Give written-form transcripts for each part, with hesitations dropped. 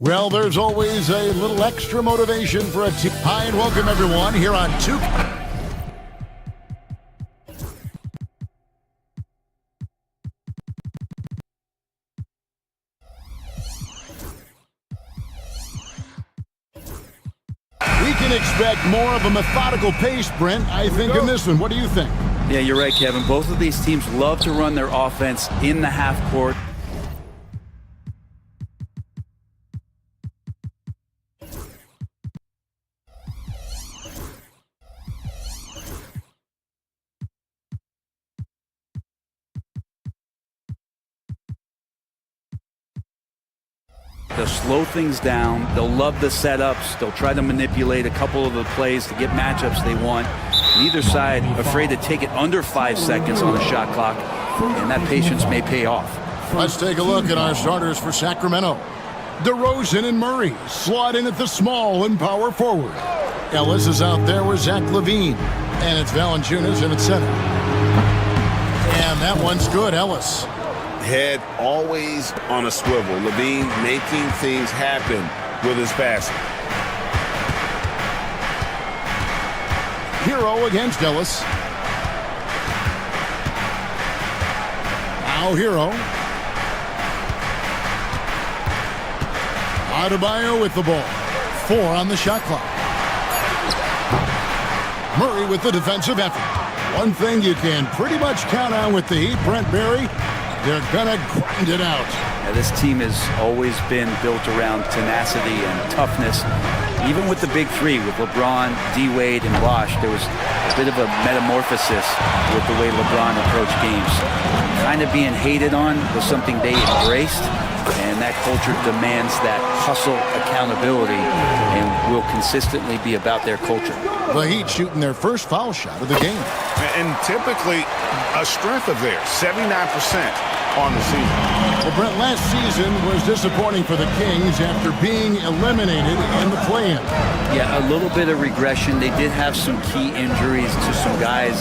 Well, there's always a little extra motivation for a team. Hi, and welcome everyone here on 2. We can expect more of a methodical pace, Brent, I think, in this one. What do you think? Yeah, you're right, Kevin. Both of these teams love to run their offense in the half court. They'll slow things down. They'll love the setups. They'll try to manipulate a couple of the plays to get matchups they want. Neither side afraid to take it under 5 seconds on the shot clock, and that patience may pay off. Let's take a look at our starters for Sacramento. DeRozan and Murray slot in at the small and power forward. Ellis is out there with Zach LaVine, and it's Valanciunas in at center. And that one's good, Ellis. Head always on a swivel. LaVine making things happen with his passing. Hero against Ellis. Now Hero. Adebayo with the ball. 4 on the shot clock. Murray with the defensive effort. One thing you can pretty much count on with the Heat, Brent Barry, they're going to grind it out. Yeah, this team has always been built around tenacity and toughness. Even with the big three, with LeBron, D-Wade, and Bosh, there was a bit of a metamorphosis with the way LeBron approached games. Kind of being hated on was something they embraced, and that culture demands that hustle accountability and will consistently be about their culture. The Heat shooting their first foul shot of the game. And typically a strength of theirs, 79% on the season. Well, Brent, last season was disappointing for the Kings after being eliminated in the play-in. Yeah, a little bit of regression. They did have some key injuries to some guys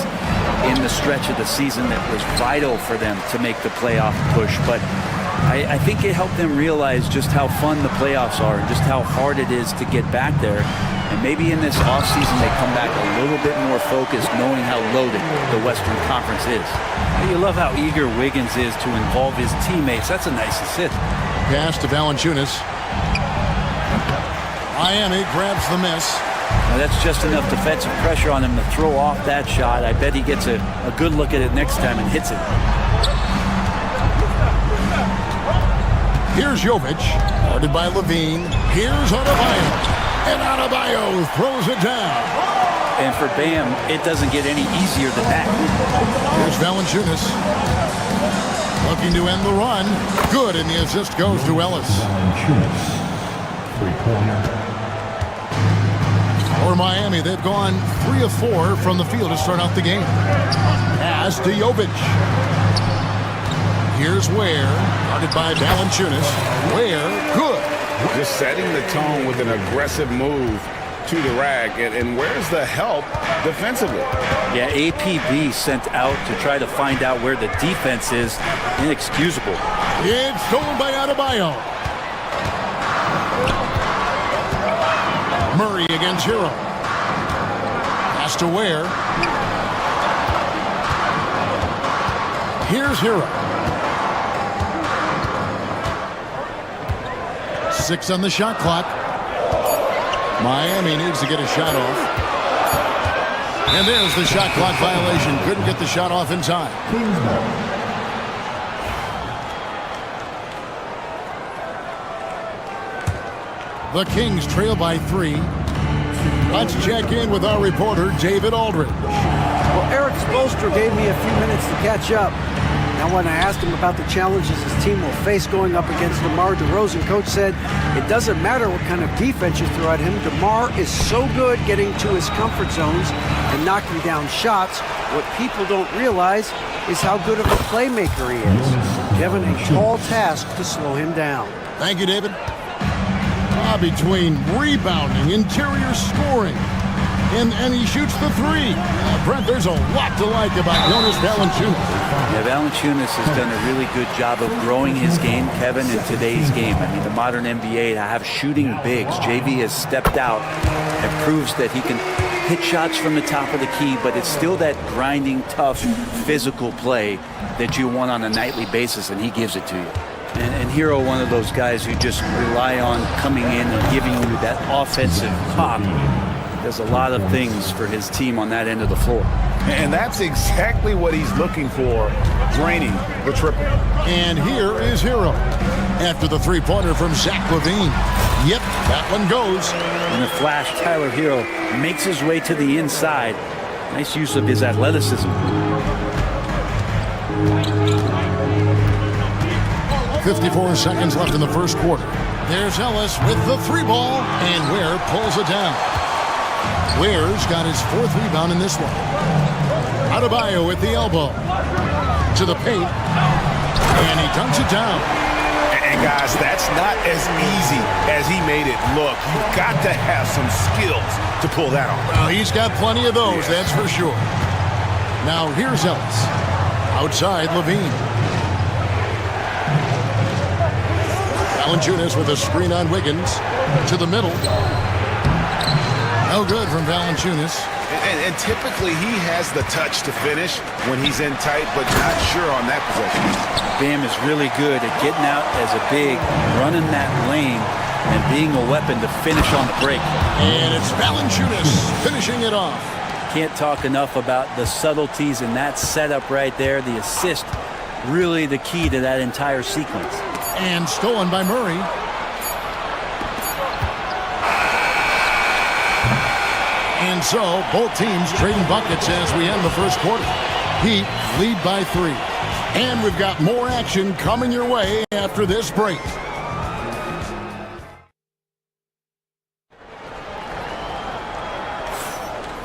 in the stretch of the season that was vital for them to make the playoff push. But I think it helped them realize just how fun the playoffs are and just how hard it is to get back there. And maybe in this offseason they come back a little bit more focused, knowing how loaded the Western Conference is. You love how eager Wiggins is to involve his teammates. That's a nice assist. Pass to Valanciunas. Miami grabs the miss. Now that's just enough defensive pressure on him to throw off that shot. I bet he gets a good look at it next time and hits it. Here's Jovic, guarded by LaVine. Here's Adebayo. And Adebayo throws it down. And for Bam, it doesn't get any easier than that. Here's Valanciunas. Looking to end the run. Good, and the assist goes to Ellis. For Miami, they've gone 3 of 4 from the field to start out the game. Pass to Jovic. Here's Ware, guarded by Valanciunas. Ware, good. Just setting the tone with an aggressive move to the rack. And where's the help defensively? Yeah, APB sent out to try to find out where the defense is. Inexcusable. It's stolen by Adebayo. Murray against Hero. Pass to Ware. Here's Hero. 6 on the shot clock. Miami needs to get a shot off. And there's the shot clock violation. Couldn't get the shot off in time. The Kings trail by 3. Let's check in with our reporter, David Aldridge. Well, Eric Spoelstra gave me a few minutes to catch up. Now, when I asked him about the challenges his team will face going up against DeMar DeRozan, Coach said it doesn't matter what kind of defense you throw at him. DeMar is so good getting to his comfort zones and knocking down shots. What people don't realize is how good of a playmaker he is. Given a tall task to slow him down. Thank you, David. Between rebounding, interior scoring, and he shoots the 3. Brent, there's a lot to like about Jonas Valanciunas. Yeah, Valanciunas has done a really good job of growing his game, Kevin, in today's game. I mean, the modern NBA to have shooting bigs. JV has stepped out and proves that he can hit shots from the top of the key, but it's still that grinding, tough, physical play that you want on a nightly basis, and he gives it to you. And Hero, one of those guys who just rely on coming in and giving you that offensive pop. Does a lot of things for his team on that end of the floor. And that's exactly what he's looking for, draining the triple. And here is Hero after the three-pointer from Zach LaVine. Yep, that one goes. In the flash, Tyler Hero makes his way to the inside. Nice use of his athleticism. 54 seconds left in the first quarter. There's Ellis with the three ball, and Ware pulls it down. Ware's got his fourth rebound in this one. Adebayo with the elbow. To the paint. And he dunks it down. And guys, that's not as easy as he made it look. You've got to have some skills to pull that off. Well, he's got plenty of those, that's for sure. Now here's Ellis. Outside LaVine. Valanciunas with a screen on Wiggins. To the middle. No good from Valanciunas. And typically he has the touch to finish when he's in tight, but not sure on that possession. Bam is really good at getting out as a big, running that lane, and being a weapon to finish on the break. And it's Valanciunas finishing it off. Can't talk enough about the subtleties in that setup right there. The assist, really the key to that entire sequence. And stolen by Murray. And so, both teams trading buckets as we end the first quarter. Heat lead by 3. And we've got more action coming your way after this break.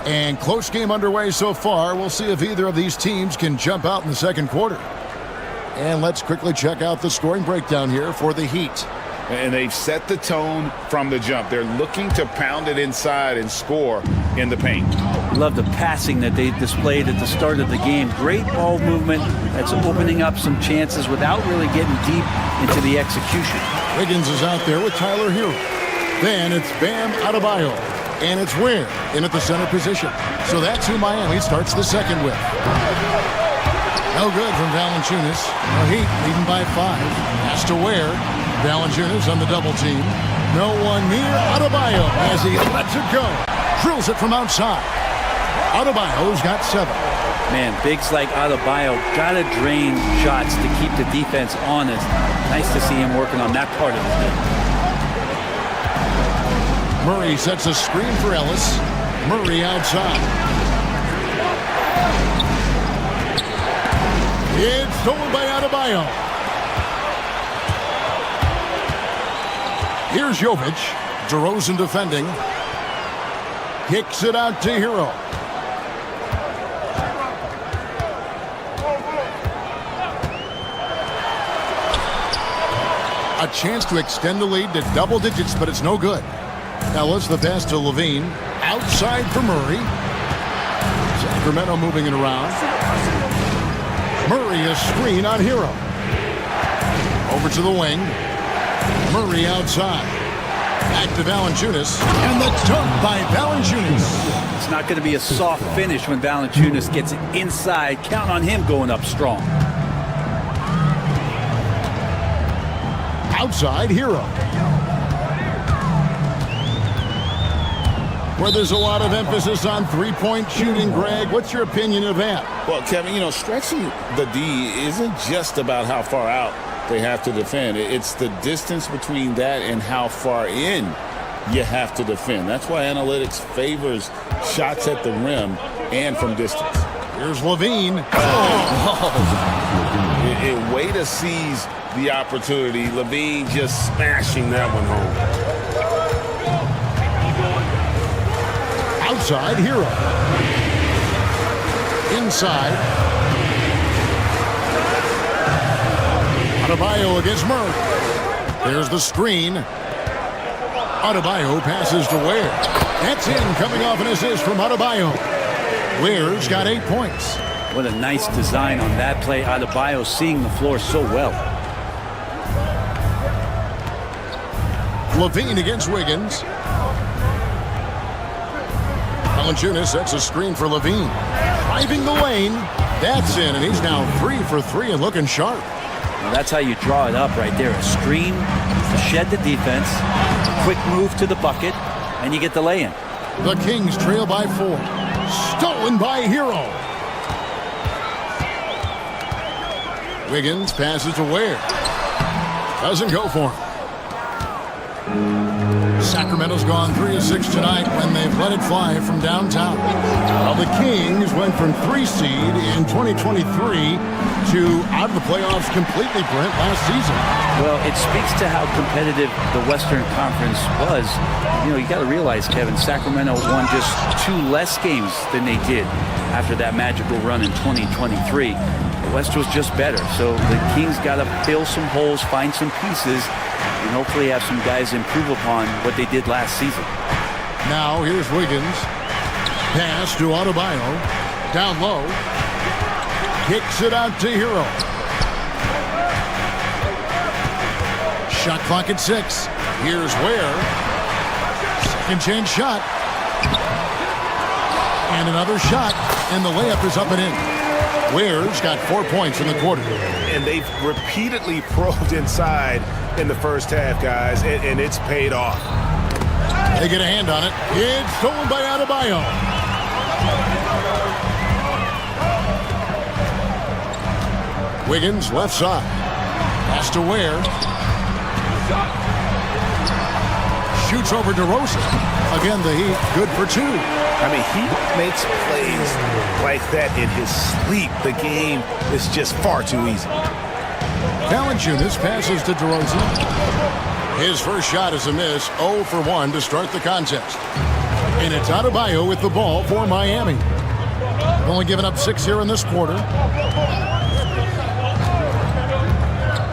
And close game underway so far. We'll see if either of these teams can jump out in the second quarter. And let's quickly check out the scoring breakdown here for the Heat. And they've set the tone from the jump. They're looking to pound it inside and score in the paint. Love the passing that they displayed at the start of the game. Great ball movement that's opening up some chances without really getting deep into the execution. Wiggins is out there with Tyler Hero. Then it's Bam Adebayo. And it's Ware in at the center position. So that's who Miami starts the second with. No good from Valanciunas. The Heat leading by 5. Pass to Ware. Valanciunas on the double team. No one near Adebayo as he lets it go. Drills it from outside. Adebayo's got 7. Man, bigs like Adebayo gotta drain shots to keep the defense honest. Nice to see him working on that part of the game. Murray sets a screen for Ellis. Murray outside. It's stolen by Adebayo. Here's Jovic. DeRozan defending. Kicks it out to Hero. A chance to extend the lead to double digits, but it's no good. Ellis the pass to LaVine. Outside for Murray. Sacramento moving it around. Murray a screen on Hero. Over to the wing. Murray outside. Back to Valanciunas. And the dunk by Valanciunas. It's not going to be a soft finish when Valanciunas gets it inside. Count on him going up strong. Outside Hero. Where there's a lot of emphasis on three-point shooting, Greg. What's your opinion of that? Well, Kevin, stretching the D isn't just about how far out they have to defend. It's the distance between that and how far in you have to defend. That's why analytics favors shots at the rim and from distance. Here's LaVine. A way to seize the opportunity. LaVine just smashing that one home. Outside Hero. Inside. Adebayo against Murray. There's the screen. Adebayo passes to Ware. That's in, coming off an assist from Adebayo. Ware's got 8 points. What a nice design on that play. Adebayo seeing the floor so well. Levine against Wiggins. Valanciunas sets a screen for Levine. Driving the lane. That's in, and he's now 3 for 3 and looking sharp. Well, that's how you draw it up right there. A screen to shed the defense, a quick move to the bucket, and you get the lay-in. The Kings trail by 4. Stolen by Hero. Wiggins passes to Ware. Doesn't go for him. Sacramento's gone 3 of 6 tonight when they've let it fly from downtown. Well, the Kings went from 3 seed in 2023 to out of the playoffs completely, Brent, last season. Well, it speaks to how competitive the Western Conference was. You know, you got to realize, Kevin, Sacramento won just 2 less games than they did after that magical run in 2023. The West was just better, so the Kings got to fill some holes, find some pieces, and hopefully have some guys improve upon what they did last season. Now here's Wiggins. Pass to Adebayo. Down low. Kicks it out to Hero. Shot clock at 6. Here's Ware. Second chance shot. And another shot. And the layup is up and in. Ware's got 4 points in the quarter. And they've repeatedly probed inside in the first half, guys, and it's paid off. They get a hand on it. It's stolen by Adebayo. Wiggins left side. Pass to Ware. Shoots over DeRozan. Again, the Heat good for 2. I mean, he makes plays like that in his sleep. The game is just far too easy. Valanciunas passes to DeRozan. His first shot is a miss, 0 for 1 to start the contest. And it's Adebayo with the ball for Miami. Only giving up 6 here in this quarter.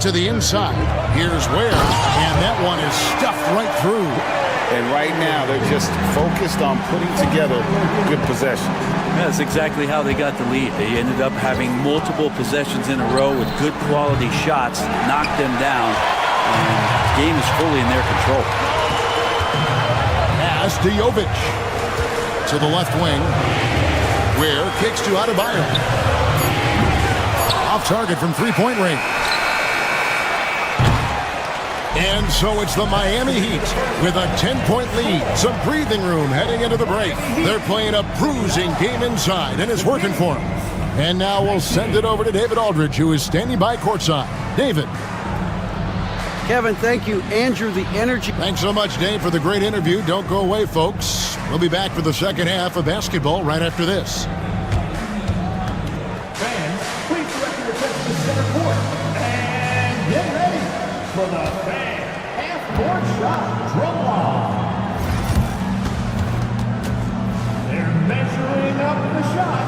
To the inside. Here's Ware. And that one is stuffed right through. And right now, they're just focused on putting together good possession. That's exactly how they got the lead. They ended up having multiple possessions in a row with good quality shots, knocked them down, and the game is fully in their control. Pass to Jovic. To the left wing. Ware kicks to Adebayo. Off target from three-point range. And so it's the Miami Heat with a 10-point lead. Some breathing room heading into the break. They're playing a bruising game inside, and it's working for them. And now we'll send it over to David Aldridge, who is standing by courtside. David. Kevin, thank you. Andrew, the energy. Thanks so much, Dave, for the great interview. Don't go away, folks. We'll be back for the second half of basketball right after this. Fans, please direct your attention to center court. And get ready for the half-court shot draw. They're measuring up the shot.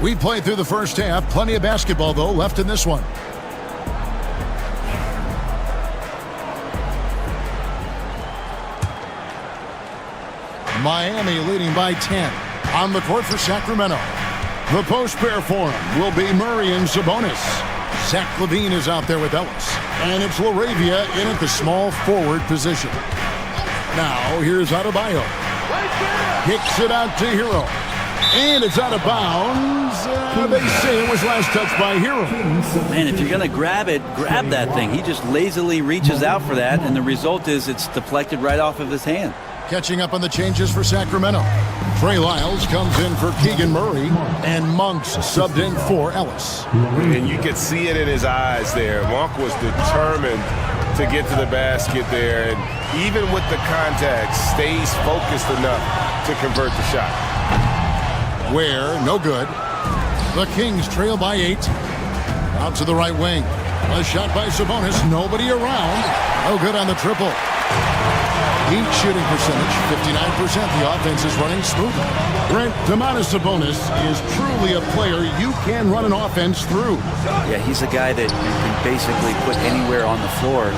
We played through the first half. Plenty of basketball, though, left in this one. Miami leading by 10. On the court for Sacramento. The post pair for him will be Murray and Sabonis. Zach LaVine is out there with Ellis. And it's LaRavia in at the small forward position. Now, here's Adebayo. Kicks it out to Hero. And it's out of bounds. They say it was last touched by Hero. Man, if you're going to grab it, grab that thing. He just lazily reaches out for that, and the result is it's deflected right off of his hand. Catching up on the changes for Sacramento. Trey Lyles comes in for Keegan Murray, and Monk's subbed in for Ellis. And you could see it in his eyes there. Monk was determined to get to the basket there, and even with the contact, stays focused enough to convert the shot. Ware, no good. The Kings trail by 8. Out to the right wing. A shot by Sabonis. Nobody around. No good on the triple. Heat shooting percentage, 59%. The offense is running smoothly. Brent, Domantas Sabonis is truly a player you can run an offense through. Yeah, he's a guy that you can basically put anywhere on the floor,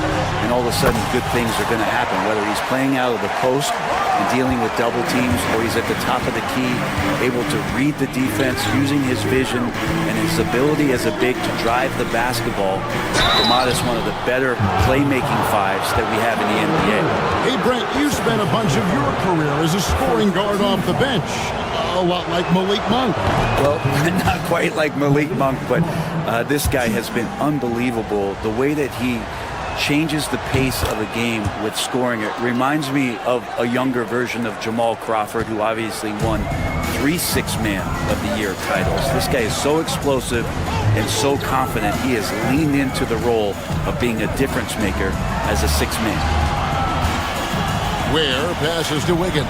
and all of a sudden good things are going to happen, whether he's playing out of the post and dealing with double teams, or he's at the top of the key, able to read the defense using his vision and his ability as a big to drive the basketball. Domantas, one of the better playmaking fives that we have in the NBA. Hey, Brent, you spent a bunch of your career as a scoring guard off the bench. A lot like Malik Monk. Well, not quite like Malik Monk, but this guy has been unbelievable. The way that he changes the pace of a game with scoring. It reminds me of a younger version of Jamal Crawford, who obviously won 3 Six-Man of the Year titles. This guy is so explosive and so confident. He has leaned into the role of being a difference maker as a six-man. Ware passes to Wiggins.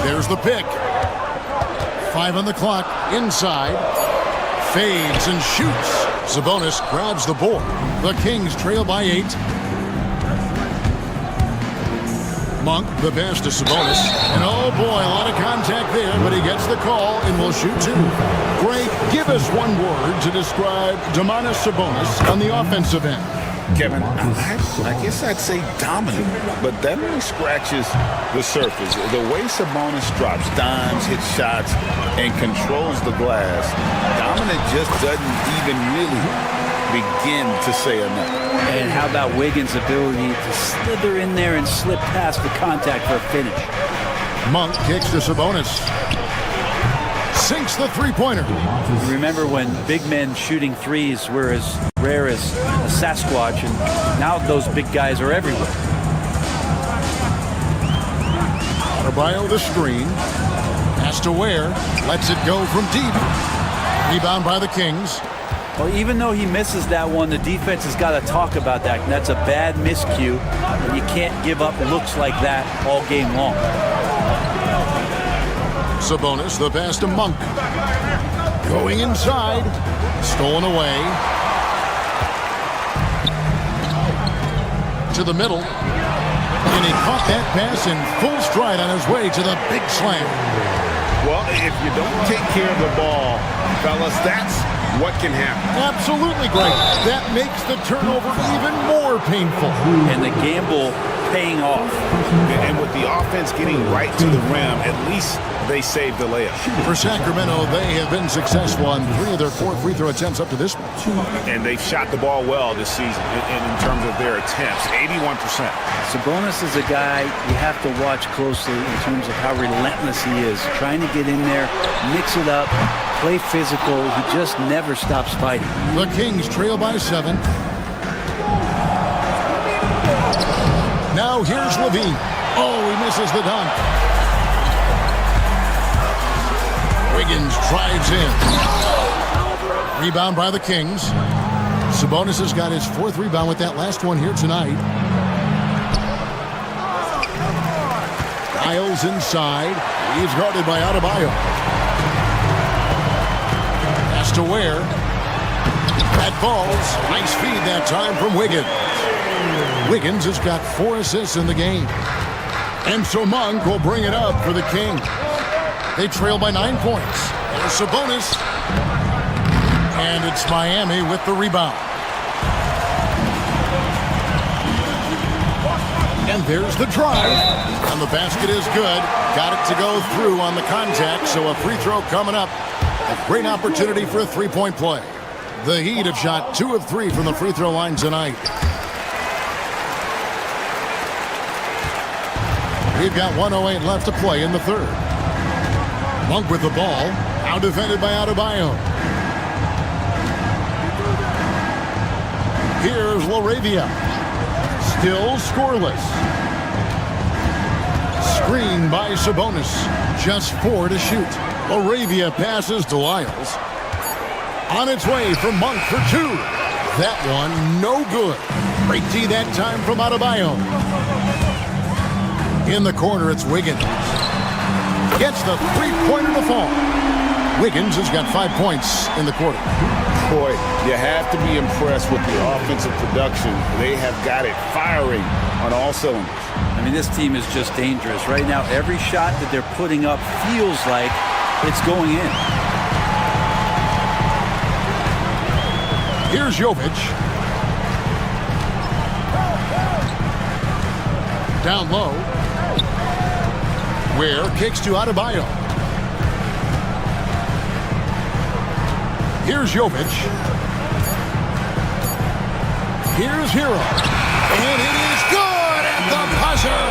There's the pick. 5 on the clock. Inside. Fades and shoots. Sabonis grabs the board. The Kings trail by 8. Monk, the pass to Sabonis. And oh boy, a lot of contact there, but he gets the call and will shoot 2. Greg, give us one word to describe Domantas Sabonis on the offensive end. Kevin, I guess I'd say dominant, but that only scratches the surface. The way Sabonis drops dimes, hits shots, and controls the glass, dominant just doesn't even really begin to say enough. And how about Wiggins' ability to slither in there and slip past the contact for a finish? Monk kicks to Sabonis. Sinks the three-pointer. You remember when big men shooting threes were as rare as a Sasquatch, and now those big guys are everywhere. Adebayo the screen. Pass to Ware. Lets it go from deep. Rebound by the Kings. Well, even though he misses that one, the defense has got to talk about that. And that's a bad miscue, and you can't give up looks like that all game long. Sabonis, the pass to Monk. Going inside. Stolen away. To the middle. And he caught that pass in full stride on his way to the big slam. Well, if you don't take care of the ball, fellas, that's what can happen. Absolutely great. That makes the turnover even more painful. And the gamble paying off. And with the offense getting right to the rim, at least they saved the layup. For Sacramento, they have been successful on 3 of their 4 free throw attempts up to this point. And they've shot the ball well this season in terms of their attempts, 81%. Sabonis is a guy you have to watch closely in terms of how relentless he is. Trying to get in there, mix it up, play physical. He just never stops fighting. The Kings trail by 7. Now here's Levine. Oh, he misses the dunk. Wiggins drives in. Rebound by the Kings. Sabonis has got his 4th rebound with that last one here tonight. Miles inside. He's guarded by Adebayo. Pass to Ware. That falls. Nice feed that time from Wiggins. Wiggins has got 4 assists in the game. And so Monk will bring it up for the Kings. They trail by 9 points. There's Sabonis. And it's Miami with the rebound. And there's the drive. And the basket is good. Got it to go through on the contact, so a free throw coming up. A great opportunity for a three-point play. The Heat have shot 2 of 3 from the free throw line tonight. We've got 1:08 left to play in the 3rd. Monk with the ball. Now defended by Adebayo. Here's LaRavia. Still scoreless. Screen by Sabonis. Just 4 to shoot. LaRavia passes to Lyles. On its way from Monk for 2. That one no good. Great D that time from Adebayo. In the corner, it's Wiggins. Gets the three-pointer to fall. Wiggins has got 5 points in the quarter. Boy, you have to be impressed with the offensive production. They have got it firing on all cylinders. I mean, this team is just dangerous. Right now, every shot that they're putting up feels like it's going in. Here's Jovic. Down low. Ware kicks to Adebayo. Here's Jovic. Here's Hero. And it is good at the buzzer.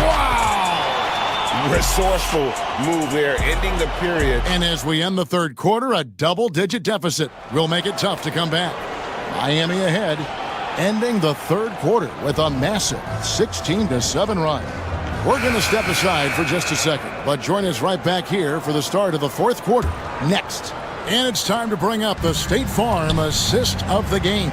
Wow! Resourceful move there, ending the period. And as we end the third quarter, a double-digit deficit will make it tough to come back. Miami ahead, ending the third quarter with a massive 16-7 run. We're going to step aside for just a second, but join us right back here for the start of the fourth quarter next. And it's time to bring up the State Farm assist of the game.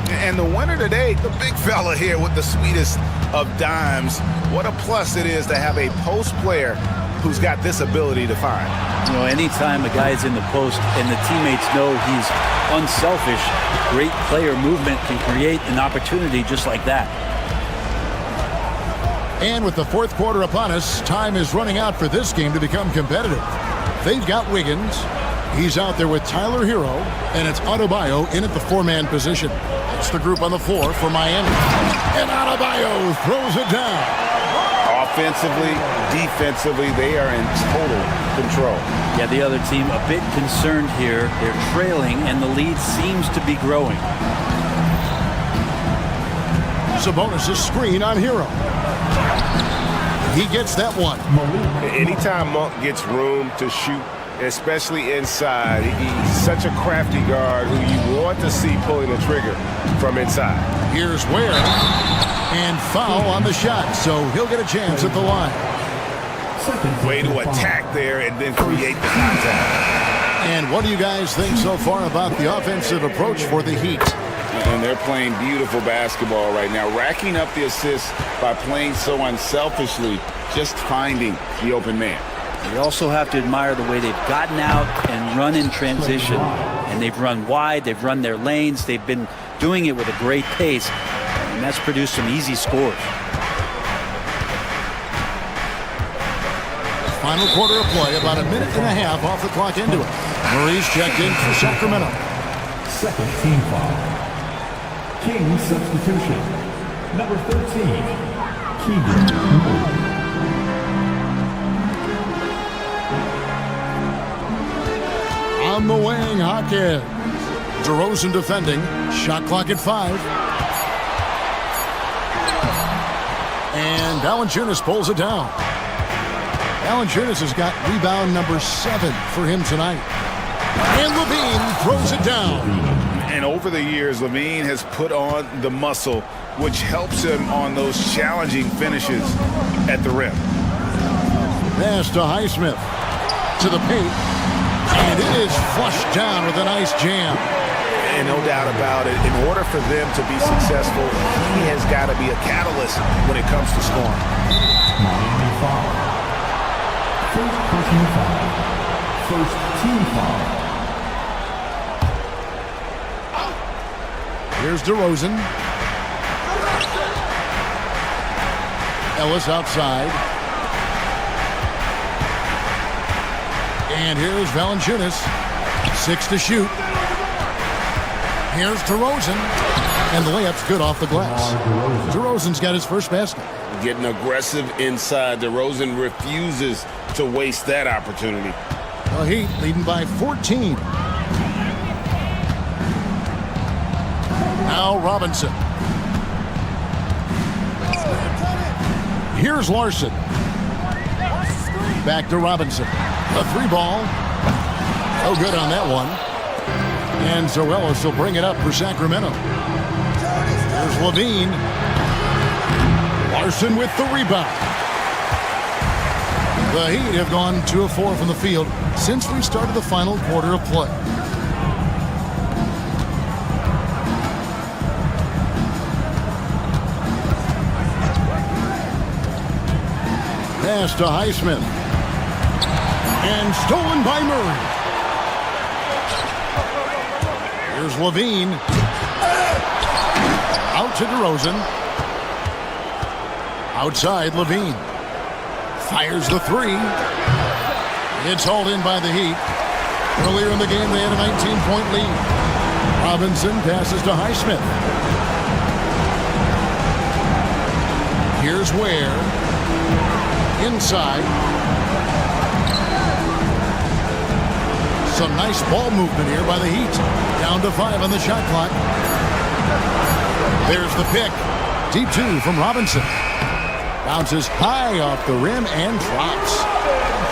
And the winner today, the big fella here with the sweetest of dimes. What a plus it is to have a post player who's got this ability to find. You know, anytime a guy's in the post and the teammates know he's unselfish, great player movement can create an opportunity just like that. And with the fourth quarter upon us, time is running out for this game to become competitive. They've got Wiggins. He's out there with Tyler Hero, and it's Adebayo in at the four-man position. It's the group on the floor for Miami. And Adebayo throws it down. Offensively, defensively, they are in total control. Yeah, the other team a bit concerned here. They're trailing, and the lead seems to be growing. Sabonis' screen on Hero. He gets that one. Anytime Monk gets room to shoot, especially inside, he's such a crafty guard who you want to see pulling the trigger from inside. Here's Ware. And foul on the shot, so he'll get a chance at the line. Way to attack there and then create the contact. And what do you guys think so far about the offensive approach for the Heat? And they're playing beautiful basketball right now, racking up the assists by playing so unselfishly, just finding the open man. You also have to admire the way they've gotten out and run in transition. And they've run wide, they've run their lanes, they've been doing it with a great pace, and that's produced some easy scores. Final quarter of play, about a minute and a half off the clock into it. Murray's checked in for Sacramento. Second team foul. King substitution. Number 13, Keegan Murray. On the wing, Hawkins. DeRozan defending. Shot clock at 5. And Valanciunas pulls it down. Valanciunas has got rebound number 7 for him tonight. And Levine throws it down. And over the years, Levine has put on the muscle, which helps him on those challenging finishes at the rim. Pass to Highsmith. To the paint. And it is flushed down with a nice jam. And no doubt about it, in order for them to be successful, he has got to be a catalyst when it comes to scoring. Miami foul. First personal foul. First team foul. Here's DeRozan. Ellis outside. And here's Valanciunas. 6 to shoot. Here's DeRozan. And the layup's good off the glass. DeRozan's got his first basket. Getting aggressive inside. DeRozan refuses to waste that opportunity. The Heat leading by 14. Now Robinson. Here's Larson. Back to Robinson. A 3-ball. Oh, good on that one. And Zoelos will bring it up for Sacramento. Here's Levine. Larson with the rebound. The Heat have gone 2 of 4 from the field since we started the final quarter of play. Pass to Highsmith. And stolen by Murray. Here's Levine. Out to DeRozan. Outside, Levine. Fires the three. It's hauled in by the Heat. Earlier in the game, they had a 19-point lead. Robinson passes to Highsmith. Here's Ware. Inside. Some nice ball movement here by the Heat. Down to 5 on the shot clock. There's the pick. Deep 2 from Robinson. Bounces high off the rim and drops.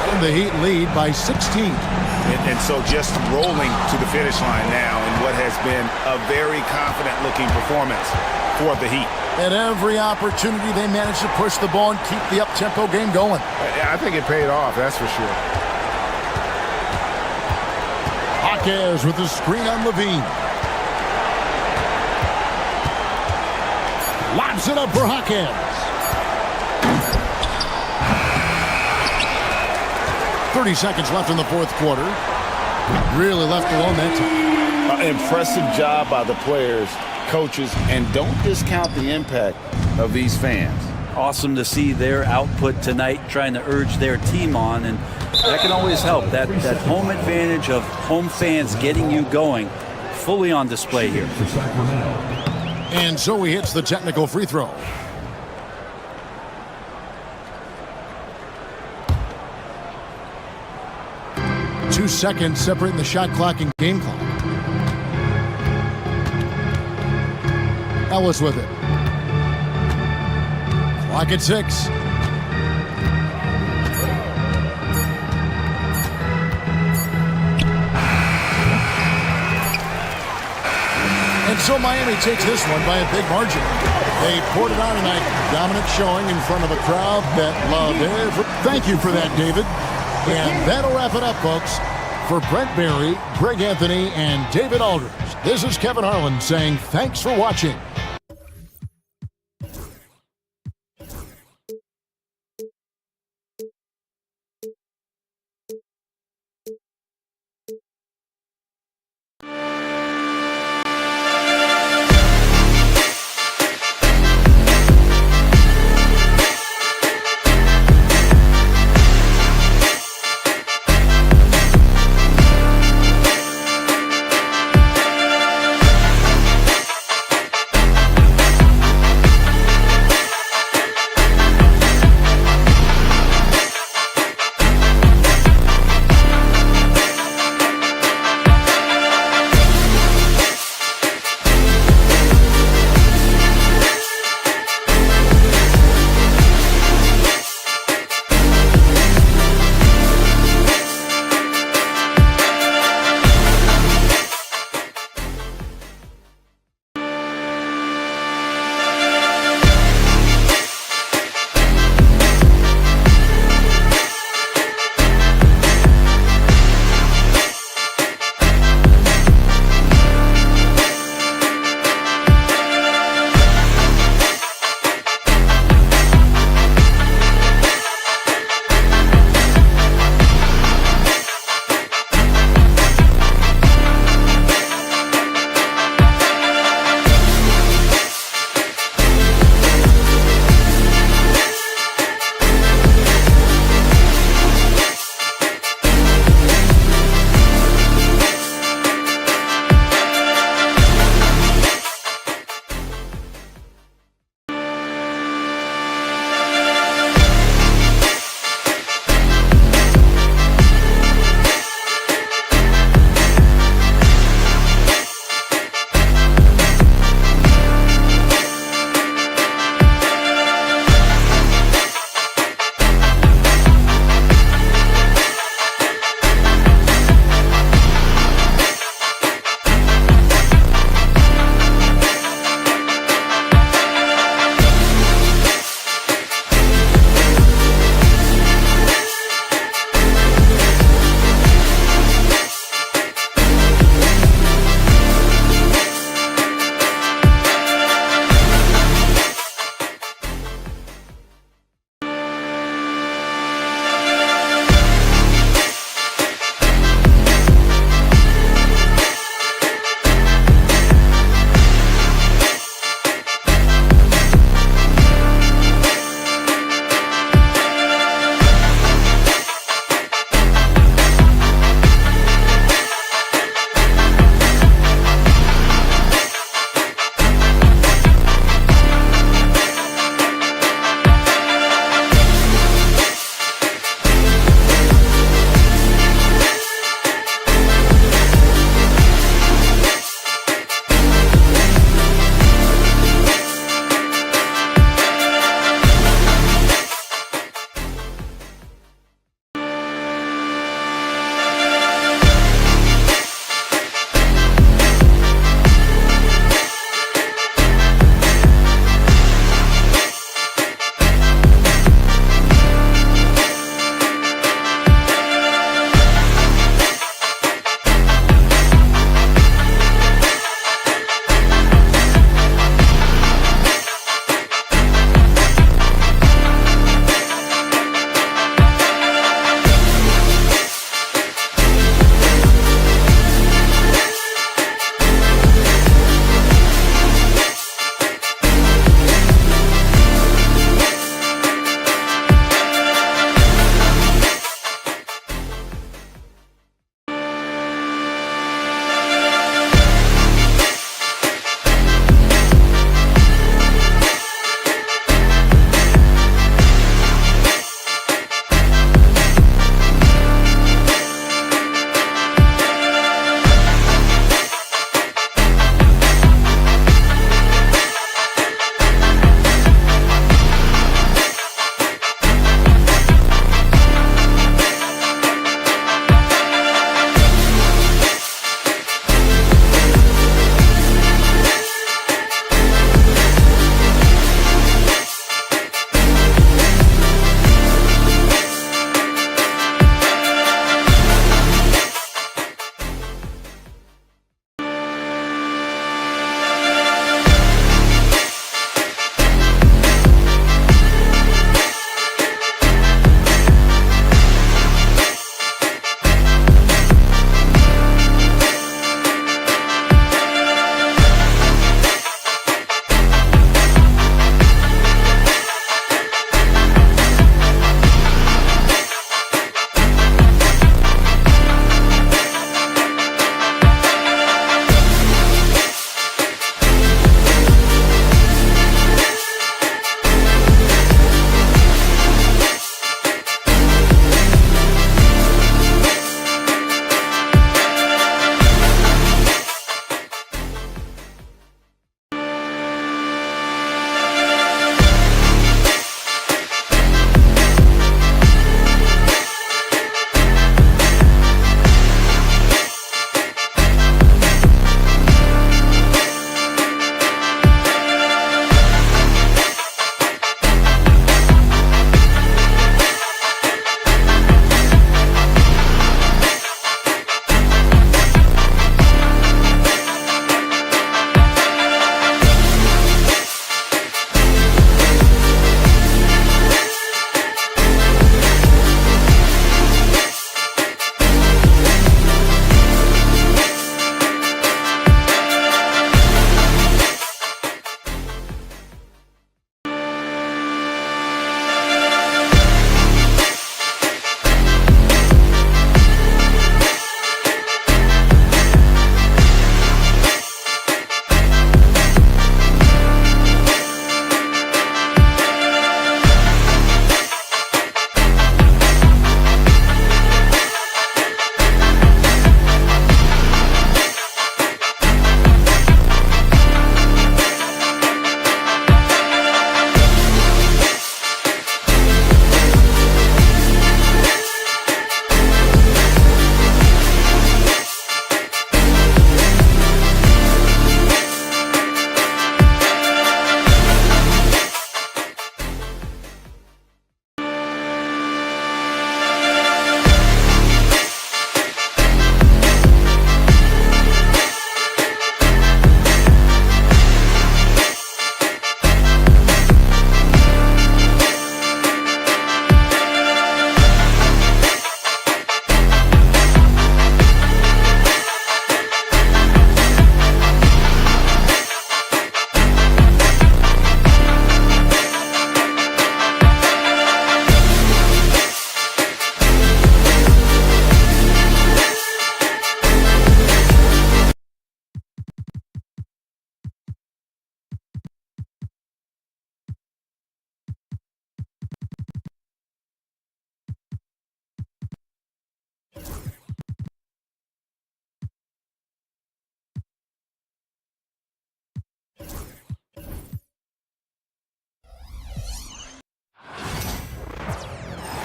And the Heat lead by 16. And so just rolling to the finish line now in what has been a very confident-looking performance for the Heat. At every opportunity, they managed to push the ball and keep the up-tempo game going. I think it paid off, that's for sure. Hawkes with the screen on Levine. Lobs it up for Hawkes. 30 seconds left in the fourth quarter. Really left alone that time. Impressive job by the players, coaches, and don't discount the impact of these fans. Awesome to see their output tonight, trying to urge their team on, and that can always help. That home advantage of home fans getting you going, fully on display here. And so he hits the technical free throw. Two seconds separating the shot clock and game clock. Ellis with it. Clock at 6. And so Miami takes this one by a big margin. They poured it on tonight. Dominant showing in front of a crowd that loved it. Thank you for that, David. And that'll wrap it up, folks. For Brent Barry, Greg Anthony, and David Aldridge, this is Kevin Harlan saying thanks for watching.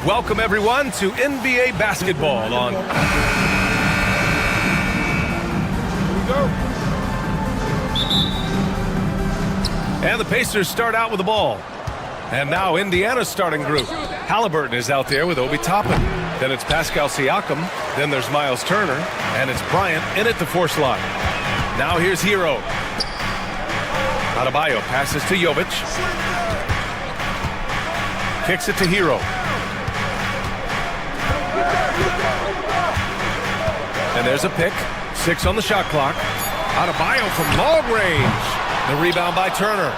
Welcome, everyone, to NBA basketball on... And the Pacers start out with the ball. And now Indiana's starting group. Halliburton is out there with Obi Toppin. Then it's Pascal Siakam. Then there's Miles Turner. And it's Bryant in at the 4 slot. Now here's Hero. Adebayo passes to Jovic. Kicks it to Hero. And there's a pick. 6 on the shot clock. Adebayo from long range. The rebound by Turner.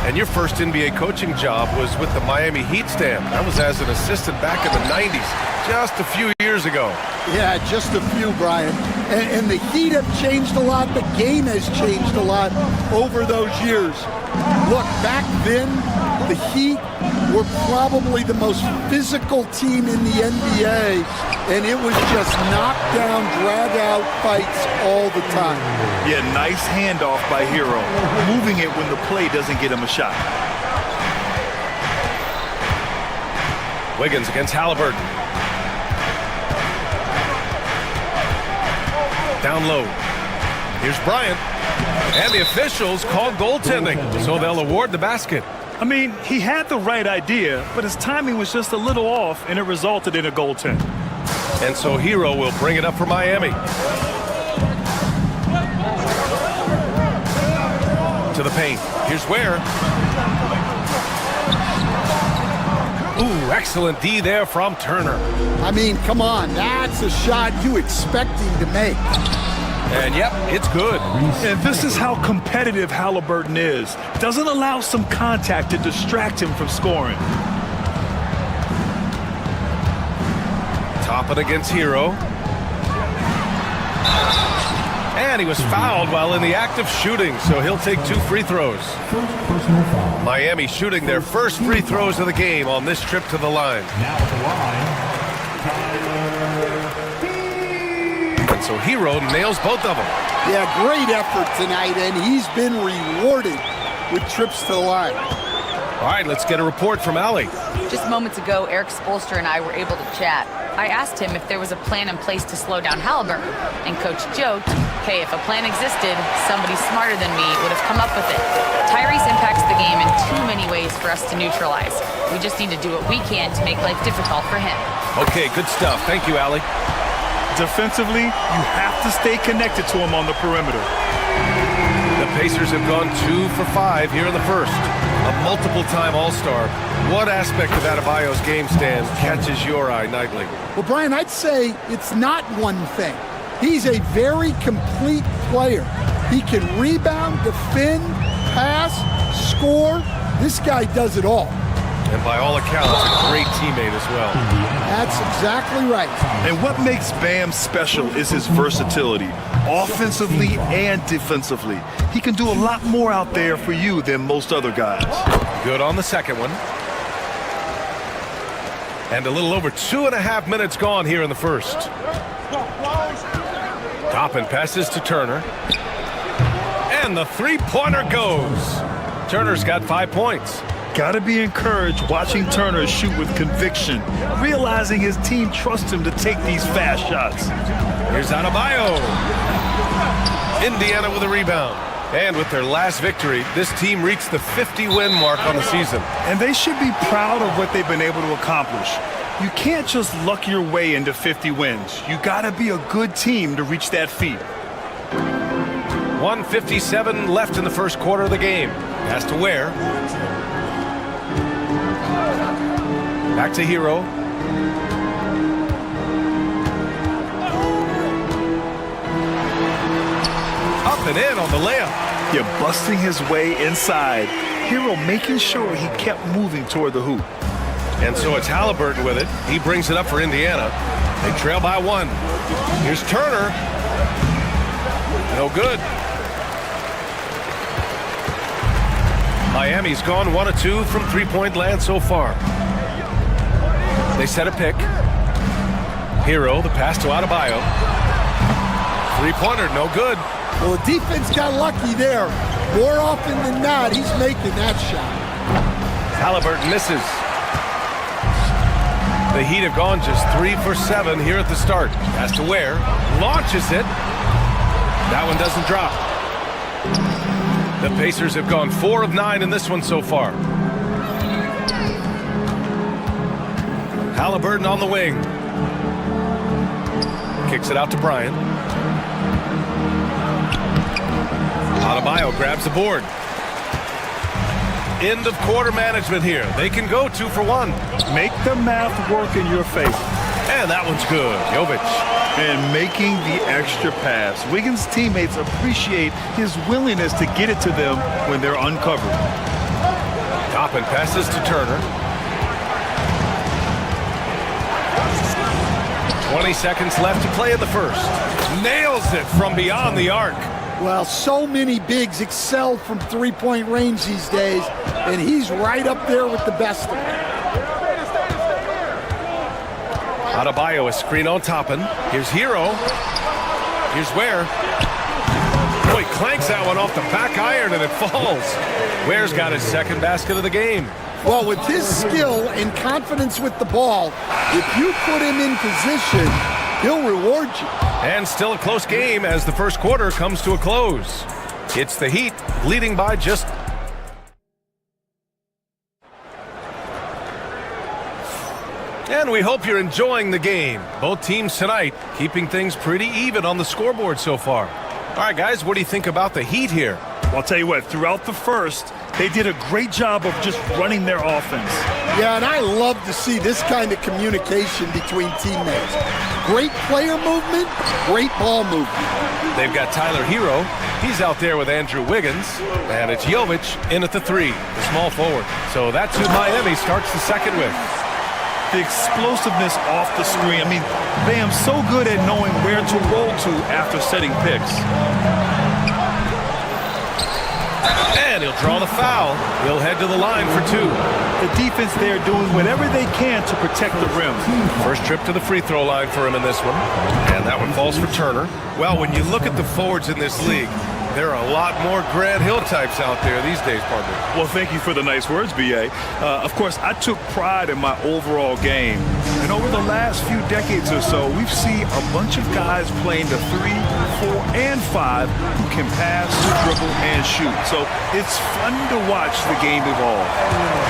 And your first NBA coaching job was with the Miami Heat, Stan. That was as an assistant back in the 90s, just a few years ago. Yeah, just a few, Brian. And the Heat have changed a lot. The game has changed a lot over those years. Look, back then, the Heat were probably the most physical team in the NBA, and it was just knockdown, drag-out fights all the time. Yeah, nice handoff by Hero, moving it when the play doesn't get him a shot. Wiggins against Halliburton. Down low. Here's Bryant. And the officials call goaltending, so they'll award the basket. I mean, he had the right idea, but his timing was just a little off, and it resulted in a goaltend. And so Hero will bring it up for Miami. To the paint. Here's Ware. Ooh, excellent D there from Turner. I mean, come on, that's a shot you expect him to make. And yep, it's good. And this is how competitive Halliburton is. Doesn't allow some contact to distract him from scoring. Toppin against Hero. And he was fouled while in the act of shooting, so he'll take 2 free throws. Miami shooting their first free throws of the game on this trip to the line. Now at the line, And so Hero nails both of them. Yeah, great effort tonight, and he's been rewarded with trips to the line. All right, let's get a report from Allie. Just moments ago, Eric Spoelstra and I were able to chat. I asked him if there was a plan in place to slow down Halliburton, and Coach joked, hey, if a plan existed, somebody smarter than me would have come up with it. Tyrese impacts the game in too many ways for us to neutralize. We just need to do what we can to make life difficult for him. Okay, good stuff. Thank you, Allie. Defensively, you have to stay connected to him on the perimeter. The Pacers have gone 2 for 5 here in the first. A multiple-time All-Star. What aspect of Adebayo's game, Stan, catches your eye nightly? Well, Brian, I'd say it's not one thing. He's a very complete player. He can rebound, defend, pass, score. This guy does it all. And by all accounts, a great teammate as well. That's exactly right. And what makes Bam special is his versatility, offensively and defensively. He can do a lot more out there for you than most other guys. Good on the second one. And a little over 2.5 minutes gone here in the first. Toppin passes to Turner. And the three-pointer goes. Turner's got 5 points. Gotta be encouraged watching Turner shoot with conviction, realizing his team trusts him to take these fast shots. Here's Adebayo. Indiana with a rebound. And with their last victory, this team reached the 50-win mark on the season. And they should be proud of what they've been able to accomplish. You can't just luck your way into 50 wins. You gotta be a good team to reach that feat. 1:57 left in the first quarter of the game. Pass to Ware. Back to Hero. Up and in on the layup. You're busting his way inside. Hero making sure he kept moving toward the hoop. And so it's Halliburton with it. He brings it up for Indiana. They trail by 1. Here's Turner. No good. Miami's gone 1 of 2 from three-point land so far. They set a pick. Hero, the pass to Adebayo. Three-pointer, no good. Well, the defense got lucky there. More often than not, he's making that shot. Halliburton misses. The Heat have gone just 3 for 7 here at the start. Has to Ware, launches it. That one doesn't drop. The Pacers have gone 4 of 9 in this one so far. Halliburton on the wing. Kicks it out to Bryant. Adebayo grabs the board. End of quarter management here. They can go 2 for 1. Make the math work in your favor. And that one's good. Jovic. And making the extra pass. Wiggins' teammates appreciate his willingness to get it to them when they're uncovered. Toppin passes to Turner. 20 seconds left to play in the first. Nails it from beyond the arc. Well, so many bigs excel from three-point range these days, and he's right up there with the best of them. Adebayo, a screen on Toppin. Here's Hero. Here's Ware. Boy, clanks that one off the back iron and it falls. Ware's got his second basket of the game. Well, with his skill and confidence with the ball, if you put him in position, he'll reward you. And still a close game as the first quarter comes to a close. It's the Heat leading by just... And we hope you're enjoying the game. Both teams tonight keeping things pretty even on the scoreboard so far. All right, guys, what do you think about the Heat here? Well, I'll tell you what, throughout the first, they did a great job of just running their offense. Yeah, and I love to see this kind of communication between teammates. Great player movement, great ball movement. They've got Tyler Hero. He's out there with Andrew Wiggins. And it's Jovic in at the 3, the small forward. So that's who Miami starts the second with. The explosiveness off the screen. I mean, Bam's so good at knowing where to roll to after setting picks. And he'll draw the foul. He'll head to the line for 2. The defense there doing whatever they can to protect the rim. First trip to the free throw line for him in this one. And that one falls for Turner. Well, when you look at the forwards in this league, there are a lot more Grant Hill types out there these days, partner. Well, thank you for the nice words, B.A. Of course, I took pride in my overall game. And over the last few decades or so, we've seen a bunch of guys playing the 3, 4, and 5 who can pass, dribble, and shoot. So it's fun to watch the game evolve.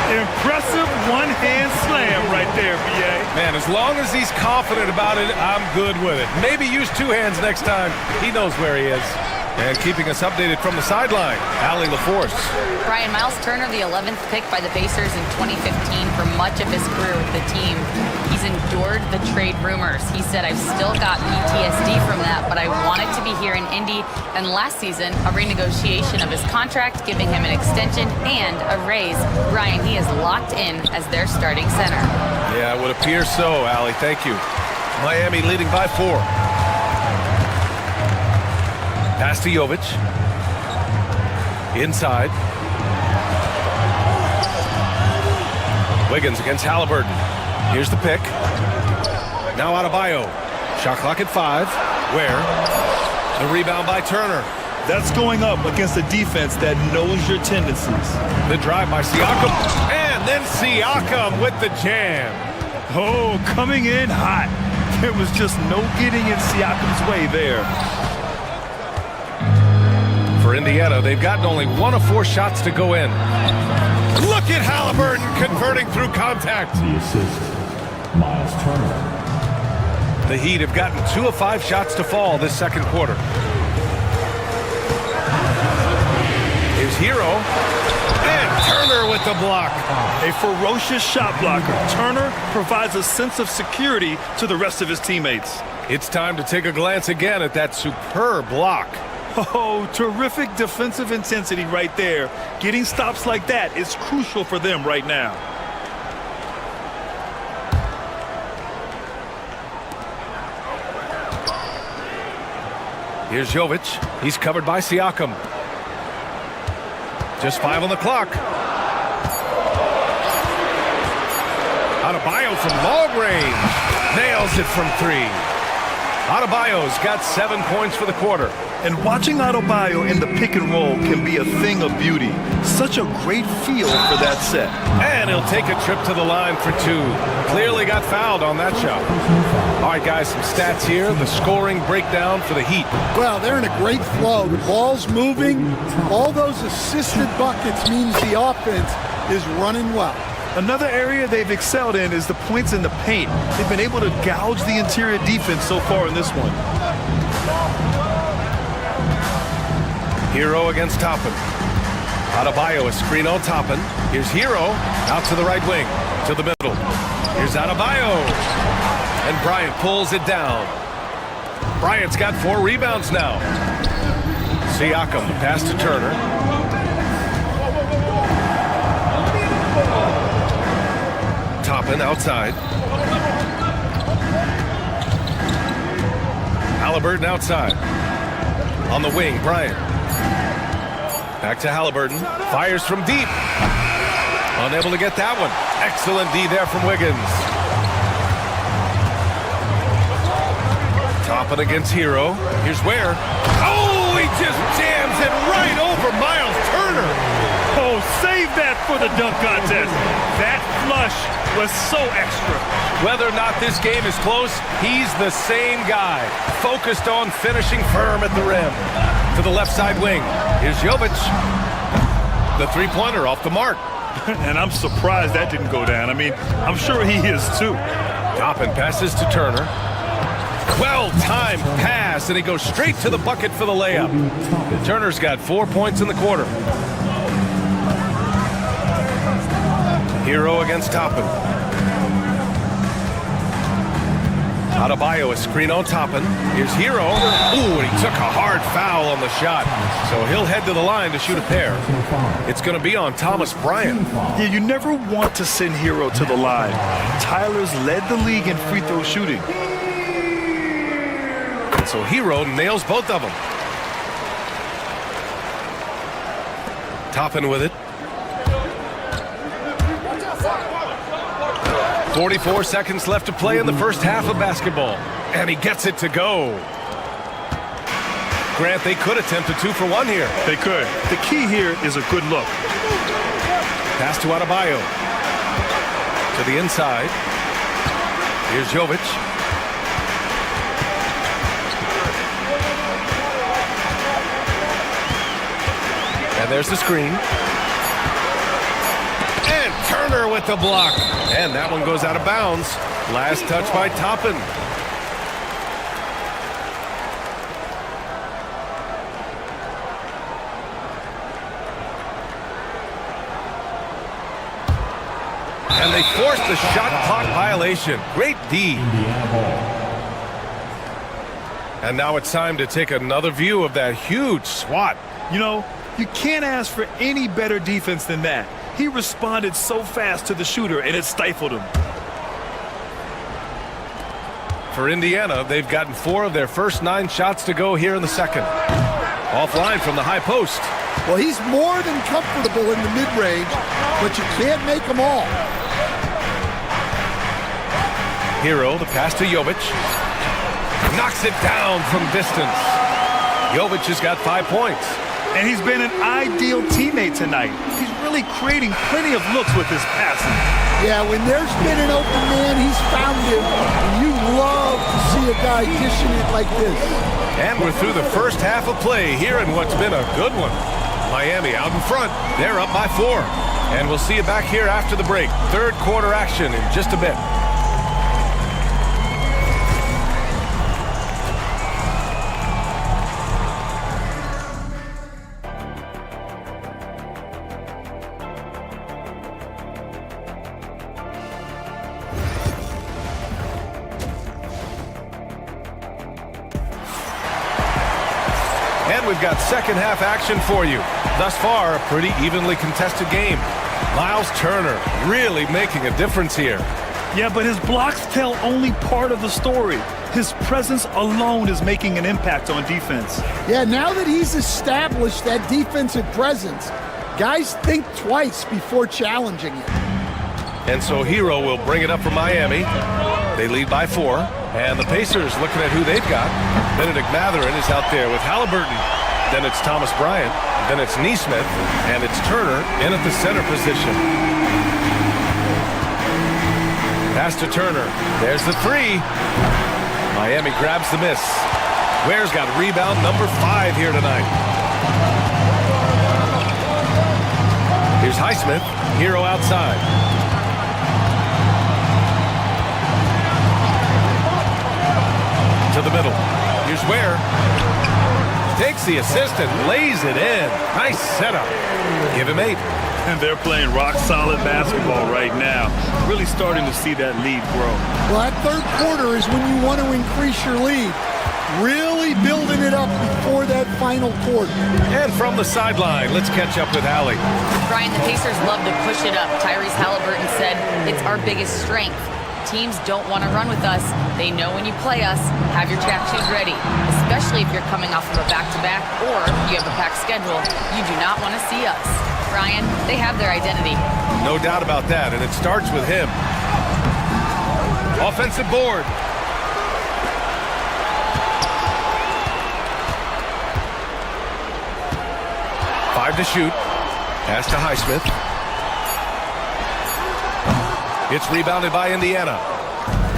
Impressive one-hand slam right there, B.A. Man, as long as he's confident about it, I'm good with it. Maybe use 2 hands next time. He knows where he is. And keeping us updated from the sideline, Allie LaForce. Brian, Miles Turner, the 11th pick by the Pacers in 2015 for much of his career with the team. He's endured the trade rumors. He said, I've still got PTSD from that, but I wanted to be here in Indy. And last season, a renegotiation of his contract, giving him an extension and a raise. Brian, he is locked in as their starting center. Yeah, it would appear so, Allie. Thank you. Miami leading by 4. Pass to Jovic. Inside. Wiggins against Halliburton. Here's the pick. Now Adebayo. Shot clock at 5. Ware. The rebound by Turner. That's going up against a defense that knows your tendencies. The drive by Siakam. And then Siakam with the jam. Oh, coming in hot. There was just no getting in Siakam's way there. For Indiana, they've gotten only 1 of 4 shots to go in. Look at Halliburton converting through contact. The assist, Miles Turner. The Heat have gotten 2 of 5 shots to fall this second quarter. Here's Hero. And Turner with the block. A ferocious shot blocker. Turner provides a sense of security to the rest of his teammates. It's time to take a glance again at that superb block. Oh, terrific defensive intensity right there. Getting stops like that is crucial for them right now. Here's Jovic. He's covered by Siakam. Just 5 on the clock. Adebayo from long range. Nails it from 3. Adebayo's got 7 points for the quarter. And watching Adebayo in the pick and roll can be a thing of beauty. Such a great feel for that set. And he'll take a trip to the line for 2. Clearly got fouled on that shot. All right, guys, some stats here. The scoring breakdown for the Heat. Well, they're in a great flow. The ball's moving. All those assisted buckets means the offense is running well. Another area they've excelled in is the points in the paint. They've been able to gouge the interior defense so far in this one. Hero against Toppin. Adebayo, a screen on Toppin. Here's Hero out to the right wing, to the middle. Here's Adebayo. And Bryant pulls it down. Bryant's got 4 rebounds now. Siakam, the pass to Turner. Toppin outside. Halliburton outside. On the wing, Bryant. Back to Halliburton. Fires from deep. Unable to get that one. Excellent D there from Wiggins. Toppin against Hero. Here's Ware. Oh, he just jams it right over Miles Turner. Oh, save that for the dunk contest. That flush was so extra. Whether or not this game is close, he's the same guy. Focused on finishing firm at the rim. To the left side wing. Here's Jovic. The three-pointer off the mark. And I'm surprised that didn't go down. I mean, I'm sure he is too. Toppin passes to Turner. Well-timed pass, and he goes straight to the bucket for the layup. Turner's got 4 points in the quarter. Hero against Toppin. Adebayo, a screen on Toppin. Here's Hero. Ooh, and he took a hard foul on the shot. So he'll head to the line to shoot a pair. It's going to be on Thomas Bryant. Yeah, you never want to send Hero to the line. Tyler's led the league in free throw shooting. And so Hero nails both of them. Toppin with it. 44 seconds left to play in the first half of basketball. And he gets it to go. Grant, they could attempt a 2-for-1 here. They could. The key here is a good look. Pass to Adebayo. To the inside. Here's Jovic. And there's the screen. And Turner with the block. And that one goes out of bounds. Last touch by Toppin. And they forced the shot clock violation. Great D. And now it's time to take another view of that huge swat. You know, you can't ask for any better defense than that. He responded so fast to the shooter, and it stifled him. For Indiana, they've gotten 4 of their first 9 shots to go here in the second. Offline from the high post. Well, he's more than comfortable in the mid-range, but you can't make them all. Hero, the pass to Jovic. Knocks it down from distance. Jovic has got 5 points. And he's been an ideal teammate tonight. He's really creating plenty of looks with his passing. Yeah, when there's been an open man, he's found him. And you love to see a guy dishing it like this. And we're through the first half of play here in what's been a good one. Miami out in front. They're up by 4. And we'll see you back here after the break. Third quarter action in just a bit. And we've got second half action for you. Thus far, a pretty evenly contested game. Miles Turner really making a difference here. Yeah, but his blocks tell only part of the story. His presence alone is making an impact on defense. Yeah, now that he's established that defensive presence, guys think twice before challenging him. And so Hero will bring it up for Miami. They lead by 4. And the Pacers looking at who they've got. Benedict Mathurin is out there with Halliburton. Then it's Thomas Bryant. Then it's Neesmith. And it's Turner in at the center position. Pass to Turner. There's the 3. Miami grabs the miss. Ware's got rebound number 5 here tonight. Here's Highsmith. Hero outside. To the middle. Here's Ware. Takes the assist and lays it in. Nice setup. Give him 8. And they're playing rock-solid basketball right now. Really starting to see that lead grow. Well, that third quarter is when you want to increase your lead. Really building it up before that final quarter. And from the sideline, let's catch up with Allie. Brian, the Pacers love to push it up. Tyrese Halliburton said it's our biggest strength. Teams don't want to run with us. They know when you play us, have your track shoes ready, especially if you're coming off of a back-to-back or you have a packed schedule. You do not want to see us. Brian, they have their identity. No doubt about that, and it starts with him. Offensive board. Five to shoot. Pass to Highsmith. It's rebounded by Indiana.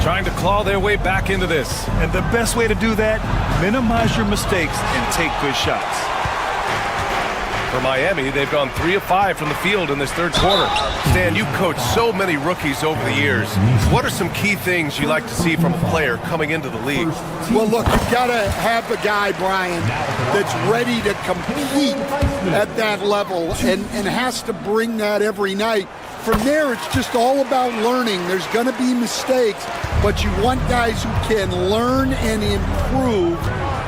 Trying to claw their way back into this. And the best way to do that, minimize your mistakes and take good shots. For Miami, they've gone 3 of 5 from the field in this third quarter. Stan, you coached so many rookies over the years. What are some key things you like to see from a player coming into the league? Well, look, you've got to have a guy, Brian, that's ready to compete at that level and has to bring that every night. From there, it's just all about learning. There's going to be mistakes, but you want guys who can learn and improve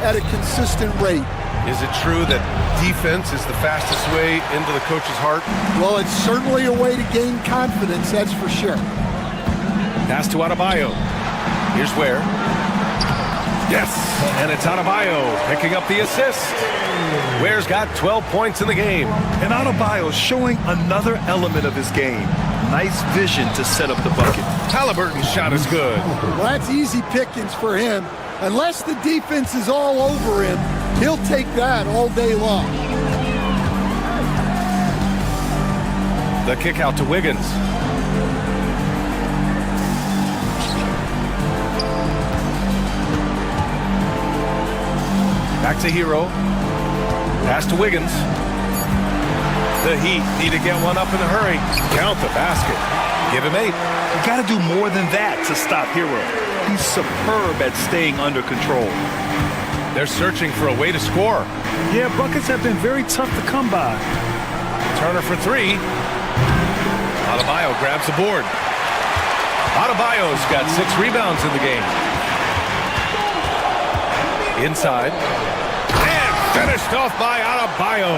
at a consistent rate. Is it true that defense is the fastest way into the coach's heart? Well, it's certainly a way to gain confidence, that's for sure. Pass to Adebayo. Here's Ware. Yes, and it's Adebayo picking up the assist. Ware's got 12 points in the game. And Adebayo showing another element of his game. Nice vision to set up the bucket. Halliburton's shot is good. Well, that's easy pickings for him. Unless the defense is all over him, he'll take that all day long. The kick out to Wiggins. Back to Hero. Pass to Wiggins. The Heat need to get one up in a hurry. Count the basket. Give him 8. You got to do more than that to stop Hero. He's superb at staying under control. They're searching for a way to score. Yeah, buckets have been very tough to come by. Turner for 3. Adebayo grabs the board. Adebayo's got 6 rebounds in the game. Inside. And finished off by Adebayo.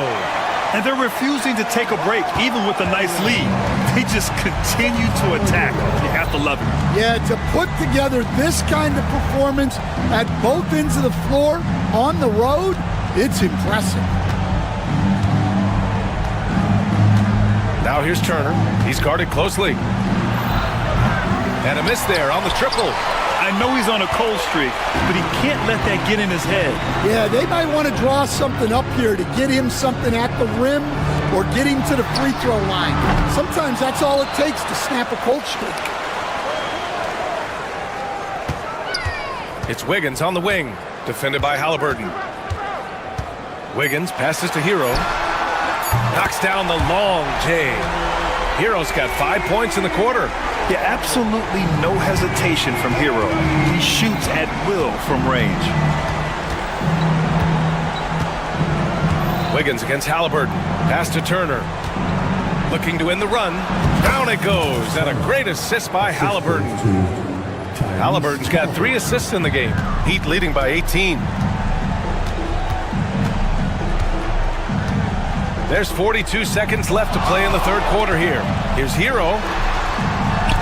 And they're refusing to take a break, even with a nice lead. They just continue to attack. You have to love it. Yeah, to put together this kind of performance at both ends of the floor on the road, it's impressive. Now here's Turner. He's guarded closely. And a miss there on the triple. I know he's on a cold streak, but he can't let that get in his head. Yeah, they might want to draw something up here to get him something at the rim or get him to the free throw line. Sometimes that's all it takes to snap a cold streak. It's Wiggins on the wing, defended by Halliburton. Wiggins passes to Hero. Knocks down the long J. Hero's got 5 points in the quarter. Yeah, absolutely no hesitation from Hero. He shoots at will from range. Wiggins against Halliburton. Pass to Turner. Looking to win the run. Down it goes. And a great assist by Halliburton. Halliburton's got 3 assists in the game. Heat leading by 18. There's 42 seconds left to play in the third quarter here. Here's Hero.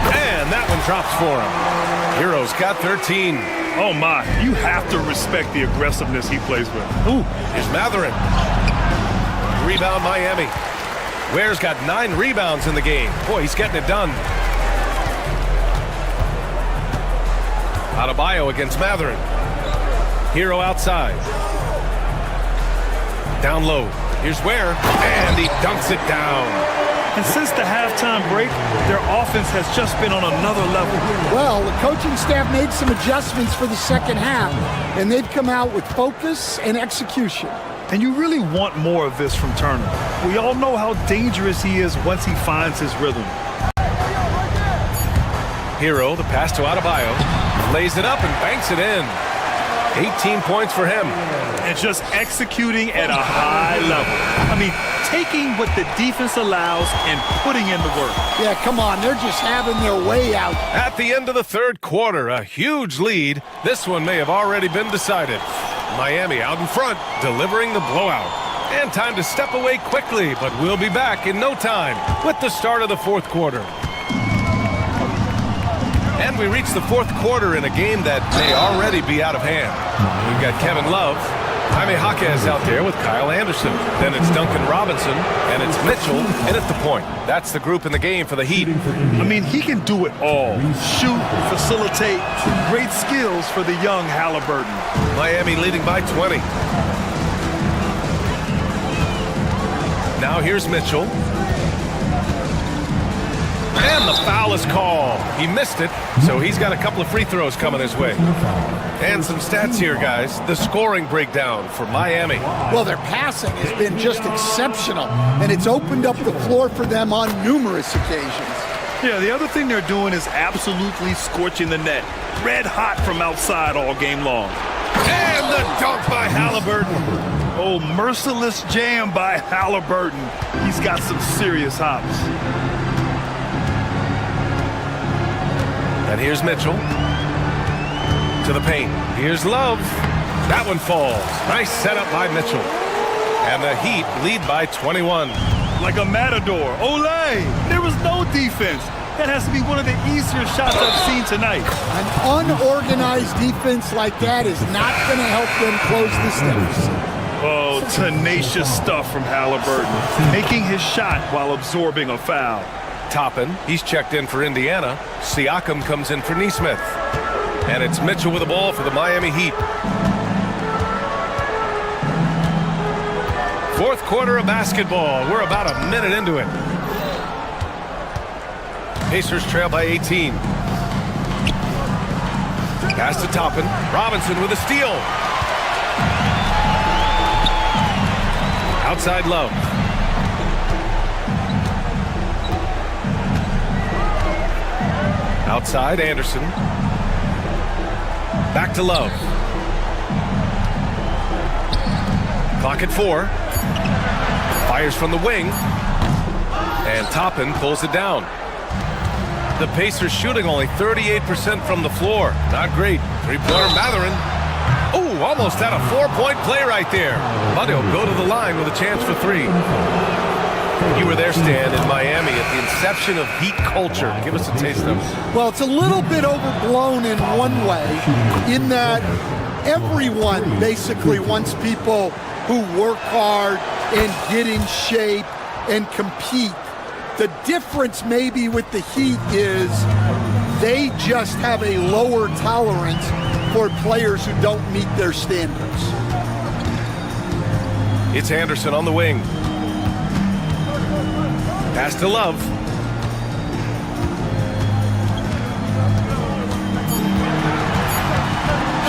And that one drops for him. Hero's got 13. Oh, my. You have to respect the aggressiveness he plays with. Ooh, here's Mathurin. Rebound Miami. Ware's got 9 rebounds in the game. Boy, he's getting it done. Adebayo against Matherin. Hero outside. Down low. Here's Ware, and he dunks it down. And since the halftime break, their offense has just been on another level. Well, the coaching staff made some adjustments for the second half, and they've come out with focus and execution. And you really want more of this from Turner. We all know how dangerous he is once he finds his rhythm. Hero, the pass to Adebayo, lays it up and banks it in. 18 points for him. And just executing at a high level. I mean, taking what the defense allows and putting in the work. Yeah, come on, they're just having their way out. At the end of the third quarter, a huge lead. This one may have already been decided. Miami out in front, delivering the blowout. And time to step away quickly, but we'll be back in no time with the start of the fourth quarter. And we reach the fourth quarter in a game that may already be out of hand. We've got Kevin Love, Jaime Jaquez out there with Kyle Anderson. Then it's Duncan Robinson, and it's Mitchell in at the point. That's the group in the game for the Heat. I mean, he can do it all. Shoot, facilitate, great skills for the young Halliburton. Miami leading by 20. Now here's Mitchell. And the foul is called. He missed it, so he's got a couple of free throws coming his way. And some stats here, guys. The scoring breakdown for Miami. Well, their passing has been just exceptional, and it's opened up the floor for them on numerous occasions. Yeah, the other thing they're doing is absolutely scorching the net. Red hot from outside all game long. And the dunk by Halliburton. Oh, merciless jam by Halliburton. He's got some serious hops. And here's Mitchell to the paint. Here's Love. That one falls. Nice setup by Mitchell. And the Heat lead by 21. Like a matador. Olay! There was no defense. That has to be one of the easier shots I've seen tonight. An unorganized defense like that is not going to help them close this deficit. Oh, tenacious stuff from Halliburton. Making his shot while absorbing a foul. Toppin, he's checked in for Indiana. Siakam comes in for Nesmith. And it's Mitchell with the ball for the Miami Heat. Fourth quarter of basketball. We're about a minute into it. Pacers trail by 18. Pass to Toppin. Robinson with a steal. Outside Love. Outside Anderson. Back to Love. Clock at 4. Fires from the wing. And Toppin pulls it down. The Pacers shooting only 38% from the floor. Not great. Three-pointer Matherin. Oh, almost had a 4-point play right there. But he'll go to the line with a chance for 3. You were there, Stan, in Miami at the inception of Heat culture. Give us a taste of it. Well, it's a little bit overblown in one way, in that everyone basically wants people who work hard and get in shape and compete. The difference maybe with the Heat is they just have a lower tolerance for players who don't meet their standards. It's Anderson on the wing. Pass to Love.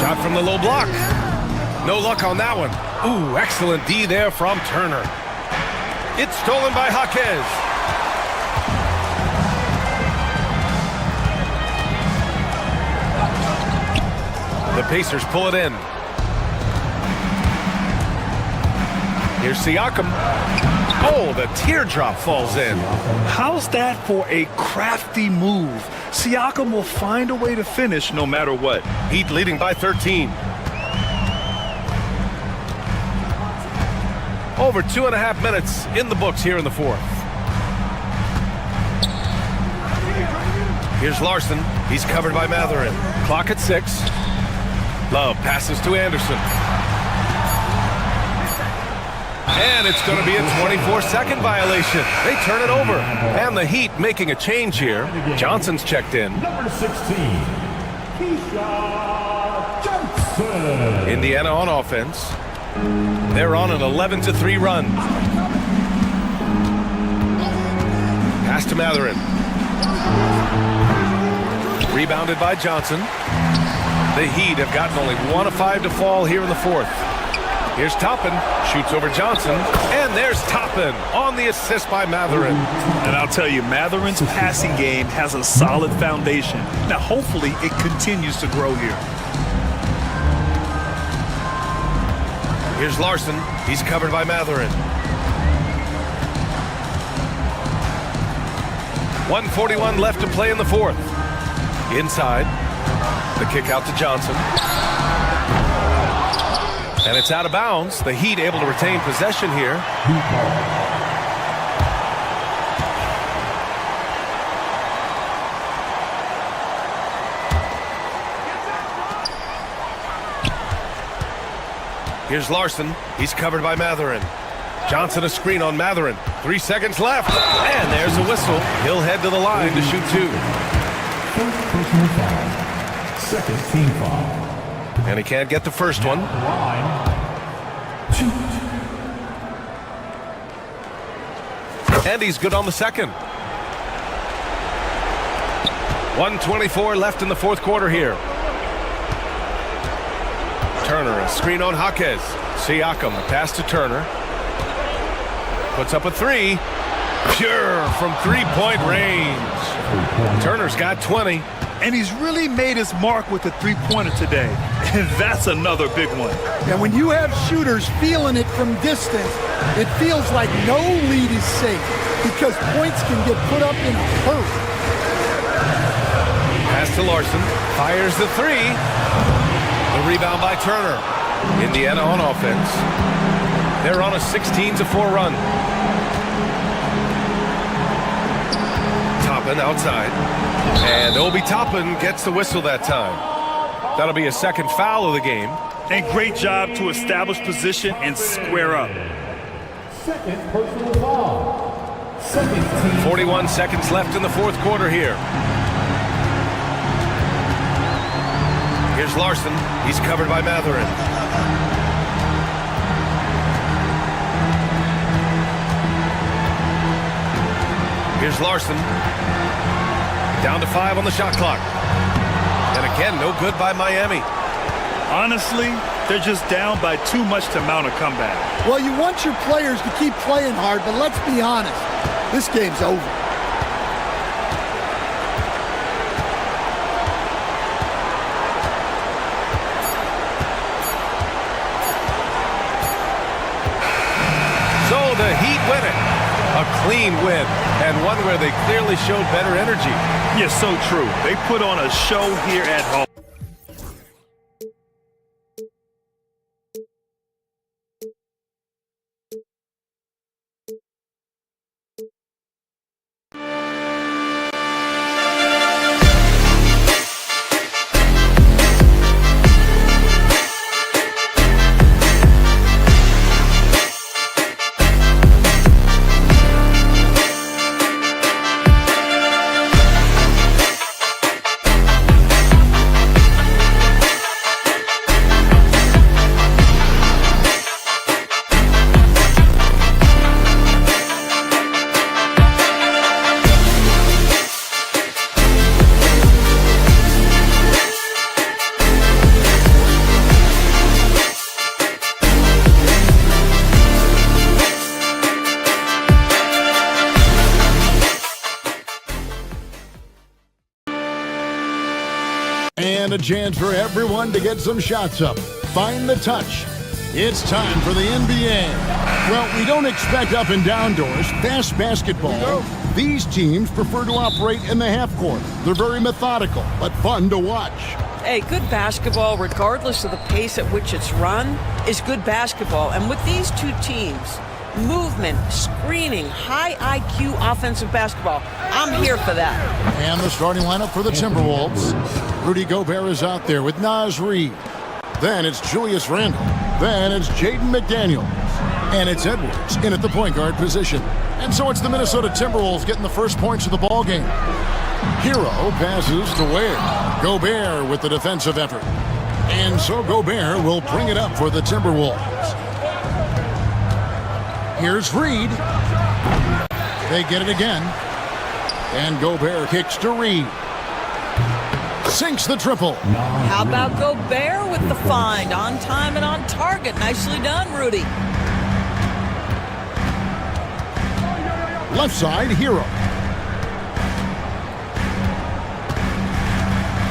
Shot from the low block. No luck on that one. Ooh, excellent D there from Turner. It's stolen by Jaquez. The Pacers pull it in. Here's Siakam. Oh, the teardrop falls in. How's that for a crafty move? Siakam will find a way to finish no matter what. Heat leading by 13. Over 2.5 minutes in the books here in the fourth. Here's Larson. He's covered by Matherin. Clock at 6. Love passes to Anderson. And it's going to be a 24-second violation. They turn it over. And the Heat making a change here. Johnson's checked in. Number 16. Indiana on offense. They're on an 11-3 run. Pass to Matherin. Rebounded by Johnson. The Heat have gotten only 1 of 5 to fall here in the fourth. Here's Toppin, shoots over Johnson, and there's Toppin on the assist by Matherin. And I'll tell you, Matherin's passing game has a solid foundation. Now, hopefully, it continues to grow here. Here's Larson. He's covered by Matherin. 1:41 left to play in the fourth. Inside. The kick out to Johnson. And it's out of bounds. The Heat able to retain possession here. Here's Larson. He's covered by Matherin. Johnson a screen on Matherin. 3 seconds left. And there's a whistle. He'll head to the line to shoot 2. First personal foul. Second team foul. And he can't get the first one. And he's good on the second. 1:24 left in the fourth quarter here. Turner, a screen on Jaquez. Siakam, a pass to Turner. Puts up a 3. Pure from three-point range. Turner's got 20. And he's really made his mark with the three-pointer today. And that's another big one. And when you have shooters feeling it from distance, it feels like no lead is safe because points can get put up in a hurry. Pass to Larson. Fires the 3. The rebound by Turner. Indiana on offense. They're on a 16-4 run. Toppin outside. And Obi Toppin gets the whistle that time. That'll be a second foul of the game. And great job to establish position and square up. Second personal foul. Second team. 41 seconds left in the fourth quarter here. Here's Larson. He's covered by Matherin. Here's Larson. Down to 5 on the shot clock. And again, no good by Miami. Honestly, they're just down by too much to mount a comeback. Well, you want your players to keep playing hard, but let's be honest. This game's over. So the Heat win it. A clean win, and one where they clearly showed better energy. Yes, so true. They put on a show here at home. And a chance for everyone to get some shots up. Find the touch. It's time for the NBA. Well, we don't expect up and down doors. Fast basketball. These teams prefer to operate in the half court. They're very methodical, but fun to watch. Hey, good basketball, regardless of the pace at which it's run, is good basketball. And with these two teams, movement, screening, high IQ offensive basketball, I'm here for that. And the starting lineup for the Timberwolves. Rudy Gobert is out there with Naz Reid. Then it's Julius Randle. Then it's Jaden McDaniels. And it's Edwards in at the point guard position. And so it's the Minnesota Timberwolves getting the first points of the ball game. Hero passes to Ware. Gobert with the defensive effort. And so Gobert will bring it up for the Timberwolves. Here's Reed. They get it again. And Gobert kicks to Reed. Sinks the triple. How about Gobert with the find? On time and on target. Nicely done, Rudy. Left side, Hero.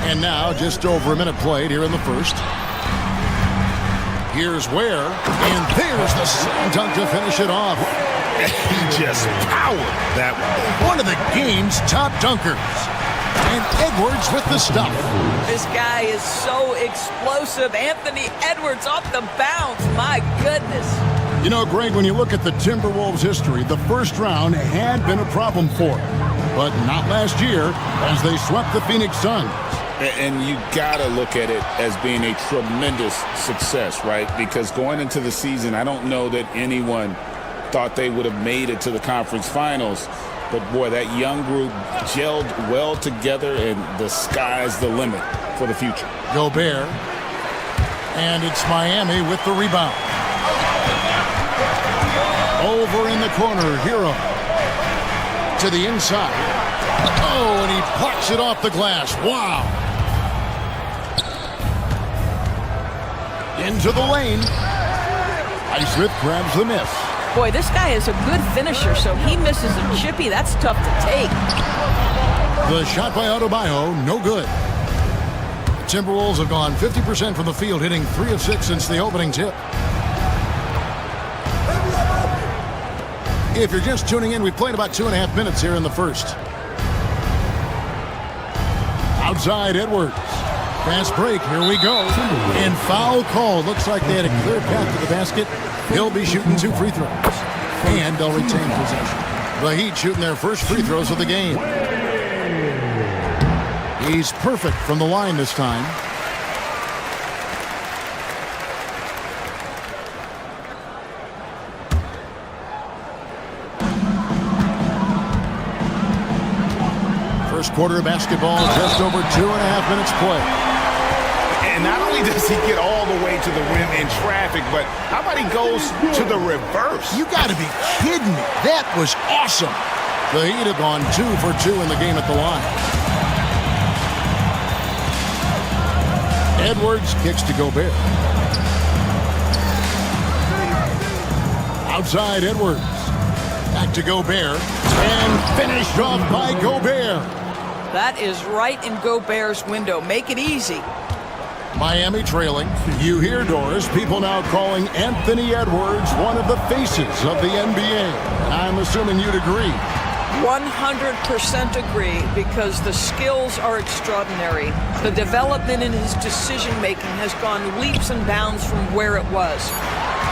And now just over a minute played here in the first. Here's Ware, and there's the slam dunk to finish it off. He just powered that one. One of the game's top dunkers. And Edwards with the stuff. This guy is so explosive. Anthony Edwards off the bounce. My goodness. You know, Greg, when you look at the Timberwolves' history, the first round had been a problem for them. But not last year, as they swept the Phoenix Suns. And you got to look at it as being a tremendous success, right? Because going into the season, I don't know that anyone thought they would have made it to the conference finals. But, boy, that young group gelled well together, and the sky's the limit for the future. Gobert. And it's Miami with the rebound. Over in the corner, Hero. To the inside. Oh, and he plucks it off the glass. Wow. Into the lane. Highsmith grabs the miss. Boy, this guy is a good finisher, so he misses a chippy. That's tough to take. The shot by Adebayo, no good. The Timberwolves have gone 50% from the field, hitting 3 of 6 since the opening tip. If you're just tuning in, we've played about 2.5 minutes here in the first. Outside Edwards. Fast break, here we go. And foul call. Looks like they had a clear path to the basket. He'll be shooting 2 free throws. And they'll retain possession. The Heat shooting their first free throws of the game. He's perfect from the line this time. First quarter of basketball, just over 2.5 minutes play. And not only does he get all the way to the rim in traffic, but how about he goes to the reverse? You got to be kidding me. That was awesome. The Heat have gone 2 for 2 in the game at the line. Edwards kicks to Gobert. Outside Edwards. Back to Gobert. And finished off by Gobert. That is right in Gobert's window. Make it easy. Miami trailing. You hear, Doris, people now calling Anthony Edwards one of the faces of the NBA. I'm assuming you'd agree. 100% agree, because the skills are extraordinary. The development in his decision-making has gone leaps and bounds from where it was.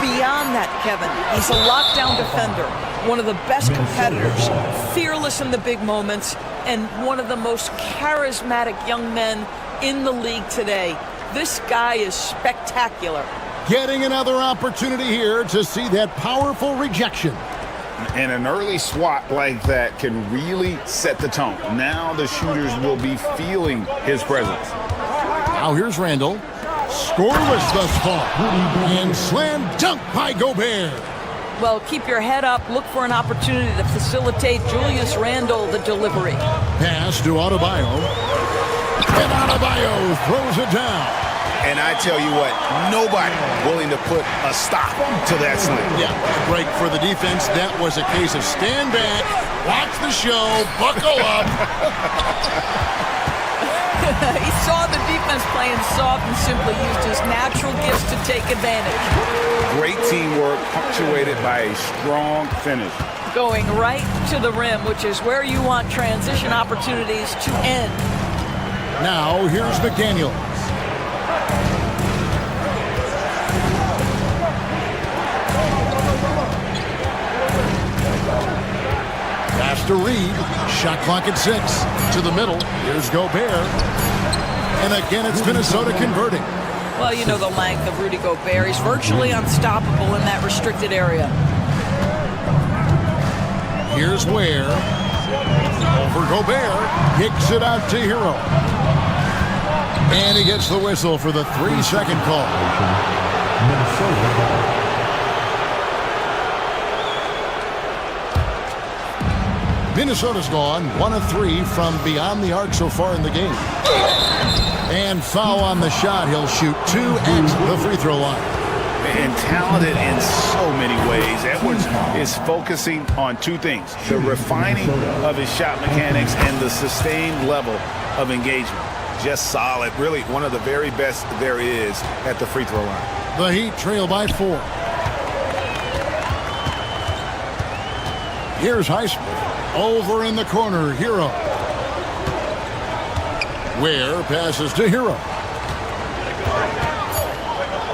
Beyond that, Kevin, he's a lockdown defender, one of the best competitors, fearless in the big moments, and one of the most charismatic young men in the league today. This guy is spectacular. Getting another opportunity here to see that powerful rejection. And an early swat like that can really set the tone. Now the shooters will be feeling his presence. Now here's Randall. Scoreless thus far. And slam dunk by Gobert. Well, keep your head up. Look for an opportunity to facilitate Julius Randle the delivery. Pass to Adebayo. And Adebayo throws it down. And I tell you what, nobody willing to put a stop to that slam. Yeah, break for the defense. That was a case of stand back, watch the show, buckle up. He saw the defense playing soft and simply used his natural gifts to take advantage. Great teamwork punctuated by a strong finish. Going right to the rim, which is where you want transition opportunities to end. Now here's McDaniel. Pass to Reed. Shot clock at 6. To the middle. Here's Gobert. And again, it's Minnesota converting. Well, you know the length of Rudy Gobert. He's virtually unstoppable in that restricted area. Here's Ware. Over Gobert. Kicks it out to Hero. And he gets the whistle for the 3-second call. Minnesota's gone 1 of 3 from beyond the arc so far in the game. And foul on the shot. He'll shoot 2 at the free throw line. And talented in so many ways. Edwards is focusing on 2 things: the refining of his shot mechanics and the sustained level of engagement. Just solid. Really one of the very best there is at the free throw line. The Heat trail by 4. Here's Highsmith. Over in the corner, Hero. Ware passes to Hero.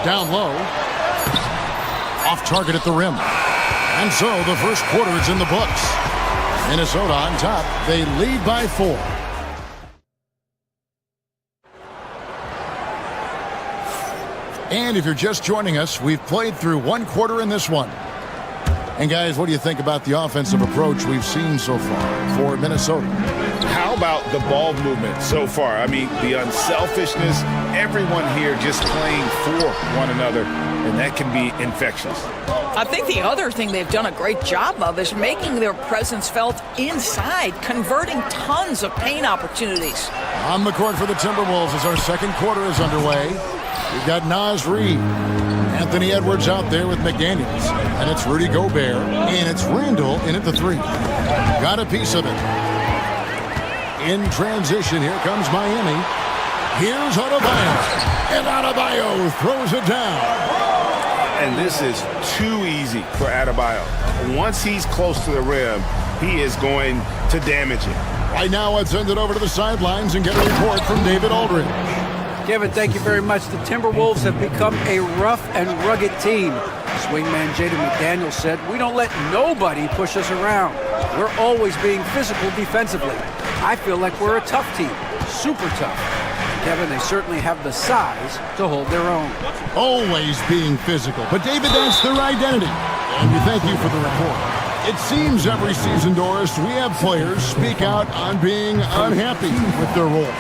Down low. Off target at the rim. And so the first quarter is in the books. Minnesota on top. They lead by 4. And if you're just joining us, we've played through 1 quarter in this one. And guys, what do you think about the offensive approach we've seen so far for Minnesota? How about the ball movement so far? I mean, the unselfishness, everyone here just playing for one another, and that can be infectious. I think the other thing they've done a great job of is making their presence felt inside, converting tons of paint opportunities. On the court for the Timberwolves as our second quarter is underway. We've got Naz Reid, Anthony Edwards out there with McDaniels, and it's Rudy Gobert, and it's Randall in at the 3. Got a piece of it. In transition, here comes Miami. Here's Adebayo, and Adebayo throws it down. And this is too easy for Adebayo. Once he's close to the rim, he is going to damage it. Right now, let's send it over to the sidelines and get a report from David Aldridge. Kevin, thank you very much. The Timberwolves have become a rough and rugged team. Swingman Jaden McDaniels said, "We don't let nobody push us around. We're always being physical defensively. I feel like we're a tough team, super tough." Kevin, they certainly have the size to hold their own. Always being physical, but David, that's their identity. And we thank you for the report. It seems every season, Doris, we have players speak out on being unhappy with their role.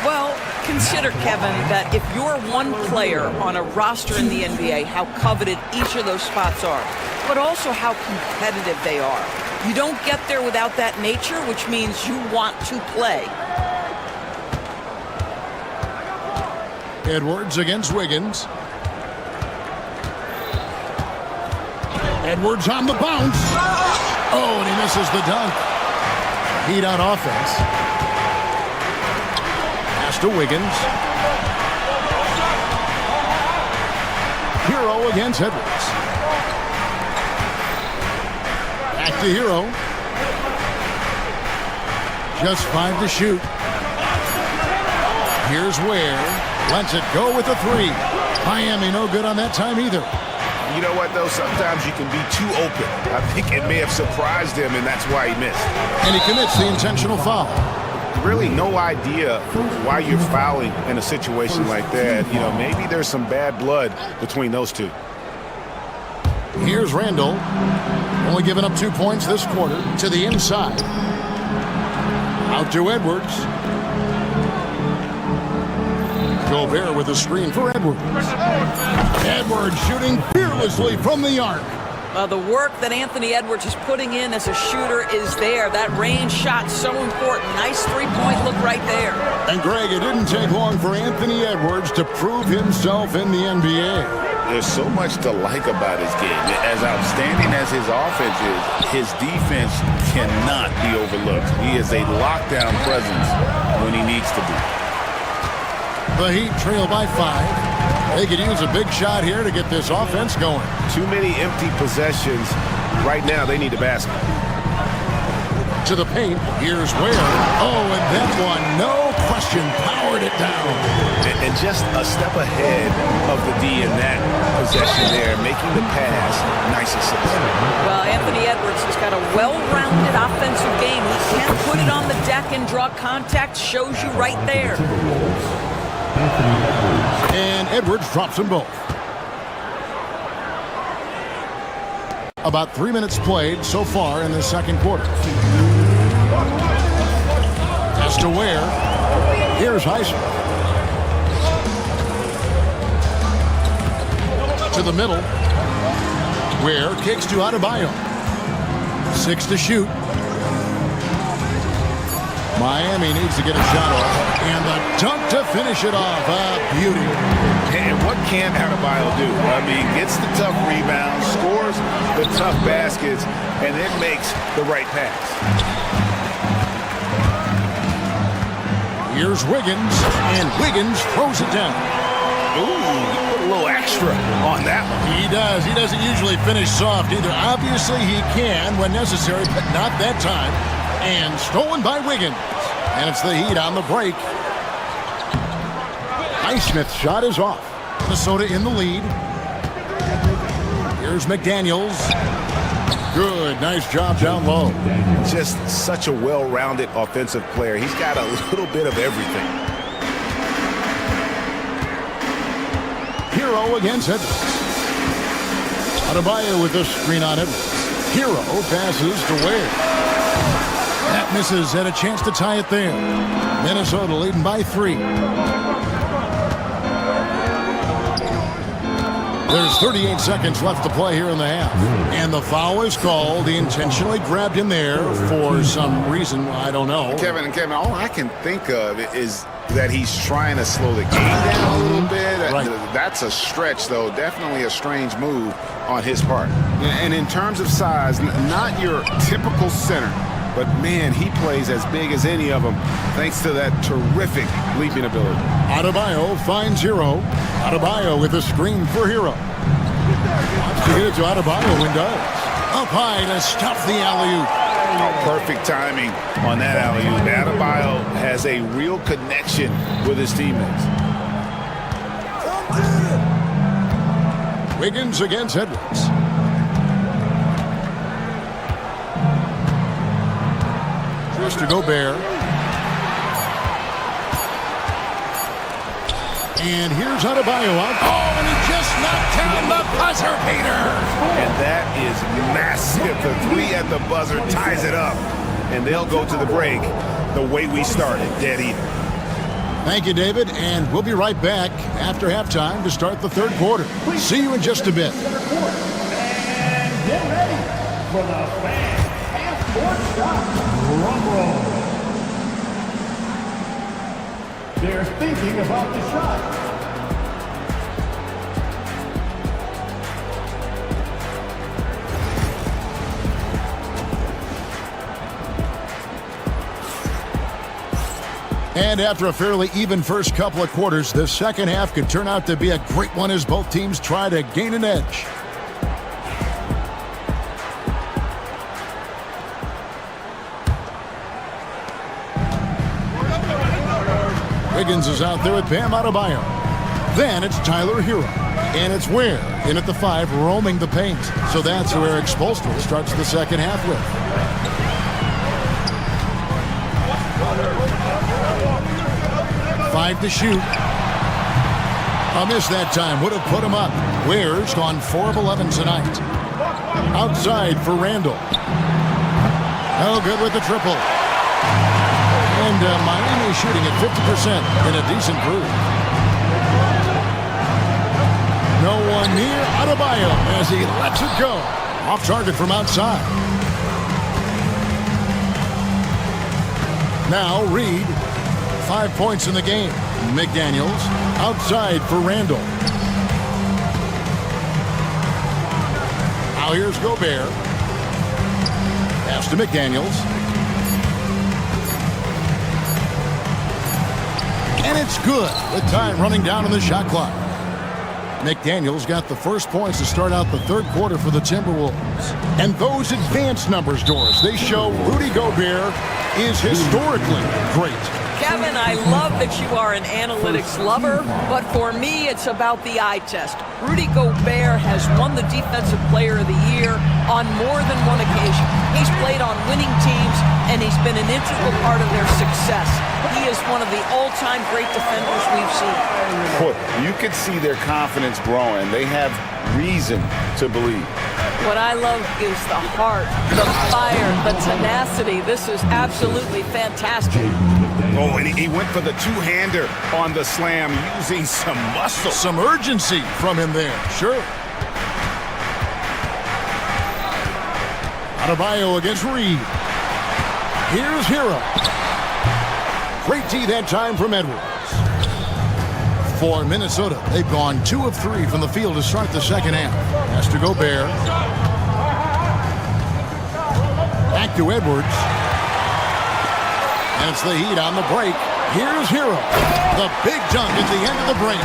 Well, consider, Kevin, that if you're one player on a roster in the NBA, how coveted each of those spots are, but also how competitive they are. You don't get there without that nature, which means you want to play. Edwards against Wiggins. Edwards on the bounce. Oh, and he misses the dunk. Heat on offense. Pass to Wiggins. Hero against Edwards. Back to Hero. Just 5 to shoot. Here's Ware. Lets it go with a 3. Miami no good on that time either. You know what, though? Sometimes you can be too open. I think it may have surprised him, and that's why he missed. And he commits the intentional foul. Really no idea why you're fouling in a situation like that. You know, maybe there's some bad blood between those two. Here's Randall. Only giving up 2 points this quarter to the inside. Out to Edwards. Gobert with a screen for Edwards. Edwards shooting fearlessly from the arc. The work that Anthony Edwards is putting in as a shooter is there. That range shot so important. Nice three-point look right there. And Greg, it didn't take long for Anthony Edwards to prove himself in the NBA. There's so much to like about his game. As outstanding as his offense is, his defense cannot be overlooked. He is a lockdown presence when he needs to be. The Heat trail by 5. They could use a big shot here to get this offense going. Too many empty possessions. Right now, they need a basket. To the paint, here's Ware. Oh, and that one, no question, powered it down. And just a step ahead of the D in that possession there, making the pass. Nice assist. Well, Anthony Edwards has got a well-rounded offensive game. He can put it on the deck and draw contact. Shows you right there. And Edwards drops them both. About 3 minutes played so far in the second quarter. Pass to Ware. Here's Highsmith. to the middle. Ware kicks to Adebayo. 6 to shoot. Miami needs to get a shot off. And the dunk to finish it off. Beauty. And what can Adebayo do? I mean, gets the tough rebounds, scores the tough baskets, and then makes the right pass. Here's Wiggins, and Wiggins throws it down. Ooh, put a little extra on that one. He does. He doesn't usually finish soft either. Obviously, he can when necessary, but not that time. And stolen by Wiggins. And it's the Heat on the break. Highsmith's shot is off. Minnesota in the lead. Here's McDaniels. Good. Nice job down low. Just such a well-rounded offensive player. He's got a little bit of everything. Hero against Edwards. Adebayo with the screen on Edwards. Hero passes to Ware. That misses, and a chance to tie it there. Minnesota leading by 3. There's 38 seconds left to play here in the half. And the foul is called. He intentionally grabbed him there for some reason. I don't know. Kevin, all I can think of is that he's trying to slow the game down a little bit. Right. That's a stretch, though. Definitely a strange move on his part. And in terms of size, not your typical center. But, man, he plays as big as any of them thanks to that terrific leaping ability. Adebayo finds Hero. Adebayo with a screen for Hero. Wants to get it to Adebayo and does. Up high to stuff the alley-oop. Oh, perfect timing on that alley-oop. Adebayo has a real connection with his teammates. Wiggins against Edwards. To Gobert. And here's Adebayo out. Oh, and he just knocked down the buzzer beater. And that is massive. The 3 at the buzzer ties it up. And they'll go to the break the way we started, dead even. Thank you, David. And we'll be right back after halftime to start the third quarter. See you in just a bit. And get ready for the fan half-court shot. Drum roll. They're thinking about the shot. And after a fairly even first couple of quarters, the second half could turn out to be a great one as both teams try to gain an edge. Wiggins is out there with Bam Adebayo. Then it's Tyler Hero. And it's Ware in at the 5, roaming the paint. So that's who Eric Spoelstra starts the second half with. Five to shoot. A miss that time would have put him up. Ware's gone 4 of 11 tonight. Outside for Randall. No good with the triple. And Miami shooting at 50% in a decent groove. No one near Adebayo as he lets it go. Off target from outside. Now Reed. 5 points in the game. McDaniels outside for Randall. Now here's Gobert. Pass to McDaniels. And it's good. The time running down on the shot clock. McDaniels got the first points to start out the third quarter for the Timberwolves. And those advanced numbers, Doris, they show Rudy Gobert is historically great. Kevin, I love that you are an analytics lover, but for me, it's about the eye test. Rudy Gobert has won the Defensive Player of the Year on more than one occasion. He's played on winning teams, and he's been an integral part of their success. He is one of the all-time great defenders we've seen. Boy, you can see their confidence growing. They have reason to believe. What I love is the heart, the fire, the tenacity. This is absolutely fantastic. Oh, and he went for the two-hander on the slam using some muscle. Some urgency from him there, sure. Adebayo against Reed. Here's Hero. Great D that time from Edwards. For Minnesota, they've gone 2 of 3 from the field to start the second half. Has to Gobert. Back to Edwards. And it's the Heat on the break. Here's Hero. The big dunk at the end of the break.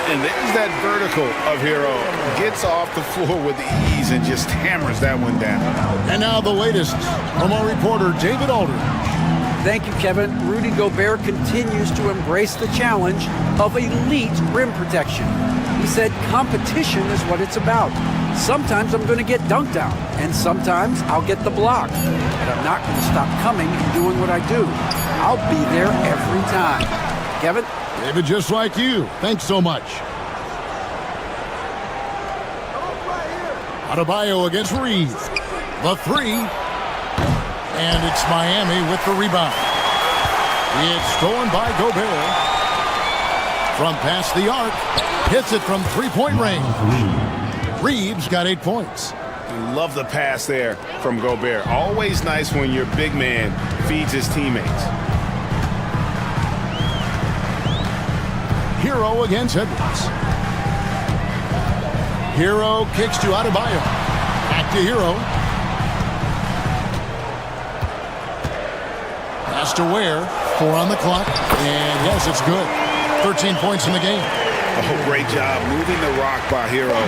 And there's that vertical of Hero. Gets off the floor with ease and just hammers that one down. And now the latest from our reporter, David Aldridge. Thank you, Kevin. Rudy Gobert continues to embrace the challenge of elite rim protection. He said competition is what it's about. Sometimes I'm going to get dunked on, and sometimes I'll get the block. But I'm not going to stop coming and doing what I do. I'll be there every time. Kevin? David, just like you. Thanks so much. Adebayo against Reed. The 3. And it's Miami with the rebound. It's stolen by Gobert. From past the arc. Hits it from three-point range. Reed's got 8 points. Love the pass there from Gobert. Always nice when your big man feeds his teammates. Hero against Edwards. Hero kicks to Adebayo. Back to Hero. Pass to Ware. 4 on the clock. And yes, it's good. 13 points in the game. Oh, great job moving the rock by Hero.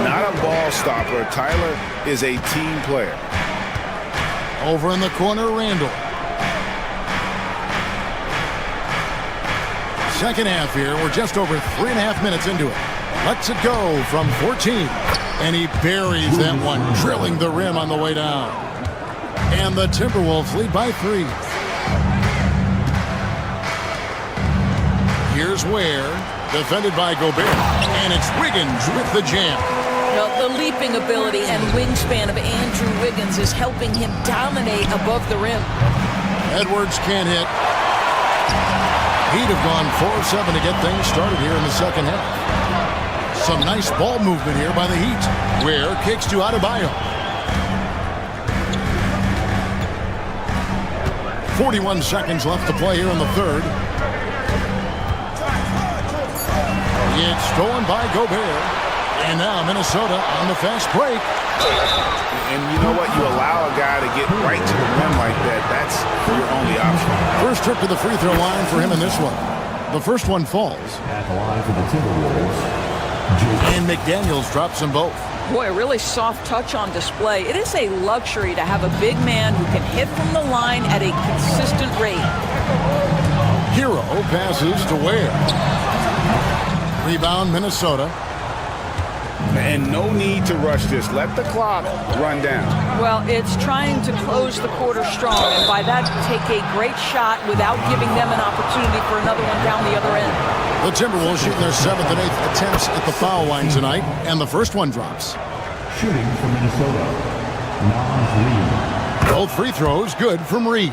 Not a ball stopper. Tyler is a team player. Over in the corner, Randall. Second half here. We're just over 3.5 minutes into it. Lets it go from 14. And he buries that one, drilling the rim on the way down. And the Timberwolves lead by 3. Here's Ware, defended by Gobert. And it's Wiggins with the jam. Well, the leaping ability and wingspan of Andrew Wiggins is helping him dominate above the rim. Edwards can't hit. He'd have gone 4 of 7 to get things started here in the second half. Some nice ball movement here by the Heat. Ware kicks to Adebayo. 41 seconds left to play here in the third. It's stolen by Gobert. And now Minnesota on the fast break. And you know what? You allow a guy to get right to the rim like that. That's your only option. First trip to the free throw line for him in this one. The first one falls. At the line for the Timberwolves. And McDaniels drops them both. Boy, a really soft touch on display. It is a luxury to have a big man who can hit from the line at a consistent rate. Hero passes to Ware. Rebound, Minnesota. And no need to rush this. Let the clock run down. Well, it's trying to close the quarter strong, and by that, take a great shot without giving them an opportunity for another one down the other end. The Timberwolves shooting their 7th and 8th attempts at the foul line tonight, and the first one drops. Shooting for Minnesota. Reed. Both free throws good from Reed.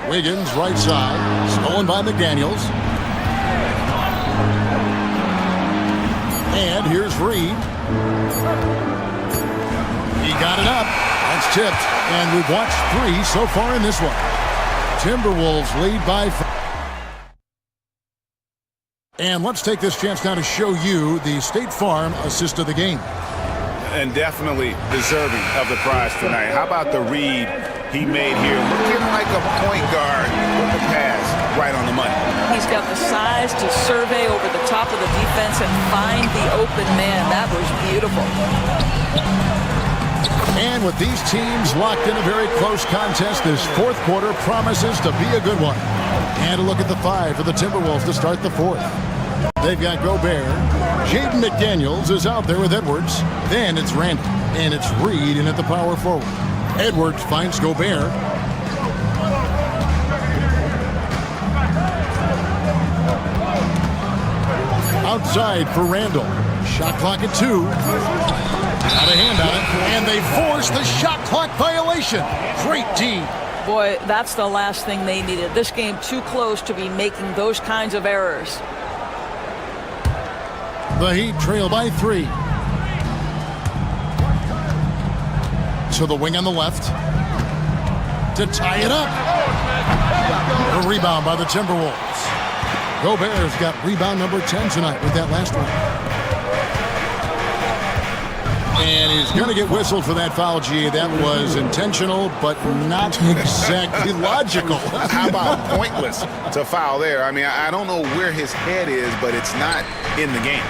Wiggins, right side, stolen by McDaniels. And here's Reed. He got it up. That's tipped. And we've watched 3 so far in this one. Timberwolves lead by 4. And let's take this chance now to show you the State Farm assist of the game. And definitely deserving of the prize tonight. How about the read he made here? Looking like a point guard with the pass right on the money. He's got the size to survey over the top of the defense and find the open man. That was beautiful. And with these teams locked in a very close contest, this fourth quarter promises to be a good one. And a look at the 5 for the Timberwolves to start the fourth. They've got Gobert. Jaden McDaniels is out there with Edwards. Then it's Randall. And it's Reed in at the power forward. Edwards finds Gobert. Outside for Randall. Shot clock at 2. Got a hand on it. And they force the shot clock violation. Great D. Boy, that's the last thing they needed. This game too close to be making those kinds of errors. The Heat trail by 3. To the wing on the left. To tie it up. A rebound by the Timberwolves. Gobert's got rebound number 10 tonight with that last one. And he's going to get whistled for that foul, G. That was intentional, but not exactly logical. How about pointless to foul there? I mean, I don't know where his head is, but it's not in the game.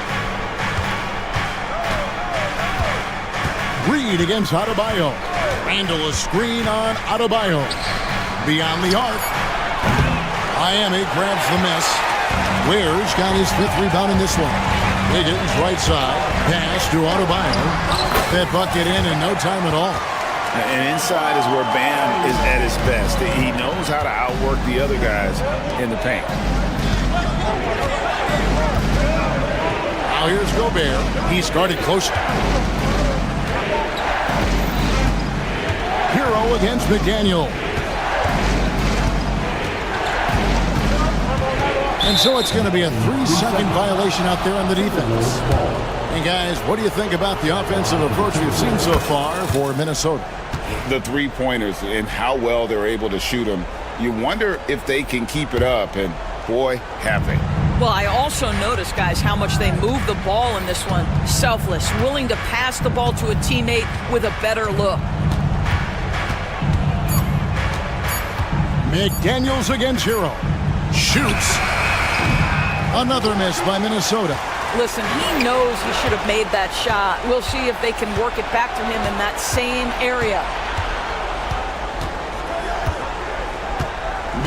Reed against Adebayo. Randall a screen on Adebayo. Beyond the arc. Miami grabs the miss. Ware's got his 5th rebound in this one. Higgins right side. Pass to Adebayo. That bucket in no time at all. And inside is where Bam is at his best. He knows how to outwork the other guys in the paint. Now here's Gobert. He's guarded close. Hero against McDaniel. And so it's going to be a 3-second violation out there on the defense. And guys, what do you think about the offensive approach we've seen so far for Minnesota? The three-pointers and how well they're able to shoot them. You wonder if they can keep it up, and boy, have they. Well, I also noticed, guys, how much they move the ball in this one. Selfless, willing to pass the ball to a teammate with a better look. McDaniels against Hero. Shoots. Another miss by Minnesota. Listen, he knows he should have made that shot. We'll see if they can work it back to him in that same area.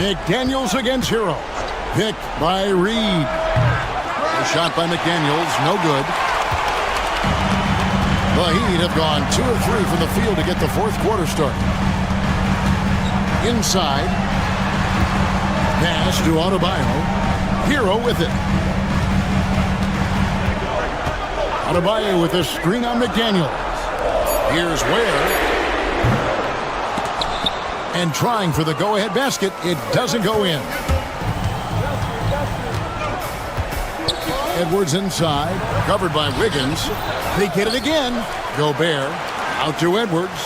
McDaniels against Hero. Picked by Reed. A shot by McDaniels, no good. The Heat have gone 2 of 3 from the field to get the 4th quarter started. Inside. Pass to Adebayo. Hero with it. Adebayo with a screen on McDaniels. Here's Ware. And trying for the go-ahead basket. It doesn't go in. Edwards inside. Covered by Wiggins. They get it again. Gobert out to Edwards.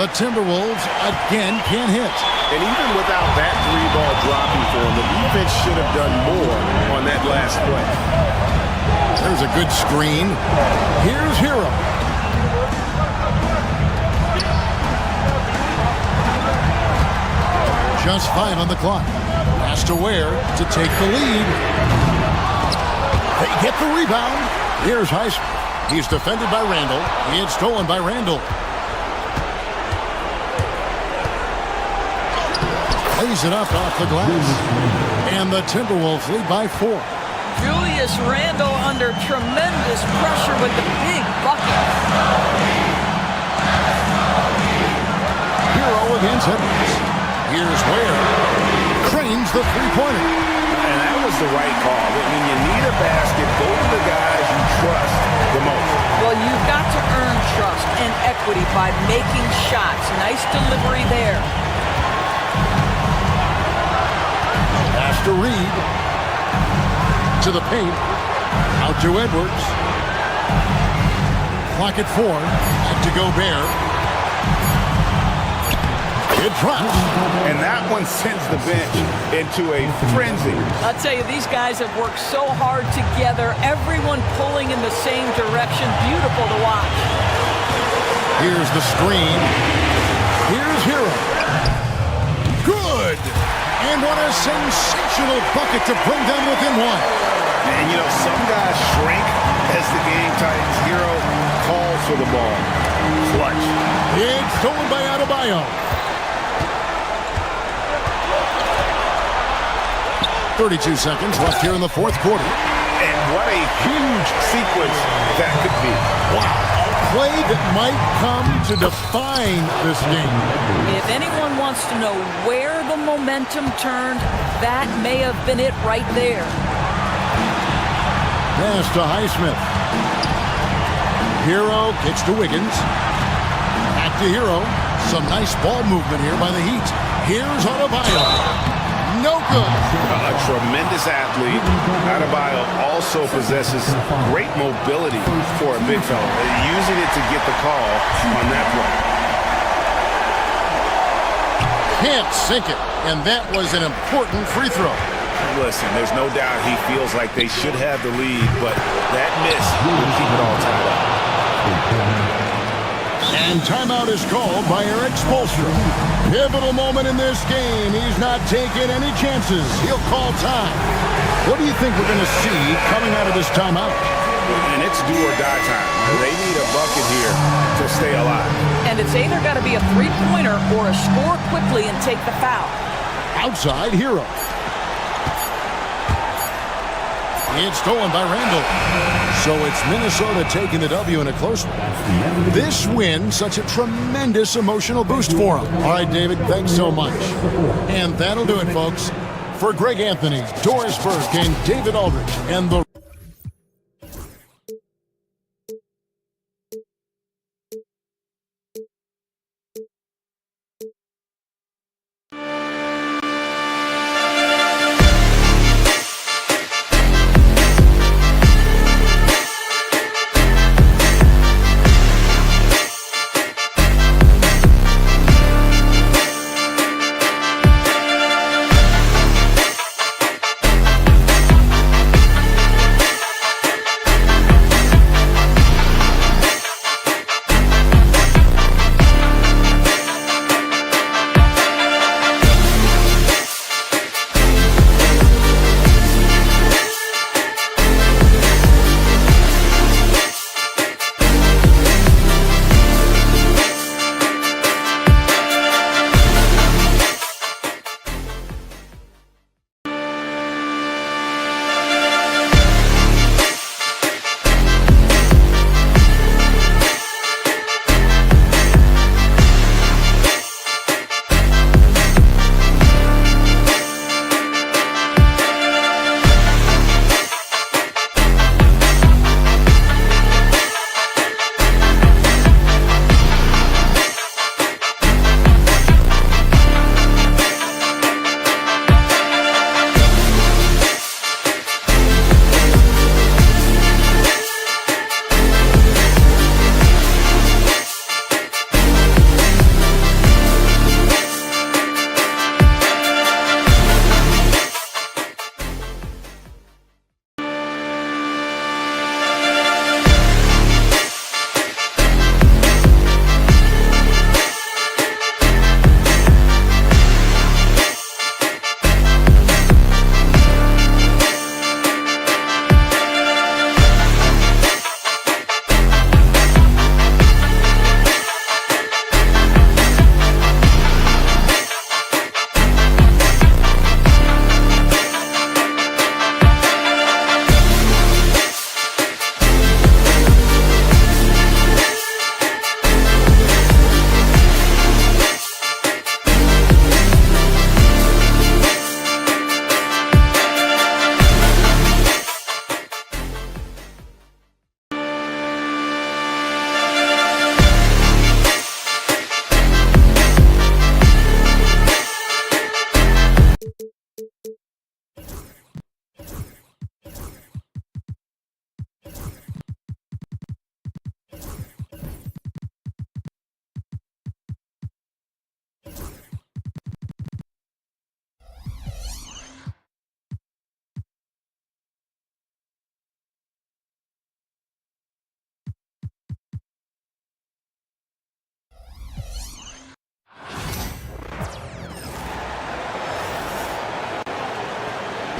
The Timberwolves again can't hit. And even without that 3-ball dropping for him, the defense should have done more on that last play. There's a good screen. Here's Hero. Just 5 on the clock. Pass to Ware to take the lead. They get the rebound. Here's Highsmith. He's defended by Randall. He had stolen by Randall. Lays it up off the glass. And the Timberwolves lead by 4. Julius Randle under tremendous pressure with the big bucket. Hero against Edwards. Here's Ware. Cranes the 3-pointer. And that was the right call. When you need a basket, go to the guys you trust the most. Well, you've got to earn trust and equity by making shots. Nice delivery there. Pass to Reed. To the paint. Out to Edwards. Clock at 4. Back to Gobert. It drops. And that one sends the bench into a frenzy. I'll tell you, these guys have worked so hard together. Everyone pulling in the same direction. Beautiful to watch. Here's the screen. Here's Hero. Good. And what a sensational bucket to bring them within 1. And, you know, some guys shrink as the game tightens. Hero calls for the ball. Clutch. It's stolen by Adebayo. 32 seconds left here in the 4th quarter. And what a huge sequence that could be. Wow. A play that might come to define this game. If anyone wants to know where the momentum turned, that may have been it right there. Pass to Highsmith. Hero gets to Wiggins. Back to Hero. Some nice ball movement here by the Heat. Here's Adebayo. No good. A tremendous athlete. Adebayo also possesses great mobility for a big fella, using it to get the call on that play. Can't sink it, and that was an important free throw. Listen, there's no doubt he feels like they should have the lead, but that miss will keep it all tied up. And timeout is called by Eric Spoelstra. Pivotal moment in this game. He's not taking any chances. He'll call time. What do you think we're going to see coming out of this timeout? And it's do or die time. They need a bucket here to stay alive. And it's either got to be a three-pointer or a score quickly and take the foul. Outside Hero. It's stolen by Randall. So it's Minnesota taking the W in a close one. This win, such a tremendous emotional boost for them. All right, David, thanks so much. And that'll do it, folks. For Greg Anthony, Doris Burke, and David Aldridge, and the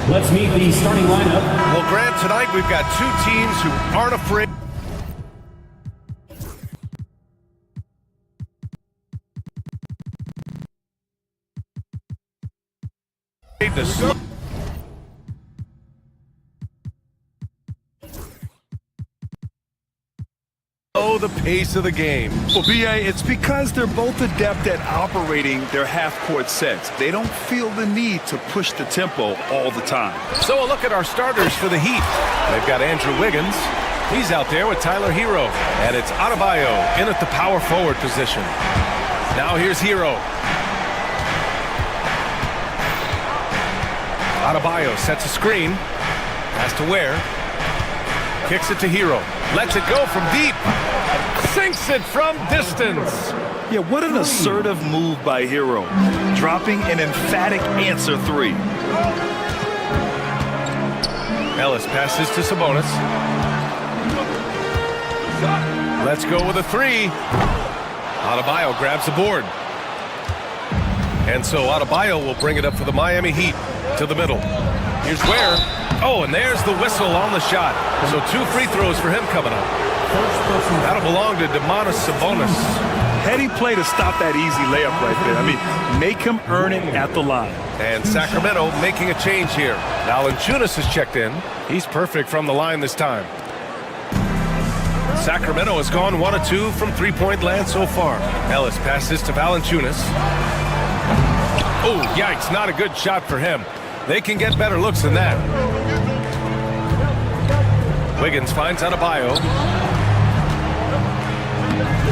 Let's meet the starting lineup. Well, Grant, tonight we've got two teams who aren't afraid to slow the pace of the game. Well, B.A., it's because they're both adept at operating their half-court sets. They don't feel the need to push the tempo all the time. So a look at our starters for the Heat. They've got Andrew Wiggins. He's out there with Tyler Hero. And it's Adebayo in at the power forward position. Now here's Hero. Adebayo sets a screen. Has to Ware. Kicks it to Hero. Lets it go from deep. Sinks it from distance. Yeah, what an assertive move by Hero. Dropping an emphatic answer three. Ellis passes to Sabonis. Let's go with a three. Adebayo grabs the board. And so Adebayo will bring it up for the Miami Heat to the middle. Here's Ware. Oh, and there's the whistle on the shot. So 2 free throws for him coming up. That'll belong to Domantas Sabonis. Heady play to stop that easy layup right there. I mean, make him earn it at the line. And Sacramento making a change here. Valanciunas has checked in. He's perfect from the line this time. Sacramento has gone 1 of 2 from three-point land so far. Ellis passes to Valanciunas. Oh, yikes, not a good shot for him. They can get better looks than that. Wiggins finds Adebayo.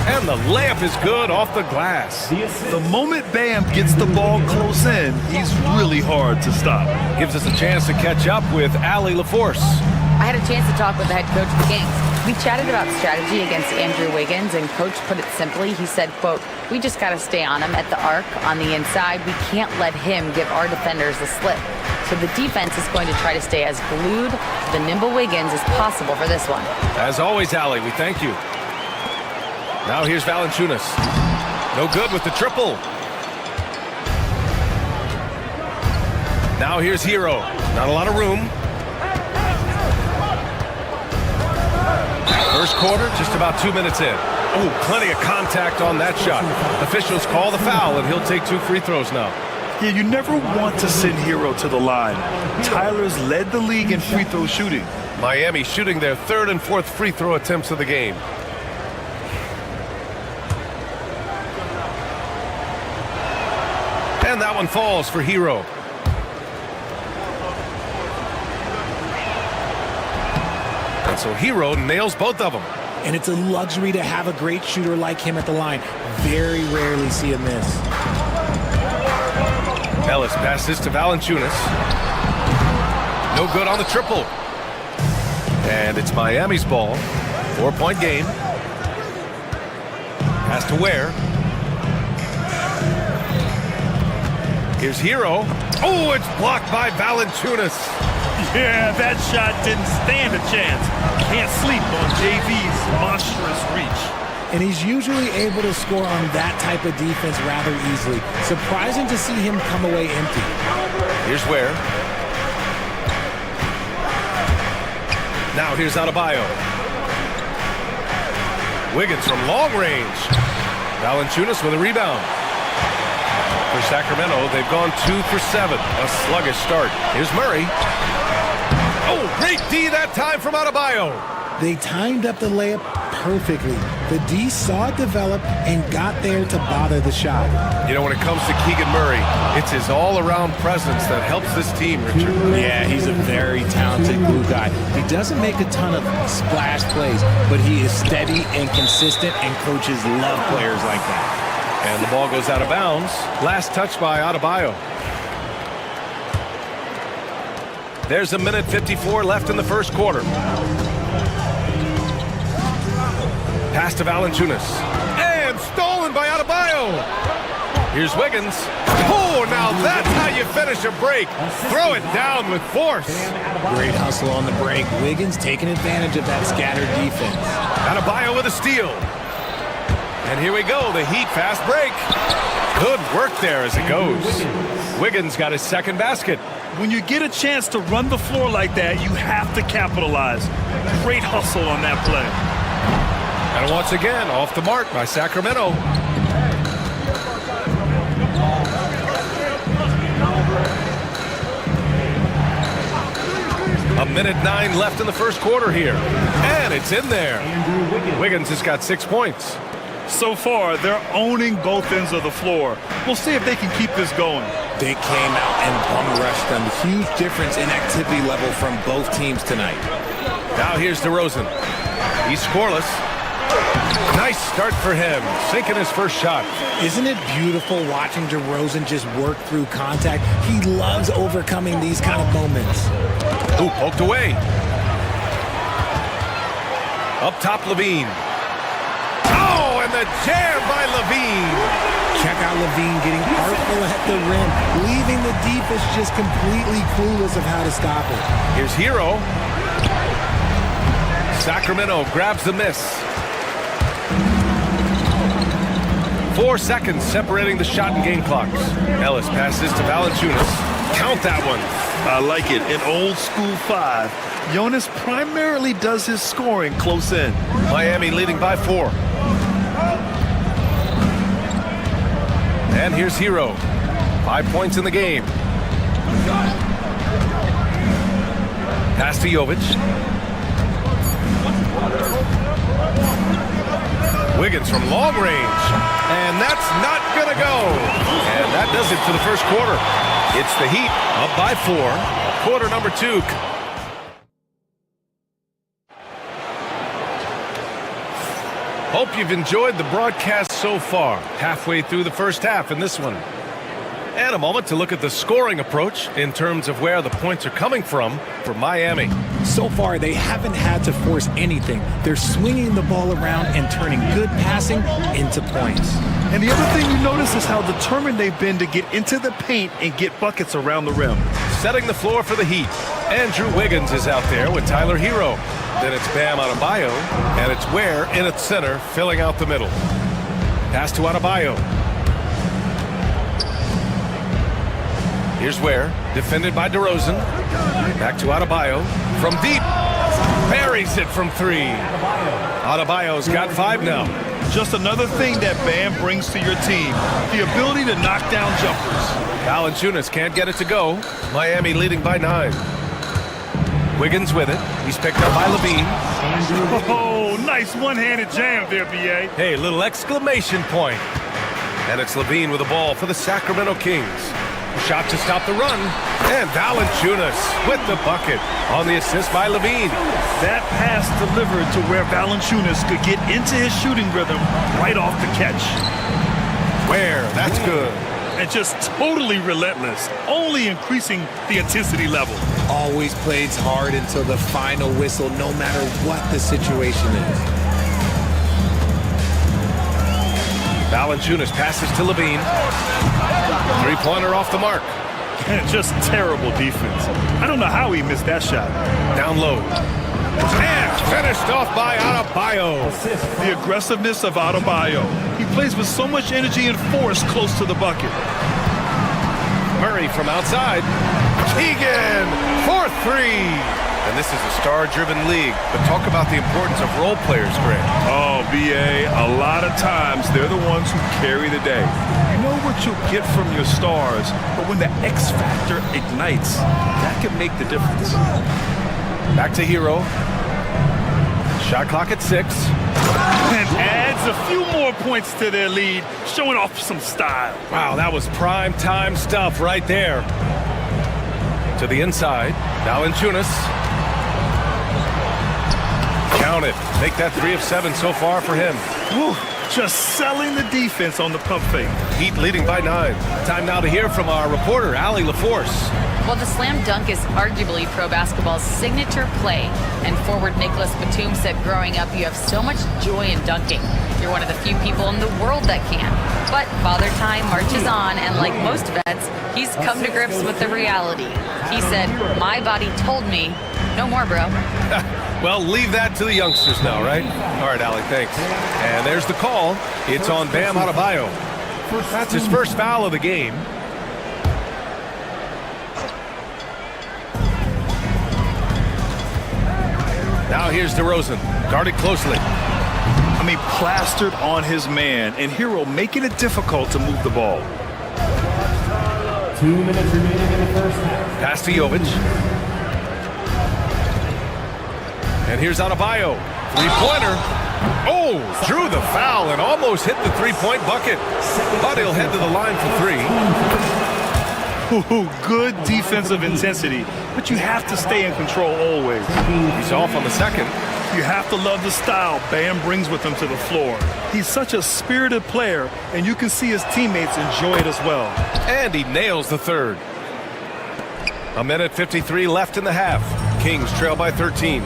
And the layup is good off the glass. The moment Bam gets the ball close in, he's really hard to stop. Gives us a chance to catch up with Allie LaForce. I had a chance to talk with the head coach of the Kings. We chatted about strategy against Andrew Wiggins, and Coach put it simply. He said, quote, "We just got to stay on him at the arc on the inside. We can't let him give our defenders the slip." So the defense is going to try to stay as glued to the nimble Wiggins as possible for this one. As always, Allie, we thank you. Now here's Valanciunas. No good with the triple. Now here's Hero. Not a lot of room. First quarter, just about 2 minutes in. Oh, plenty of contact on that shot. Officials call the foul, and he'll take 2 free throws now. Yeah, you never want to send Hero to the line. Tyler's led the league in free throw shooting. Miami shooting their 3rd and 4th free throw attempts of the game. And that one falls for Hero. And so Hero nails both of them. And it's a luxury to have a great shooter like him at the line. Very rarely see a miss. Ellis passes to Valanciunas. No good on the triple. And it's Miami's ball. 4-point game. Has to Ware. Here's Hero. Oh, it's blocked by Valanciunas. Yeah, that shot didn't stand a chance. Can't sleep on JV's monstrous reach. And he's usually able to score on that type of defense rather easily. Surprising to see him come away empty. Here's Ware. Now here's Adebayo. Wiggins from long range. Valanciunas with a rebound. For Sacramento, they've gone 2 for 7. A sluggish start. Here's Murray. Oh, great D that time from Adebayo. They timed up the layup perfectly. The D saw it develop and got there to bother the shot. You know, when it comes to Keegan Murray, it's his all-around presence that helps this team, Richard. Yeah, he's a very talented glue guy. He doesn't make a ton of splash plays, but he is steady and consistent, and coaches love players like that. And the ball goes out of bounds. Last touch by Adebayo. There's a minute 54 left in the first quarter. Pass to Valanciunas. And stolen by Adebayo. Here's Wiggins. Oh, now that's how you finish a break. Throw it down with force. Great hustle on the break. Wiggins taking advantage of that scattered defense. Adebayo with a steal. And here we go, the Heat fast break. Good work there as it goes. Wiggins got his second basket. When you get a chance to run the floor like that, you have to capitalize. Great hustle on that play. And once again, off the mark by Sacramento. A minute 9 left in the first quarter here. And it's in there. Wiggins has got 6 points. So far, they're owning both ends of the floor. We'll see if they can keep this going. They came out and bum rushed them. Huge difference in activity level from both teams tonight. Now here's DeRozan. He's scoreless. Nice start for him, sinking his first shot. Isn't it beautiful watching DeRozan just work through contact? He loves overcoming these kind of moments. Ooh, poked away. Up top, Levine. Oh, and the jam by Levine. Check out Levine getting artful at the rim, leaving the defense just completely clueless of how to stop it. Here's Hero. Sacramento grabs the miss. 4 seconds separating the shot and game clocks. Ellis passes to Valanciunas. Count that one. I like it. In old school 5, Jonas primarily does his scoring close in. Miami leading by 4. And here's Hero. 5 points in the game. Pass to Jovic. Wiggins from long range. And that's not going to go. And that does it for the first quarter. It's the Heat up by 4. Quarter number 2. Hope you've enjoyed the broadcast so far. Halfway through the first half in this one. And a moment to look at the scoring approach in terms of where the points are coming from for Miami. So far, they haven't had to force anything. They're swinging the ball around and turning good passing into points. And the other thing you notice is how determined they've been to get into the paint and get buckets around the rim. Setting the floor for the Heat. Andrew Wiggins is out there with Tyler Hero. Then it's Bam Adebayo, and it's Ware in its center, filling out the middle. Pass to Adebayo. Here's Ware, defended by DeRozan. Back to Adebayo from deep. Buries it from 3. Adebayo's got 5 now. Just another thing that Bam brings to your team, the ability to knock down jumpers. Valanciunas can't get it to go. Miami leading by 9. Wiggins with it. He's picked up by Levine. Oh, nice one-handed jam there, B.A. Hey, little exclamation point. And it's Levine with the ball for the Sacramento Kings. Shot to stop the run. And Valanciunas with the bucket on the assist by Levine. That pass delivered to where Valanciunas could get into his shooting rhythm right off the catch. Where? That's good. And just totally relentless, only increasing the intensity level. Always plays hard until the final whistle, no matter what the situation is. Valanciunas passes to Levine. 3-pointer off the mark. And just terrible defense. I don't know how he missed that shot. Down low. And finished off by Adebayo. The aggressiveness of Adebayo. He plays with so much energy and force close to the bucket. Murray from outside. Keegan for 3. And this is a star-driven league. But talk about the importance of role players, Greg. Oh, B.A., a lot of times they're the ones who carry the day. You know what you'll get from your stars, but when the X factor ignites, that can make the difference. Back to Hero. Shot clock at 6. And adds a few more points to their lead, showing off some style. Wow, that was prime time stuff right there. To the inside. Valanciunas. Count it. Make that 3 of 7 so far for him. Whew, just selling the defense on the pump fake. Heat leading by 9. Time now to hear from our reporter, Allie LaForce. Well, the slam dunk is arguably pro basketball's signature play. And forward Nicholas Batum said growing up, you have so much joy in dunking. You're one of the few people in the world that can. But Father Time marches on, and like most vets, he's come to grips with the reality. He said, my body told me, no more, bro. Well, leave that to the youngsters now, right? All right, Allie, thanks. And there's the call. It's on Bam Adebayo. That's his first foul of the game. Now here's DeRozan, guarded closely. I mean, plastered on his man, and Hero making it difficult to move the ball. 2 minutes remaining in the first half. Pass to Jovic. And here's Adebayo. 3-pointer. Oh, drew the foul and almost hit the 3-point bucket. But he'll head to the line for 3. Ooh, good defensive intensity, but you have to stay in control always. He's off on the second. You have to love the style Bam brings with him to the floor. He's such a spirited player, and you can see his teammates enjoy it as well. And he nails the third. 1:53 left in the half. Kings trail by 13.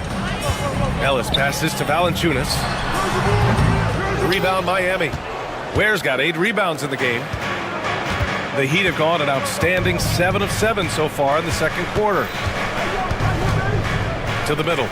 Ellis passes to Valanciunas. Rebound Miami. Ware's got 8 rebounds in the game. The Heat have gone an outstanding 7 of 7 so far in the second quarter. To the middle.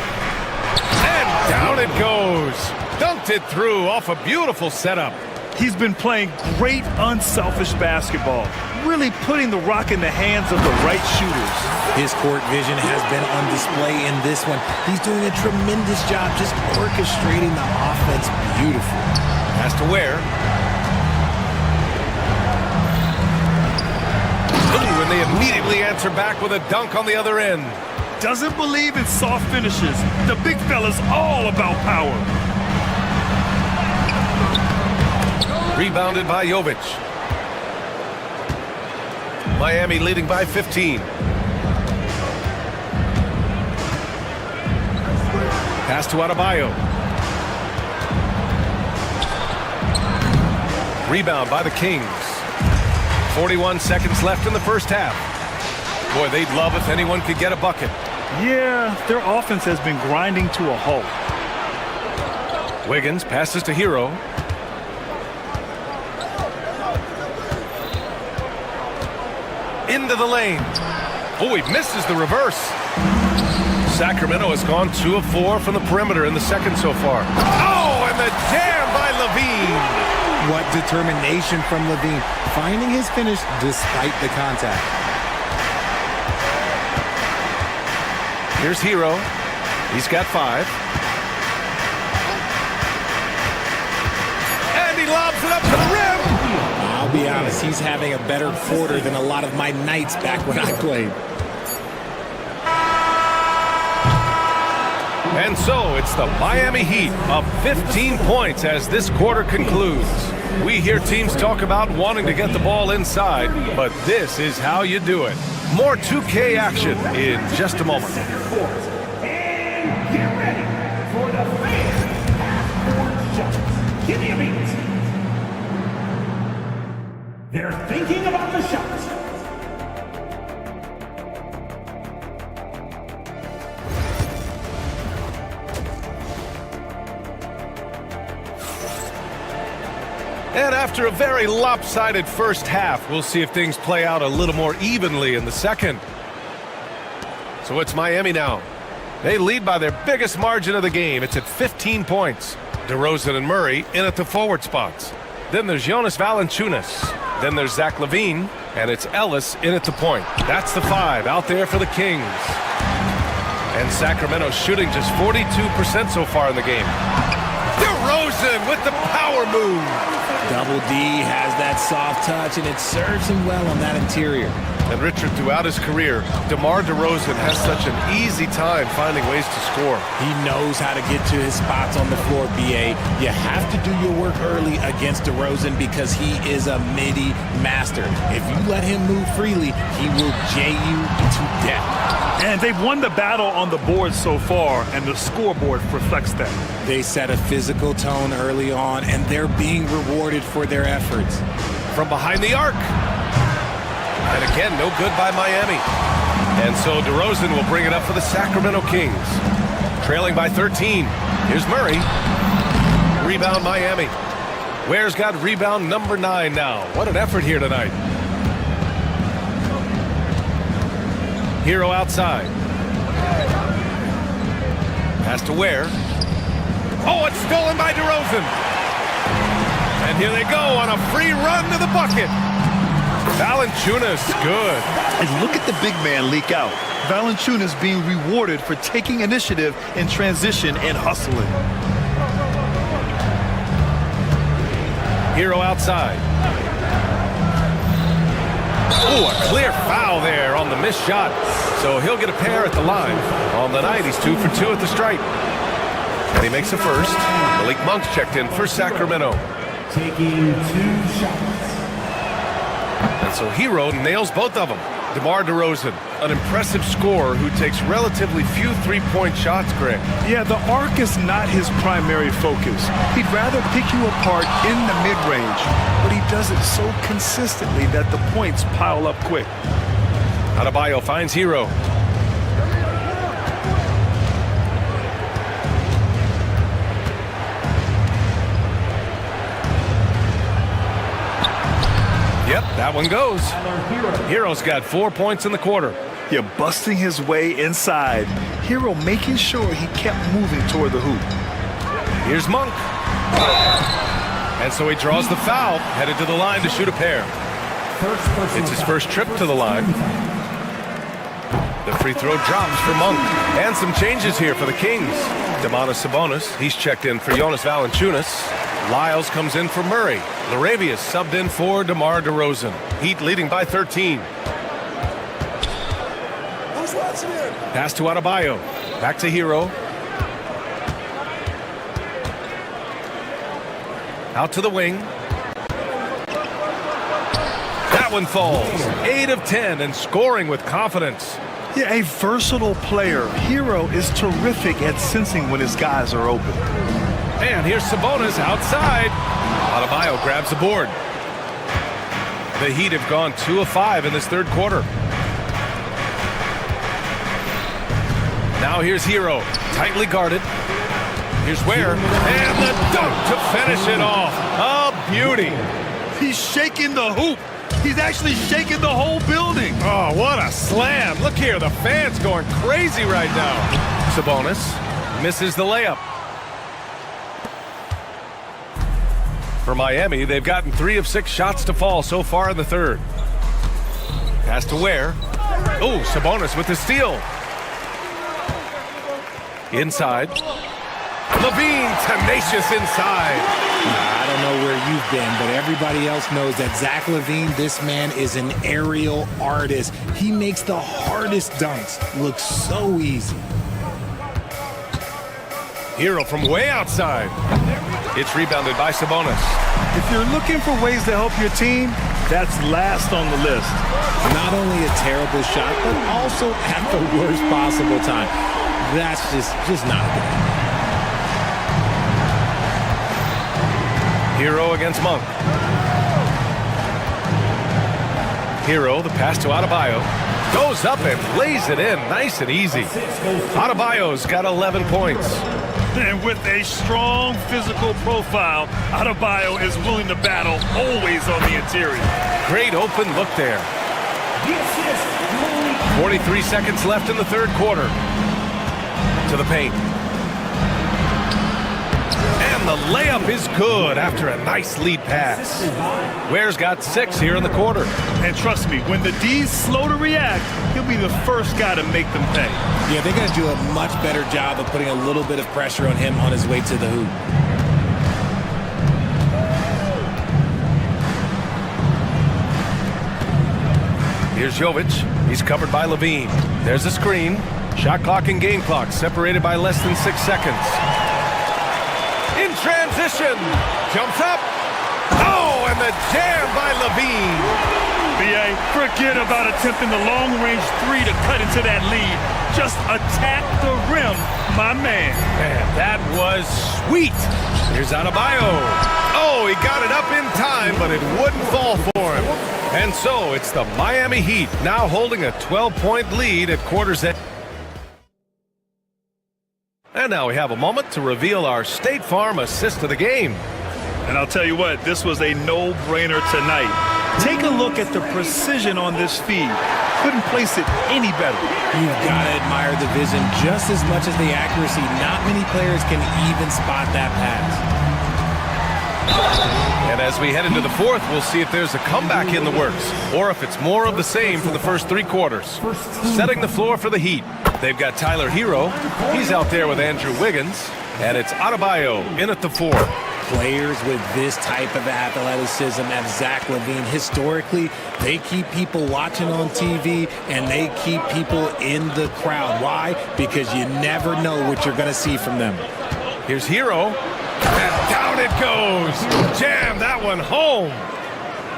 And down it goes. Dunked it through off a beautiful setup. He's been playing great, unselfish basketball, really putting the rock in the hands of the right shooters. His court vision has been on display in this one. He's doing a tremendous job just orchestrating the offense beautifully. Has to Ware. Ooh, and they immediately answer back with a dunk on the other end. Doesn't believe in soft finishes. The big fella's all about power. Rebounded by Jovic. Miami leading by 15. Pass to Adebayo. Rebound by the Kings. 41 seconds left in the first half. Boy, they'd love if anyone could get a bucket. Yeah, their offense has been grinding to a halt. Wiggins passes to Hero. Into the lane. Oh, he misses the reverse. Sacramento has gone 2 of 4 from the perimeter in the second so far. Oh, and the jam by Levine. What determination from Levine, finding his finish despite the contact. Here's Hero. He's got 5. And he lobs it up to the rim. I'll be honest, he's having a better quarter than a lot of my nights back when I played. And so it's the Miami Heat up 15 points as this quarter concludes. We hear teams talk about wanting to get the ball inside, but this is how you do it. More 2K action in just a moment. And get ready for the fan half-court shots. Give me a beat. They're thinking about the shots. And after a very lopsided first half, we'll see if things play out a little more evenly in the second. So it's Miami now. They lead by their biggest margin of the game. It's at 15 points. DeRozan and Murray in at the forward spots. Then there's Jonas Valanciunas. Then there's Zach LaVine. And it's Ellis in at the point. That's the 5 out there for the Kings. And Sacramento shooting just 42% so far in the game. DeRozan with the power move. Double D has that soft touch, and it serves him well on that interior. And Richard, throughout his career, DeMar DeRozan has such an easy time finding ways to score. He knows how to get to his spots on the floor, BA. You have to do your work early against DeRozan because he is a midi master. If you let him move freely, he will J you to death. And they've won the battle on the board so far, and the scoreboard reflects that. They set a physical tone early on, and they're being rewarded for their efforts. From behind the arc. And again, no good by Miami. And so DeRozan will bring it up for the Sacramento Kings. Trailing by 13. Here's Murray. Rebound Miami. Ware's got rebound number 9 now. What an effort here tonight. Hero outside. Pass to Ware. Oh, it's stolen by DeRozan. And here they go on a free run to the bucket. Valanciunas, good. And look at the big man leak out. Valanciunas being rewarded for taking initiative in transition and hustling. Hero outside. Oh, a clear foul there on the missed shot. So he'll get a pair at the line. On the night, he's 2 for 2 at the stripe. And he makes a first. Malik Monk's checked in for Sacramento. Taking 2 shots. And so Hero nails both of them. DeMar DeRozan, an impressive scorer who takes relatively few three-point shots, Greg. Yeah, the arc is not his primary focus. He'd rather pick you apart in the mid-range, but he does it so consistently that the points pile up quick. Adebayo finds Hero. Yep, that one goes. Hero's got 4 points in the quarter. Yeah, busting his way inside. Hero making sure he kept moving toward the hoop. Here's Monk. And so he draws the foul, headed to the line to shoot a pair. It's his first trip to the line. The free throw drops for Monk. And some changes here for the Kings. Domantas Sabonis, he's checked in for Jonas Valanciunas. Lyles comes in for Murray. Larabius subbed in for DeMar DeRozan. Heat leading by 13. Pass to Adebayo. Back to Hero. Out to the wing. That one falls. 8 of 10 and scoring with confidence. Yeah, a versatile player. Hero is terrific at sensing when his guys are open. And here's Sabonis outside. Adebayo grabs the board. The Heat have gone 2 of 5 in this third quarter. Now here's Hero, tightly guarded. Here's Ware, and the dunk to finish it off. A beauty. He's shaking the hoop. He's actually shaking the whole building. Oh, what a slam. Look here, the fans going crazy right now. Sabonis misses the layup. For Miami, they've gotten 3 of 6 shots to fall so far in the third. Pass to Ware. Oh, Sabonis with the steal. Inside. Levine, tenacious inside. I don't know where you've been, but everybody else knows that Zach LaVine, this man is an aerial artist. He makes the hardest dunks look so easy. Hero from way outside. It's rebounded by Sabonis. If you're looking for ways to help your team, that's last on the list. Not only a terrible shot, but also at the worst possible time. That's just not a good idea. Hero against Monk. Hero, the pass to Adebayo. Goes up and lays it in, nice and easy. Adebayo's got 11 points. And with a strong physical profile, Adebayo is willing to battle, always on the interior. Great open look there. 43 seconds left in the third quarter. To the paint. And the layup is good after a nice lead pass. Ware's got 6 here in the quarter. And trust me, when the D's slow to react, he'll be the first guy to make them pay. Yeah, they're going to do a much better job of putting a little bit of pressure on him on his way to the hoop. Here's Jovic. He's covered by Levine. There's a screen. Shot clock and game clock separated by less than 6 seconds. In transition. Jumps up. Oh, and the jam by Levine. B.A., forget about attempting the long-range 3 to cut into that lead. Just attack the rim, my man. Man, that was sweet. Here's Adebayo. Oh, he got it up in time, but it wouldn't fall for him. And so it's the Miami Heat now holding a 12-point lead at quarter's end. And now we have a moment to reveal our State Farm assist of the game. And I'll tell you what, this was a no-brainer tonight. Take a look at the precision on this feed. Couldn't place it any better. You've got to admire the vision just as much as the accuracy. Not many players can even spot that pass. And as we head into the fourth, we'll see if there's a comeback in the works or if it's more of the same for the first 3 quarters. Setting the floor for the Heat. They've got Tyler Hero. He's out there with Andrew Wiggins. And it's Adebayo in at the 4. Players with this type of athleticism as Zach LaVine, historically, they keep people watching on TV and they keep people in the crowd. Why? Because you never know what you're going to see from them. Here's Hero. And down it goes. Jam that one home.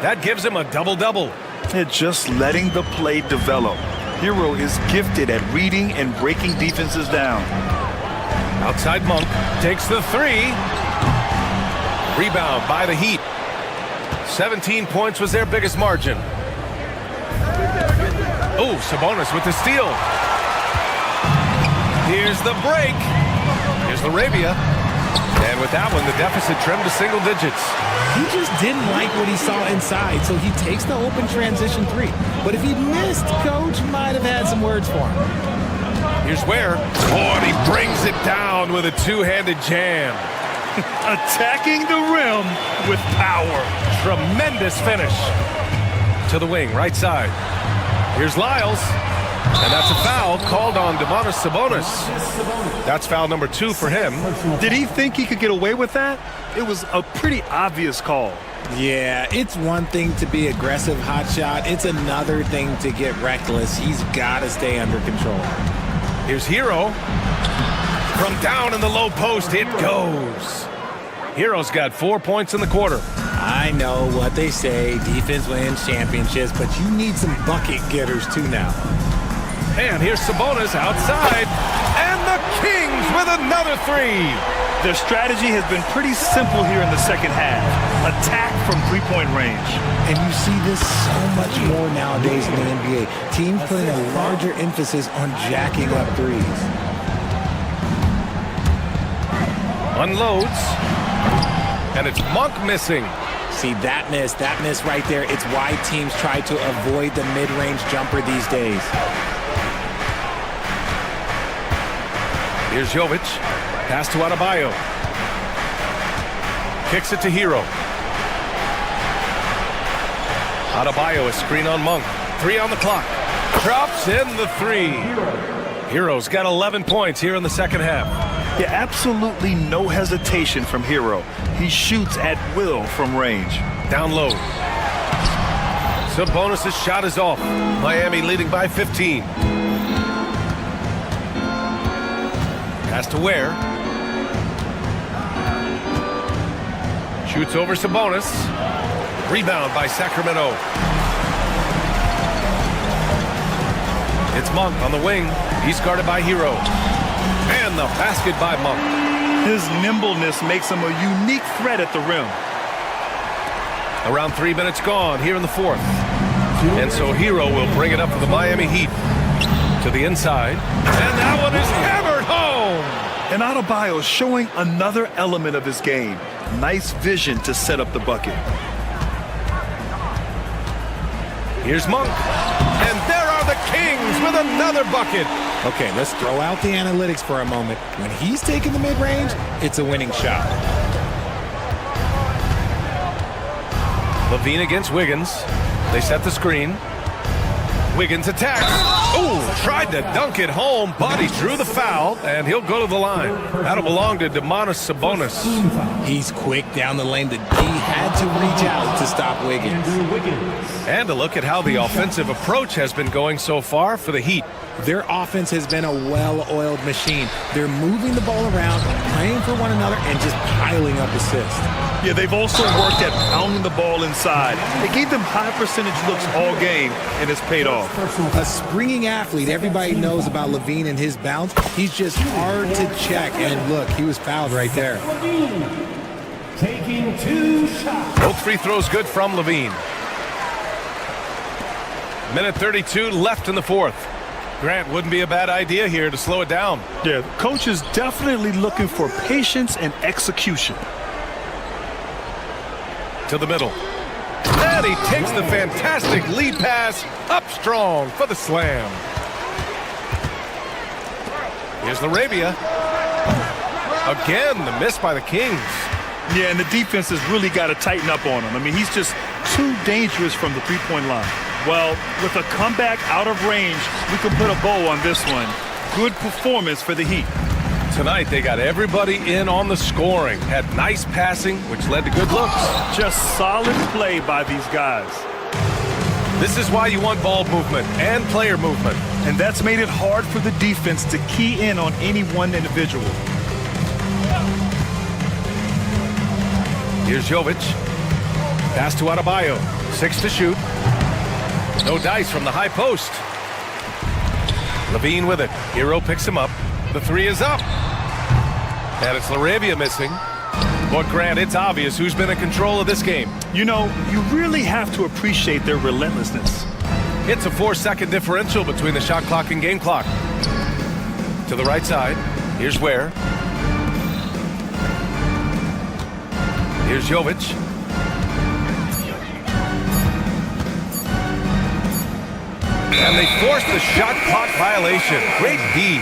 That gives him a double-double. Yeah, just letting the play develop. Hero is gifted at reading and breaking defenses down. Outside Monk takes the three. Rebound by the Heat. 17 points was their biggest margin. Oh, Sabonis with the steal. Here's the break. Here's Arabia. And with that one, the deficit trimmed to single digits. He just didn't like what he saw inside, so he takes the open transition three. But if he missed, Coach might have had some words for him. Here's Ware. Oh, and he brings it down with a two-handed jam. Attacking the rim with power. Tremendous finish. To the wing, right side. Here's Lyles. And that's a foul called on Domantas Sabonis. That's foul number 2 for him. Did he think he could get away with that? It was a pretty obvious call. Yeah, it's one thing to be aggressive hot shot. It's another thing to get reckless. He's got to stay under control. Here's Hero. From down in the low post, it goes. Hero's got 4 points in the quarter. I know what they say, defense wins championships, but you need some bucket getters too now. And here's Sabonis outside. And the Kings with another three. Their strategy has been pretty simple here in the second half. Attack from three-point range. And you see this so much more nowadays in the NBA. Teams putting a larger emphasis on jacking up threes. Unloads. And it's Monk missing. See, that miss right there, it's why teams try to avoid the mid-range jumper these days. Here's Jovic. Pass to Adebayo. Kicks it to Hero. Adebayo, a screen on Monk. 3 on the clock. Drops in the 3. Hero's got 11 points here in the second half. Yeah, absolutely no hesitation from Hero. He shoots at will from range. Down low. Sabonis' shot is off. Miami leading by 15. Pass to Ware. Shoots over Sabonis. Rebound by Sacramento. It's Monk on the wing. He's guarded by Hero. And the basket by Monk. His nimbleness makes him a unique threat at the rim. Around 3 minutes gone here in the fourth. And so Hero will bring it up for the Miami Heat. To the inside. And that one is hammered home. And Adebayo showing another element of his game. Nice vision to set up the bucket. Here's Monk. And there are the Kings with another bucket. Okay, let's throw out the analytics for a moment. When he's taking the mid-range, it's a winning shot. Levine against Wiggins. They set the screen. Wiggins attacks. Ooh, tried to dunk it home, but he drew the foul, and he'll go to the line. That'll belong to Domantas Sabonis. He's quick down the lane. The D had to reach out to stop Wiggins. And a look at how the offensive approach has been going so far for the Heat. Their offense has been a well-oiled machine. They're moving the ball around, playing for one another, and just piling up assists. Yeah, they've also worked at pounding the ball inside. It gave them high percentage looks all game, and it's paid off. A springing athlete. Everybody knows about Levine and his bounce. He's just hard to check. And look, he was fouled right there. Taking 2 shots. Both free throws good from Levine. Minute 32 left in the fourth. Grant, wouldn't be a bad idea here to slow it down. Yeah, the coach is definitely looking for patience and execution. To the middle. And he takes the fantastic lead pass up strong for the slam. Here's Arabia. Again, the miss by the Kings. Yeah, and the defense has really got to tighten up on him. I mean, he's just too dangerous from the three-point line. Well, with a comeback out of range, we can put a bow on this one. Good performance for the Heat. Tonight, they got everybody in on the scoring. Had nice passing, which led to good looks. Just solid play by these guys. This is why you want ball movement and player movement. And that's made it hard for the defense to key in on any one individual. Here's Jovic. Pass to Adebayo. 6 to shoot. No dice from the high post. Levine with it. Hero picks him up. The three is up. And it's Laravia missing. But Grant, it's obvious who's been in control of this game. You know, you really have to appreciate their relentlessness. It's a 4-second differential between the shot clock and game clock. To the right side. Here's Ware. Here's Jovic. And they forced the shot clock violation. Great D.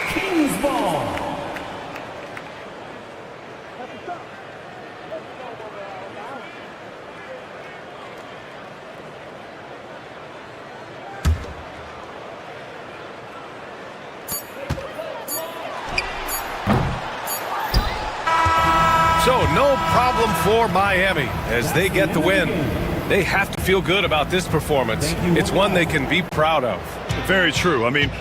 King's ball. So no problem for Miami as they get the win. They have to feel good about this performance. It's one they can be proud of. Very true. I mean,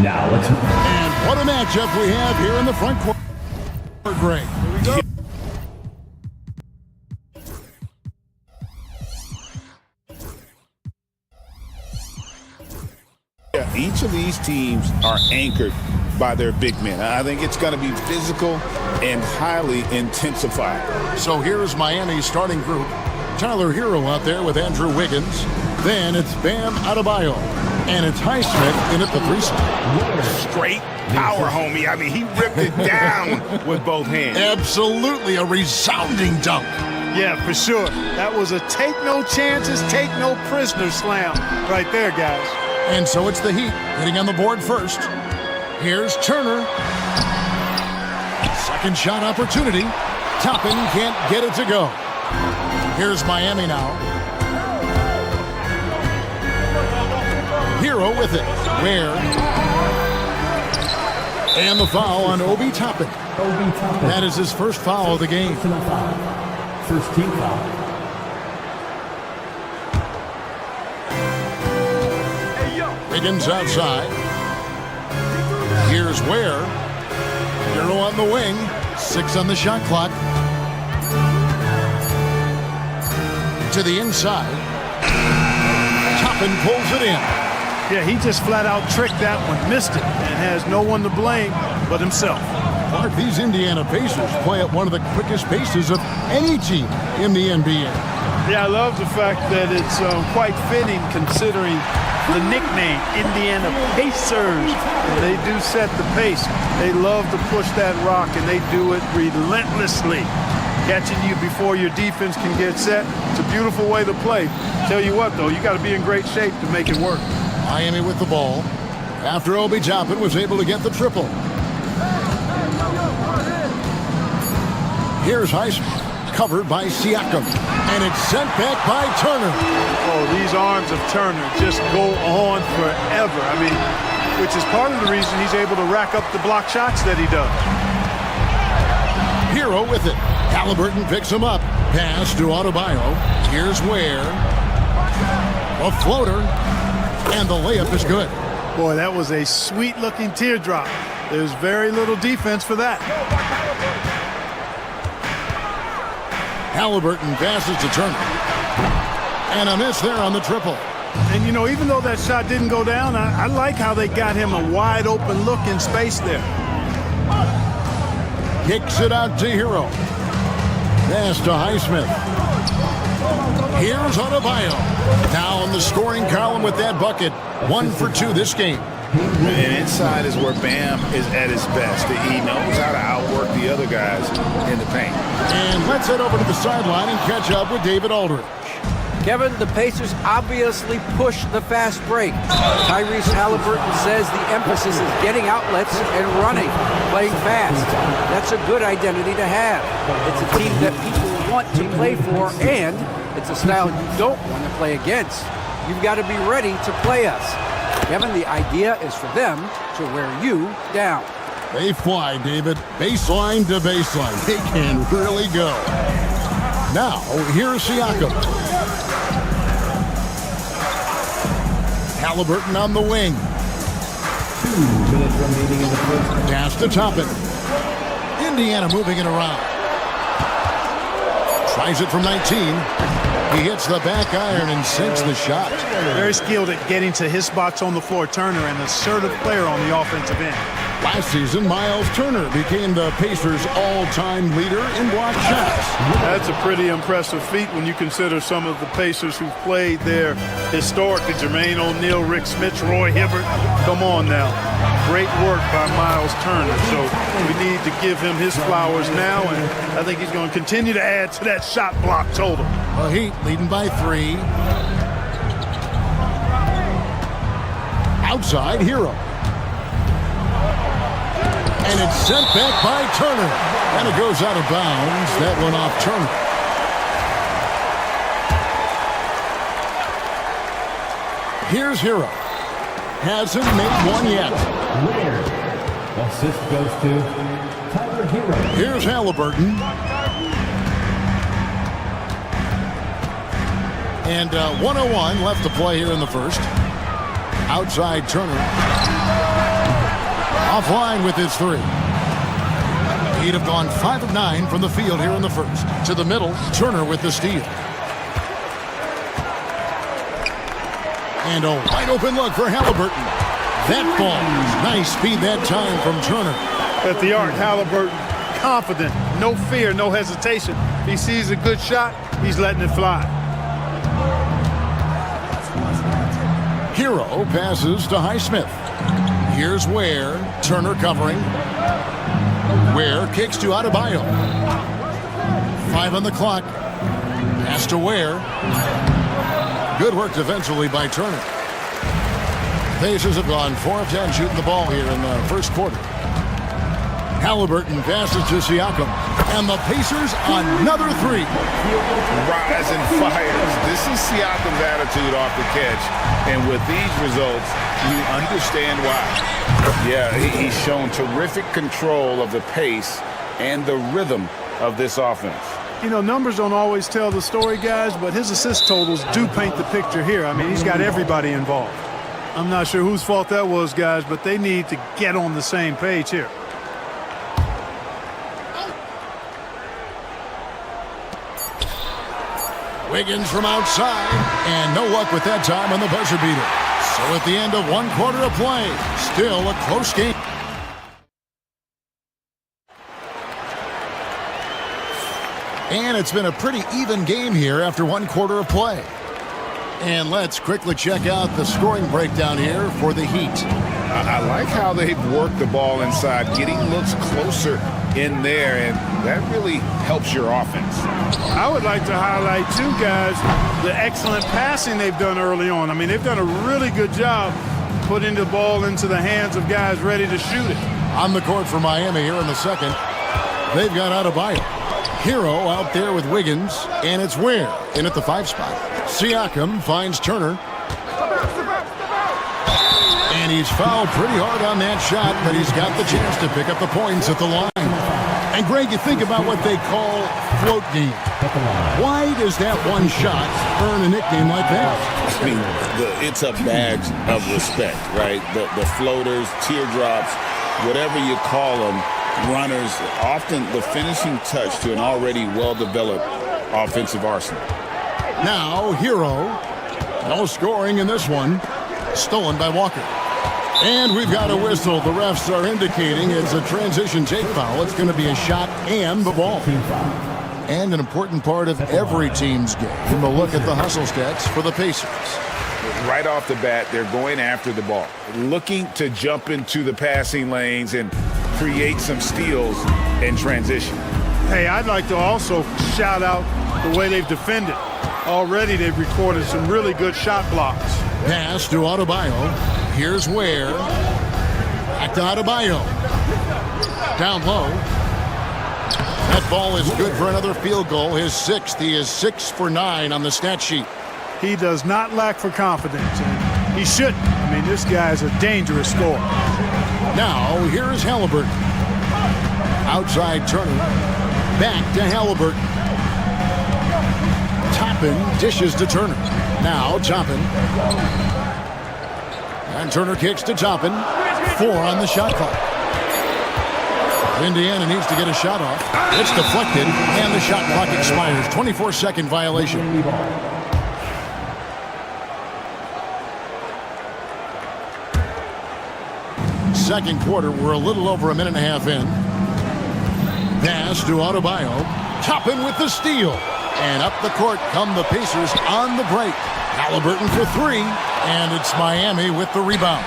Now let's. And what a matchup we have here in the front court. Great. Here we go. Each of these teams are anchored by their big men. I think it's going to be physical and highly intensified. So here's Miami's starting group. Tyler Hero out there with Andrew Wiggins. Then it's Bam Adebayo. And it's Highsmith in at the 3 spot. Straight power, homie. I mean, he ripped it down with both hands. Absolutely a resounding dunk. Yeah, for sure. That was a take no chances, take no prisoners slam right there, guys. And so it's the Heat hitting on the board first. Here's Turner. Second shot opportunity. Toppin can't get it to go. Here's Miami now. Hero with it. Where? And the foul on Obi Toppin. That is his first foul of the game. First team foul. Wiggins outside. Here's Ware. Hero on the wing. 6 on the shot clock. To the inside. Toppin pulls it in. Yeah, he just flat out tricked that one, missed it, and has no one to blame but himself. Clark, these Indiana Pacers play at one of the quickest paces of any team in the NBA. Yeah, I love the fact that it's quite fitting considering the nickname, Indiana Pacers. They do set the pace. They love to push that rock, and they do it relentlessly. Catching you before your defense can get set. It's a beautiful way to play. Tell you what, though, you got to be in great shape to make it work. Miami with the ball. After Obi Toppin was able to get the triple. Here's Highsmith. Covered by Siakam. And it's sent back by Turner. Oh, these arms of Turner just go on forever. I mean, which is part of the reason he's able to rack up the block shots that he does. Hero with it. Halliburton picks him up. Pass to Adebayo. Here's Ware. A floater. And the layup is good. Boy, that was a sweet-looking teardrop. There's very little defense for that. Halliburton passes to Turner. And a miss there on the triple. And, you know, even though that shot didn't go down, I like how they got him a wide-open look in space there. Kicks it out to Hero. Pass to Highsmith. Here's Adebayo. Now in the scoring column with that bucket. 1 for 2 this game. And inside is where Bam is at his best. He knows how to outwork the other guys in the paint. And let's head over to the sideline and catch up with David Aldridge. Kevin, the Pacers obviously push the fast break. Tyrese Halliburton says the emphasis is getting outlets and running, playing fast. That's a good identity to have. It's a team that people want to play for, and it's a style you don't want to play against. You've got to be ready to play us. Kevin, the idea is for them to wear you down. They fly, David. Baseline to baseline. They can really go. Now, here's Siakam. Halliburton on the wing. 2 minutes remaining in the first. Pass to Toppin. Indiana moving it around. Tries it from 19. He hits the back iron and sinks the shot. Very skilled at getting to his spots on the floor. Turner, an assertive player on the offensive end. Last season, Miles Turner became the Pacers' all-time leader in block shots. That's a pretty impressive feat when you consider some of the Pacers who've played there historically. Jermaine O'Neal, Rick Smith, Roy Hibbert. Come on now. Great work by Miles Turner. So we need to give him his flowers now, and I think he's going to continue to add to that shot block total. The Heat leading by 3. Outside, Hero. And it's sent back by Turner. And it goes out of bounds. That went off Turner. Here's Hero. Hasn't made one yet. Ware. Assist goes to Tyler Hero. Here's Halliburton. And 101 left to play here in the first. Outside Turner. Offline with his three. He'd have gone 5 of 9 from the field here in the first. To the middle, Turner with the steal. And a wide open look for Halliburton. That falls. Nice speed that time from Turner. At the arc, Halliburton, confident, no fear, no hesitation. If he sees a good shot, he's letting it fly. Hero passes to Highsmith. Here's Ware. Turner covering. Ware kicks to Adebayo. 5 on the clock. Pass to Ware. Good work defensively by Turner. Pacers have gone 4 of 10 shooting the ball here in the first quarter. Halliburton passes to Siakam. And the Pacers another 3. Rise and fires. This is Siakam's attitude off the catch. And with these results, you understand why. Yeah, he's shown terrific control of the pace and the rhythm of this offense. You know, numbers don't always tell the story, guys, but his assist totals do paint the picture here. I mean, he's got everybody involved. I'm not sure whose fault that was, guys, but they need to get on the same page here. Wiggins from outside, and no luck with that time on the buzzer beater. So at the end of 1 quarter of play, still a close game. And it's been a pretty even game here after 1 quarter of play. And let's quickly check out the scoring breakdown here for the Heat. I like how they've worked the ball inside, getting looks closer in there, and that really helps your offense. I would like to highlight, too, guys, the excellent passing they've done early on. I mean, they've done a really good job putting the ball into the hands of guys ready to shoot it. On the court for Miami here in the second, they've got Adebayo. Hero out there with Wiggins, and it's Ware in at the 5 spot. Siakam finds Turner. And he's fouled pretty hard on that shot, but he's got the chance to pick up the points at the line. And, Greg, you think about what they call float game. Why does that one shot earn a nickname like that? I mean, it's a badge of respect, right? The floaters, teardrops, whatever you call them, runners, often the finishing touch to an already well-developed offensive arsenal. Now, Hero. No scoring in this one. Stolen by Walker. And we've got a whistle. The refs are indicating it's a transition take foul. It's going to be a shot and the ball. And an important part of every team's game. We'll look at the hustle stats for the Pacers. Right off the bat, they're going after the ball, looking to jump into the passing lanes and create some steals in transition. Hey, I'd like to also shout out the way they've defended. Already they've recorded some really good shot blocks. Pass to Adebayo. Here's Ware. Back to Adebayo. Down low. That ball is good for another field goal. His 6th. He is 6 for 9 on the stat sheet. He does not lack for confidence, and he shouldn't. I mean, this guy is a dangerous scorer. Now, here is Halliburton. Outside Turner. Back to Halliburton. Toppin dishes to Turner. Now Toppin. And Turner kicks to Toppin. 4 on the shot clock. Indiana needs to get a shot off. It's deflected, and the shot clock expires. 24-second violation. Second quarter, we're a little over a minute and a half in. Pass to Adebayo. Toppin with the steal. And up the court come the Pacers on the break. Halliburton for 3, and it's Miami with the rebound.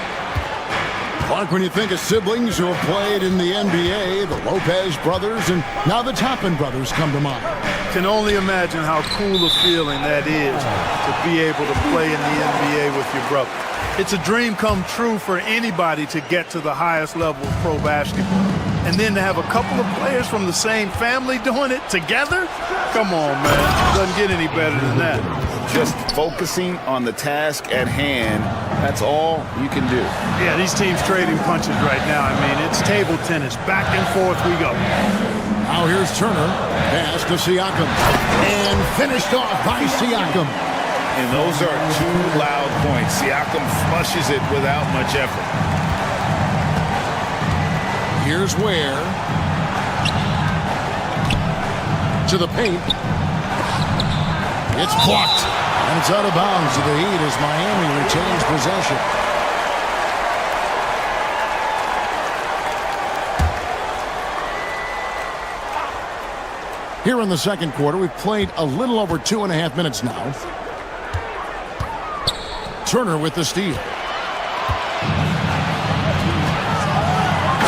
Clark, when you think of siblings who have played in the NBA, the Lopez brothers, and now the Toppin brothers come to mind. Can only imagine how cool a feeling that is to be able to play in the NBA with your brother. It's a dream come true for anybody to get to the highest level of pro basketball. And then to have a couple of players from the same family doing it together? Come on, man. Doesn't get any better than that. Just focusing on the task at hand, that's all you can do. Yeah, these teams trading punches right now. I mean, it's table tennis. Back and forth we go. Now here's Turner. Pass to Siakam. And finished off by Siakam. And those are 2 loud points. Siakam flushes it without much effort. Here's Ware. To the paint. It's blocked. And it's out of bounds to the Heat as Miami retains possession. Here in the second quarter, we've played a little over 2.5 minutes now. Turner with the steal.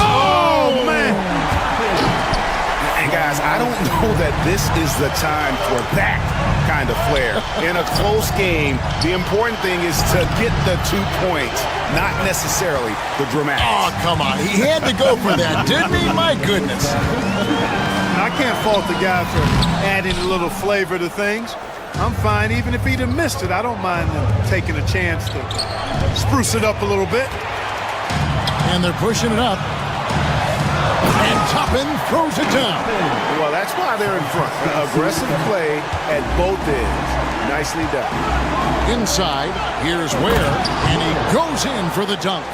Oh, man! And guys, I don't know that this is the time for that kind of flair. In a close game, the important thing is to get the 2 points, not necessarily the dramatics. Oh, come on. He had to go for that, didn't he? My goodness. I can't fault the guy for adding a little flavor to things. I'm fine. Even if he'd have missed it, I don't mind them taking a chance to spruce it up a little bit. And they're pushing it up. And Toppin throws it down. Well, that's why they're in front. Aggressive play at both ends. Nicely done. Inside, here's Ware, and he goes in for the dunk.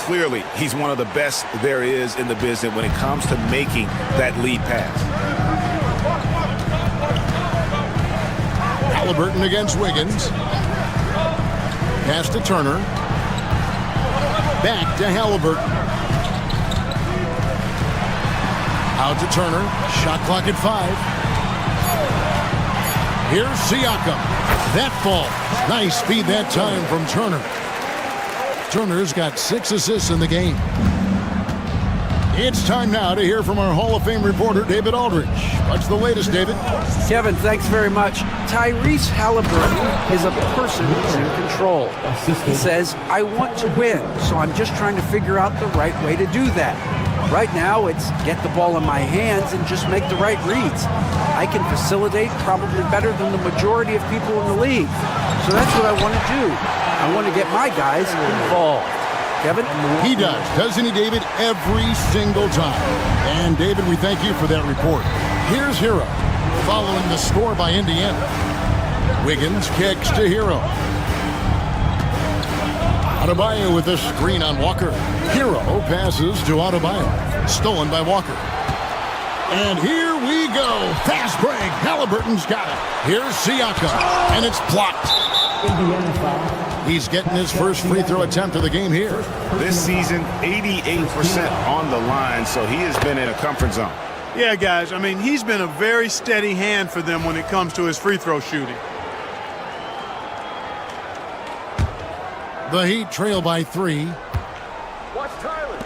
Clearly, he's one of the best there is in the business when it comes to making that lead pass. Halliburton against Wiggins. Pass to Turner. Back to Halliburton. Out to Turner. Shot clock at 5. Here's Siakam. That ball. Nice speed that time from Turner. Turner's got 6 assists in the game. It's time now to hear from our Hall of Fame reporter, David Aldridge. What's the latest, David? Kevin, thanks very much. Tyrese Halliburton is a person who's in control. He says, I want to win, so I'm just trying to figure out the right way to do that. Right now, it's get the ball in my hands and just make the right reads. I can facilitate probably better than the majority of people in the league. So that's what I want to do. I want to get my guys involved. Kevin? He does, doesn't he, David? Every single time. And, David, we thank you for that report. Here's Hero, following the score by Indiana. Wiggins kicks to Hero. Adebayo with a screen on Walker. Hero passes to Adebayo. Stolen by Walker. And here we go. Fast break. Halliburton's got it. Here's Siakam. And it's blocked. He's getting his first free throw attempt of the game here. This season, 88% on the line, so he has been in a comfort zone. Yeah, guys, I mean, he's been a very steady hand for them when it comes to his free throw shooting. The Heat trail by 3. Watch Tyler.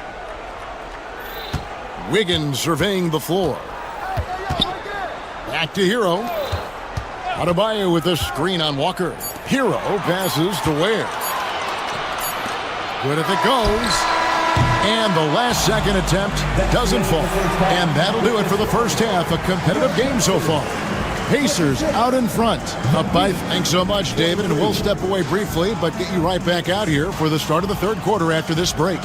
Wiggins surveying the floor. Back to Hero. Adebayo with a screen on Walker. Hero passes to Ware. Good if it goes. And the last second attempt doesn't fall. And that'll do it for the first half. A competitive game so far. Pacers out in front. Up by, thanks so much, David. And we'll step away briefly, but get you right back out here for the start of the third quarter after this break.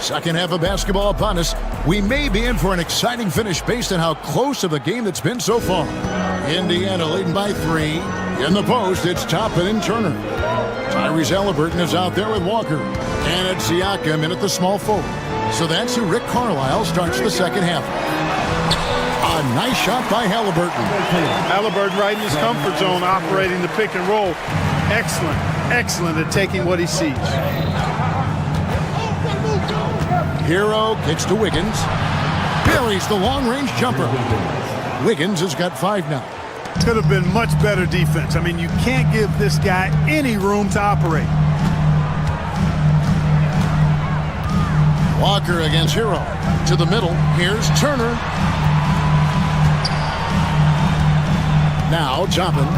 Second half of basketball upon us. We may be in for an exciting finish based on how close of a game that's been so far. Indiana leading by 3. In the post, it's Toppin and Turner. Tyrese Halliburton is out there with Walker. And it's Siakam in at the small forward. So that's who Rick Carlisle starts the second half. A nice shot by Halliburton. Halliburton right in his comfort zone, operating the pick and roll. Excellent, excellent at taking what he sees. Hero kicks to Wiggins. Buries the long-range jumper. Wiggins has got 5 now. Could have been much better defense. I mean, you can't give this guy any room to operate. Walker against Hero. To the middle. Here's Turner. Now Toppin.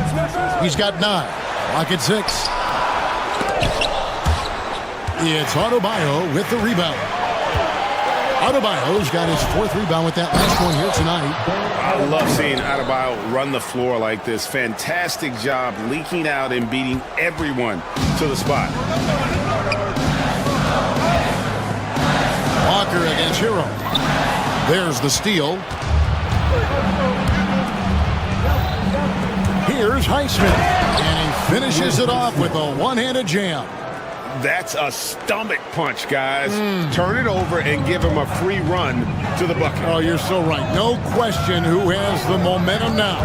He's got 9. Clock at 6. It's Adebayo with the rebound. Adebayo's got his 4th rebound with that last one here tonight. I love seeing Adebayo run the floor like this. Fantastic job leaking out and beating everyone to the spot. Walker against Hero. There's the steal. Here's Highsmith, and he finishes it off with a one-handed jam. That's a stomach punch, guys. Turn it over and give him a free run to the bucket. Oh, you're so right. No question who has the momentum now.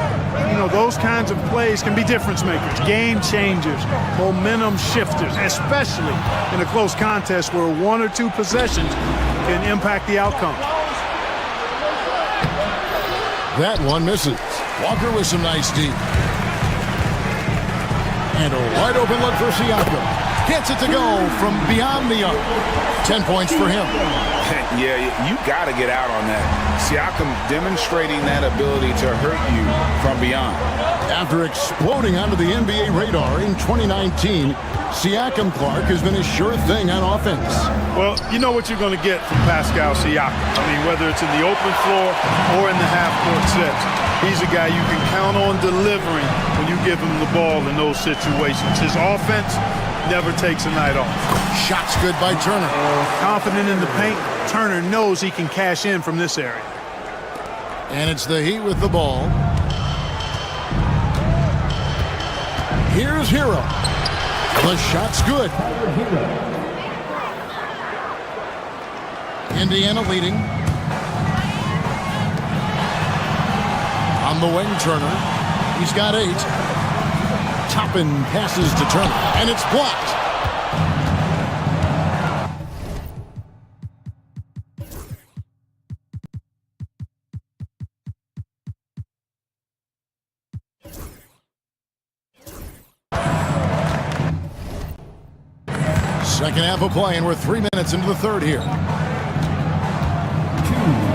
You know, those kinds of plays can be difference makers, game changers, momentum shifters, especially in a close contest where one or two possessions can impact the outcome. That one misses. Walker with some nice deep. And a wide open look for Siakam. Gets it to go from beyond the arc. 10 points for him. Yeah, you got to get out on that. Siakam demonstrating that ability to hurt you from beyond. After exploding onto the NBA radar in 2019, Siakam Clark has been a sure thing on offense. Well, you know what you're going to get from Pascal Siakam. I mean, whether it's in the open floor or in the half-court sets, he's a guy you can count on delivering when you give him the ball in those situations. His offense never takes a night off. Shot's good by Turner. Confident in the paint, Turner knows he can cash in from this area. And it's the Heat with the ball. Here's Hero. The shot's good. Indiana leading. On the wing, Turner. He's got 8. Toppin passes to Turner, and it's blocked. Second half of play, and we're 3 minutes into the third here. 2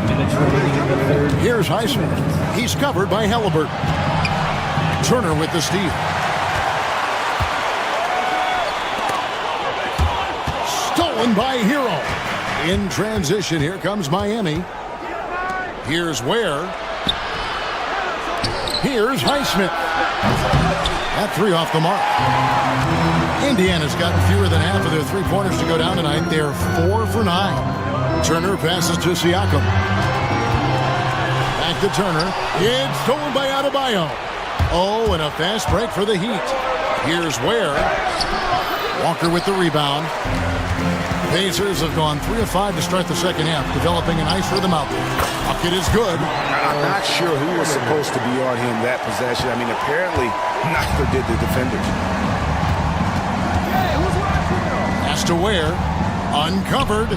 minutes remaining in the third. Here's Highsmith. He's covered by Halliburton. Turner with the steal. Stolen by Hero. In transition, here comes Miami. Here's Ware. Here's Highsmith. That 3 off the mark. Indiana's gotten fewer than half of their three-pointers to go down tonight. They're 4 for 9. Turner passes to Siakam. Back to Turner. It's stolen by Adebayo. Oh, and a fast break for the Heat. Here's Ware. Walker with the rebound. Pacers have gone 3 of 5 to start the second half, developing a nice rhythm out there. Bucket is good. I'm not sure who was supposed to be on him that possession. I mean, apparently neither did the defenders. Pass to Ware. Uncovered.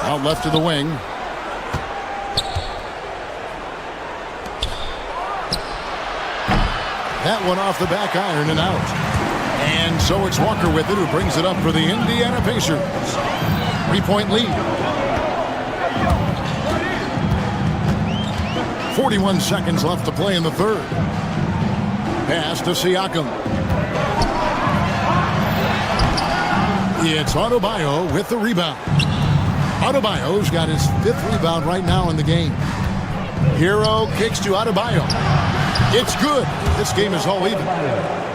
Out left to the wing. That one off the back iron and out. And so it's Walker with it, who brings it up for the Indiana Pacers. 3-point lead. 41 seconds left to play in the third. Pass to Siakam. It's Adebayo with the rebound. Adebayo's got his 5th rebound right now in the game. Hero kicks to Adebayo. It's good. This game is all even.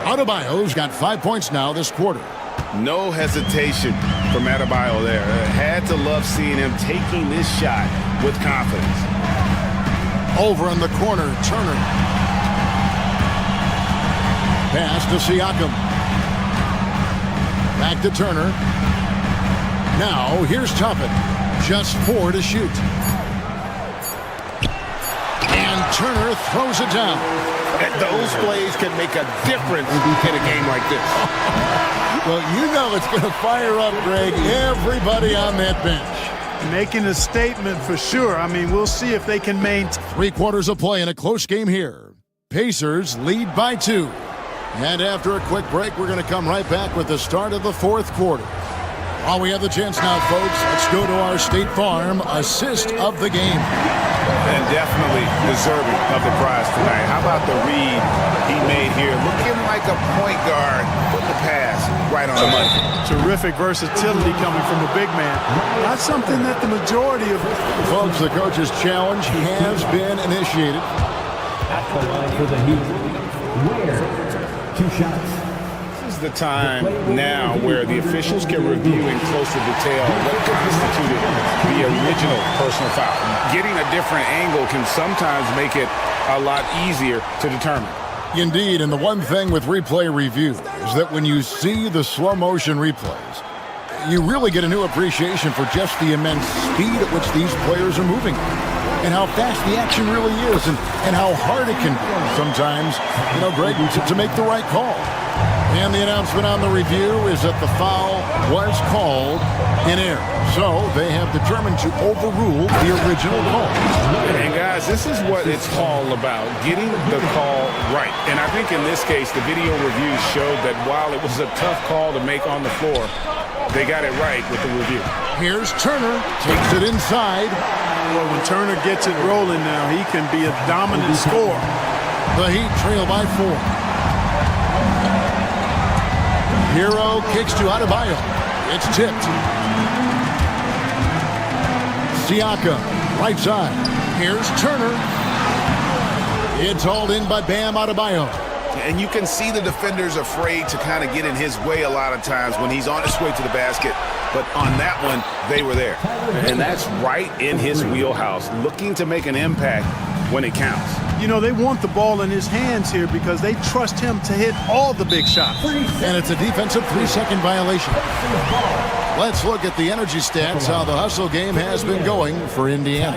Adebayo's got 5 points now this quarter. No hesitation from Adebayo there. Had to love seeing him taking this shot with confidence. Over in the corner, Turner. Pass to Siakam. Back to Turner. Now, here's Toppin. Just 4 to shoot. And Turner throws it down. And those plays can make a difference in a game like this. Well, you know it's going to fire up, Greg, everybody on that bench. Making a statement for sure. I mean, we'll see if they can maintain. 3 quarters of play in a close game here. Pacers lead by 2. And after a quick break, we're going to come right back with the start of the 4th quarter. While we have the chance now, folks, let's go to our State Farm assist of the game. And definitely deserving of the prize tonight. How about the read he made here? Looking like a point guard with the pass right on the money. Terrific versatility coming from a big man. Not something that the majority of... Folks, the coach's challenge has been initiated. At the line for the Heat, Ware, 2 shots. This is the time now where the officials can review in closer detail what constituted the original personal foul. Getting a different angle can sometimes make it a lot easier to determine. Indeed, and the one thing with replay review is that when you see the slow motion replays, you really get a new appreciation for just the immense speed at which these players are moving and how fast the action really is and how hard it can be sometimes, Greg, to make the right call. And the announcement on the review is that the foul was called in error. So they have determined to overrule the original call. And guys, this is what it's all about, getting the call right. And I think in this case, the video reviews showed that while it was a tough call to make on the floor, they got it right with the review. Here's Turner, takes it inside. Well, when Turner gets it rolling now, he can be a dominant scorer. The Heat trail by 4. Hero kicks to Adebayo. It's tipped. Siakam, right side. Here's Turner. It's hauled in by Bam Adebayo. And you can see the defenders afraid to kind of get in his way a lot of times when he's on his way to the basket. But on that one, they were there. And that's right in his wheelhouse, looking to make an impact when it counts. They want the ball in his hands here because they trust him to hit all the big shots. And it's a defensive 3-second violation. Let's look at the energy stats, how the hustle game has been going for Indiana.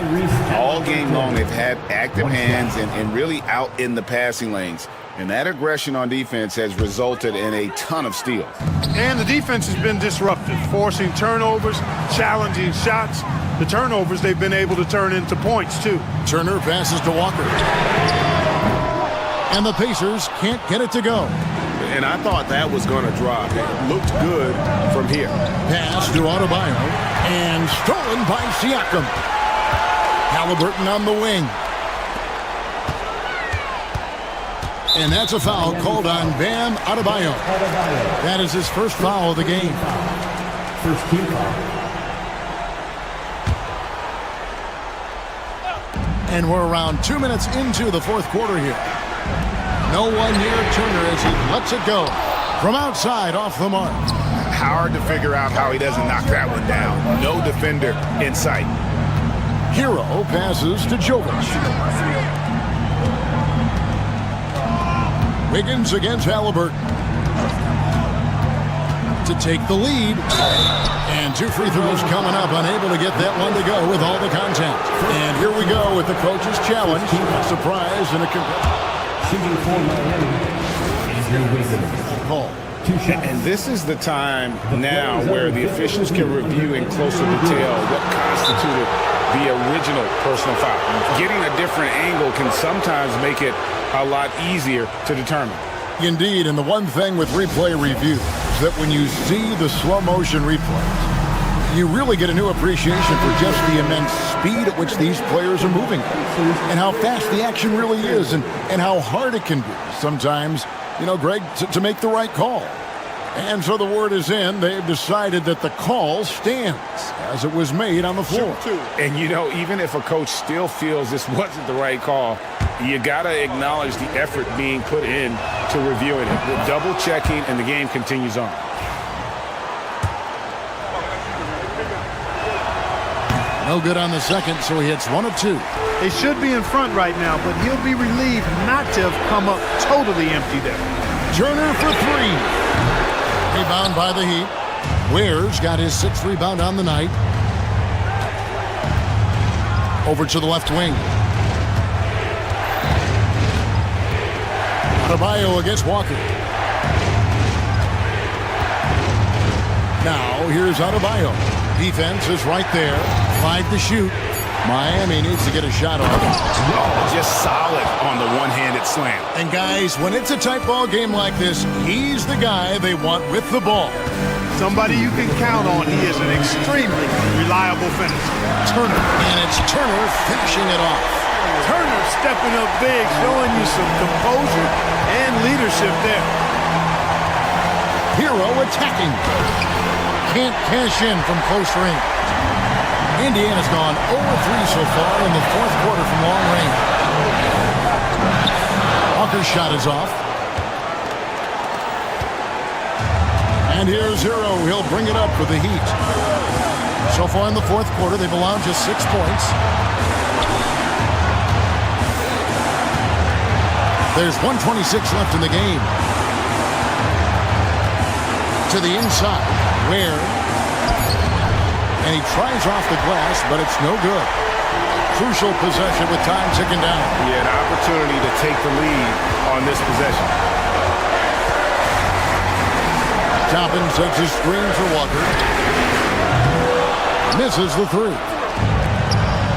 All game long, they've had active hands and really out in the passing lanes. And that aggression on defense has resulted in a ton of steals. And the defense has been disruptive, forcing turnovers, challenging shots. The turnovers they've been able to turn into points, too. Turner passes to Walker. And the Pacers can't get it to go. And I thought that was going to drop. It looked good from here. Pass to Adebayo. And stolen by Siakam. Halliburton on the wing. And that's a foul called on Bam Adebayo. That is his first foul of the game. First team foul. And we're around 2 minutes into the fourth quarter here. No one near Turner as he lets it go. From outside, off the mark. Hard to figure out how he doesn't knock that one down. No defender in sight. Hero passes to Jovic. Wiggins against Halliburton to take the lead. And 2 free throws coming up, unable to get that one to go with all the contact. And here we go with the coach's challenge. Surprise and a shooting for Miami. Call. And this is the time now where the officials can review in closer detail what constituted the original personal foul. Getting a different angle can sometimes make it a lot easier to determine. Indeed, and the one thing with replay review is that when you see the slow motion replays, you really get a new appreciation for just the immense speed at which these players are moving and how fast the action really is and how hard it can be sometimes, Greg, to make the right call. And so the word is in. They've decided that the call stands as it was made on the floor. And, even if a coach still feels this wasn't the right call, you got to acknowledge the effort being put in to reviewing it. The double checking, and the game continues on. No good on the second, so he hits 1 of 2. They should be in front right now, but he'll be relieved not to have come up totally empty there. Turner for 3. Rebound by the Heat. Ware's got his 6th rebound on the night. Over to the left wing. Adebayo against Walker. Now here's Adebayo. Defense is right there. 5 to shoot. Miami needs to get a shot off. Just solid on the one-handed slam. And guys, when it's a tight ball game like this, he's the guy they want with the ball. Somebody you can count on. He is an extremely reliable finisher. Turner. And it's Turner finishing it off. Turner stepping up big, showing you some composure and leadership there. Hero attacking. Can't cash in from close range. Indiana's gone 0-3 so far in the fourth quarter from long range. Walker's shot is off. And here's Hero. He'll bring it up for the Heat. So far in the fourth quarter, they've allowed just 6 points. There's 1:26 left in the game. To the inside, Ware. And he tries off the glass, but it's no good. Crucial possession with time ticking down. Yeah, an opportunity to take the lead on this possession. Toppin sets his screen for Walker. Misses the three.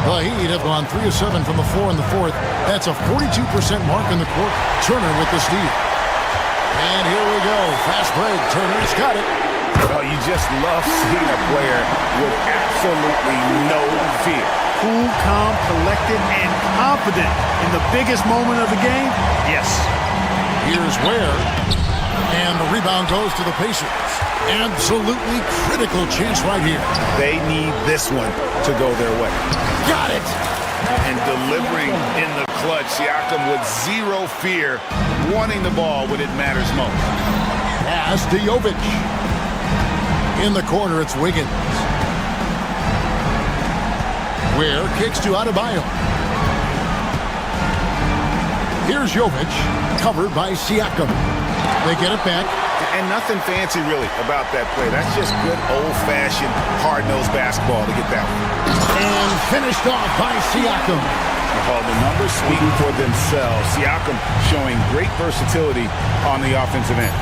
The Heat have gone 3 of 7 from the floor in the fourth. That's a 42% mark in the court. Turner with the steal. And here we go. Fast break. Turner's got it. Well, you just love seeing a player with absolutely no fear. Cool, calm, collected, and confident in the biggest moment of the game? Yes. Here's Ware. And the rebound goes to the Pacers. Absolutely critical chance right here. They need this one to go their way. Got it. And delivering in the clutch, Siakam with zero fear, wanting the ball when it matters most. Pass to Jovic. In the corner, it's Wiggins. Ware kicks to Adebayo. Here's Jovic, covered by Siakam. They get it back. And nothing fancy, really, about that play. That's just good old-fashioned, hard-nosed basketball to get that one. And finished off by Siakam. Well, the numbers speak for themselves. Siakam showing great versatility on the offensive end.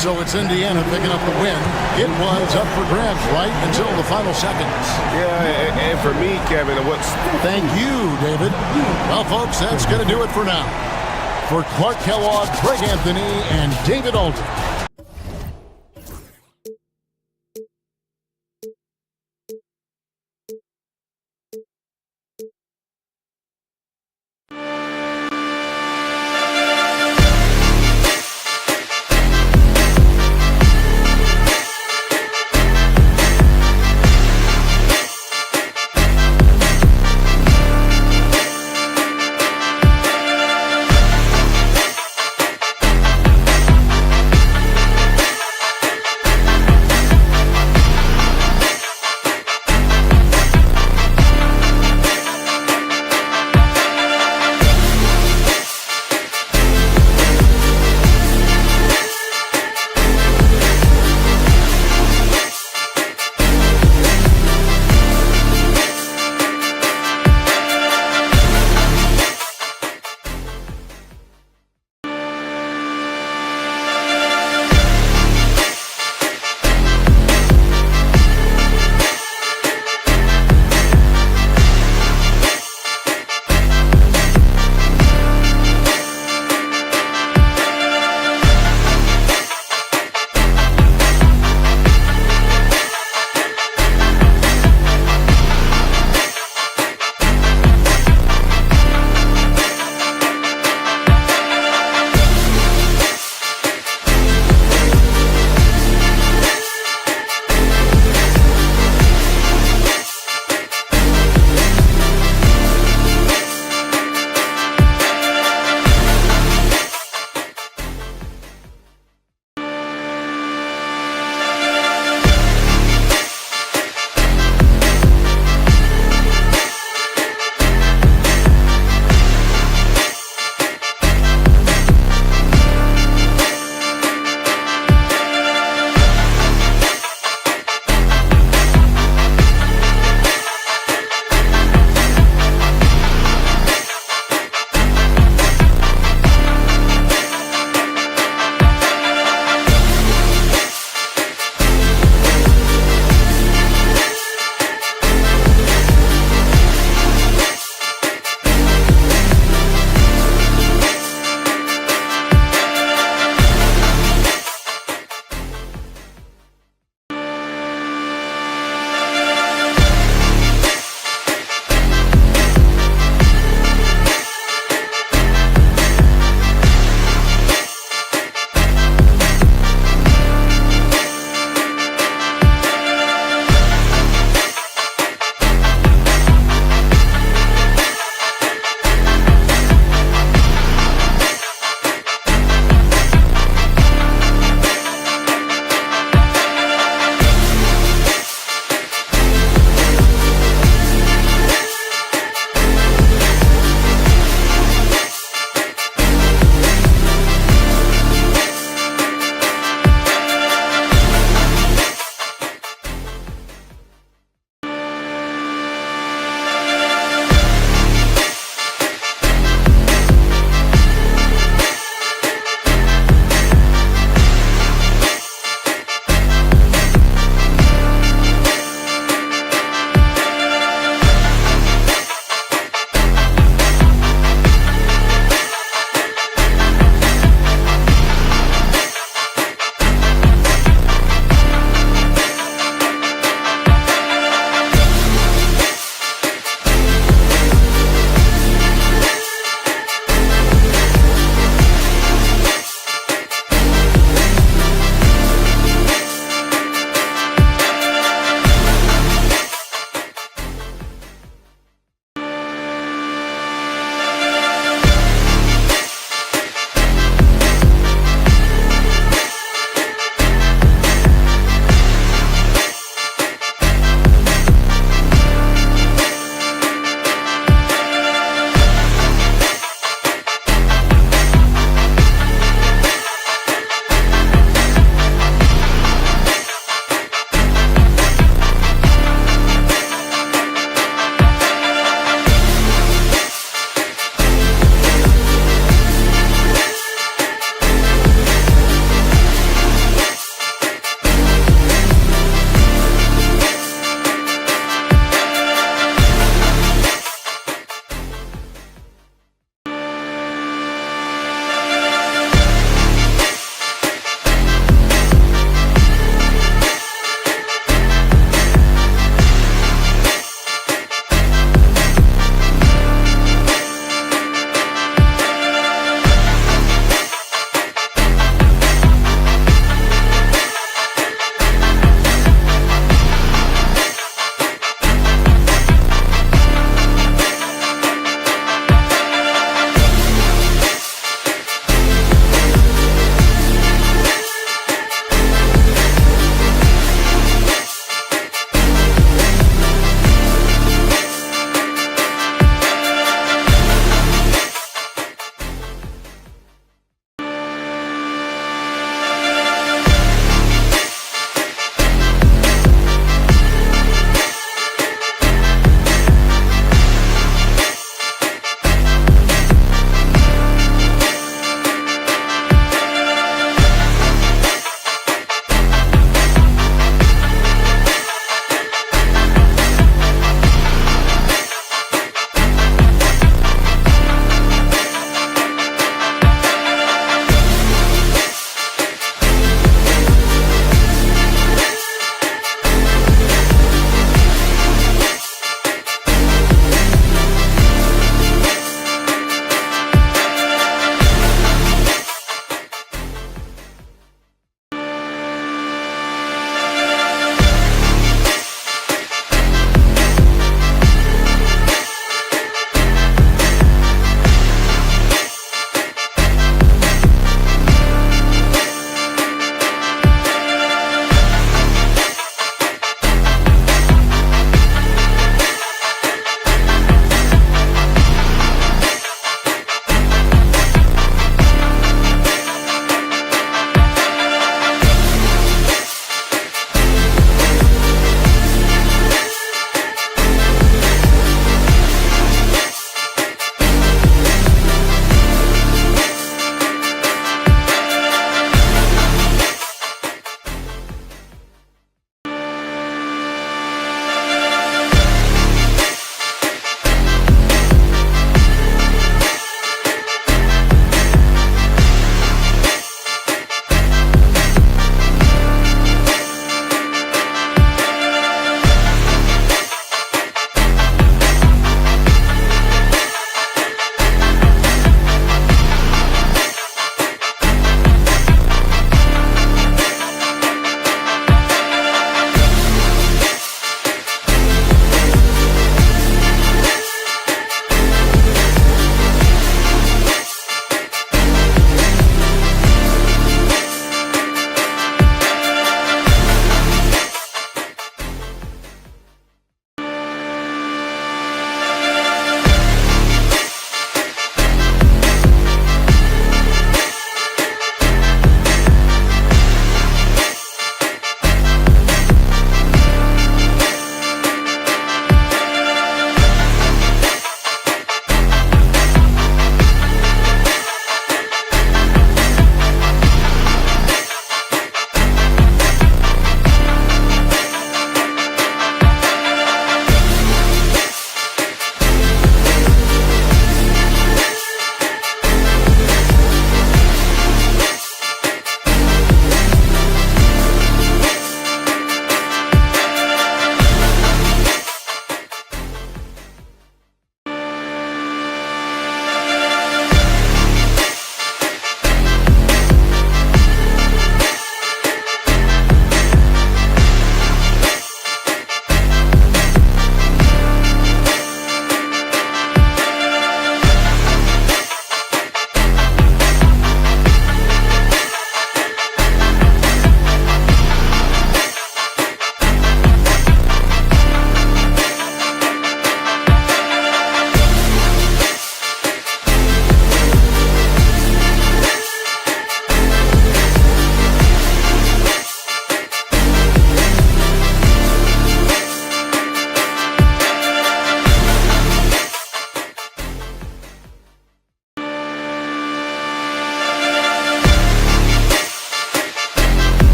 So it's Indiana picking up the win. It was up for grabs right until the final seconds. Yeah, and for me, Kevin, Thank you, David. Well, folks, that's going to do it for now. For Clark Kellogg, Greg Anthony, and David Alden.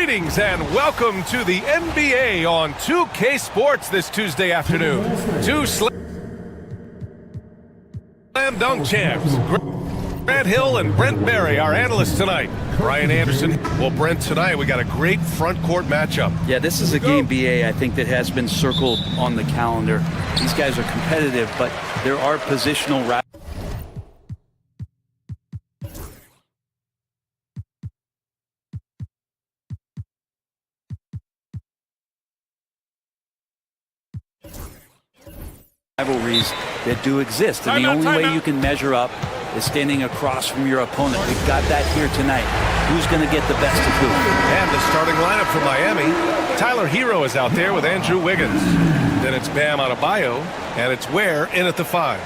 Greetings and welcome to the NBA on 2K Sports this Tuesday afternoon. Two slam dunk champs, Grant Hill and Brent Berry, our analysts tonight. Brian Anderson. Well, Brent, tonight we got a great front court matchup. Yeah, this is a game, BA, I think that has been circled on the calendar. These guys are competitive, but there are positional rivalries that do exist, and the only way you can measure up is standing across from your opponent. We've got that here tonight. Who's going to get the best of who? And the starting lineup for Miami, Tyler Hero is out there with Andrew Wiggins. Then it's Bam Adebayo, and it's Ware in at the 5.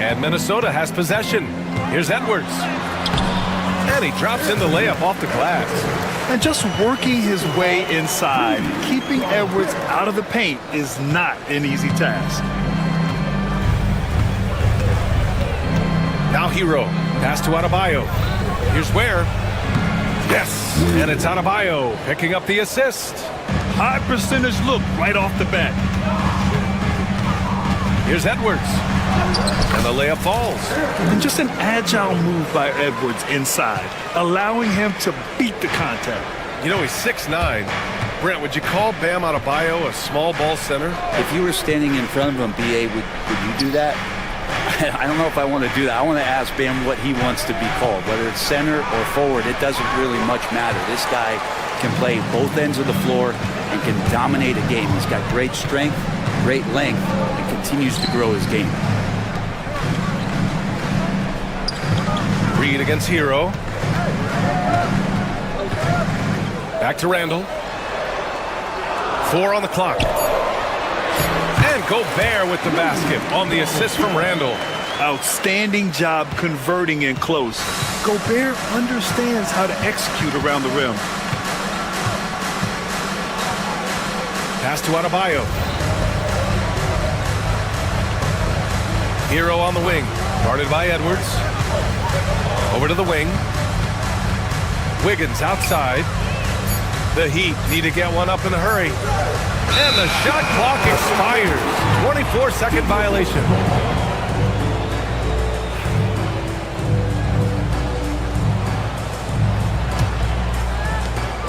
And Minnesota has possession. Here's Edwards. And he drops in the layup off the glass. And just working his way inside, keeping Edwards out of the paint is not an easy task. Now Hero, pass to Adebayo. Here's Ware. Yes, and it's Adebayo picking up the assist. High percentage look right off the bat. Here's Edwards. And the layup falls. And just an agile move by Edwards inside, allowing him to beat the contact. You know, he's 6'9". Brent, would you call Bam Adebayo a small ball center? If you were standing in front of him, BA, would you do that? I don't know if I want to do that. I want to ask Bam what he wants to be called, whether it's center or forward. It doesn't really much matter. This guy can play both ends of the floor and can dominate a game. He's got great strength, great length, and continues to grow his game. Reed against Hero. Back to Randall. 4 on the clock. And Gobert with the basket on the assist from Randall. Outstanding job converting in close. Gobert understands how to execute around the rim. Pass to Adebayo. Hero on the wing. Guarded by Edwards. Over to the wing. Wiggins outside. The Heat need to get one up in a hurry. And the shot clock expires. 24-second violation.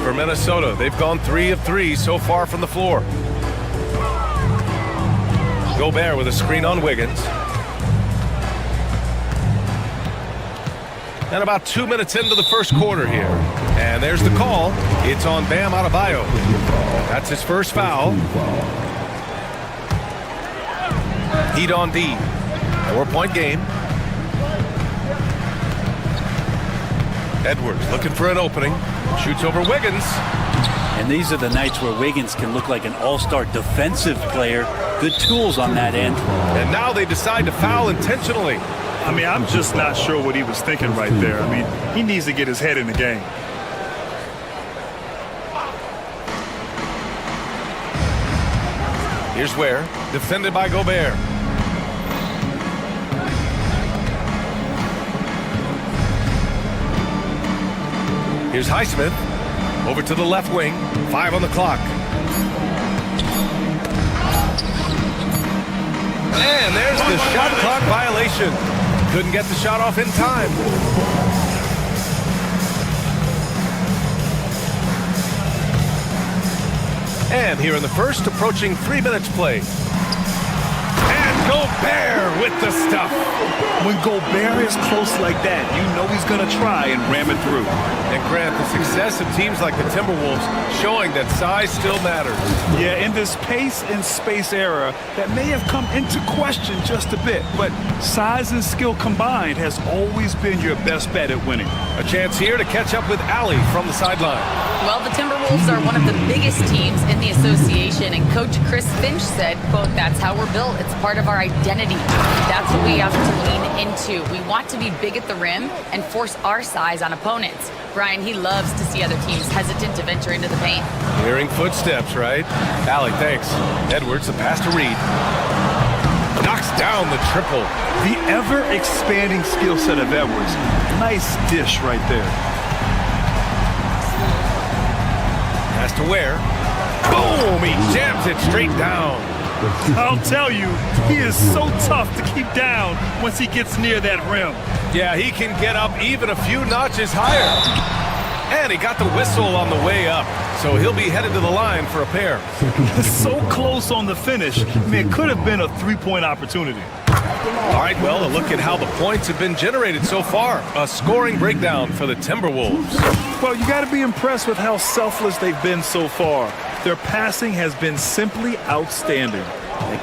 For Minnesota, they've gone 3 of 3 so far from the floor. Gobert with a screen on Wiggins. And about 2 minutes into the first quarter here. And there's the call. It's on Bam Adebayo. That's his first foul. Heat on D. 4-point game. Edwards looking for an opening. Shoots over Wiggins. And these are the nights where Wiggins can look like an all-star defensive player. Good tools on that end. And now they decide to foul intentionally. I mean, I'm just not sure what he was thinking right there. I mean, he needs to get his head in the game. Here's Ware, defended by Gobert. Here's Highsmith, over to the left wing, 5 on the clock. And there's the shot clock violation. Couldn't get the shot off in time. And here in the first, approaching 3 minutes played. And Gobert with the stuff. When Gobert is close like that, you know he's going to try and ram it through. And Grant, the success of teams like the Timberwolves showing that size still matters. Yeah, in this pace and space era, that may have come into question just a bit, but size and skill combined has always been your best bet at winning. A chance here to catch up with Allie from the sideline. Well, the Timberwolves are one of the biggest teams in the association, and Coach Chris Finch said, quote, "That's how we're built. It's part of our identity. That's what we have to lean into. We want to be big at the rim and force our size on opponents." Brian, he loves to see other teams hesitant to venture into the paint. Hearing footsteps, right? Allie, thanks. Edwards, the pass to Reed. Knocks down the triple. The ever-expanding skill set of Edwards. Nice dish right there. to Ware. Boom! He jams it straight down. I'll tell you, he is so tough to keep down once he gets near that rim. Yeah, he can get up even a few notches higher. And he got the whistle on the way up, so he'll be headed to the line for a pair. So close on the finish. I mean, it could have been a three-point opportunity. All right, well, a look at how the points have been generated so far. A scoring breakdown for the Timberwolves. Well, you got to be impressed with how selfless they've been so far. Their passing has been simply outstanding.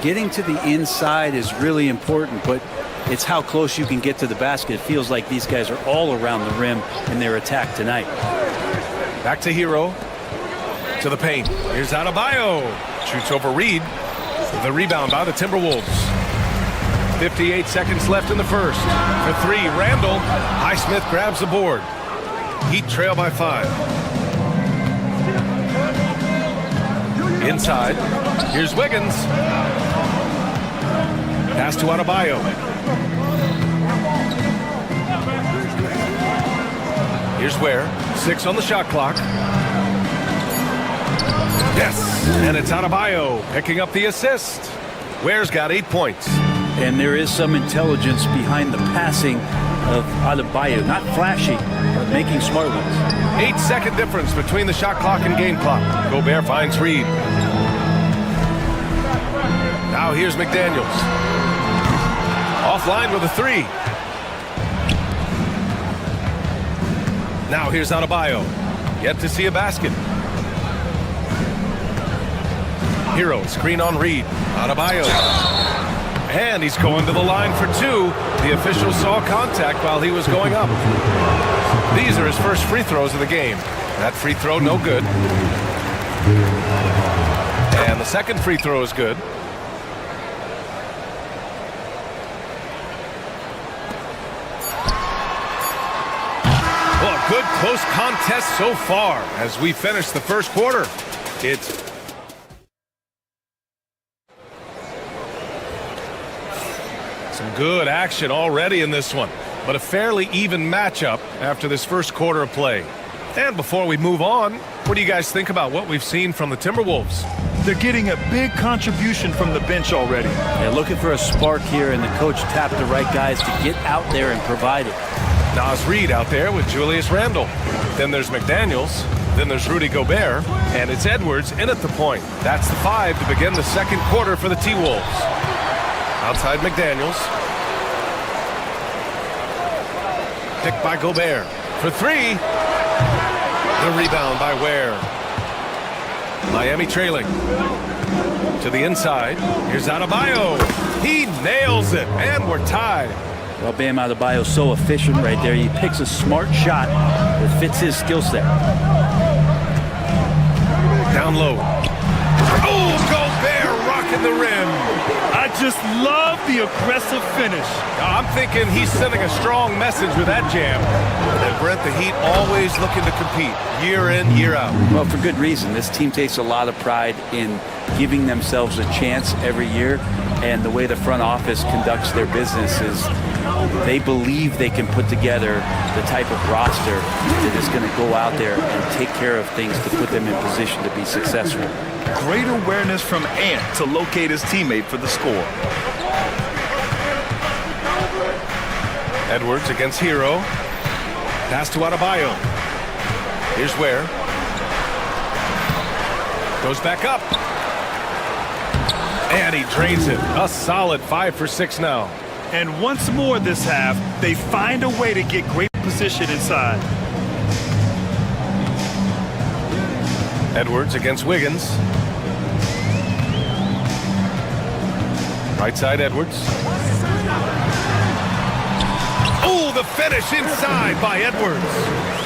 Getting to the inside is really important, but it's how close you can get to the basket. It feels like these guys are all around the rim in their attack tonight. Back to Hero. To the paint. Here's Adebayo. Shoots over Reed. The rebound by the Timberwolves. 58 seconds left in the first. For three, Randall. Highsmith grabs the board. Heat trail by 5. Inside. Here's Wiggins. Pass to Adebayo. Here's Ware. 6 on the shot clock. Yes, and it's Adebayo picking up the assist. Ware's got 8 points. And there is some intelligence behind the passing of Adebayo. Not flashy, but making smart ones. 8-second difference between the shot clock and game clock. Gobert finds Reed. Now here's McDaniels. Offline with a 3. Now here's Adebayo. Yet to see a basket. Hero, screen on Reed. Adebayo. And he's going to the line for 2. The official saw contact while he was going up. These are his first free throws of the game. That free throw, no good. And the second free throw is good. Well, a good close contest so far as we finish the first quarter. It's some good action already in this one, but a fairly even matchup after this first quarter of play. And before we move on, what do you guys think about what we've seen from the Timberwolves? They're getting a big contribution from the bench already. They're looking for a spark here, and the coach tapped the right guys to get out there and provide it. Nas Reed out there with Julius Randle. Then there's McDaniels. Then there's Rudy Gobert. And it's Edwards in at the point. That's the 5 to begin the second quarter for the T-Wolves. Outside McDaniels. Picked by Gobert. For 3. The rebound by Ware. Miami trailing. To the inside. Here's Adebayo. He nails it. And we're tied. Well, Bam Adebayo's so efficient right there. He picks a smart shot that fits his skill set. Down low. Oh, Gobert rocking the rim. I just love the aggressive finish. I'm thinking he's sending a strong message with that jam. And Brent, the Heat always looking to compete year in, year out. Well, for good reason. This team takes a lot of pride in giving themselves a chance every year. And the way the front office conducts their business is they believe they can put together the type of roster that is going to go out there and take care of things to put them in position to be successful. Great awareness from Ant to locate his teammate for the score. Edwards against Hero. Pass to Adebayo. Here's Ware. Goes back up. And he drains it. A solid 5 for 6 now. And once more this half, they find a way to get great position inside. Edwards against Wiggins. Right side Edwards. Oh, the finish inside by Edwards.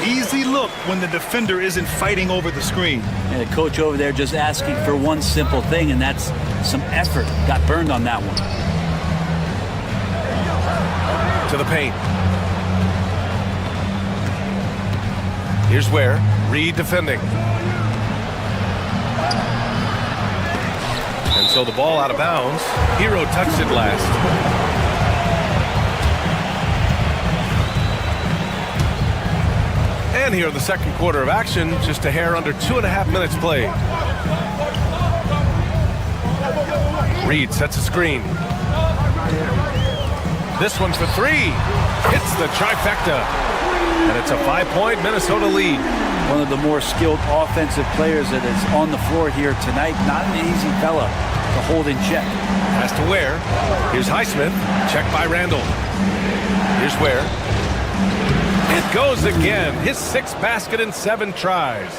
Easy look when the defender isn't fighting over the screen. And the coach over there just asking for one simple thing, and that's some effort. Got burned on that one. To the paint. Here's Ware. Reed defending. And so the ball out of bounds. Hero touched it last. And here in the second quarter of action, just a hair under 2.5 minutes played. Reed sets a screen. This one for three. Hits the trifecta. And it's a 5-point Minnesota lead. One of the more skilled offensive players that is on the floor here tonight. Not an easy fella to hold in check. Has to Ware. Here's Highsmith. Checked by Randall. Here's Ware. It goes again. His 6th basket in 7 tries.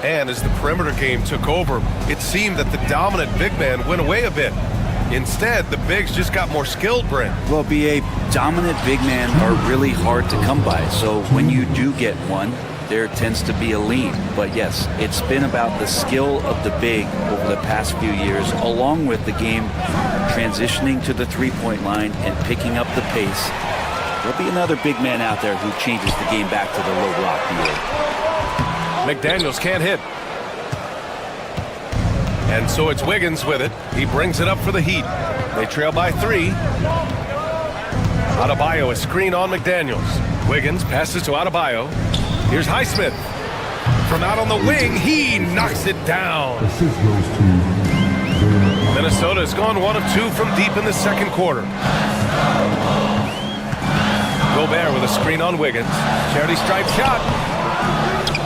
And as the perimeter game took over, it seemed that the dominant big man went away a bit. Instead, the bigs just got more skilled, Brent. Well, BA, dominant big men are really hard to come by. So when you do get one, there tends to be a lean. But yes, it's been about the skill of the big over the past few years, along with the game transitioning to the three-point line and picking up the pace. There'll be another big man out there who changes the game back to the low block, BA. McDaniels can't hit. And so it's Wiggins with it. He brings it up for the Heat. They trail by 3. Adebayo, a screen on McDaniels. Wiggins passes to Adebayo. Here's Highsmith. From out on the wing, he knocks it down. Minnesota has gone 1 of 2 from deep in the second quarter. Gobert with a screen on Wiggins. Charity stripe shot.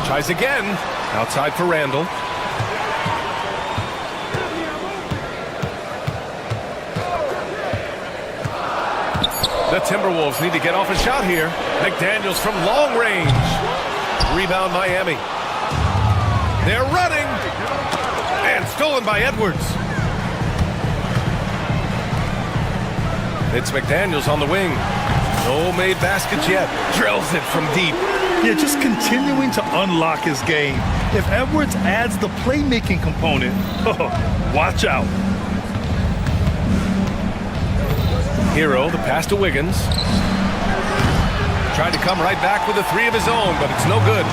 Tries again. Outside for Randall. The Timberwolves need to get off a shot here. McDaniels from long range. Rebound Miami. They're running. And stolen by Edwards. It's McDaniels on the wing. No made baskets yet. Drills it from deep. Yeah, just continuing to unlock his game. If Edwards adds the playmaking component, watch out. Hero, the pass to Wiggins. Tried to come right back with a 3 of his own, but it's no good.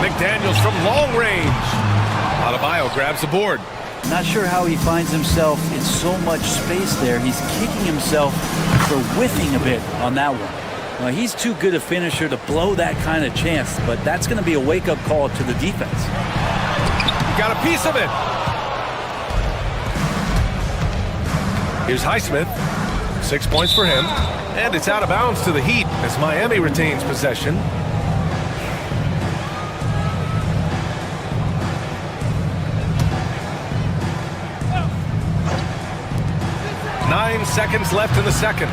McDaniels from long range. Adebayo grabs the board. Not sure how he finds himself in so much space there. He's kicking himself for whiffing a bit on that one. Now, he's too good a finisher to blow that kind of chance, but that's going to be a wake-up call to the defense. Got a piece of it. Here's Highsmith. 6 points for him. And it's out of bounds to the Heat as Miami retains possession. Nine seconds left in the second.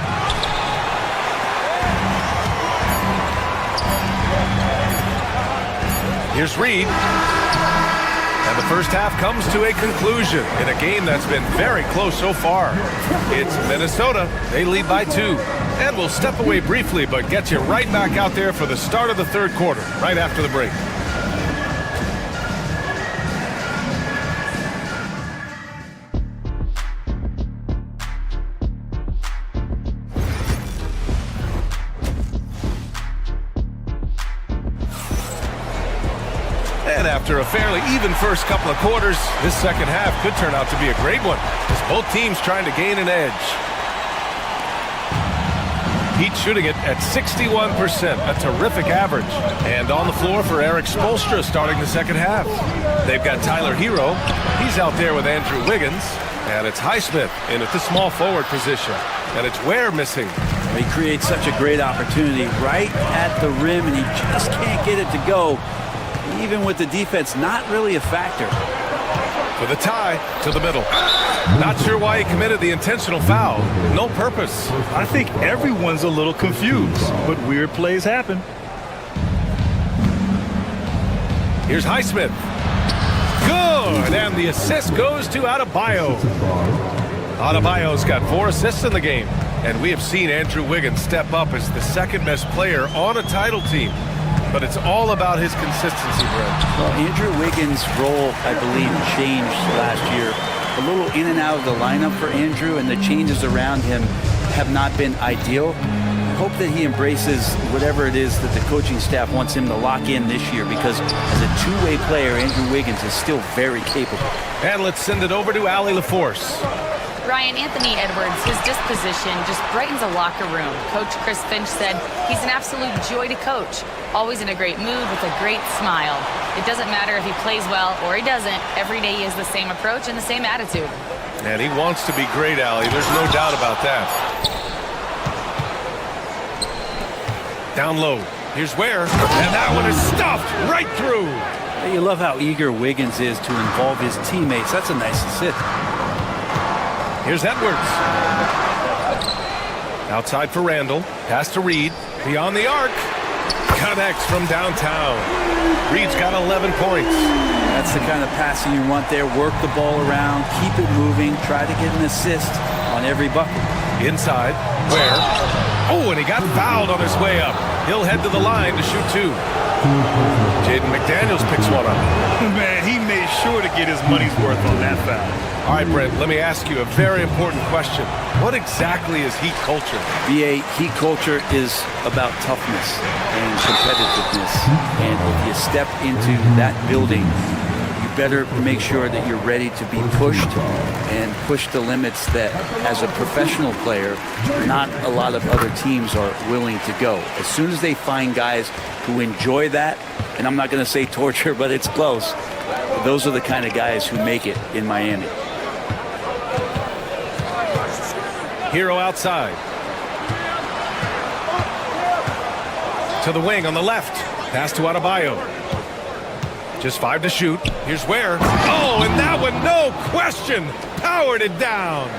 Here's Reed. And the first half comes to a conclusion in a game that's been very close so far. It's Minnesota. They lead by 2. And we'll step away briefly, but get you right back out there for the start of the third quarter, right after the break. And after a fairly even first couple of quarters, this second half could turn out to be a great one, as both teams trying to gain an edge. Heat shooting it at 61%, a terrific average. And on the floor for Eric Spoelstra starting the second half. They've got Tyler Hero. He's out there with Andrew Wiggins. And it's Highsmith in at the small forward position. And it's Ware missing. He creates such a great opportunity right at the rim, and he just can't get it to go. Even with the defense not really a factor. For the tie to the middle. Not sure why he committed the intentional foul. No purpose. I think everyone's a little confused, but weird plays happen. Here's Highsmith. Good, and the assist goes to Adebayo. Adebayo's got 4 assists in the game, and we have seen Andrew Wiggins step up as the second best player on a title team. But it's all about his consistency, Brett. Well, Andrew Wiggins' role, I believe, changed last year. A little in and out of the lineup for Andrew, and the changes around him have not been ideal. I hope that he embraces whatever it is that the coaching staff wants him to lock in this year, because as a two-way player, Andrew Wiggins is still very capable. And let's send it over to Allie LaForce. Ryan, Anthony Edwards, his disposition just brightens a locker room. Coach Chris Finch said he's an absolute joy to coach, always in a great mood with a great smile. It doesn't matter if he plays well or he doesn't. Every day he has the same approach and the same attitude. And he wants to be great, Allie. There's no doubt about that. Down low. Here's Ware. And that one is stuffed right through. You love how eager Wiggins is to involve his teammates. That's a nice assist. Here's Edwards. Outside for Randall. Pass to Reed. Beyond the arc. Connects from downtown. Reed's got 11 points. That's the kind of passing you want there. Work the ball around. Keep it moving. Try to get an assist on every bucket. Inside. Ware. Oh, and he got fouled on his way up. He'll head to the line to shoot two. Jaden McDaniels picks one up. Man, he made sure to get his money's worth on that foul. All right, Brent, let me ask you a very important question. What exactly is Heat culture? BA, Heat culture is about toughness and competitiveness. And if you step into that building, you better make sure that you're ready to be pushed and push the limits that, as a professional player, not a lot of other teams are willing to go. As soon as they find guys who enjoy that, and I'm not going to say torture, but it's close, those are the kind of guys who make it in Miami. Hero outside. To the wing on the left. Pass to Adebayo. Just 5 to shoot. Here's Ware. Oh, and that one, no question, powered it down.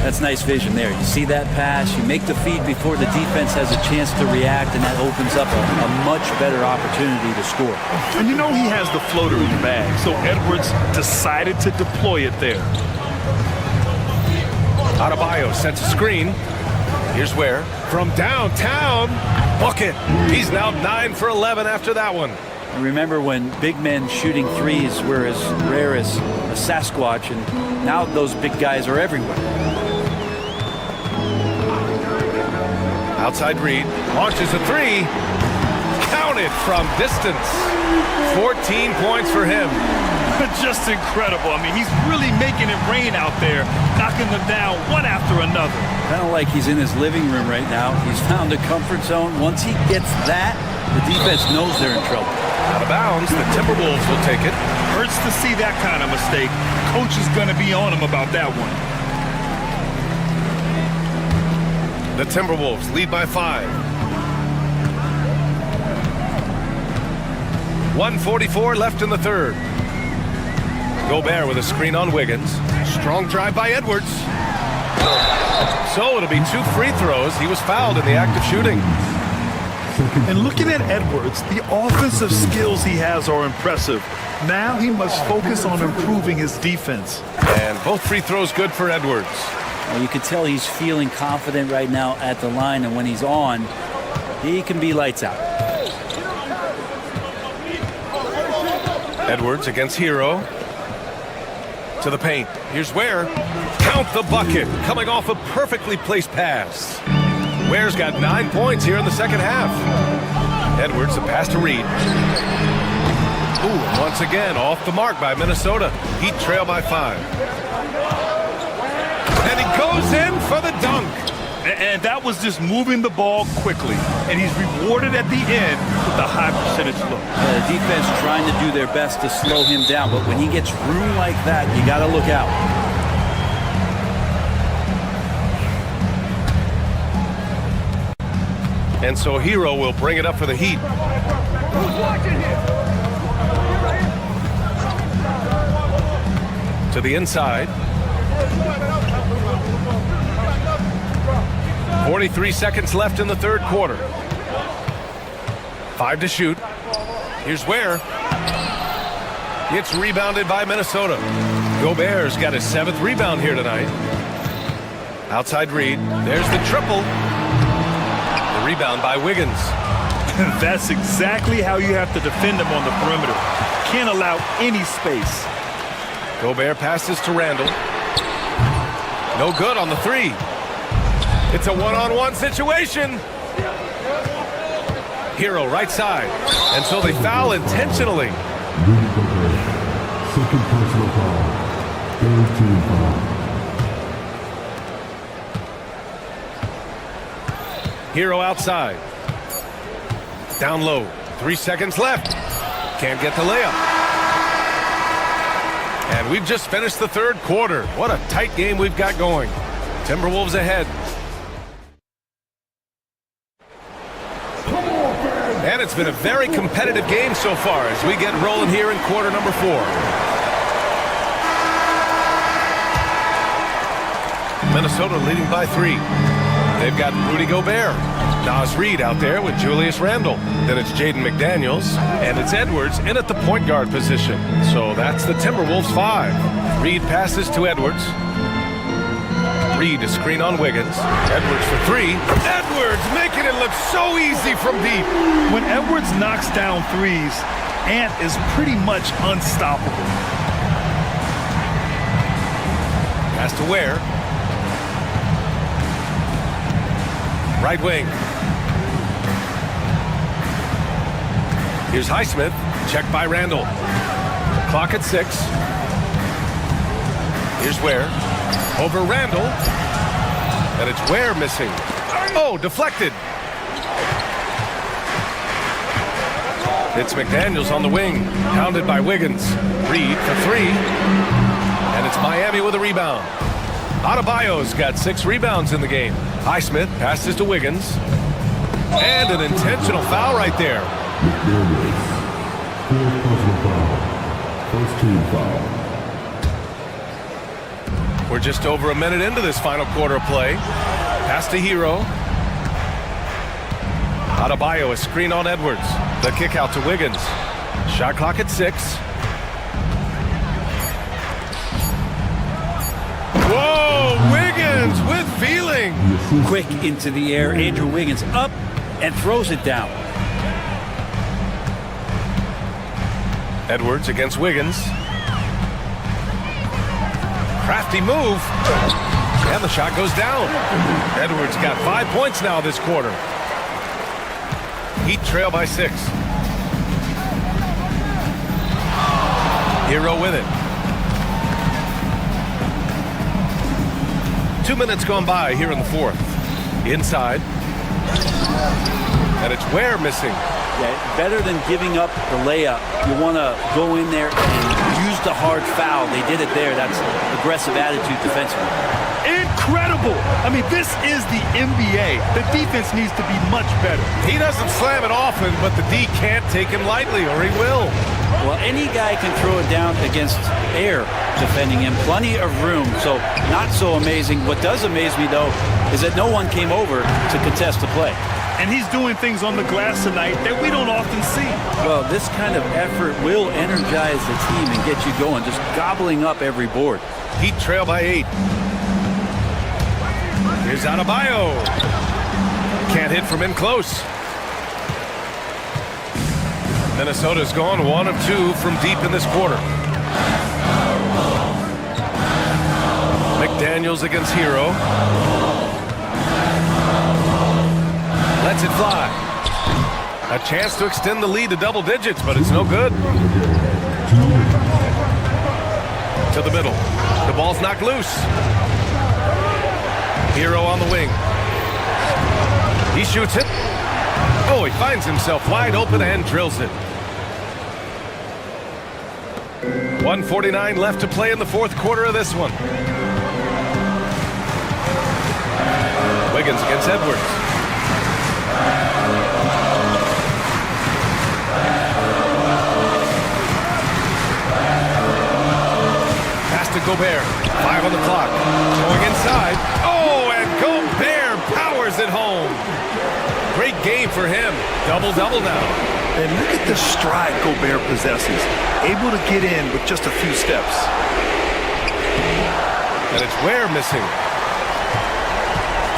That's nice vision there. You see that pass, you make the feed before the defense has a chance to react, and that opens up a much better opportunity to score. And you know he has the floater in the bag, so Edwards decided to deploy it there. Adebayo sets a screen. Here's Ware. From downtown, bucket. He's now 9 for 11 after that one. And remember when big men shooting threes were as rare as a Sasquatch, and now those big guys are everywhere. Outside Reed. Launches a three. Counted from distance. 14 points for him. Just incredible. I mean, he's really making it rain out there, knocking them down one after another. Kind of like he's in his living room right now. He's found a comfort zone. Once he gets that, the defense knows they're in trouble. Out of bounds, the Timberwolves will take it. Hurts to see that kind of mistake. Coach is going to be on him about that one. The Timberwolves lead by 5. 1:44 left in the third. Gobert with a screen on Wiggins. Strong drive by Edwards. So it'll be 2 free throws. He was fouled in the act of shooting. And looking at Edwards, the offensive skills he has are impressive. Now he must focus on improving his defense. And both free throws good for Edwards. Well, you can tell he's feeling confident right now at the line, and when he's on, he can be lights out. Edwards against Hero. To the paint. Here's Ware. Count the bucket. Coming off a perfectly placed pass. Ware's got 9 points here in the second half. Edwards, a pass to Reed. Ooh, and once again, off the mark by Minnesota. Heat trail by 5. And he goes in for the dunk. And that was just moving the ball quickly. And he's rewarded at the end with a high percentage look. The defense trying to do their best to slow him down, but when he gets room like that, you got to look out. And so Hero will bring it up for the Heat. To the inside. 43 seconds left in the third quarter. 5 to shoot. Here's Ware. It's rebounded by Minnesota. Gobert's got his 7th rebound here tonight. Outside Reed. There's the triple. The rebound by Wiggins. That's exactly how you have to defend him on the perimeter. Can't allow any space. Gobert passes to Randall. No good on the 3. It's a one-on-one situation. Hero right side. And so they foul intentionally. Second personal foul. Third team foul. Hero outside. Down low. 3 seconds left. Can't get the layup. And we've just finished the third quarter. What a tight game we've got going. Timberwolves ahead. And it's been a very competitive game so far as we get rolling here in quarter number 4. Minnesota leading by 3. They've got Rudy Gobert. Naz Reid out there with Julius Randle. Then it's Jaden McDaniels, and it's Edwards in at the point guard position. So that's the Timberwolves 5. Reid passes to Edwards. Reid, a screen on Wiggins. Edwards for 3. Edwards making it look so easy from deep. When Edwards knocks down threes, Ant is pretty much unstoppable. Pass to Ware. Right wing. Here's Highsmith. Checked by Randle. Clock at 6. Here's Ware. Over Randle. And it's Ware missing. Oh, deflected. It's McDaniels on the wing. Pounded by Wiggins. Reid for 3. And it's Miami with a rebound. Adebayo's got 6 rebounds in the game. Highsmith passes to Wiggins. And an intentional foul right there. First team foul. We're just over a minute into this final quarter of play. Pass to Hero. Adebayo, a screen on Edwards. The kick out to Wiggins. Shot clock at 6. Whoa, Wiggins with feeling. Quick into the air. Andrew Wiggins up and throws it down. Edwards against Wiggins. Crafty move. And the shot goes down. Edwards got 5 points now this quarter. Heat trail by 6. Hero with it. 2 minutes gone by here in the fourth. Inside. And it's Ware missing. Yeah, better than giving up the layup. You want to go in there and use the hard foul. They did it there. That's aggressive attitude defensively. Incredible! I mean, this is the NBA. The defense needs to be much better. He doesn't slam it often, but the D can't take him lightly, or he will. Well, any guy can throw it down against air defending him. Plenty of room, so not so amazing. What does amaze me, though, is that no one came over to contest the play. And he's doing things on the glass tonight that we don't often see. Well, this kind of effort will energize the team and get you going, just gobbling up every board. Heat trail by 8. Here's Adebayo. Can't hit from in close. Minnesota's gone 1 of 2 from deep in this quarter. McDaniels against Hero. Lets it fly. A chance to extend the lead to double digits, but it's no good. To the middle. The ball's knocked loose. Hero on the wing. He shoots it. Oh, he finds himself wide open and drills it. 1:49 left to play in the fourth quarter of this one. Wiggins against Edwards. Pass to Gobert. 5 on the clock. Going inside. Oh, and Gobert powers it home. Great game for him. Double-double now. And look at the stride Gobert possesses. Able to get in with just a few steps. And it's Ware missing.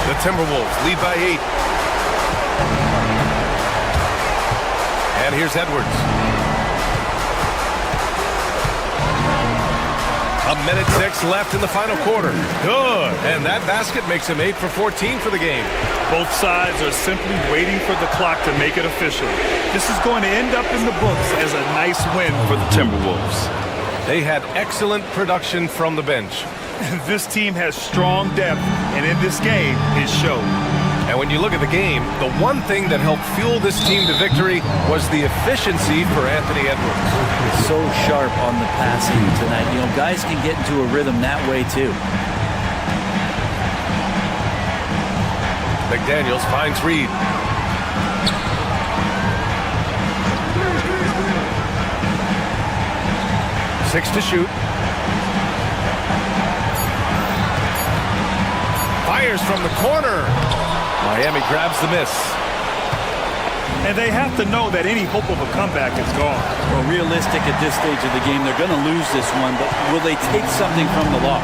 The Timberwolves lead by 8. And here's Edwards. 1:06 left in the final quarter. Good. And that basket makes him 8 for 14 for the game. Both sides are simply waiting for the clock to make it official. This is going to end up in the books as a nice win for the Timberwolves. They had excellent production from the bench. This team has strong depth, and in this game, it showed. And when you look at the game, the one thing that helped fuel this team to victory was the efficiency for Anthony Edwards. So sharp on the passing tonight. You know, guys can get into a rhythm that way too. McDaniels finds Reed. Six to shoot. Fires from the corner. Miami grabs the miss. And they have to know that any hope of a comeback is gone. Well, realistic at this stage of the game, they're going to lose this one, but will they take something from the loss?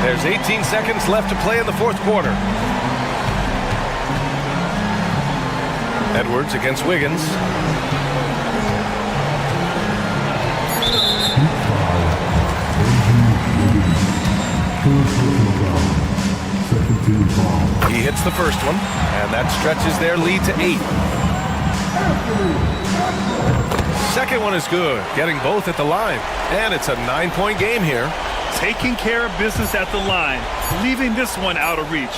There's 18 seconds left to play in the fourth quarter. Edwards against Wiggins. He hits the first one, and that stretches their lead to 8. Second one is good, getting both at the line, and it's a 9-point game here. Taking care of business at the line, leaving this one out of reach.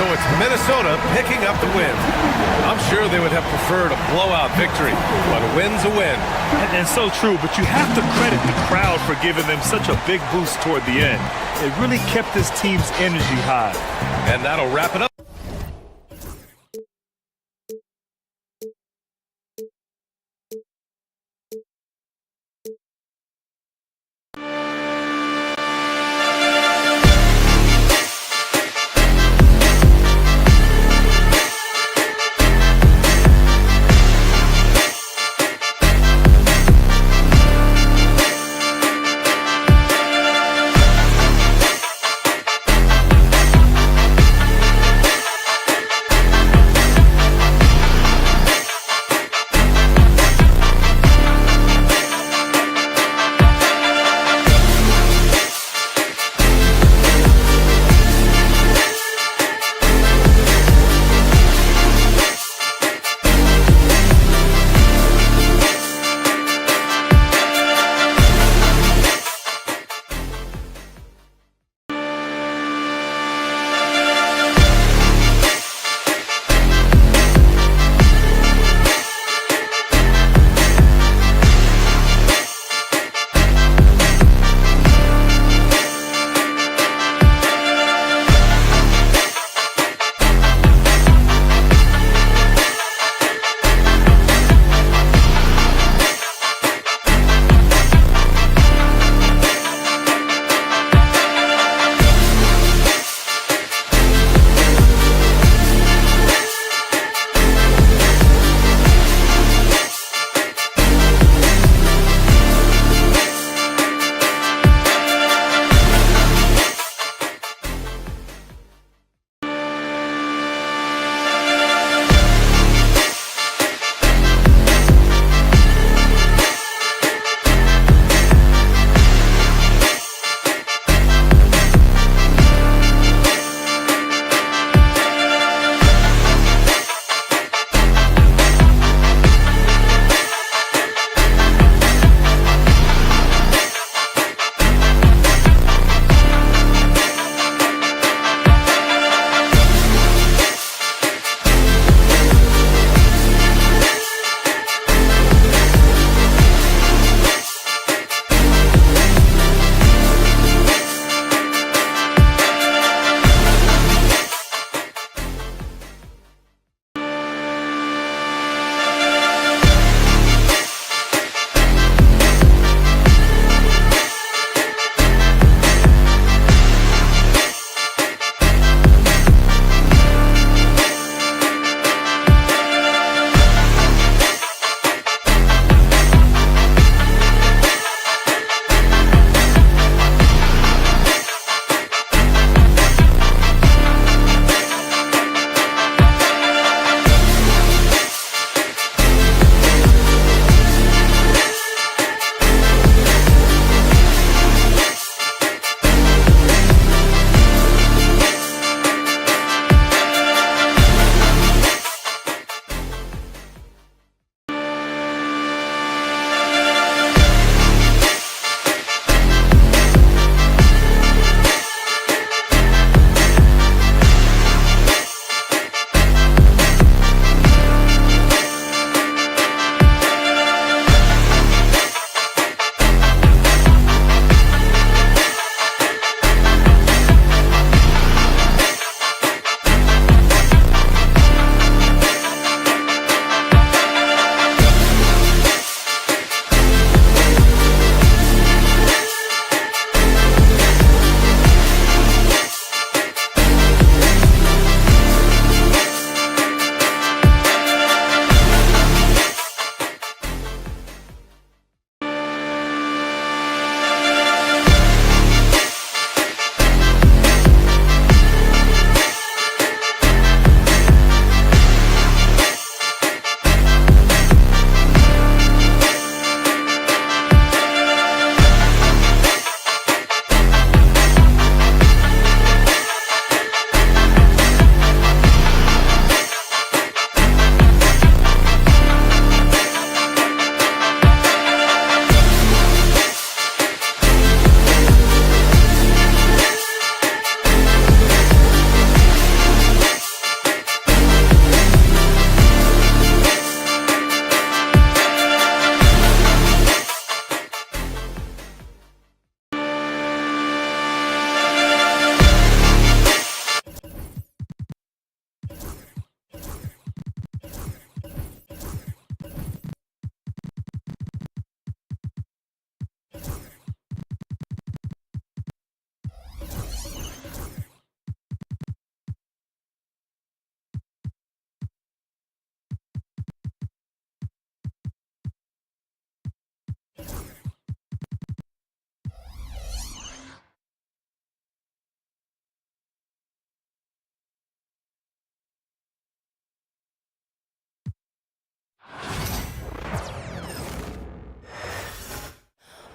So it's Minnesota picking up the win. I'm sure they would have preferred a blowout victory, but a win's a win. And so true, but you have to credit the crowd for giving them such a big boost toward the end. It really kept this team's energy high. And that'll wrap it up.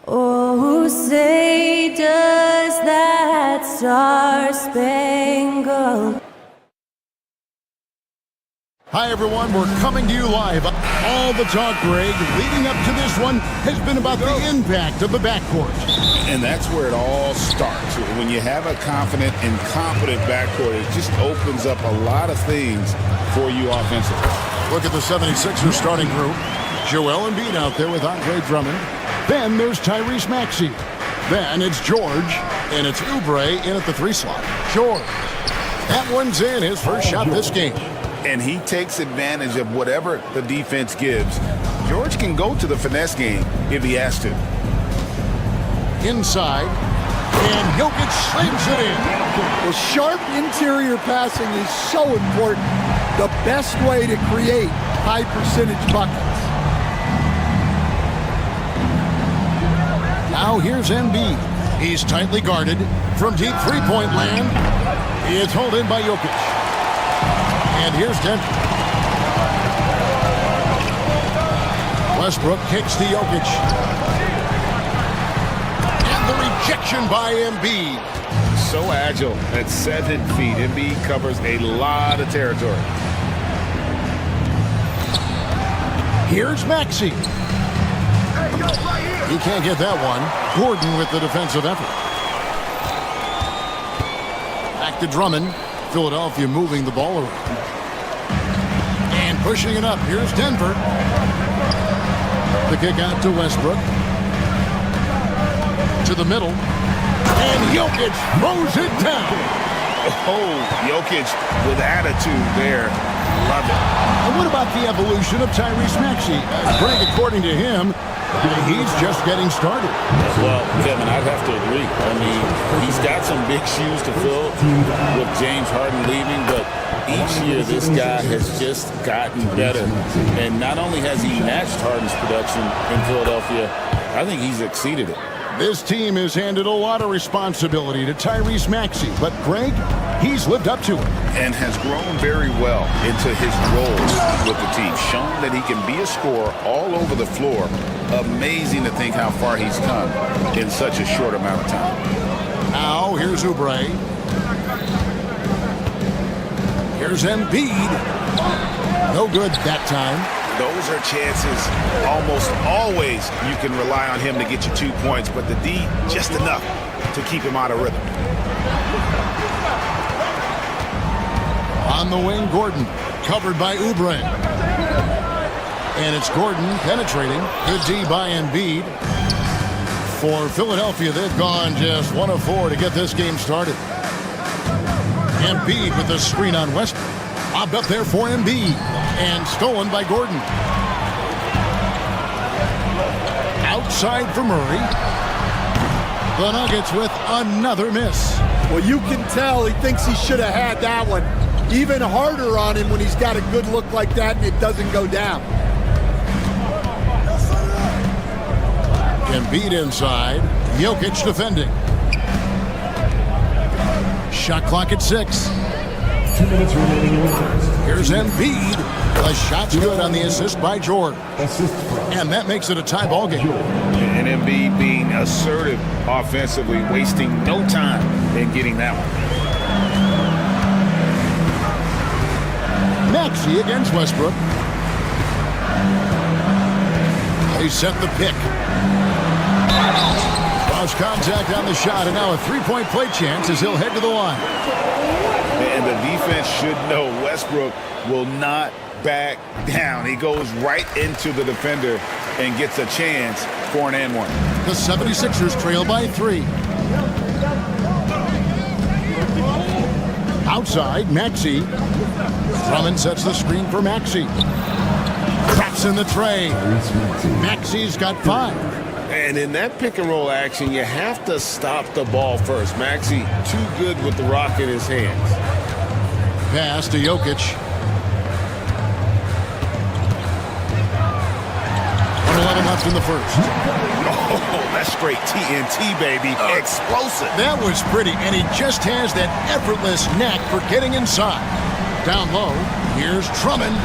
Oh, say does that star-spangled... Hi, everyone. We're coming to you live. All the talk, Greg, leading up to this one has been about the impact of the backcourt. And that's where it all starts. When you have a confident and competent backcourt, it just opens up a lot of things for you offensively. Look at the 76ers starting group. Joel Embiid out there with Andre Drummond. Then there's Tyrese Maxey. Then it's George, and it's Oubre in at the 3 slot. George. That one's in, his first shot this game. And he takes advantage of whatever the defense gives. George can go to the finesse game if he has to. Inside, and Jokic slams it in. Well, sharp interior passing is so important. The best way to create high percentage buckets. Now here's Embiid. He's tightly guarded from deep three-point land. It's hauled in by Jokic. And here's Denver. Westbrook kicks to Jokic. And the rejection by Embiid. So agile at 7 feet. Embiid covers a lot of territory. Here's Maxey. He can't get that one. Gordon with the defensive effort. Back to Drummond. Philadelphia moving the ball around. And pushing it up. Here's Denver. The kick out to Westbrook. To the middle. And Jokic throws it down. Oh, Jokic with attitude there. Love it. And what about the evolution of Tyrese Maxey? Greg, according to him, he's just getting started. Well, Kevin, I'd have to agree. I mean, he's got some big shoes to fill with James Harden leaving, but each year this guy has just gotten better. And not only has he matched Harden's production in Philadelphia, I think he's exceeded it. This team has handed a lot of responsibility to Tyrese Maxey, but Greg, he's lived up to it. And has grown very well into his roles with the team. Shown that he can be a scorer all over the floor. Amazing to think how far he's come in such a short amount of time. Now, here's Oubre. Here's Embiid. No good that time. Those are chances almost always you can rely on him to get you 2 points, but the D just enough to keep him out of rhythm. On the wing, Gordon, covered by Oubre. And it's Gordon penetrating. Good D by Embiid. For Philadelphia, they've gone just 1 of 4 to get this game started. Embiid with the screen on Westbrook. Lobbed up there for Embiid. And stolen by Gordon. Outside for Murray. The Nuggets with another miss. Well, you can tell he thinks he should have had that one. Even harder on him when he's got a good look like that and it doesn't go down. Embiid inside. Jokic defending. Shot clock at 6. 2 minutes remaining in the first. Here's Embiid. The shot's good on the assist by George. And that makes it a tie ball game. And Embiid being assertive offensively, wasting no time in getting that one. Maxey against Westbrook. They set the pick. Lost contact on the shot, and now a three-point play chance as he'll head to the line. And the defense should know Westbrook will not back down. He goes right into the defender and gets a chance for an and one. The 76ers trail by 3. Outside, Maxey. Drummond sets the screen for Maxey. Traps in the tray. Maxey's got 5. And in that pick and roll action, you have to stop the ball first. Maxey too good with the rock in his hands. Pass to Jokic. 1:11 left in the first. Oh, that's straight TNT, baby. Explosive. That was pretty, and he just has that effortless knack for getting inside. Down low, here's Drummond.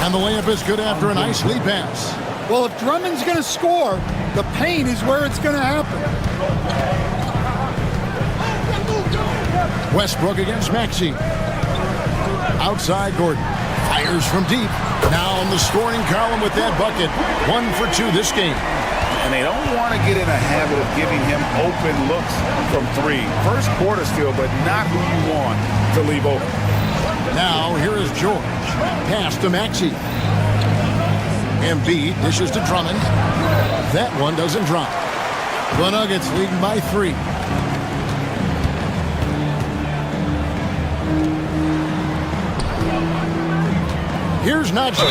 And the layup is good after a nice lead pass. Well, if Drummond's going to score, The paint is where it's going to happen. Westbrook against Maxey. Outside Gordon. Fires from deep. Now in the scoring column with that bucket. 1 for 2 this game. And they don't want to get in a habit of giving him open looks from 3. First quarter still, but not who you want to leave open. Now here is George. Pass to Maxey. Embiid dishes to Drummond. That one doesn't drop. The Nuggets leading by 3. Here's Najee.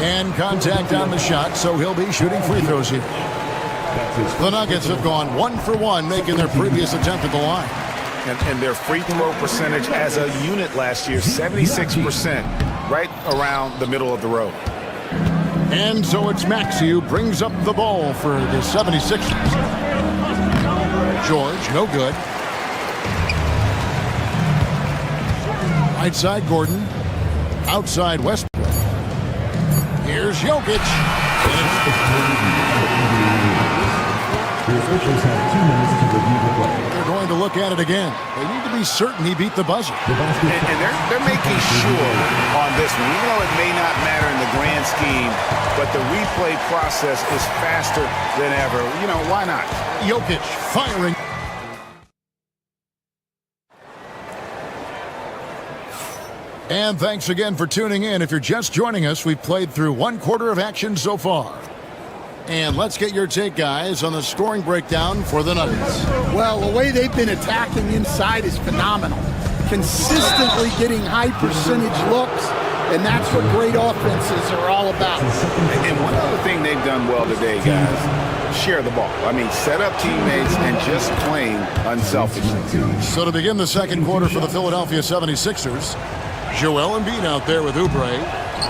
And contact on the shot, so he'll be shooting free throws here. The Nuggets have gone 1 for 1, making their previous attempt at the line. And their free throw percentage as a unit last year, 76%, right around the middle of the road. And so it's Maxey who brings up the ball for the 76ers. George, no good. Right side, Gordon. Outside, Westbrook. Here's Jokic. The officials have 2 minutes to review the play. They're going to look at it again. They need to be certain he beat the buzzer. And they're making sure on this one, even though it may not matter in the grand scheme, but the replay process is faster than ever. You know, why not? Jokic firing. And thanks again for tuning in. If you're just joining us, we've played through 1 quarter of action so far. And let's get your take, guys, on the scoring breakdown for the Nuggets. Well, the way they've been attacking inside is phenomenal. Consistently getting high percentage looks, and that's what great offenses are all about. And one other thing they've done well today, guys, share the ball. I mean, set up teammates and just playing unselfishly. So to begin the second quarter for the Philadelphia 76ers, Joel Embiid out there with Oubre.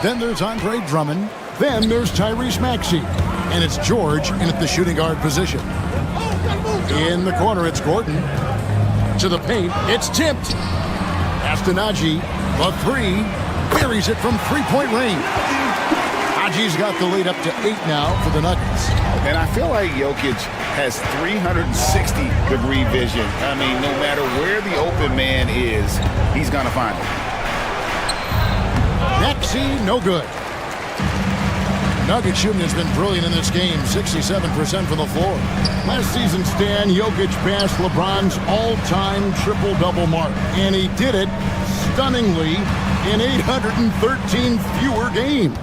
Then there's Andre Drummond. Then there's Tyrese Maxey. And it's George in at the shooting guard position. In the corner, it's Gordon. To the paint, it's tipped. Pass to Najee. The 3. Buries it from three-point range. Najee's got the lead up to 8 now for the Nuggets. And I feel like Jokic has 360-degree vision. I mean, no matter where the open man is, he's going to find it. Maxey, no good. Nugget shooting has been brilliant in this game, 67% from the floor. Last season, Stan, Jokic passed LeBron's all-time triple-double mark, and he did it stunningly in 813 fewer games.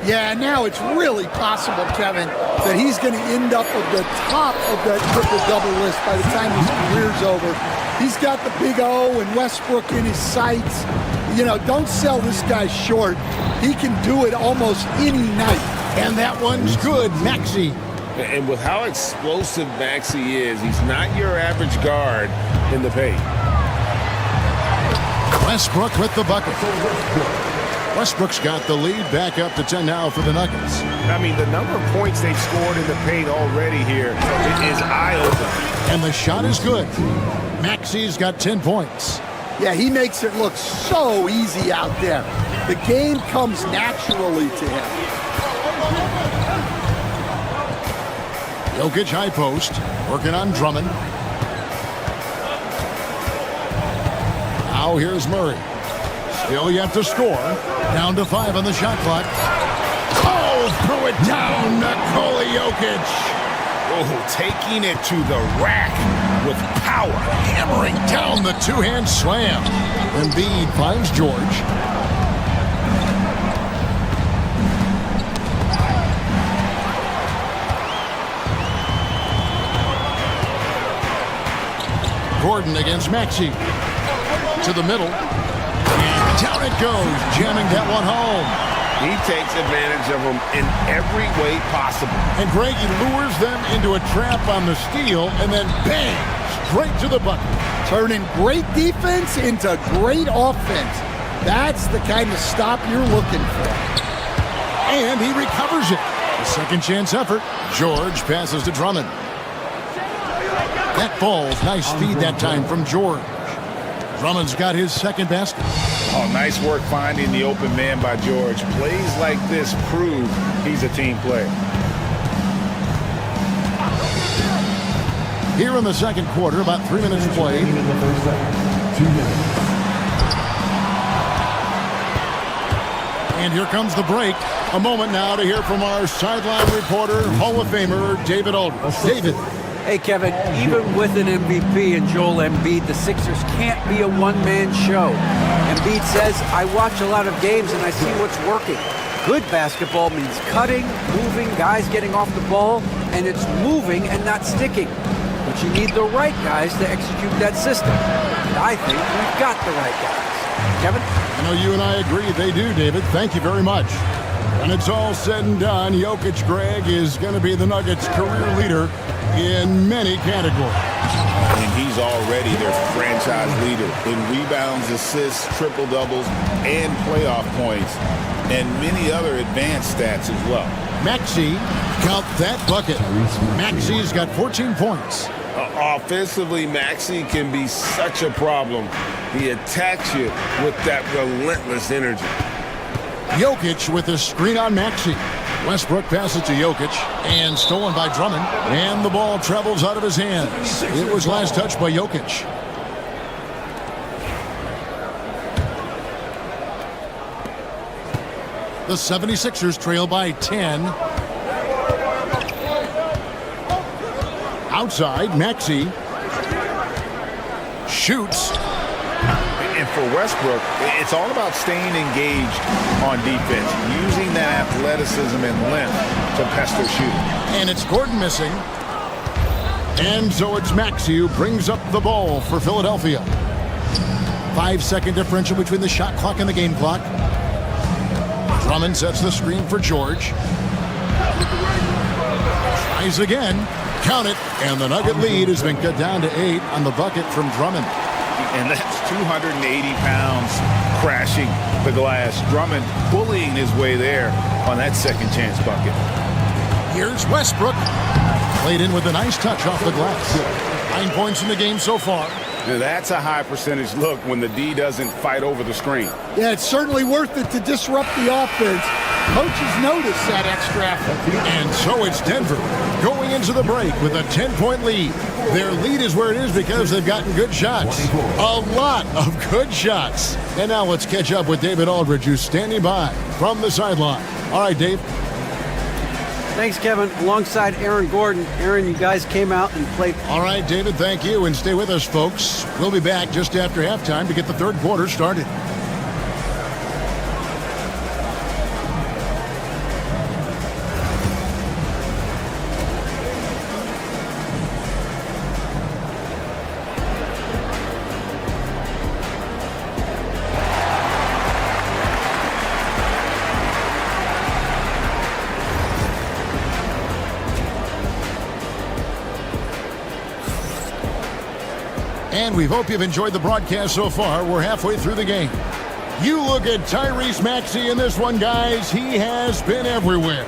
Yeah, now it's really possible, Kevin, that he's going to end up at the top of that triple-double list by the time his career's over. He's got the big O and Westbrook in his sights. You know, don't sell this guy short. He can do it almost any night. And that one's good, Maxey. And with how explosive Maxey is, he's not your average guard in the paint. Westbrook with the bucket. Westbrook's got the lead back up to 10 now for the Nuggets. I mean, the number of points they've scored in the paint already here is eye-opening. And the shot is good. Maxey's got 10 points. Yeah, he makes it look so easy out there. The game comes naturally to him. Jokic high post, working on Drummond. Now here's Murray. Still yet to score. Down to 5 on the shot clock. Oh, threw it down, Nikola Jokic. Oh, taking it to the rack with power. Hammering down the two-hand slam. Embiid finds George. Gordon against Maxey. To the middle. And down it goes, jamming that one home. He takes advantage of them in every way possible. And Greg, he lures them into a trap on the steal, and then bang, straight to the bucket. Turning great defense into great offense. That's the kind of stop you're looking for. And he recovers it. A second chance effort. George passes to Drummond. That ball's nice speed that time from George. Drummond's got his second basket. Oh, nice work finding the open man by George. Plays like this prove he's a team player. Here in the second quarter, about 3 minutes played. In the first half. 2 minutes. And here comes the break. A moment now to hear from our sideline reporter, Hall of Famer David Aldridge. David. Hey, Kevin, even with an MVP and Joel Embiid, the Sixers can't be a one-man show. Embiid says, I watch a lot of games and I see what's working. Good basketball means cutting, moving, guys getting off the ball, and it's moving and not sticking. But you need the right guys to execute that system. And I think we've got the right guys. Kevin? I know you and I agree they do, David. Thank you very much. When it's all said and done, Jokic, Greg, is going to be the Nuggets' career leader in many categories. And he's already their franchise leader in rebounds, assists, triple-doubles, and playoff points, and many other advanced stats as well. Maxey, count that bucket. Maxey's got 14 points. Offensively, Maxey can be such a problem. He attacks you with that relentless energy. Jokic with a screen on Maxey. Westbrook passes to Jokic and stolen by Drummond. And the ball travels out of his hands. It was last touched by Jokic. The 76ers trail by 10. Outside, Maxey shoots. And for Westbrook, it's all about staying engaged on defense, using that athleticism and length to pester shooting. And it's Gordon missing. And so it's Maxey who brings up the ball for Philadelphia. 5-second differential between the shot clock and the game clock. Drummond sets the screen for George. Tries again. Count it. And the Nugget lead has been cut down to 8 on the bucket from Drummond. And that's 280 pounds crashing the glass. Drummond bullying his way there on that second chance bucket. Here's Westbrook. Played in with a nice touch off the glass. 9 points in the game so far. Now that's a high percentage look when the D doesn't fight over the screen. Yeah, it's certainly worth it to disrupt the offense. Coaches notice that extra effort. And so it's Denver going into the break with a 10-point lead. Their lead is where it is because they've gotten good shots. A lot of good shots. And now let's catch up with David Aldridge, who's standing by from the sideline. All right, Dave. Thanks, Kevin. Alongside Aaron Gordon. Aaron, you guys came out and played. All right, David, thank you. And stay with us, folks. We'll be back just after halftime to get the third quarter started. And we hope you've enjoyed the broadcast so far. We're halfway through the game. You look at Tyrese Maxey in this one, guys. He has been everywhere.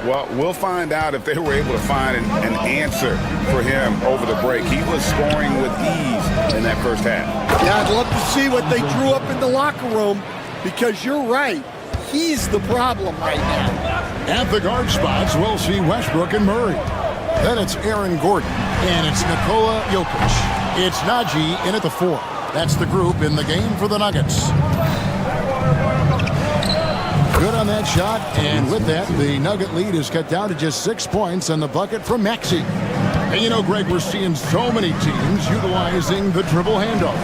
Well, we'll find out if they were able to find an answer for him over the break. He was scoring with ease in that first half. Yeah, I'd love to see what they drew up in the locker room because you're right. He's the problem right now. At the guard spots, we'll see Westbrook and Murray. Then it's Aaron Gordon, and it's Nikola Jokic. It's Najee in at the 4. That's the group in the game for the Nuggets. Good on that shot, and with that, the Nugget lead is cut down to just 6 points on the bucket from Maxey. And you know, Greg, we're seeing so many teams utilizing the dribble handoff.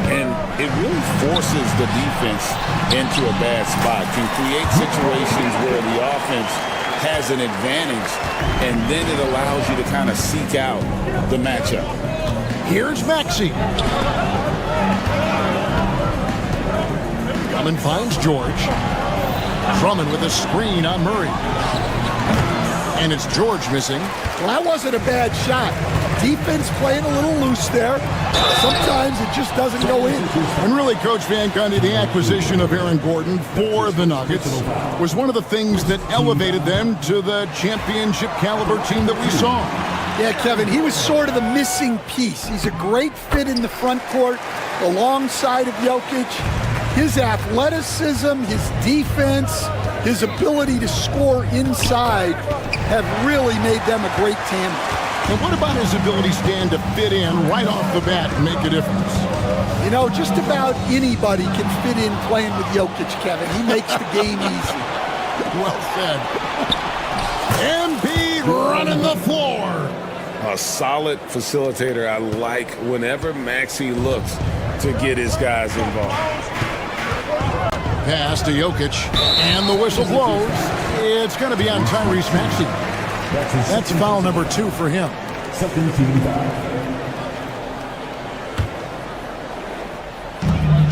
And it really forces the defense into a bad spot, can create situations where the offense has an advantage, and then it allows you to kind of seek out the matchup. Here's Maxey. Drummond finds George. Drummond with a screen on Murray. And it's George missing. Well, that wasn't a bad shot. Defense playing a little loose there. Sometimes it just doesn't go in. And really, Coach Van Gundy, the acquisition of Aaron Gordon for the Nuggets was one of the things that elevated them to the championship caliber team that we saw. Yeah, Kevin, he was sort of the missing piece. He's a great fit in the front court alongside of Jokic. His athleticism, his defense, his ability to score inside have really made them a great tandem. And what about his ability, Stan, to fit in right off the bat and make a difference? You know, just about anybody can fit in playing with Jokic, Kevin. He makes the game easy. Well said. Embiid running the floor. A solid facilitator. I like whenever Maxey looks to get his guys involved. Pass to Jokic, and the whistle blows. It's going to be on Tyrese Maxey. That's foul number 2 for him. Second team foul.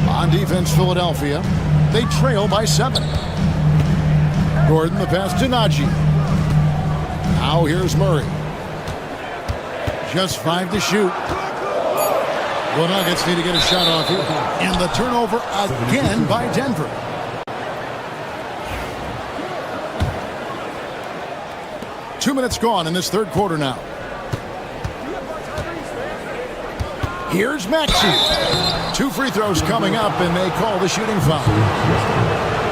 On defense, Philadelphia. They trail by 7. Gordon, the pass to Najee. Now here's Murray. Just 5 to shoot. The Nuggets need to get a shot off here. And the turnover again by Denver. Two minutes gone in this third quarter now. Here's Maxey. 2 free throws coming up, and they call the shooting foul.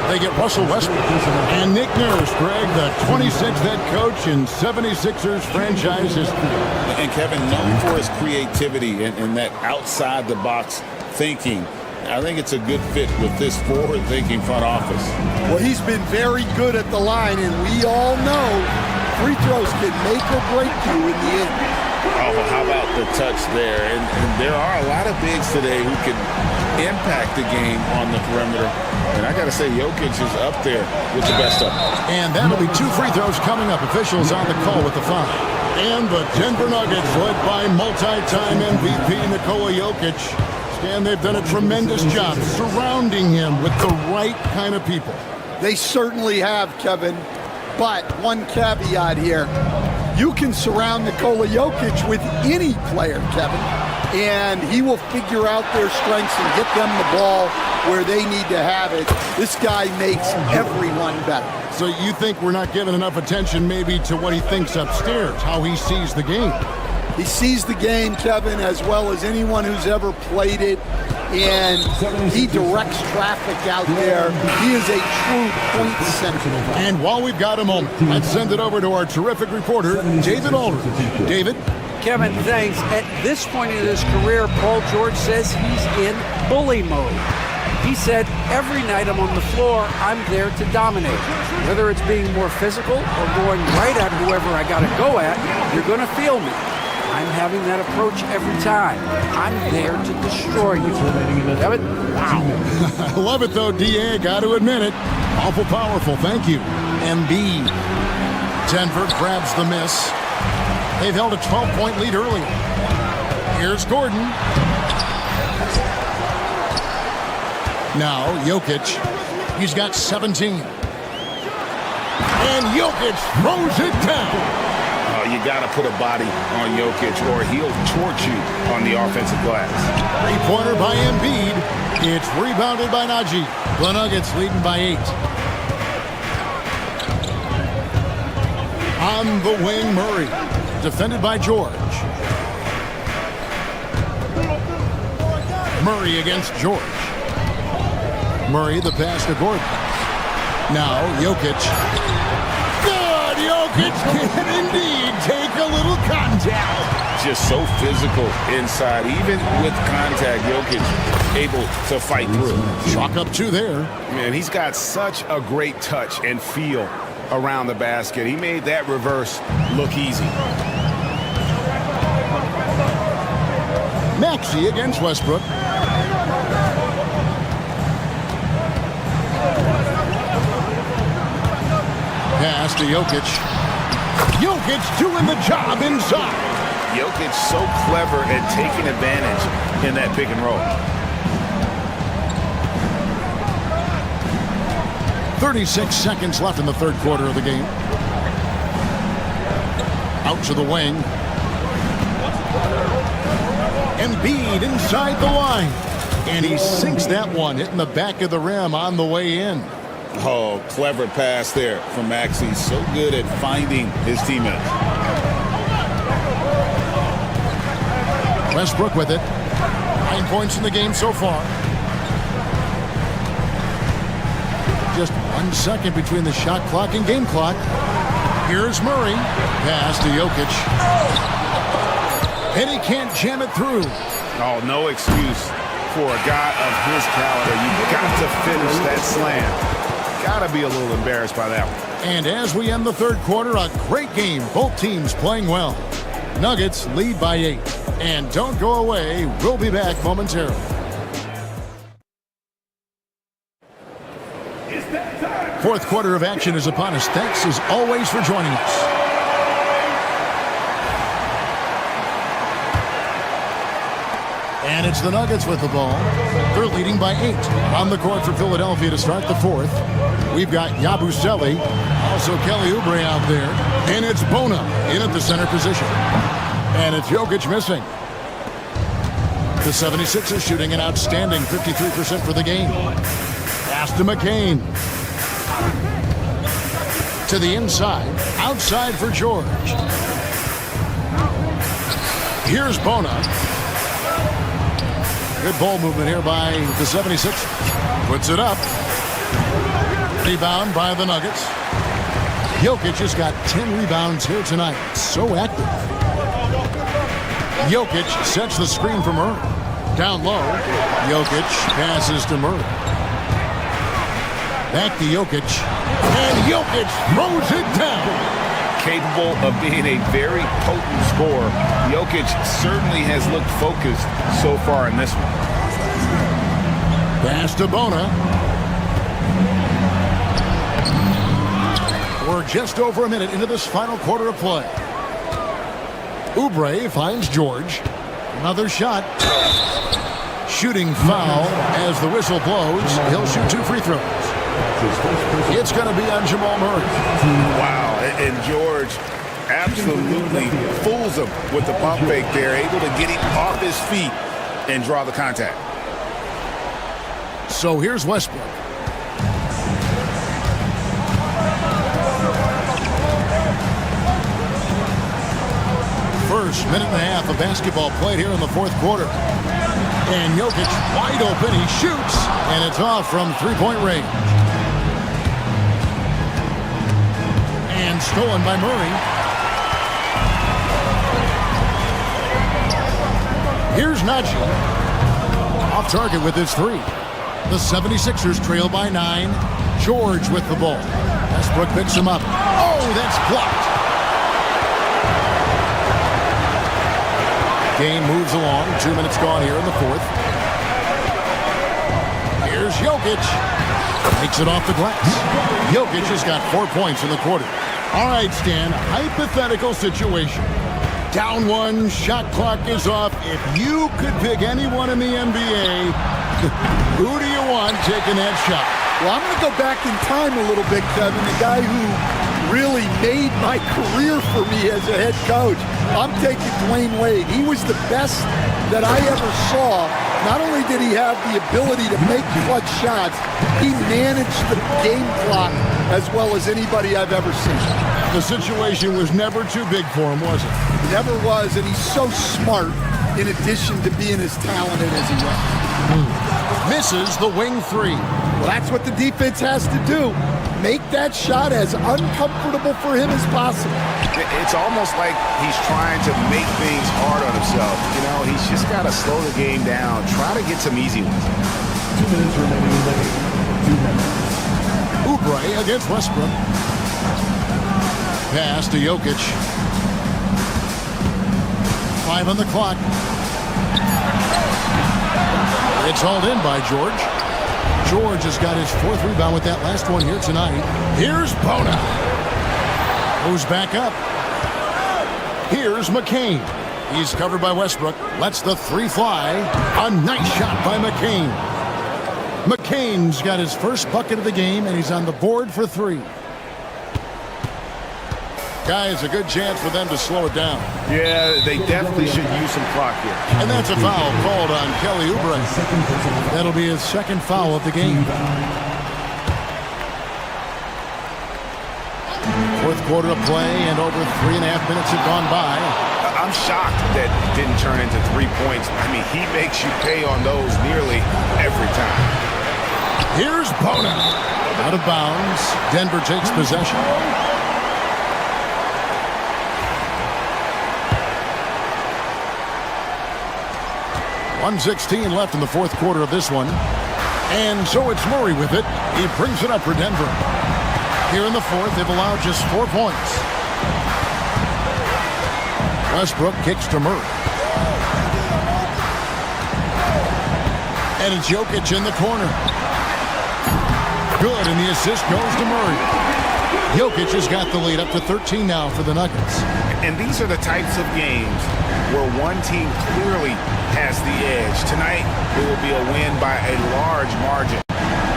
They get Russell Westbrook and Nick Nurse, Greg, the 26th head coach in 76ers franchise history. And Kevin, known for his creativity and that outside-the-box thinking, I think it's a good fit with this forward-thinking front office. Well, he's been very good at the line, and we all know free throws can make or break you in the end. Oh, well, how about the touch there? And there are a lot of bigs today who can impact the game on the perimeter. And I got to say, Jokic is up there with the best of them. And that'll be 2 free throws coming up. Officials on the call with the foul. And the Denver Nuggets, led by multi-time MVP Nikola Jokic. And they've done a tremendous job surrounding him with the right kind of people. They certainly have, Kevin. But one caveat here. You can surround Nikola Jokic with any player, Kevin, and he will figure out their strengths and get them the ball where they need to have it. This guy makes everyone better. So you think we're not giving enough attention maybe to what he thinks upstairs, how he sees the game? He sees the game, Kevin, as well as anyone who's ever played it, and he directs traffic out there. He is a true point center. And while we've got a moment, let's send it over to our terrific reporter, David Aldridge. David? Kevin, thanks. At this point in his career, Paul George says he's in bully mode. He said, every night I'm on the floor, I'm there to dominate. Whether it's being more physical or going right at whoever I got to go at, you're going to feel me. I'm having that approach every time. I'm there to destroy you. Kevin? Wow. I love it, though, D.A. Got to admit it. Awful powerful. Thank you. Embiid. Denver grabs the miss. They've held a 12-point lead earlier. Here's Gordon. Now, Jokic. He's got 17. And Jokic throws it down. Oh, you got to put a body on Jokic or he'll torch you on the offensive glass. Three-pointer by Embiid. It's rebounded by Najee. The Nuggets leading by 8. On the wing, Murray. Defended by George. Murray against George. Murray, the pass to Gordon. Now, Jokic. Good! Jokic can indeed take a little contact. Just so physical inside. Even with contact, Jokic able to fight through. Chalk up 2 there. Man, he's got such a great touch and feel around the basket. He made that reverse look easy. Maxey against Westbrook. Pass to Jokic. Jokic doing the job inside. Jokic so clever at taking advantage in that pick and roll. 36 seconds left in the third quarter of the game. Out to the wing. Embiid inside the line. And he sinks that one, hitting the back of the rim on the way in. Oh, clever pass there from Maxey. So good at finding his teammates. Westbrook with it. 9 points in the game so far. Just 1 second between the shot clock and game clock. Here's Murray. Pass to Jokic. And he can't jam it through. Oh, no excuse for a guy of his caliber. You got to finish that slam. Got to be a little embarrassed by that one. And as we end the third quarter, a great game. Both teams playing well. Nuggets lead by 8. And don't go away. We'll be back momentarily. Fourth quarter of action is upon us. Thanks as always for joining us. And it's the Nuggets with the ball. They're leading by 8. On the court for Philadelphia to start the fourth. We've got Yabusele, also Kelly Oubre out there. And it's Bona in at the center position. And it's Jokic missing. The 76ers shooting an outstanding 53% for the game. Pass to McCain. To the inside. Outside for George. Here's Bona. Good ball movement here by the 76ers. Puts it up. Rebound by the Nuggets. Jokic has got 10 rebounds here tonight. So active. Jokic sets the screen for Murray. Down low. Jokic passes to Murray. Back to Jokic. And Jokic throws it down. Capable of being a very potent scorer. Jokic certainly has looked focused so far in this one. Pass to Bona. We're just over a minute into this final quarter of play. Oubre finds George. Another shot. Shooting foul as the whistle blows. He'll shoot 2 free throws. It's going to be on Jamal Murray. Wow, and George absolutely fools him with the pump fake there, able to get him off his feet and draw the contact. So here's Westbrook. First minute and a half of basketball played here in the fourth quarter. And Jokic wide open. He shoots, and it's off from three-point range. And stolen by Murray. Here's Najee. Off target with his 3. The 76ers trail by 9. George with the ball. Westbrook picks him up. Oh, that's blocked. Game moves along. 2 minutes gone here in the fourth. Here's Jokic. Takes it off the glass. Jokic has got 4 points in the quarter. All right, Stan, hypothetical situation. Down 1, shot clock is off. If you could pick anyone in the NBA, who do you want taking that shot? Well, I'm going to go back in time a little bit, Kevin. The guy who really made my career for me as a head coach. I'm taking Dwayne Wade. He was the best that I ever saw. Not only did he have the ability to make clutch shots, he managed the game clock as well as anybody I've ever seen. The situation was never too big for him, was it? Never was, and he's so smart in addition to being as talented as he was. Misses the wing 3. Well, that's what the defense has to do. Make that shot as uncomfortable for him as possible. It's almost like he's trying to make things hard on himself. You know, he's just got to slow the game down. Try to get some easy ones. 2 minutes remaining. 2 minutes. Oubre against Westbrook. Pass to Jokic. 5 on the clock. It's hauled in by George. George has got his 4th rebound with that last one here tonight. Here's Bona. Goes back up. Here's McCain. He's covered by Westbrook. Lets the 3 fly. A nice shot by McCain. McCain's got his first bucket of the game, and he's on the board for 3. Guys, a good chance for them to slow it down. Yeah, they definitely should use some clock here. And that's a foul called on Kelly Oubre. That'll be his 2nd foul of the game. 4th quarter of play, and over 3.5 minutes have gone by. I'm shocked that it didn't turn into 3 points. I mean, he makes you pay on those nearly every time. Here's Bona. Out of bounds. Denver takes possession. 1:16 left in the fourth quarter of this one. And so it's Murray with it. He brings it up for Denver. Here in the fourth, they've allowed just 4 points. Westbrook kicks to Murray. And it's Jokic in the corner. Good, and the assist goes to Murray. Jokic has got the lead up to 13 now for the Nuggets. And these are the types of games where one team clearly has the edge. Tonight, it will be a win by a large margin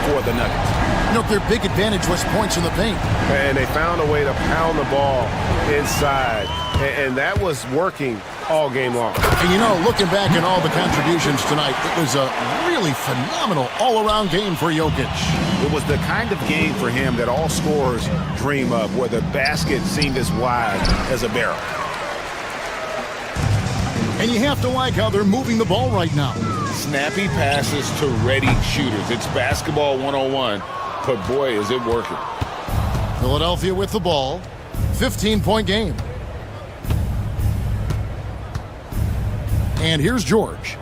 for the Nuggets. You know, their big advantage was points in the paint. And they found a way to pound the ball inside. And that was working all game long. And you know, looking back at all the contributions tonight, it was a really phenomenal all-around game for Jokic. It was the kind of game for him that all scorers dream of, where the basket seemed as wide as a barrel. And you have to like how they're moving the ball right now. Snappy passes to ready shooters. It's basketball 101, but boy, is it working. Philadelphia with the ball. 15-point game. And here's George.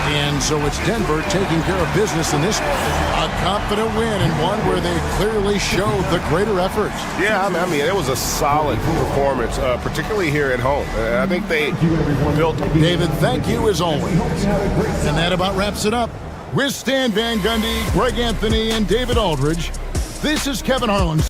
And so it's Denver taking care of business in this one. A confident win and one where they clearly showed the greater effort. Yeah, I mean, it was a solid performance, particularly here at home. I think they built... David, thank you as always. And that about wraps it up. With Stan Van Gundy, Greg Anthony, and David Aldridge, this is Kevin Harlan.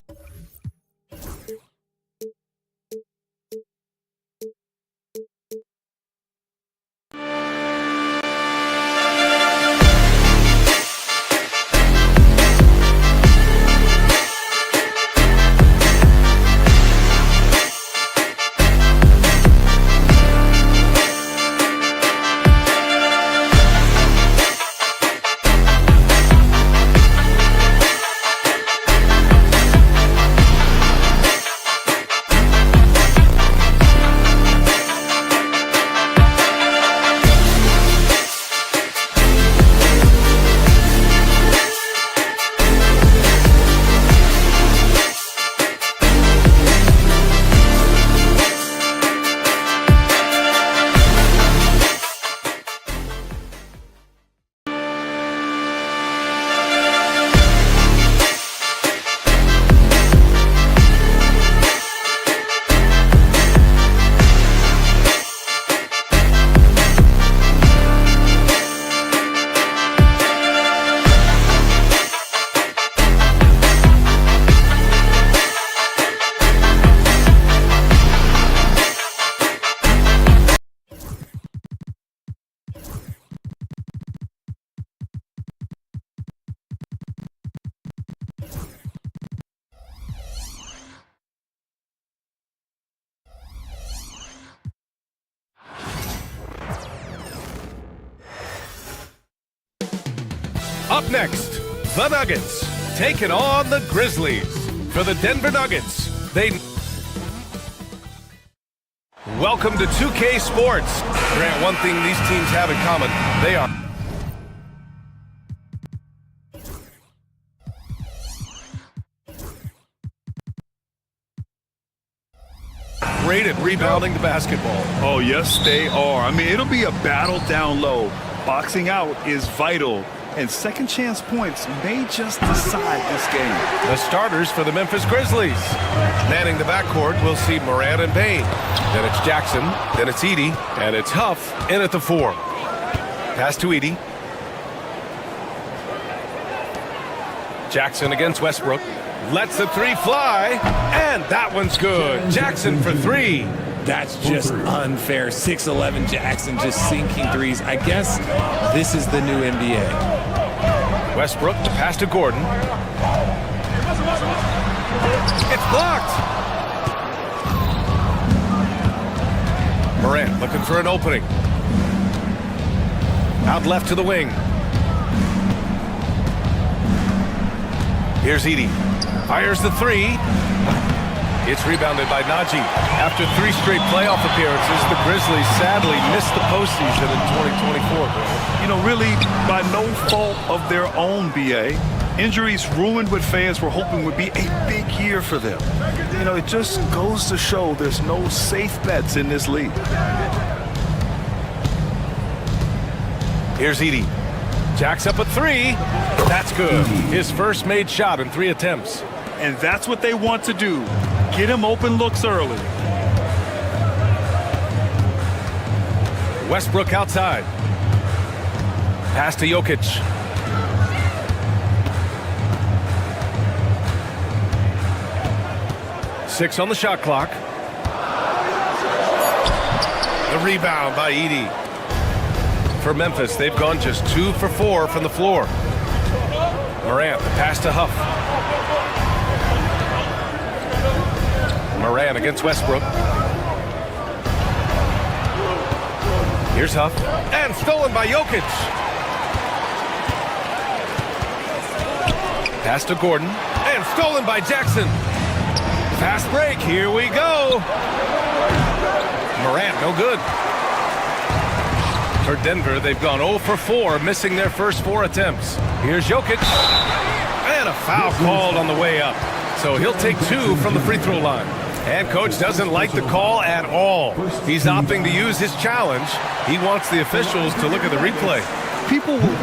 Up next, the Nuggets taking on the Grizzlies. For the Denver Nuggets, Welcome to 2K Sports. Grant, one thing these teams have in common, they are great at rebounding the basketball. Oh, yes, they are. I mean, it'll be a battle down low. Boxing out is vital, and second chance points may just decide this game. The starters for the Memphis Grizzlies. Manning the backcourt, we'll see Morant and Payne. Then it's Jackson, then it's Edey, and it's Huff in at the 4. Pass to Edey. Jackson against Westbrook. Lets the 3 fly, and that one's good. Jackson for 3. That's just unfair. 6'11" Jackson just sinking threes. I guess this is the new NBA. Westbrook, the pass to Gordon. It's blocked. Morant looking for an opening. Out left to the wing. Here's Edey. Fires the 3. It's rebounded by Najee. After 3 straight playoff appearances, the Grizzlies sadly missed the postseason in 2024. You know, really by no fault of their own, BA. Injuries ruined what fans were hoping would be a big year for them. You know, it just goes to show there's no safe bets in this league. Here's Edie. Jacks up a three. That's good. His first made shot in 3 attempts. And that's what they want to do. Get him open looks early. Westbrook outside. Pass to Jokic. Six on the shot clock. The rebound by Edie. For Memphis, they've gone just 2 for 4 from the floor. Morant, the pass to Huff. Morant against Westbrook. Here's Huff. And stolen by Jokic. Pass to Gordon. And stolen by Jackson. Fast break. Here we go. Morant, no good. For Denver, they've gone 0 for 4, missing their first 4 attempts. Here's Jokic. And a foul called on the way up. So he'll take 2 from the free throw line. And coach doesn't like the call at all. He's opting to use his challenge. He wants the officials to look at the replay. People will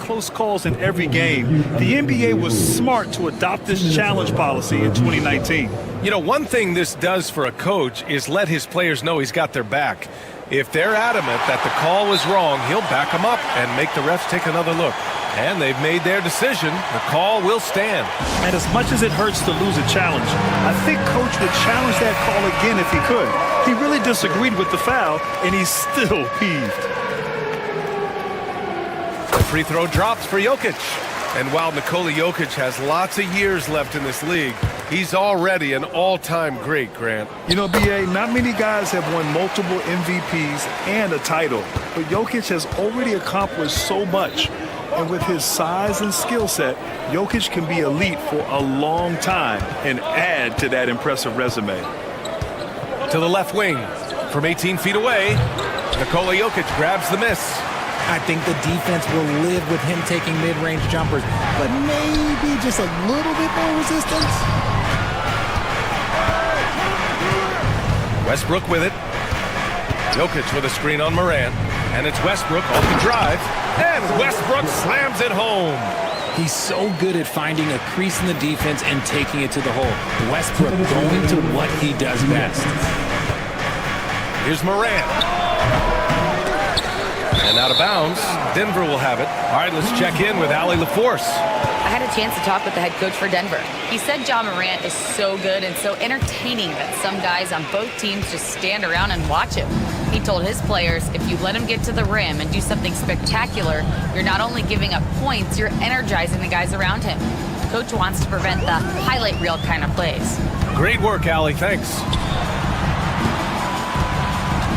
close calls in every game. The NBA was smart to adopt this challenge policy in 2019. You know, one thing this does for a coach is let his players know he's got their back. If they're adamant that the call was wrong, he'll back them up and make the refs take another look. And they've made their decision. The call will stand. And as much as it hurts to lose a challenge, I think Coach would challenge that call again if he could. He really disagreed with the foul, and he's still peeved. The free throw drops for Jokic. And while Nikola Jokic has lots of years left in this league, he's already an all-time great, Grant. You know, B.A., not many guys have won multiple MVPs and a title, but Jokic has already accomplished so much. And with his size and skill set, Jokic can be elite for a long time and add to that impressive resume. To the left wing. From 18 feet away, Nikola Jokic grabs the miss. I think the defense will live with him taking mid-range jumpers, but maybe just a little bit more resistance. Westbrook with it. Jokic with a screen on Morant. And it's Westbrook off the drive. And Westbrook slams it home. He's so good at finding a crease in the defense and taking it to the hole. Westbrook going to what he does best. Here's Morant. And out of bounds. Denver will have it. All right, let's check in with Allie LaForce. I had a chance to talk with the head coach for Denver. He said Ja Morant is so good and so entertaining that some guys on both teams just stand around and watch him. He told his players, if you let him get to the rim and do something spectacular, you're not only giving up points, you're energizing the guys around him. Coach wants to prevent the highlight reel kind of plays. Great work, Allie. Thanks.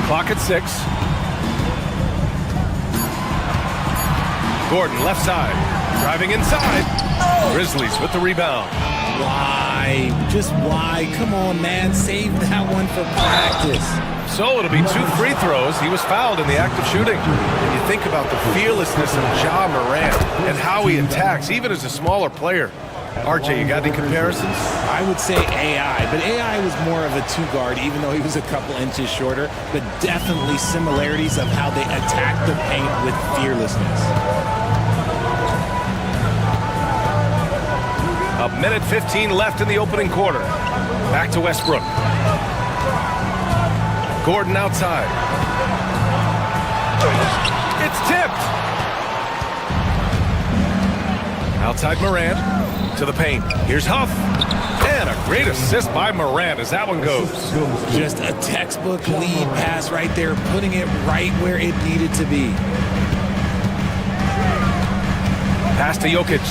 Clock at 6. Gordon, left side. Driving inside. Grizzlies with the rebound. Why? Just why? Come on, man. Save that one for practice. So it'll be 2 free throws. He was fouled in the act of shooting. And you think about the fearlessness of Ja Morant and how he attacks, even as a smaller player. RJ, you got any comparisons? I would say AI, but AI was more of a 2-guard, even though he was a couple inches shorter, but definitely similarities of how they attack the paint with fearlessness. A minute 15 left in the opening quarter. Back to Westbrook. Gordon outside. It's tipped. Outside Morant to the paint. Here's Huff. And a great assist by Morant as that one goes. Just a textbook lead pass right there, putting it right where it needed to be. Pass to Jokic.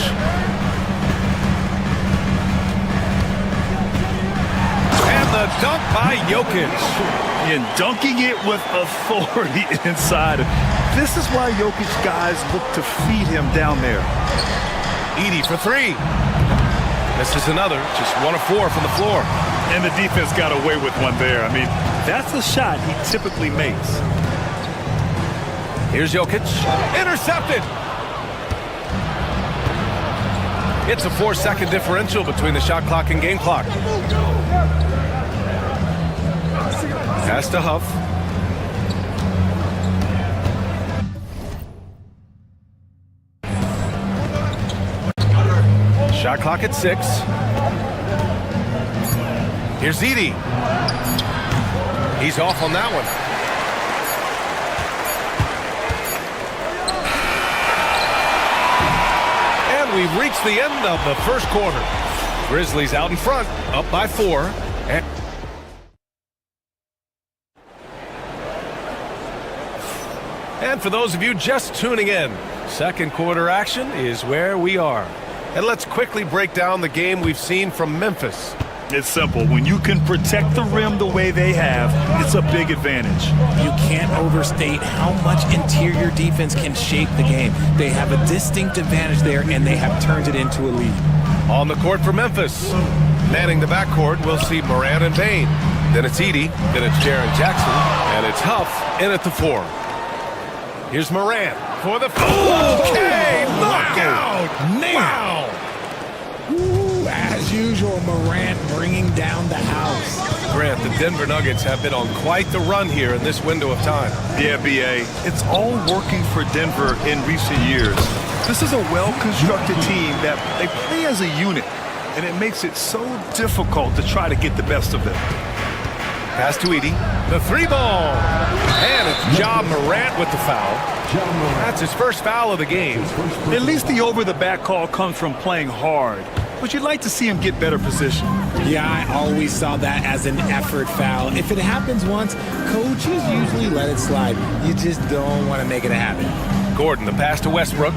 And the dunk by Jokic. And dunking it with authority inside. This is why Jokic guys look to feed him down there. Edie for 3. Misses another, just 1 of 4 from the floor. And the defense got away with one there. I mean, that's a shot he typically makes. Here's Jokic. Intercepted. It's a 4-second differential between the shot clock and game clock. Pass to Huff. Shot clock at 6. Here's Edie. He's off on that one. And we've reached the end of the first quarter. Grizzlies out in front, up by 4. And for those of you just tuning in, second quarter action is where we are. And let's quickly break down the game we've seen from Memphis. It's simple. When you can protect the rim the way they have, it's a big advantage. You can't overstate how much interior defense can shape the game. They have a distinct advantage there, and they have turned it into a lead. On the court for Memphis. Manning the backcourt, we'll see Morant and Bane. Then it's Edie, then it's Jaren Jackson, and it's Huff in at the 4. Here's Morant for the... Okay, knockout! Wow! Ooh, as usual, Morant bringing down the house. Grant, the Denver Nuggets have been on quite the run here in this window of time. Yeah, B.A. It's all working for Denver in recent years. This is a well-constructed team that they play as a unit, and it makes it so difficult to try to get the best of them. Pass to Edie. The 3-ball. And it's Ja Morant with the foul. That's his first foul of the game. At least the over-the-back call comes from playing hard. But you'd like to see him get better position. Yeah, I always saw that as an effort foul. If it happens once, coaches usually let it slide. You just don't want to make it a habit. Gordon, the pass to Westbrook.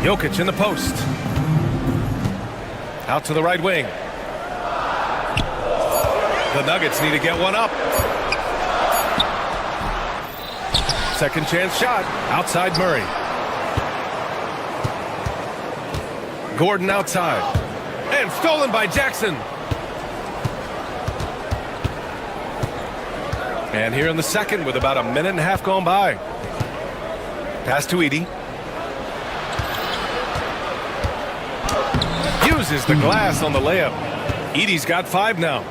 Jokic in the post. Out to the right wing. The Nuggets need to get one up. Second chance shot. Outside Murray. Gordon outside. And stolen by Jackson. And here in the second with about a minute and a half gone by. Pass to Edie. Uses the glass on the layup. Edie's got 5 now.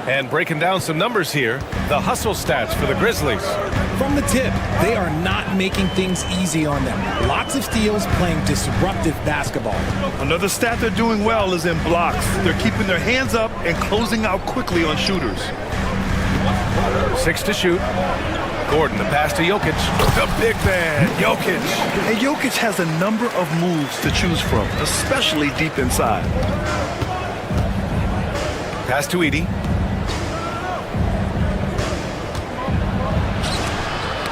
And breaking down some numbers here, the hustle stats for the Grizzlies. From the tip, they are not making things easy on them. Lots of steals, playing disruptive basketball. Another stat they're doing well is in blocks. They're keeping their hands up and closing out quickly on shooters. 6 to shoot. Gordon, the pass to Jokic. The big man, Jokic. And Jokic has a number of moves to choose from, especially deep inside. Pass to Edie.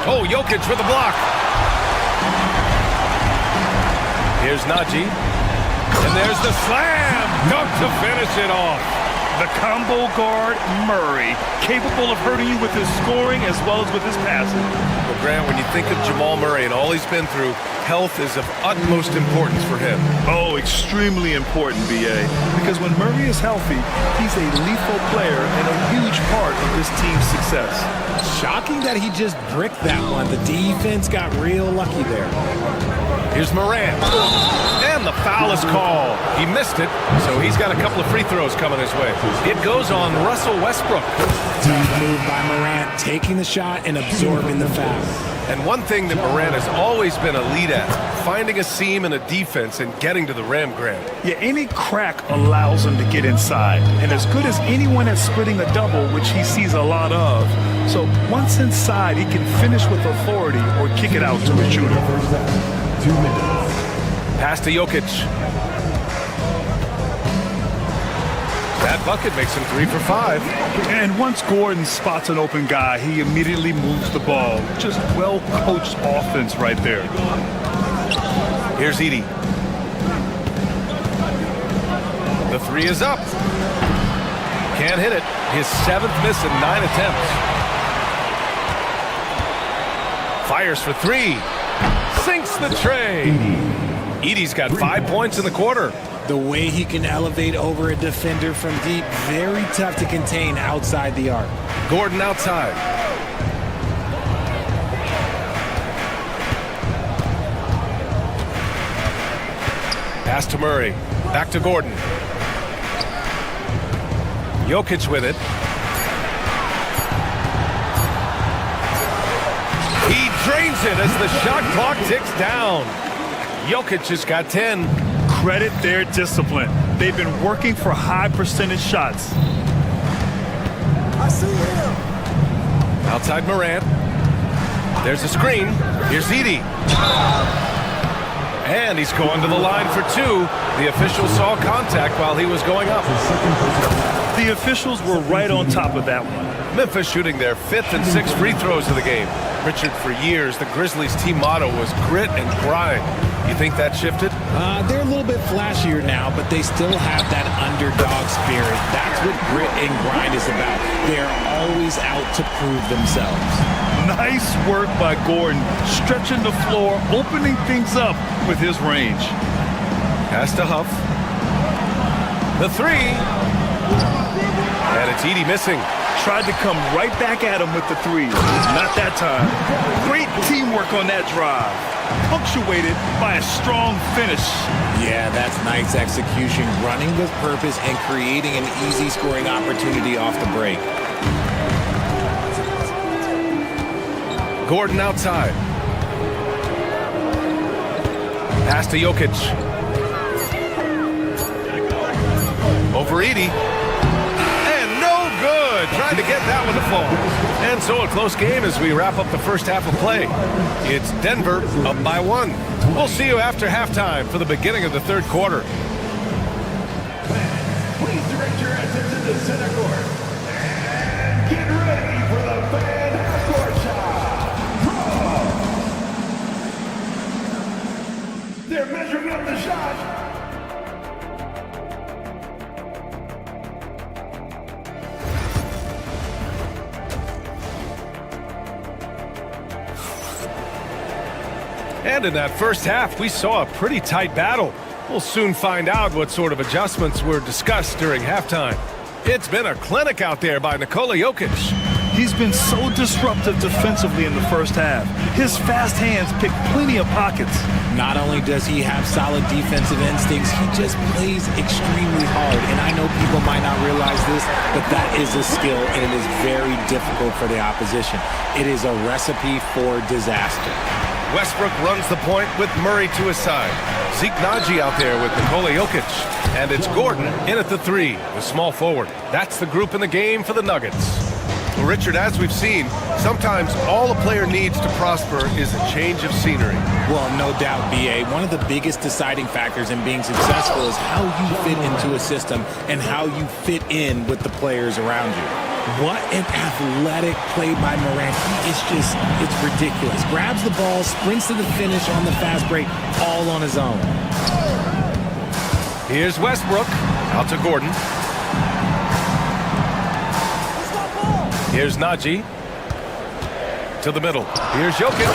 Oh, Jokic for the block. Here's Najee. And there's the slam. Dunk to finish it off. The combo guard, Murray, capable of hurting you with his scoring as well as with his passing. Well, Grant, when you think of Jamal Murray and all he's been through, health is of utmost importance for him. Oh, extremely important, B.A. Because when Murray is healthy, he's a lethal player and a huge part of this team's success. Shocking that he just bricked that one. The defense got real lucky there. Here's Morant. And the foul is called. He missed it, so he's got a couple of free throws coming his way. It goes on Russell Westbrook. Deep move by Morant, taking the shot and absorbing the foul. And one thing that Morant has always been elite at, finding a seam in a defense and getting to the rim, Grant. Yeah, any crack allows him to get inside. And as good as anyone at splitting a double, which he sees a lot of. So once inside, he can finish with authority or kick it out to a shooter. 2 minutes. Pass to Jokic. That bucket makes him 3 for 5. And once Gordon spots an open guy, he immediately moves the ball. Just well-coached offense right there. Here's Edie. The 3 is up. Can't hit it. His 7th miss in 9 attempts. Fires for 3. Sinks the tray. Edie's got 5 points in the quarter. The way he can elevate over a defender from deep, very tough to contain outside the arc. Gordon outside. Pass to Murray. Back to Gordon. Jokic with it. He drains it as the shot clock ticks down. Jokic has got 10. Credit their discipline. They've been working for high percentage shots. I see him. Outside Morant. There's a screen. Here's Edey. And he's going to the line for two. The official saw contact while he was going up. The officials were right on top of that one. Memphis shooting their 5th and 6th free throws of the game. Richard, for years, the Grizzlies' team motto was grit and grind. You think that shifted? They're a little bit flashier now, but they still have that underdog spirit. That's what grit and grind is about. They're always out to prove themselves. Nice work by Gordon, stretching the floor, opening things up with his range. Pass to Huff. The three. And it's Edey missing. Tried to come right back at him with the three. Not that time. Great teamwork on that drive. Punctuated by a strong finish. Yeah, that's nice execution. Running with purpose and creating an easy scoring opportunity off the break. Gordon outside. Pass to Jokic. Over Edey. And no good. Trying to get that one to fall. And so a close game as we wrap up the first half of play. It's Denver up by 1. We'll see you after halftime for the beginning of the third quarter. Please direct your attention to center court. And get ready for the fan half-court shot. They're measuring up the shot. And in that first half, we saw a pretty tight battle. We'll soon find out what sort of adjustments were discussed during halftime. It's been a clinic out there by Nikola Jokic. He's been so disruptive defensively in the first half. His fast hands pick plenty of pockets. Not only does he have solid defensive instincts, he just plays extremely hard. And I know people might not realize this, but that is a skill, and it is very difficult for the opposition. It is a recipe for disaster. Westbrook runs the point with Murray to his side. Zeke Naji out there with Nikola Jokic. And it's Gordon in at the three, the small forward. That's the group in the game for the Nuggets. Well, Richard, as we've seen, sometimes all a player needs to prosper is a change of scenery. Well, no doubt, B.A. One of the biggest deciding factors in being successful is how you fit into a system and how you fit in with the players around you. What an athletic play by Morant. It's ridiculous. Grabs the ball, sprints to the finish on the fast break, all on his own. Here's Westbrook, out to Gordon. Here's Naji. To the middle. Here's Jokic.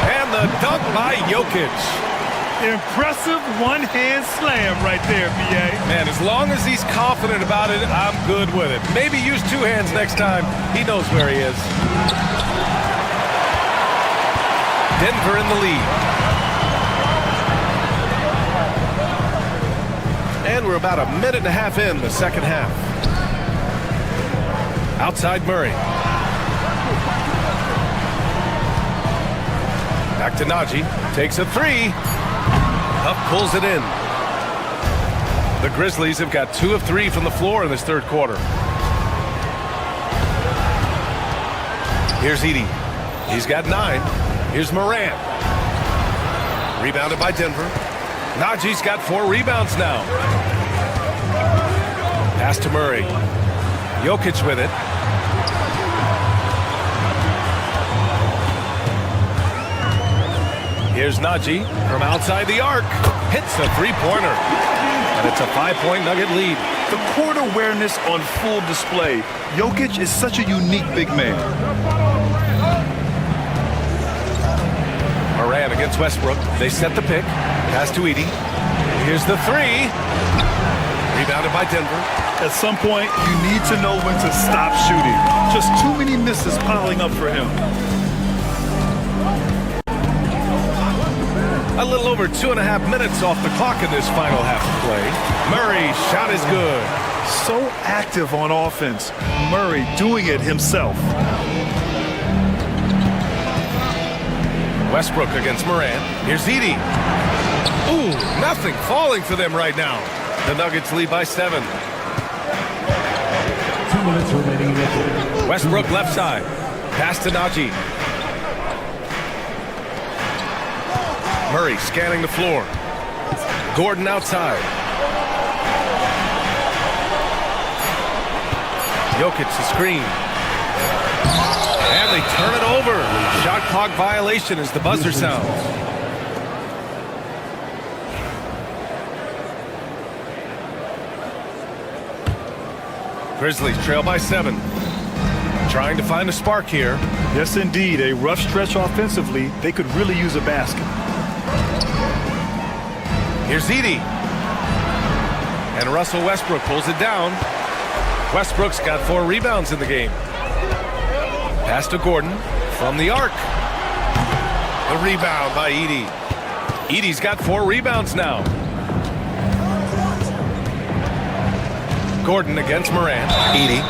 And the dunk by Jokic. Impressive one-hand slam right there, B.A. Man, as long as he's confident about it, I'm good with it. Maybe use two hands next time. He knows where he is. Denver in the lead. And we're about a minute and a half in the second half. Outside Murray. Back to Naji. Takes a three. Huff pulls it in. The Grizzlies have got 2 of 3 from the floor in this third quarter. Here's Edey. He's got 9. Here's Morant. Rebounded by Denver. Naji's got 4 rebounds now. Pass to Murray. Jokic with it. Here's Naji from outside the arc. Hits a three-pointer. And it's a 5-point Nugget lead. The court awareness on full display. Jokic is such a unique big man. Morant against Westbrook. They set the pick. Pass to Edey. Here's the three. Rebounded by Denver. At some point, you need to know when to stop shooting. Just too many misses piling up for him. A little over 2.5 minutes off the clock in this final half of play. Murray's shot is good. So active on offense. Murray doing it himself. Westbrook against Morant. Here's Edey. Ooh, nothing falling for them right now. The Nuggets lead by 7. 2 minutes remaining in the quarter. Westbrook left side. Pass to Najee. Murray scanning the floor. Gordon outside. Jokic the screen. And they turn it over. Shot clock violation as the buzzer sounds. Grizzlies trail by 7. Trying to find a spark here. Yes, indeed. A rough stretch offensively. They could really use a basket. Here's Edey. And Russell Westbrook pulls it down. Westbrook's got 4 rebounds in the game. Pass to Gordon from the arc. The rebound by Edey. Edey's got 4 rebounds now. Gordon against Morant. Edey.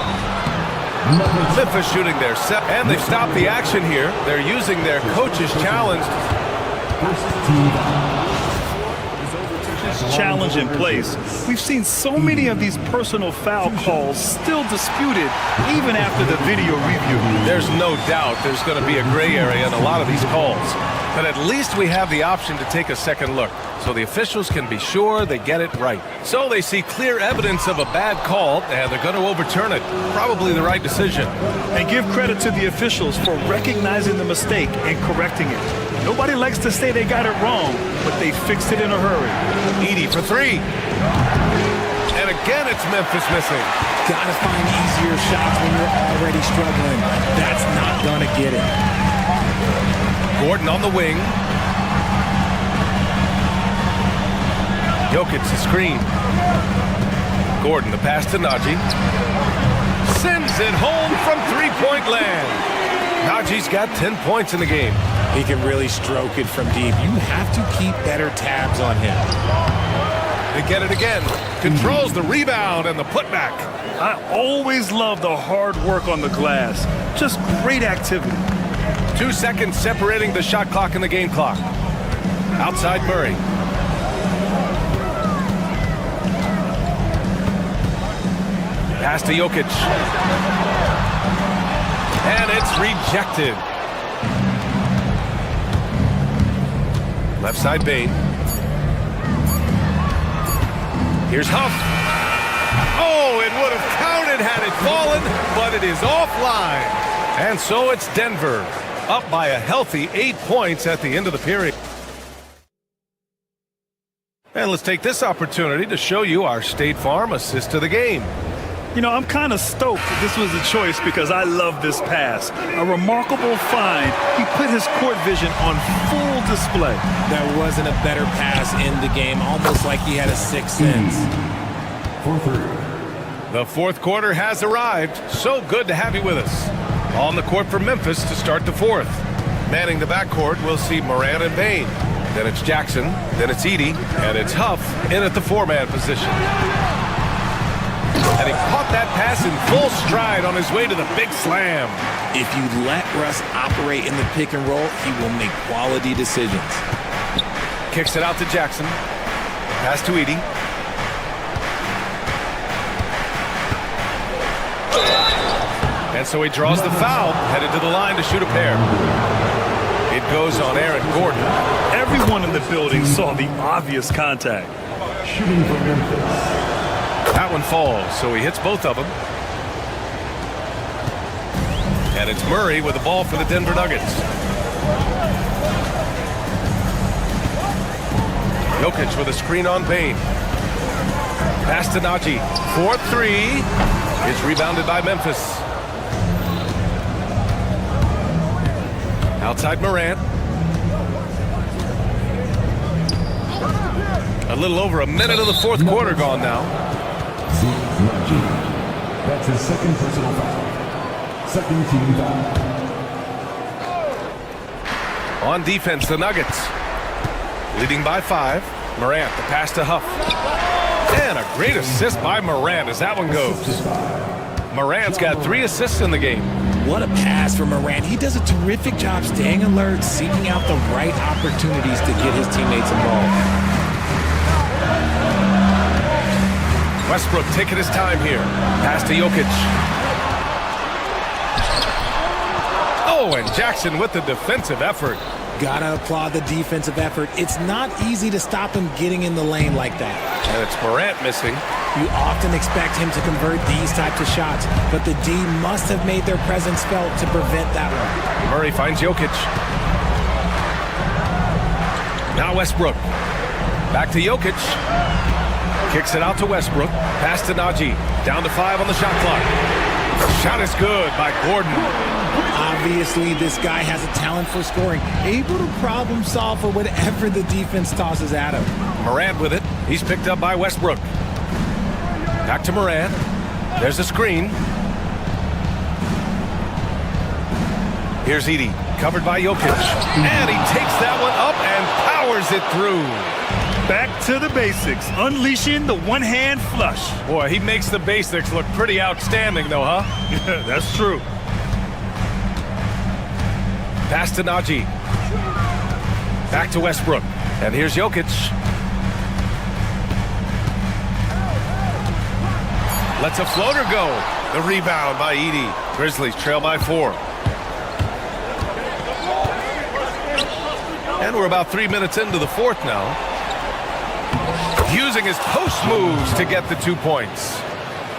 Memphis shooting their set. And they've stopped the action here. They're using their coach's challenge. Challenge in place. We've seen so many of these personal foul calls still disputed even after the video review. There's no doubt there's going to be a gray area in a lot of these calls. But at least we have the option to take a second look, so the officials can be sure they get it right. So they see clear evidence of a bad call, and they're going to overturn it. Probably the right decision. And give credit to the officials for recognizing the mistake and correcting it. Nobody likes to say they got it wrong, but they fixed it in a hurry. Edey for 3. And again, it's Memphis missing. Gotta find easier shots when you're already struggling. That's not gonna get it. Gordon on the wing. Jokic the screen. Gordon the pass to Najee. Sends it home from 3-point land. Najee's got 10 points in the game. He can really stroke it from deep. You have to keep better tabs on him. They get it again. Controls the rebound and the putback. I always love the hard work on the glass. Just great activity. 2 seconds separating the shot clock and the game clock. Outside Murray. Pass to Jokic. And it's rejected. Left side Bane. Here's Huff. Oh, it would have counted had it fallen, but it is offline. And so it's Denver, up by a healthy 8 points at the end of the period. And let's take this opportunity to show you our State Farm assist to the game. You know, I'm kind of stoked that this was a choice because I love this pass. A remarkable find. He put his court vision on full display. There wasn't a better pass in the game, almost like he had a sixth sense. The fourth quarter has arrived. So good to have you with us. On the court for Memphis to start the fourth. Manning the backcourt, we'll see Morant and Bane. Then it's Jackson, then it's Edey, and it's Huff in at the 4-man position. And he caught that pass in full stride on his way to the big slam. If you let Russ operate in the pick and roll, he will make quality decisions. Kicks it out to Jackson. Pass to Edey. And so he draws the foul, headed to the line to shoot a pair. It goes on Aaron Gordon. Everyone in the building saw the obvious contact. Shooting for Memphis. That one falls, so he hits both of them. And it's Murray with the ball for the Denver Nuggets. Jokic with a screen on Bane. Pass to Najee. 4-3 is rebounded by Memphis. Outside Morant. A little over a minute of the fourth quarter gone now. That's his second personal foul. Second team foul. On defense, the Nuggets. Leading by 5. Morant, the pass to Huff. And a great assist by Morant as that one goes. Morant's got 3 assists in the game. What a pass from Morant. He does a terrific job staying alert, seeking out the right opportunities to get his teammates involved. Westbrook taking his time here. Pass to Jokic. Oh, and Jackson with the defensive effort. Gotta applaud the defensive effort. It's not easy to stop him getting in the lane like that. And it's Morant missing. You often expect him to convert these types of shots, but the D must have made their presence felt to prevent that one. Murray finds Jokic. Now Westbrook. Back to Jokic. Kicks it out to Westbrook. Pass to Najee. Down to 5 on the shot clock. Shot is good by Gordon. Obviously, this guy has a talent for scoring, able to problem solve for whatever the defense tosses at him. Morant with it. He's picked up by Westbrook. Back to Morant. There's a screen. Here's Edey, covered by Jokic. And he takes that one up and powers it through. Back to the basics, unleashing the one-hand flush. Boy, he makes the basics look pretty outstanding, though, huh? That's true. Pass to Najee. Back to Westbrook. And here's Jokic. Lets a floater go. The rebound by Edey. Grizzlies trail by 4. And we're about 3 minutes into the fourth now. Using his post moves to get the 2 points.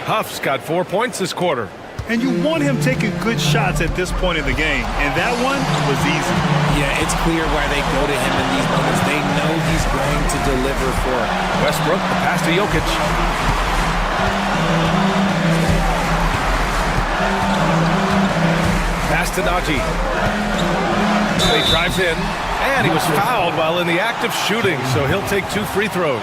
Huff's got 4 points this quarter. And you want him taking good shots at this point in the game. And that one was easy. Yeah, it's clear why they go to him in these moments. They know he's going to deliver for him. Westbrook, the pass to Jokic. Pass to Najee. He drives in, and he was fouled while in the act of shooting, so he'll take 2 free throws.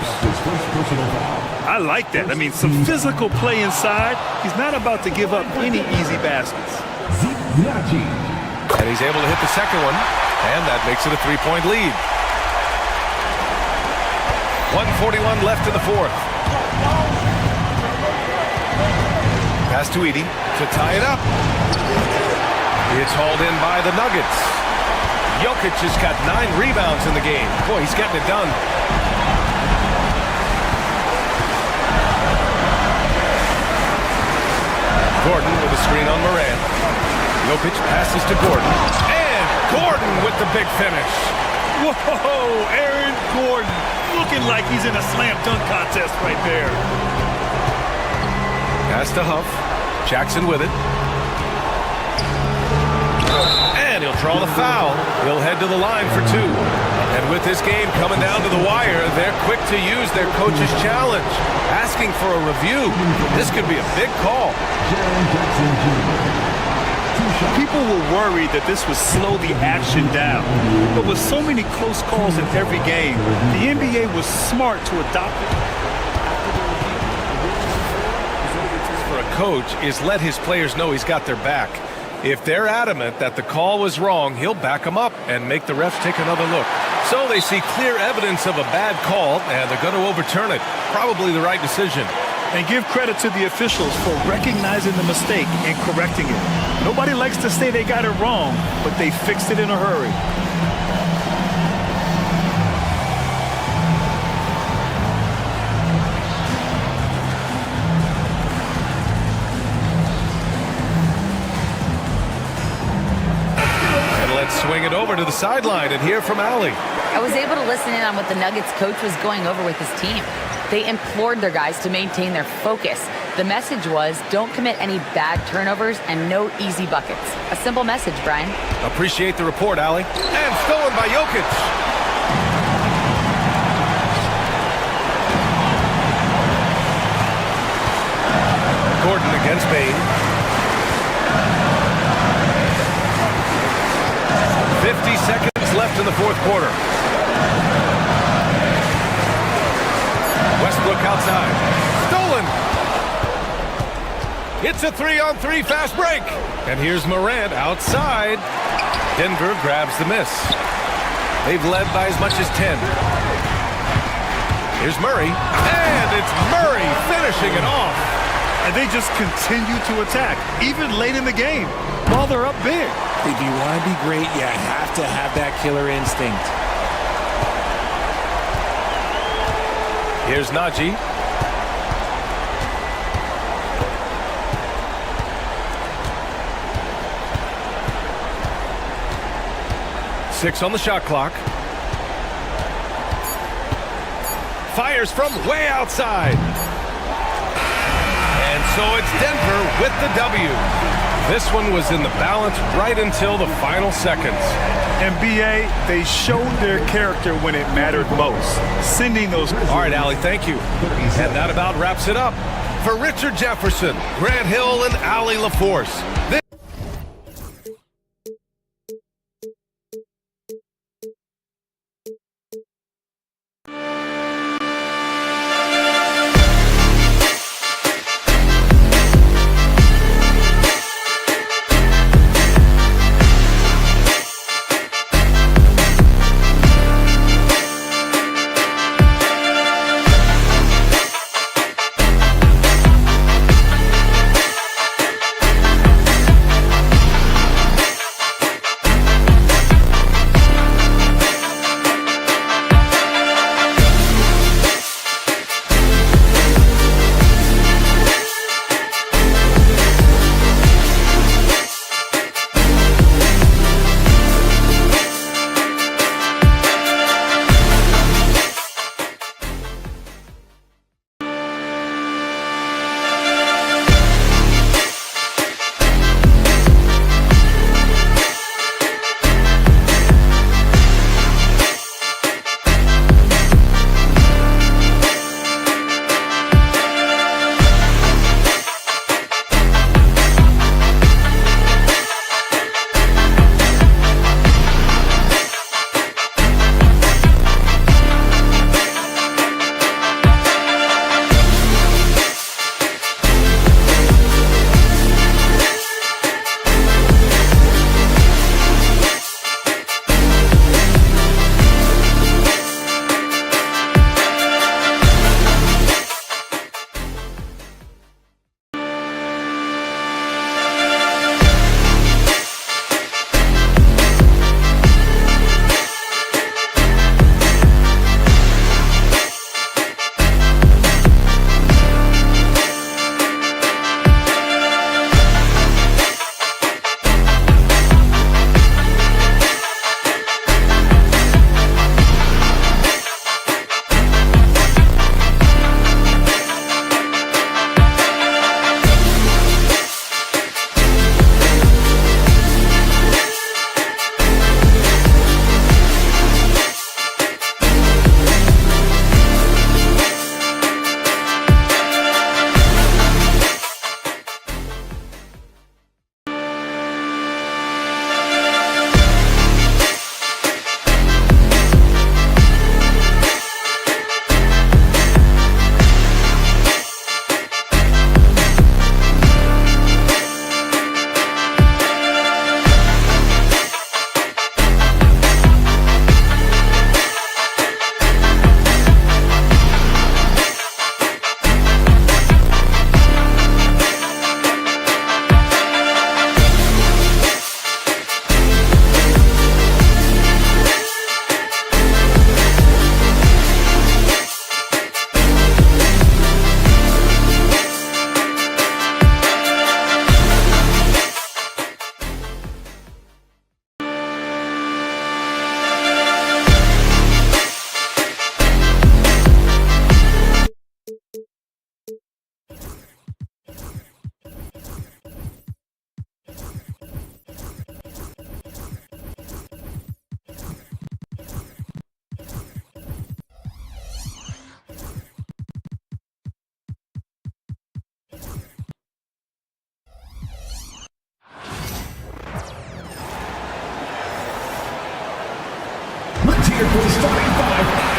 I like that. I mean, some physical play inside. He's not about to give up any easy baskets. And he's able to hit the second one, and that makes it a 3-point lead. 1:41 left in the fourth. Pass to Edey to tie it up. It's hauled in by the Nuggets. Jokic has got 9 rebounds in the game. Boy, he's getting it done. Gordon with a screen on Morant. Jokic passes to Gordon. And Gordon with the big finish. Whoa, Aaron Gordon looking like he's in a slam dunk contest right there. Pass to Huff. Jackson with it. And he'll draw the foul. He'll head to the line for 2. And with this game coming down to the wire, they're quick to use their coach's challenge, asking for a review. This could be a big call. People were worried that this would slow the action down. But with so many close calls in every game, the NBA was smart to adopt it. For a coach is let his players know he's got their back. If they're adamant that the call was wrong, he'll back them up and make the refs take another look. So they see clear evidence of a bad call, and they're going to overturn it. Probably the right decision. And give credit to the officials for recognizing the mistake and correcting it. Nobody likes to say they got it wrong, but they fixed it in a hurry. Swing it over to the sideline and hear from Allie. I was able to listen in on what the Nuggets coach was going over with his team. They implored their guys to maintain their focus. The message was, don't commit any bad turnovers and no easy buckets. A simple message, Brian. Appreciate the report, Allie. And stolen by Jokic. Gordon against Bane. 50 seconds left in the fourth quarter. Westbrook outside. Stolen. It's a 3-on-3 fast break. And here's Morant outside. Denver grabs the miss. They've led by as much as 10. Here's Murray, and it's Murray finishing it off. And they just continue to attack, even late in the game, while they're up big. If you want to be great, you have to have that killer instinct. Here's Najee. Six on the shot clock. Fires from way outside. And so it's Denver with the W. This one was in the balance right until the final seconds. And B.A., they showed their character when it mattered most, sending those... All right, Allie, thank you. And that about wraps it up. For Richard Jefferson, Grant Hill, and Allie LaForce.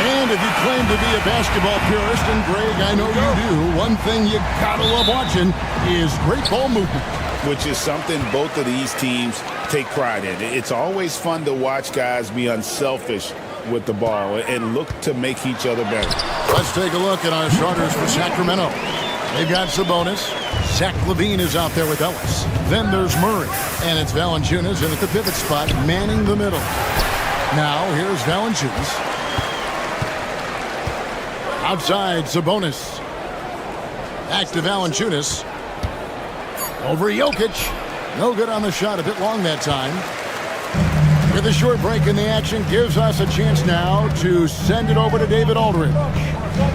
And if you claim to be a basketball purist, and Greg, I know you do, one thing you gotta love watching is great ball movement. Which is something both of these teams take pride in. It's always fun to watch guys be unselfish with the ball and look to make each other better. Let's take a look at our starters for Sacramento. They've got Sabonis. Zach LaVine is out there with Ellis. Then there's Murray. And it's Valanciunas in at the pivot spot, manning the middle. Now, here's Valanciunas. Outside, Sabonis. Back to Valanciunas. Over Jokic. No good on the shot, a bit long that time. With a short break in the action, gives us a chance now to send it over to David Aldridge.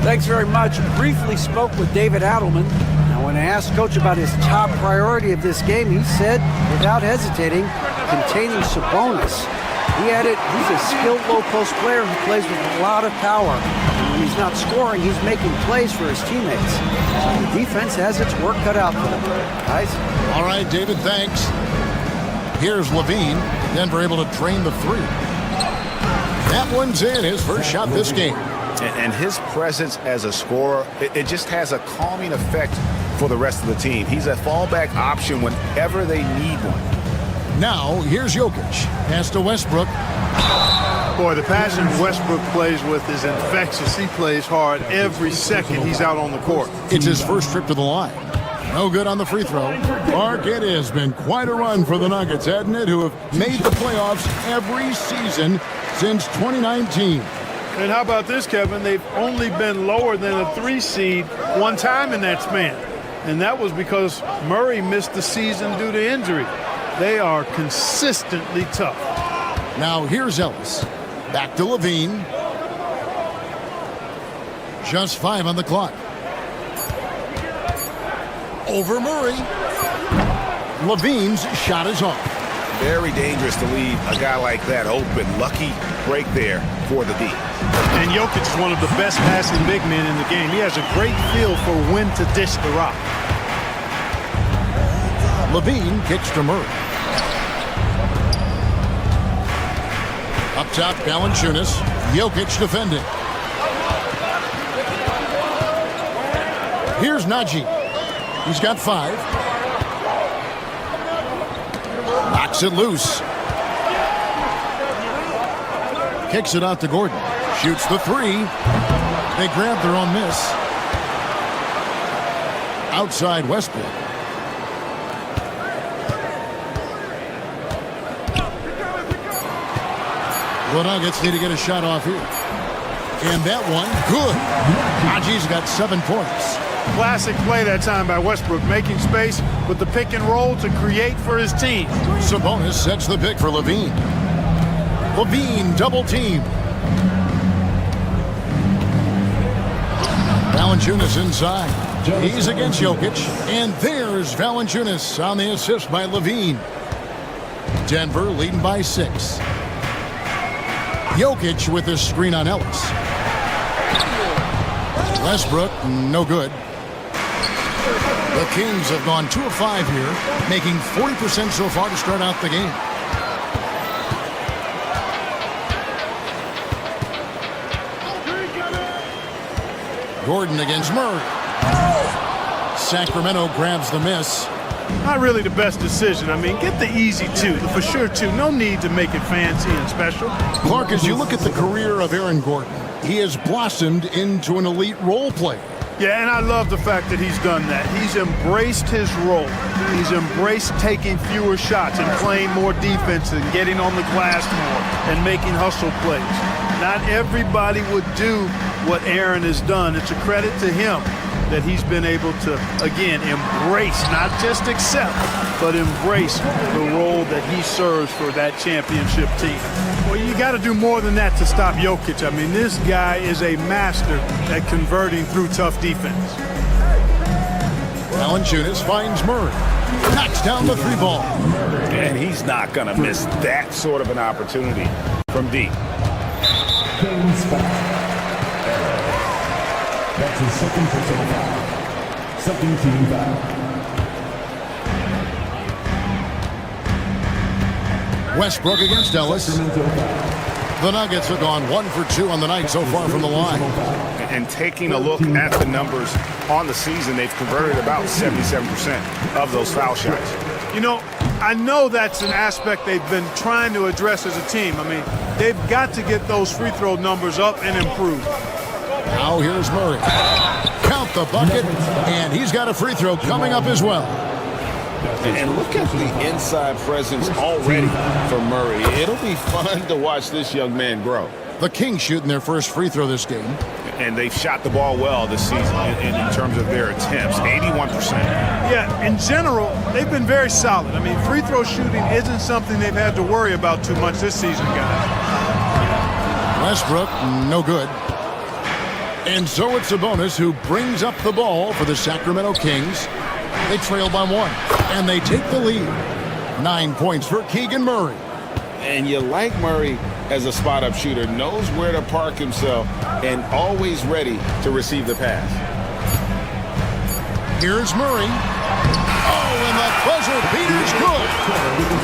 Thanks very much. Briefly spoke with David Adelman. Now, when I asked Coach about his top priority of this game, he said, without hesitating, containing Sabonis. He added, he's a skilled low-post player who plays with a lot of power. And when he's not scoring, he's making plays for his teammates. So the defense has its work cut out for them. Guys? All right, David, thanks. Here's LaVine. Denver able to drain the three. That one's in, his first shot this game. And his presence as a scorer, it just has a calming effect for the rest of the team. He's a fallback option whenever they need one. Now, here's Jokic. Pass to Westbrook. Boy, the passion Westbrook plays with is infectious. He plays hard every second he's out on the court. It's his first trip to the line. No good on the free throw. Mark, it has been quite a run for the Nuggets, hasn't it, who have made the playoffs every season since 2019. And how about this, Kevin? They've only been lower than a 3 seed one time in that span. And that was because Murray missed the season due to injury. They are consistently tough. Now here's Ellis. Back to LaVine. Just 5 on the clock. Over Murray. LaVine's shot is off. Very dangerous to leave a guy like that open. Lucky break there for the D. And Jokic is one of the best passing big men in the game. He has a great feel for when to dish the rock. LaVine kicks to Murray. Up top, Valanciunas. Jokic defending. Here's Najee. He's got 5. Knocks it loose. Kicks it out to Gordon. Shoots the 3. They grab their own miss. Outside Westbrook. The Nuggets need to get a shot off here. And that one, good. Najee's got 7 points. Classic play that time by Westbrook, making space with the pick and roll to create for his team. Sabonis sets the pick for LaVine. LaVine double team. Valanciunas inside. He's against Jokic. And there's Valanciunas on the assist by LaVine. Denver leading by 6. Jokic with this screen on Ellis. Westbrook, no good. The Kings have gone 2 of 5 here, making 40% so far to start out the game. Gordon against Murray. Sacramento grabs the miss. Not really the best decision. I mean, get the easy 2, the for sure 2. No need to make it fancy and special. Clark, as you look at the career of Aaron Gordon, he has blossomed into an elite role player. Yeah, and I love the fact that he's done that. He's embraced his role. He's embraced taking fewer shots and playing more defense and getting on the glass more and making hustle plays. Not everybody would do what Aaron has done. It's a credit to him that he's been able to, again, embrace, not just accept, but embrace the role that he serves for that championship team. Well, you got to do more than that to stop Jokic. I mean, this guy is a master at converting through tough defense. Valanciunas finds Murray. Knocks down the 3 ball. And he's not going to miss that sort of an opportunity from deep. That's his second personal foul. Second team foul. Westbrook against Ellis. The Nuggets have gone 1 for 2 on the night so far from the line. And taking a look at the numbers on the season, they've converted about 77% of those foul shots. You know, I know that's an aspect they've been trying to address as a team. I mean, they've got to get those free throw numbers up and improve. Now here's Murray. Count the bucket, and he's got a free throw coming up as well. And look at the inside presence already for Murray. It'll be fun to watch this young man grow. The Kings shooting their first free throw this game. And they've shot the ball well this season in terms of their attempts, 81%. Yeah, in general, they've been very solid. I mean, free throw shooting isn't something they've had to worry about too much this season, guys. Westbrook, no good. And so it's Sabonis who brings up the ball for the Sacramento Kings. They trail by 1, and they take the lead. 9 points for Keegan Murray. And you like Murray as a spot-up shooter, knows where to park himself, and always ready to receive the pass. Here's Murray. Oh, and the buzzer beater's good.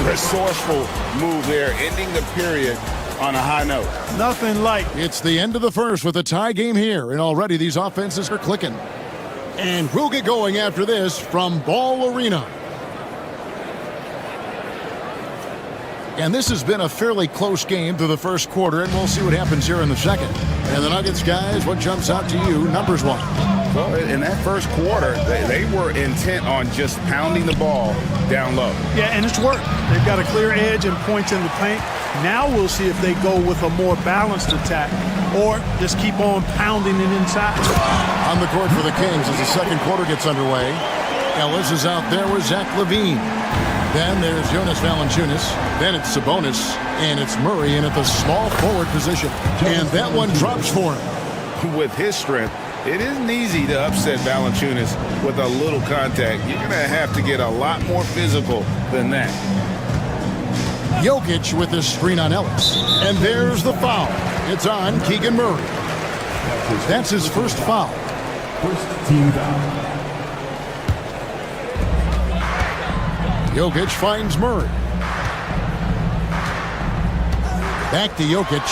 Resourceful move there, ending the period on a high note. Nothing like. It's the end of the first with a tie game here, and already these offenses are clicking. And we'll get going after this from Ball Arena. And this has been a fairly close game through the first quarter, and we'll see what happens here in the second. And the Nuggets, guys, what jumps out to you, numbers one? Well, in that first quarter, they were intent on just pounding the ball down low. Yeah, and it's worked. They've got a clear edge and points in the paint. Now we'll see if they go with a more balanced attack or just keep on pounding it inside. On the court for the Kings as the second quarter gets underway. Ellis is out there with Zach LaVine. Then there's Jonas Valanciunas. Then it's Sabonis. And it's Murray in at the small forward position. And that one drops for him. With his strength, it isn't easy to upset Valanciunas with a little contact. You're going to have to get a lot more physical than that. Jokic with this screen on Ellis. And there's the foul. It's on Keegan Murray. That's his first foul. First team foul. Jokic finds Murray. Back to Jokic.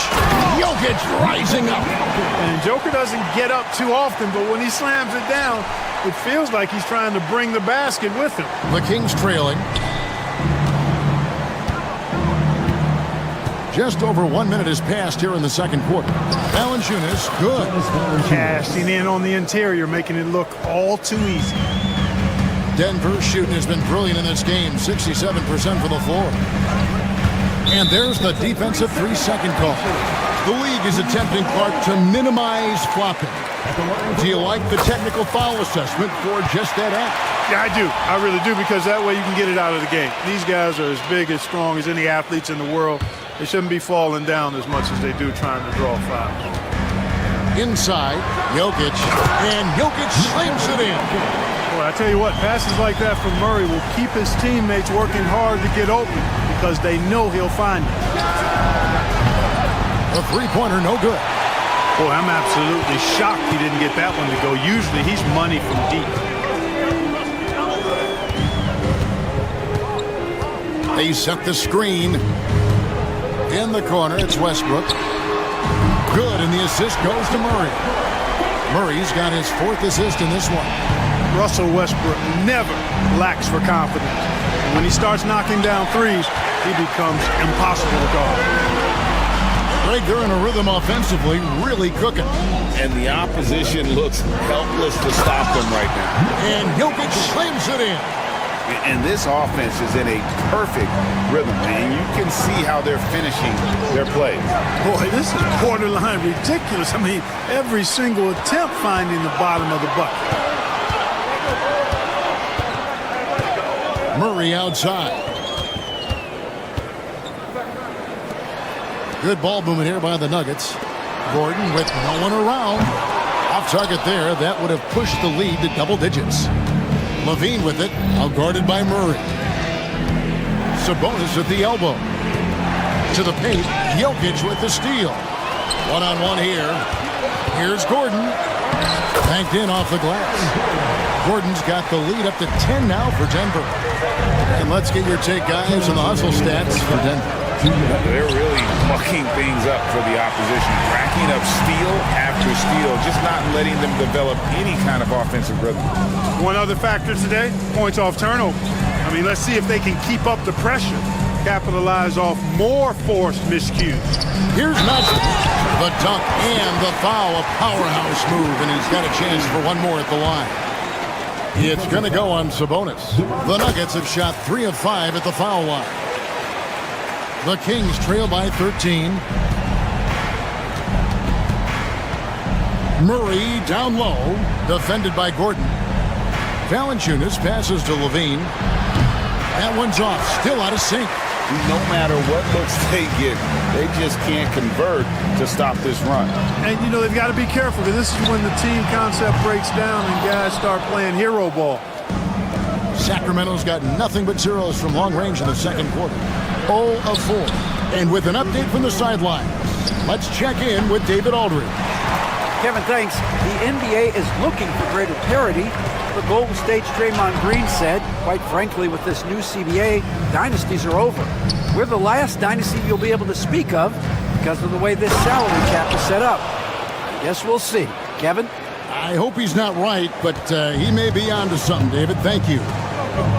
Jokic rising up. And Joker doesn't get up too often, but when he slams it down, it feels like he's trying to bring the basket with him. The Kings trailing. Just over 1 minute has passed here in the second quarter. Valanciunas, good. Casting in on the interior, making it look all too easy. Denver's shooting has been brilliant in this game, 67% for the floor. And there's the defensive 3-second call. The league is attempting, Clark, to minimize flopping. Do you like the technical foul assessment for just that act? Yeah, I do. I really do, because that way you can get it out of the game. These guys are as big, as strong as any athletes in the world. They shouldn't be falling down as much as they do trying to draw fouls. Inside, Jokic, and Jokic slams it in. Boy, I tell you what, passes like that from Murray will keep his teammates working hard to get open because they know he'll find it. A three-pointer, no good. Boy, I'm absolutely shocked he didn't get that one to go. Usually he's money from deep. They set the screen. In the corner, it's Westbrook. Good, and the assist goes to Murray. Murray's got his fourth assist in this one. Russell Westbrook never lacks for confidence. And when he starts knocking down threes, he becomes impossible to guard. Greg, they're in a rhythm offensively, really cooking. And the opposition looks helpless to stop them right now. And Jokic slams it in. And this offense is in a perfect rhythm, and you can see how they're finishing their plays. Boy, this is borderline ridiculous. I mean, every single attempt finding the bottom of the bucket. Murray outside. Good ball movement here by the Nuggets. Gordon with no one around. Off target there. That would have pushed the lead to double digits. LaVine with it, outguarded by Murray. Sabonis at the elbow. To the paint, Jokic with the steal. One-on-one here. Here's Gordon. Banked in off the glass. Gordon's got the lead up to 10 now for Denver. And let's get your take, guys, on the hustle stats for Denver. They're really mucking things up for the opposition, racking up steal after steal, just not letting them develop any kind of offensive rhythm. One other factor today, points off turnover. I I mean, let's see if they can keep up the pressure, capitalize off more forced miscues. Here's Najee. The dunk and the foul, a powerhouse move, and he's got a chance for one more at the line. It's going to go on Sabonis. The Nuggets have shot 3 of 5 at the foul line. The Kings trail by 13. Murray down low, defended by Gordon. Valanciunas passes to Levine. That one's off, still out of sync. No matter what looks they get, they just can't convert to stop this run. And, you know, they've got to be careful because this is when the team concept breaks down and guys start playing hero ball. Sacramento's got nothing but zeros from long range in the second quarter. 0 of 4. And with an update from the sideline, let's check in with David Aldridge. Kevin, thanks. The NBA is looking for greater parity. The Golden State's Draymond Green said, quite frankly, with this new CBA, dynasties are over. We're the last dynasty you'll be able to speak of because of the way this salary cap is set up. I guess we'll see. Kevin? I hope he's not right, but he may be onto something, David. Thank you.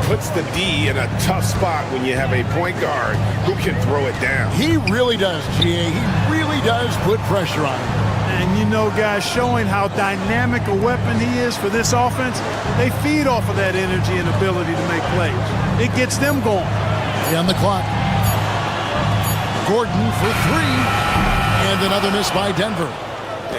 Puts the D in a tough spot when you have a point guard who can throw it down. He really does, GA. He really does put pressure on him. And you know, guys, showing how dynamic a weapon he is for this offense, they feed off of that energy and ability to make plays. It gets them going. On the clock. Gordon for 3. And another miss by Denver.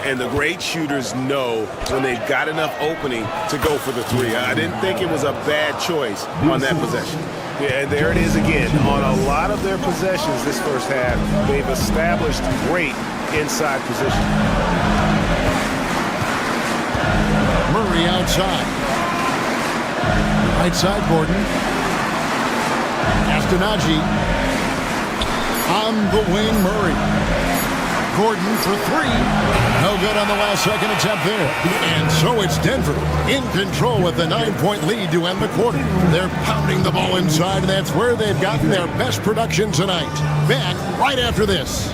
And the great shooters know when they've got enough opening to go for the 3. I didn't think it was a bad choice on that possession. Yeah, and there it is again. On a lot of their possessions this first half, they've established great inside position. Murray outside. Right side, Gordon. Najee. On the wing, Murray. Gordon for 3. No good on the last second attempt there. And so it's Denver in control with a 9-point lead to end the quarter. They're pounding the ball inside, and that's where they've gotten their best production tonight. Back right after this.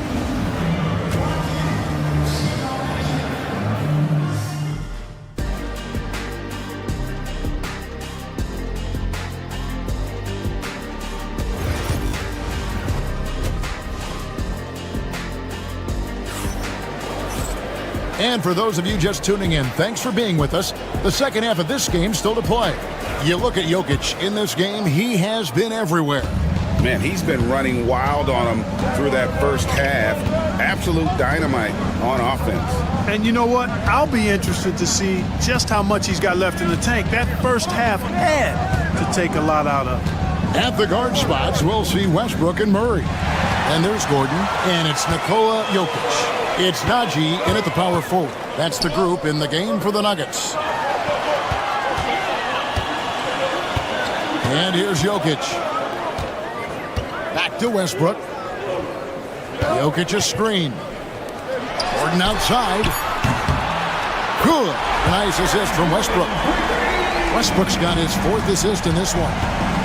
And for those of you just tuning in, thanks for being with us. The second half of this game still to play. You look at Jokic in this game, he has been everywhere. Man, he's been running wild on him through that first half. Absolute dynamite on offense. And you know what? I'll be interested to see just how much he's got left in the tank. That first half had to take a lot out of. At the guard spots, we'll see Westbrook and Murray. And there's Gordon, and it's Nikola Jokic. It's Najee in at the power forward. That's the group in the game for the Nuggets. And here's Jokic. Back to Westbrook. Jokic a screen. Gordon outside. Good. Nice assist from Westbrook. Westbrook's got his 4th assist in this one.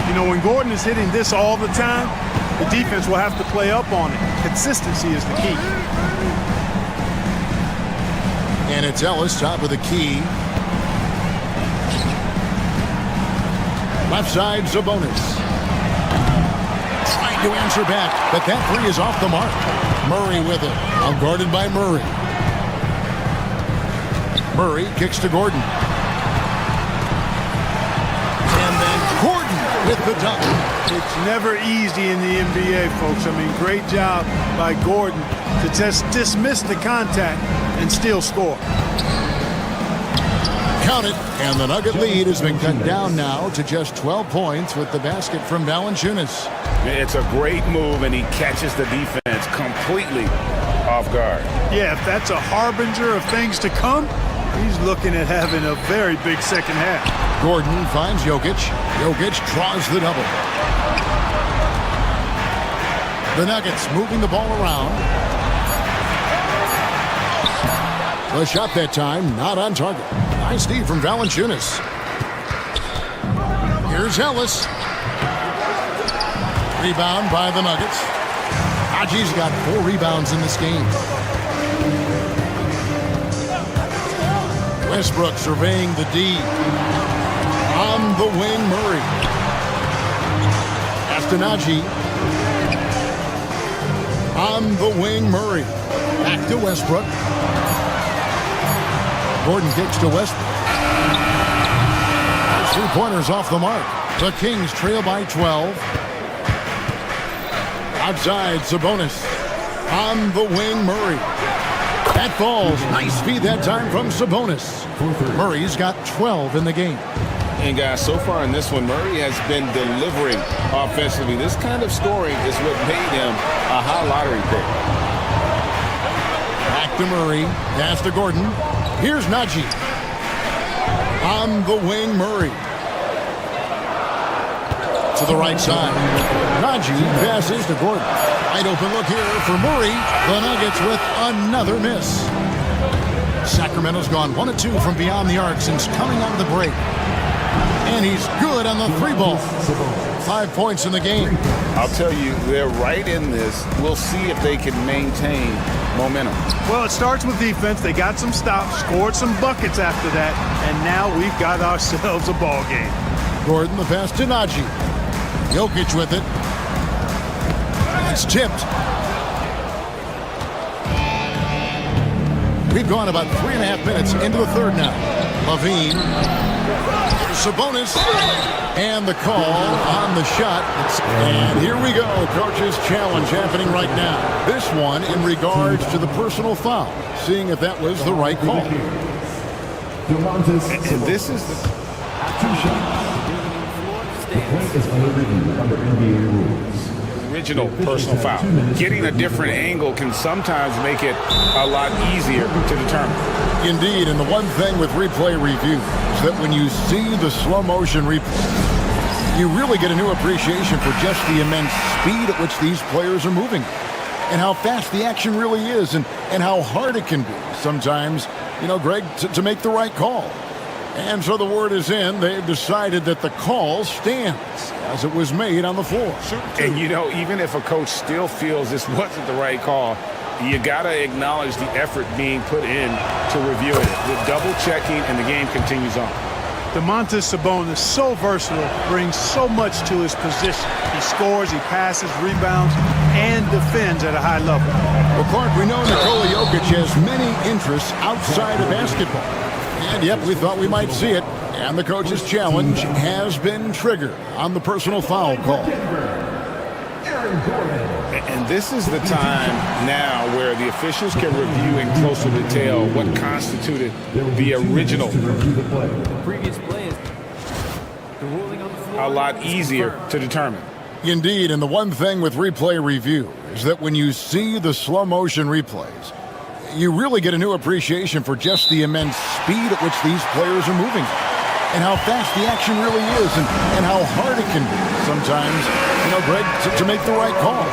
You know, when Gordon is hitting this all the time, the defense will have to play up on it. Consistency is the key. And it's Ellis, top of the key. Left side, Sabonis. Trying to answer back, but that 3 is off the mark. Murray with it. Guarded by Murray. Murray kicks to Gordon. And then Gordon with the dunk. It's never easy in the NBA, folks. I mean, great job by Gordon to just dismiss the contact and still score. Count it, and the Nugget lead has been cut down now to just 12 points with the basket from Valanciunas. It's a great move, and he catches the defense completely off guard. Yeah, if that's a harbinger of things to come, he's looking at having a very big second half. Gordon finds Jokic. Jokic draws the double. The Nuggets moving the ball around. The shot that time, not on target. Nice D from Valanciunas. Here's Ellis. Rebound by the Nuggets. Najee's got 4 rebounds in this game. Westbrook surveying the D. On the wing, Murray. Pass to Najee. On the wing, Murray. Back to Westbrook. Gordon kicks to Westbrook. 3-pointers off the mark. The Kings trail by 12. Outside, Sabonis. On the wing, Murray. That falls. Nice feed that time from Sabonis. Murray's got 12 in the game. And guys, so far in this one, Murray has been delivering offensively. This kind of scoring is what made him a high lottery pick. Back to Murray. Pass to Gordon. Here's Najee. On the wing, Murray. To the right side. Najee passes to Gordon. Wide open look here for Murray. The Nuggets with another miss. Sacramento's gone 1 of 2 from beyond the arc since coming out of the break. And he's good on the 3-ball. 5 points in the game. I'll tell you, they're right in this. We'll see if they can maintain momentum. Well, it starts with defense. They got some stops, scored some buckets after that, and now we've got ourselves a ball game. Gordon, the pass to Najee. Jokic with it. It's tipped. We've gone about 3.5 minutes into the third now. Levine. Sabonis. And the call on the shot. And here we go. Coach's challenge happening right now. This one in regards to the personal foul. Seeing if that was the right call. And this is the 2 shots. The play is under review under NBA rules. original personal foul. Getting a different angle can sometimes make it a lot easier to determine. Indeed, and the one thing with replay review is that when you see the slow motion replay, you really get a new appreciation for just the immense speed at which these players are moving and how fast the action really is and how hard it can be sometimes, you know, Greg, to make the right call. And so the word is in. They've decided that the call stands as it was made on the floor. And, you know, even if a coach still feels this wasn't the right call, you got to acknowledge the effort being put in to reviewing it. The double checking and the game continues on. Domantas Sabonis, so versatile, brings so much to his position. He scores, he passes, rebounds, and defends at a high level. Well, Clark, we know Nikola Jokic has many interests outside of basketball. And, yep, we thought we might see it. And the coach's challenge has been triggered on the personal foul call. And this is the time now where the officials can review in closer detail what constituted the original. Previous play is the ruling on the floor. A lot easier to determine. Indeed, and the one thing with replay review is that when you see the slow motion replays, you really get a new appreciation for just the immense speed at which these players are moving and how fast the action really is and how hard it can be sometimes, you know, Greg, to make the right call.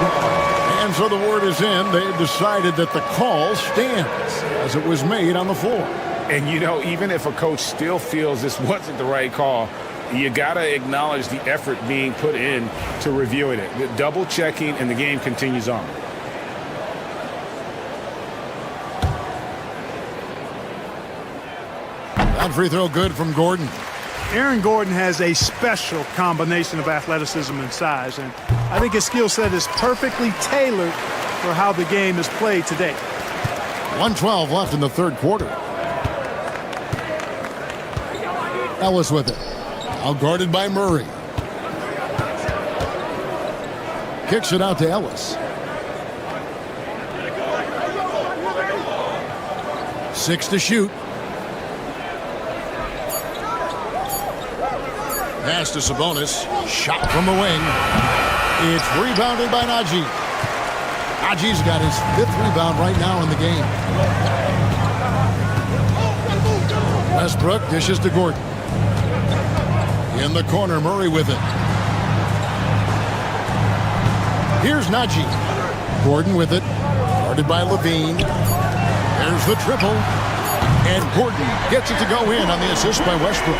And so the word is in. They've decided that the call stands as it was made on the floor. And, you know, even if a coach still feels this wasn't the right call, you got to acknowledge the effort being put in to reviewing it. The double checking and the game continues on. That free throw good from Gordon. Aaron Gordon has a special combination of athleticism and size, and I think his skill set is perfectly tailored for how the game is played today. 1:12 left in the third quarter. Ellis with it. Out guarded by Murray. Kicks it out to Ellis. 6 to shoot. Pass to Sabonis. Shot from the wing. It's rebounded by Najee. Najee's got his 5th rebound right now in the game. Westbrook dishes to Gordon. In the corner, Murray with it. Here's Najee. Gordon with it. Guarded by Levine. There's the triple. And Gordon gets it to go in on the assist by Westbrook.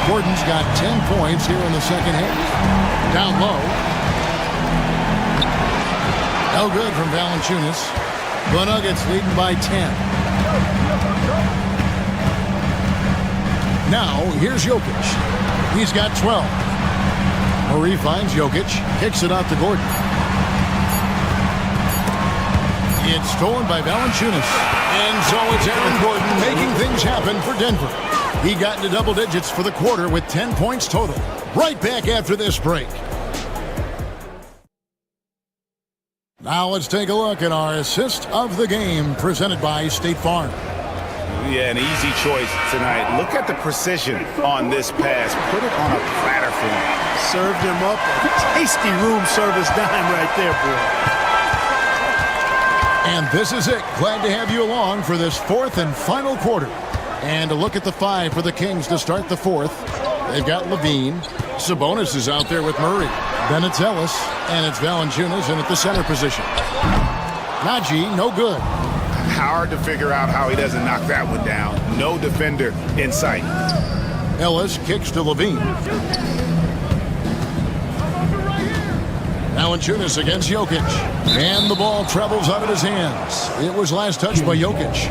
Gordon's got 10 points here in the second half. Down low. No good from Valanciunas. The Nuggets leading by 10. Now, here's Jokic. He's got 12. Murray finds Jokic, kicks it out to Gordon. It's stolen by Valanciunas. And so it's Aaron Gordon making things happen for Denver. He got into double digits for the quarter with 10 points total. Right back after this break. Now let's take a look at our assist of the game presented by State Farm. Yeah, an easy choice tonight. Look at the precision on this pass. Put it on a platter for him. Served him up a tasty room service dime right there, boy. And this is it. Glad to have you along for this fourth and final quarter. And a look at the five for the Kings to start the fourth. They've got Levine. Sabonis is out there with Murray. Then it's Ellis. And it's Valanciunas in at the center position. Najee, no good. Hard to figure out how he doesn't knock that one down. No defender in sight. Ellis kicks to Levine. Valanciunas against Jokic. And the ball travels out of his hands. It was last touched by Jokic.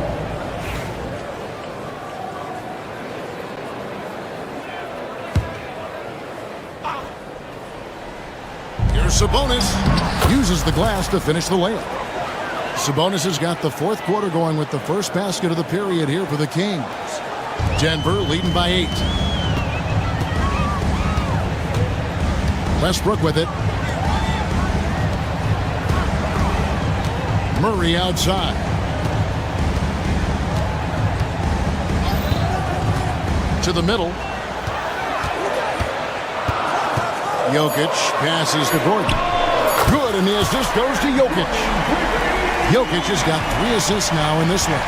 Here's Sabonis. Uses the glass to finish the layup. Sabonis has got the fourth quarter going with the first basket of the period here for the Kings. Denver leading by 8. Westbrook with it. Murray outside. To the middle. Jokic passes to Gordon. Good, and the assist goes to Jokic. Jokic has got 3 assists now in this one.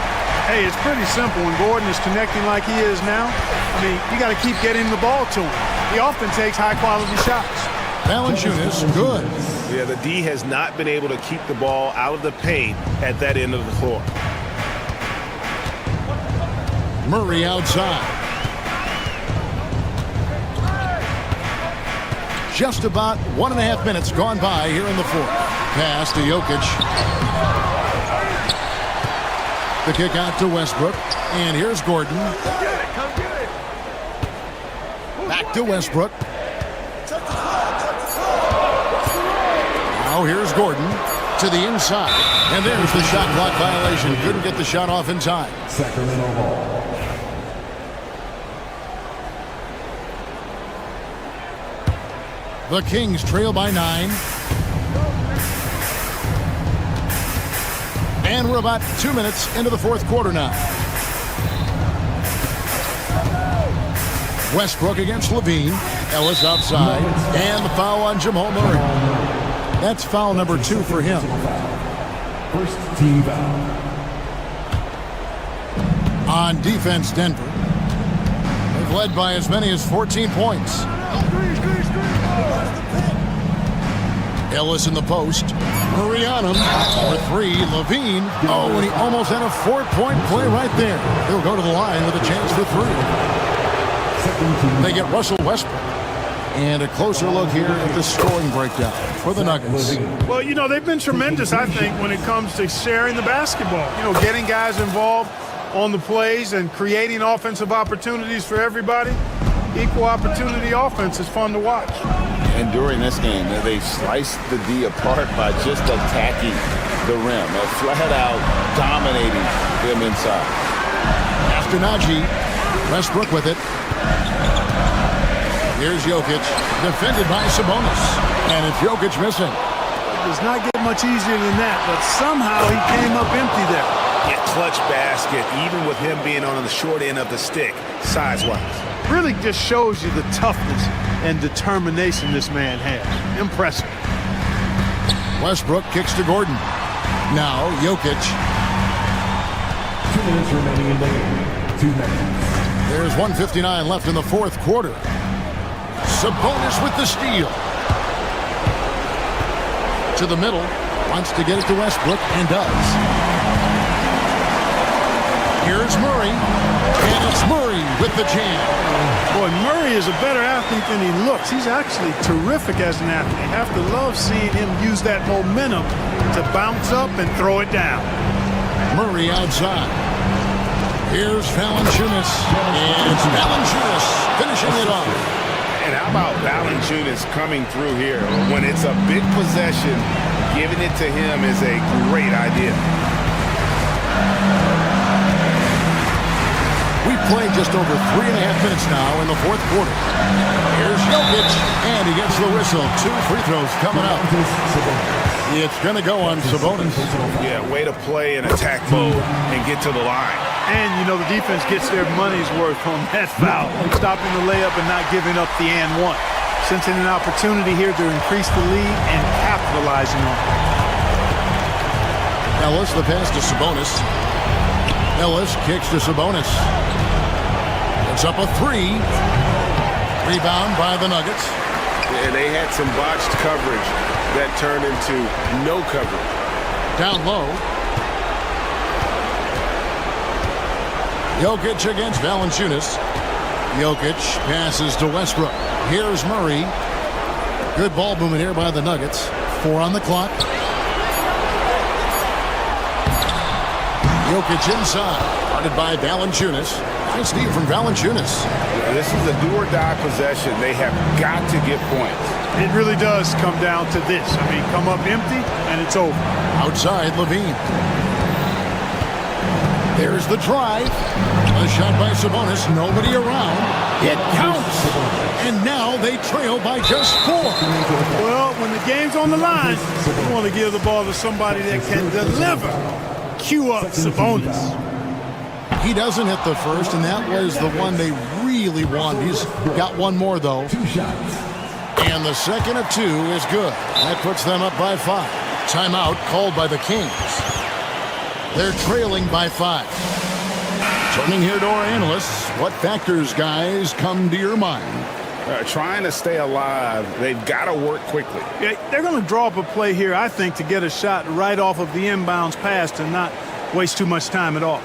Hey, it's pretty simple when Gordon is connecting like he is now. I mean, you got to keep getting the ball to him. He often takes high-quality shots. Valanciunas, good. Yeah, the D has not been able to keep the ball out of the paint at that end of the floor. Murray outside. Just about 1.5 minutes gone by here in the fourth. Pass to Jokic. The kick out to Westbrook. And here's Gordon. Back to Westbrook. Now here's Gordon to the inside. And there's the shot clock violation. Couldn't get the shot off in time. Sacramento Ball. The Kings trail by 9. And we're about 2 minutes into the fourth quarter now. Westbrook against Levine. Ellis outside. And the foul on Jamal Murray. That's foul number 2 for him. First team foul. On defense, Denver. They've led by as many as 14 points. Ellis in the post. Murray on him. For 3, Levine. Oh, and he almost had a 4-point play right there. He'll go to the line with a chance for 3. They get Russell Westbrook. And a closer look here at the scoring breakdown for the Nuggets. Well, you know, they've been tremendous, I think, when it comes to sharing the basketball. You know, getting guys involved on the plays and creating offensive opportunities for everybody. Equal opportunity offense is fun to watch. And during this game, they sliced the D apart by just attacking the rim. Flat out dominating them inside. After Najee, Westbrook with it. Here's Jokic, defended by Sabonis. And it's Jokic missing. It does not get much easier than that, but somehow he came up empty there. Yeah, clutch basket, even with him being on the short end of the stick, size-wise. Really just shows you the toughness and determination this man has. Impressive. Westbrook kicks to Gordon. Now Jokic. 2 minutes remaining in the game. 2 minutes. There's 1:59 left in the fourth quarter. Sabonis with the steal. To the middle. Wants to get it to Westbrook and does. Here's Murray. And it's Murray with the jam. Boy, Murray is a better athlete than he looks. He's actually terrific as an athlete. You have to love seeing him use that momentum to bounce up and throw it down. Murray outside. Here's Valanciunas. And it's Valanciunas finishing it off. And how about Valanciunas coming through here? When it's a big possession, giving it to him is a great idea. We've played just over 3.5 minutes now in the fourth quarter. Here's Jokic, and he gets the whistle. 2 free throws coming up. It's going to go on Sabonis. Yeah, way to play in attack mode and get to the line. And, you know, the defense gets their money's worth on that foul, stopping the layup and not giving up the and one. Sensing an opportunity here to increase the lead and capitalizing on it. Ellis, the pass to Sabonis. Ellis kicks to Sabonis. It's up a 3. Rebound by the Nuggets. And they had some botched coverage that turned into no coverage. Down low. Jokic against Valanciunas. Jokic passes to Westbrook. Here's Murray. Good ball movement here by the Nuggets. 4 on the clock. Jokic inside. Guarded by Valanciunas. Nice deal from Valanciunas. Yeah, this is a do-or-die possession. They have got to get points. It really does come down to this. I mean, come up empty, and it's over. Outside, Levine. There's the drive. A shot by Sabonis. Nobody around. It counts. And now they trail by just 4. Well, when the game's on the line, you want to give the ball to somebody that can deliver. Cue up Sabonis. He doesn't hit the first, and that was the one they really wanted. He's got one more, though. 2 shots. And the second of 2 is good. That puts them up by 5. Timeout called by the Kings. They're trailing by 5. Turning here to our analysts, what factors, guys, come to your mind? Trying to stay alive, they've got to work quickly. Yeah, they're going to draw up a play here, I think, to get a shot right off of the inbounds pass and not waste too much time at all.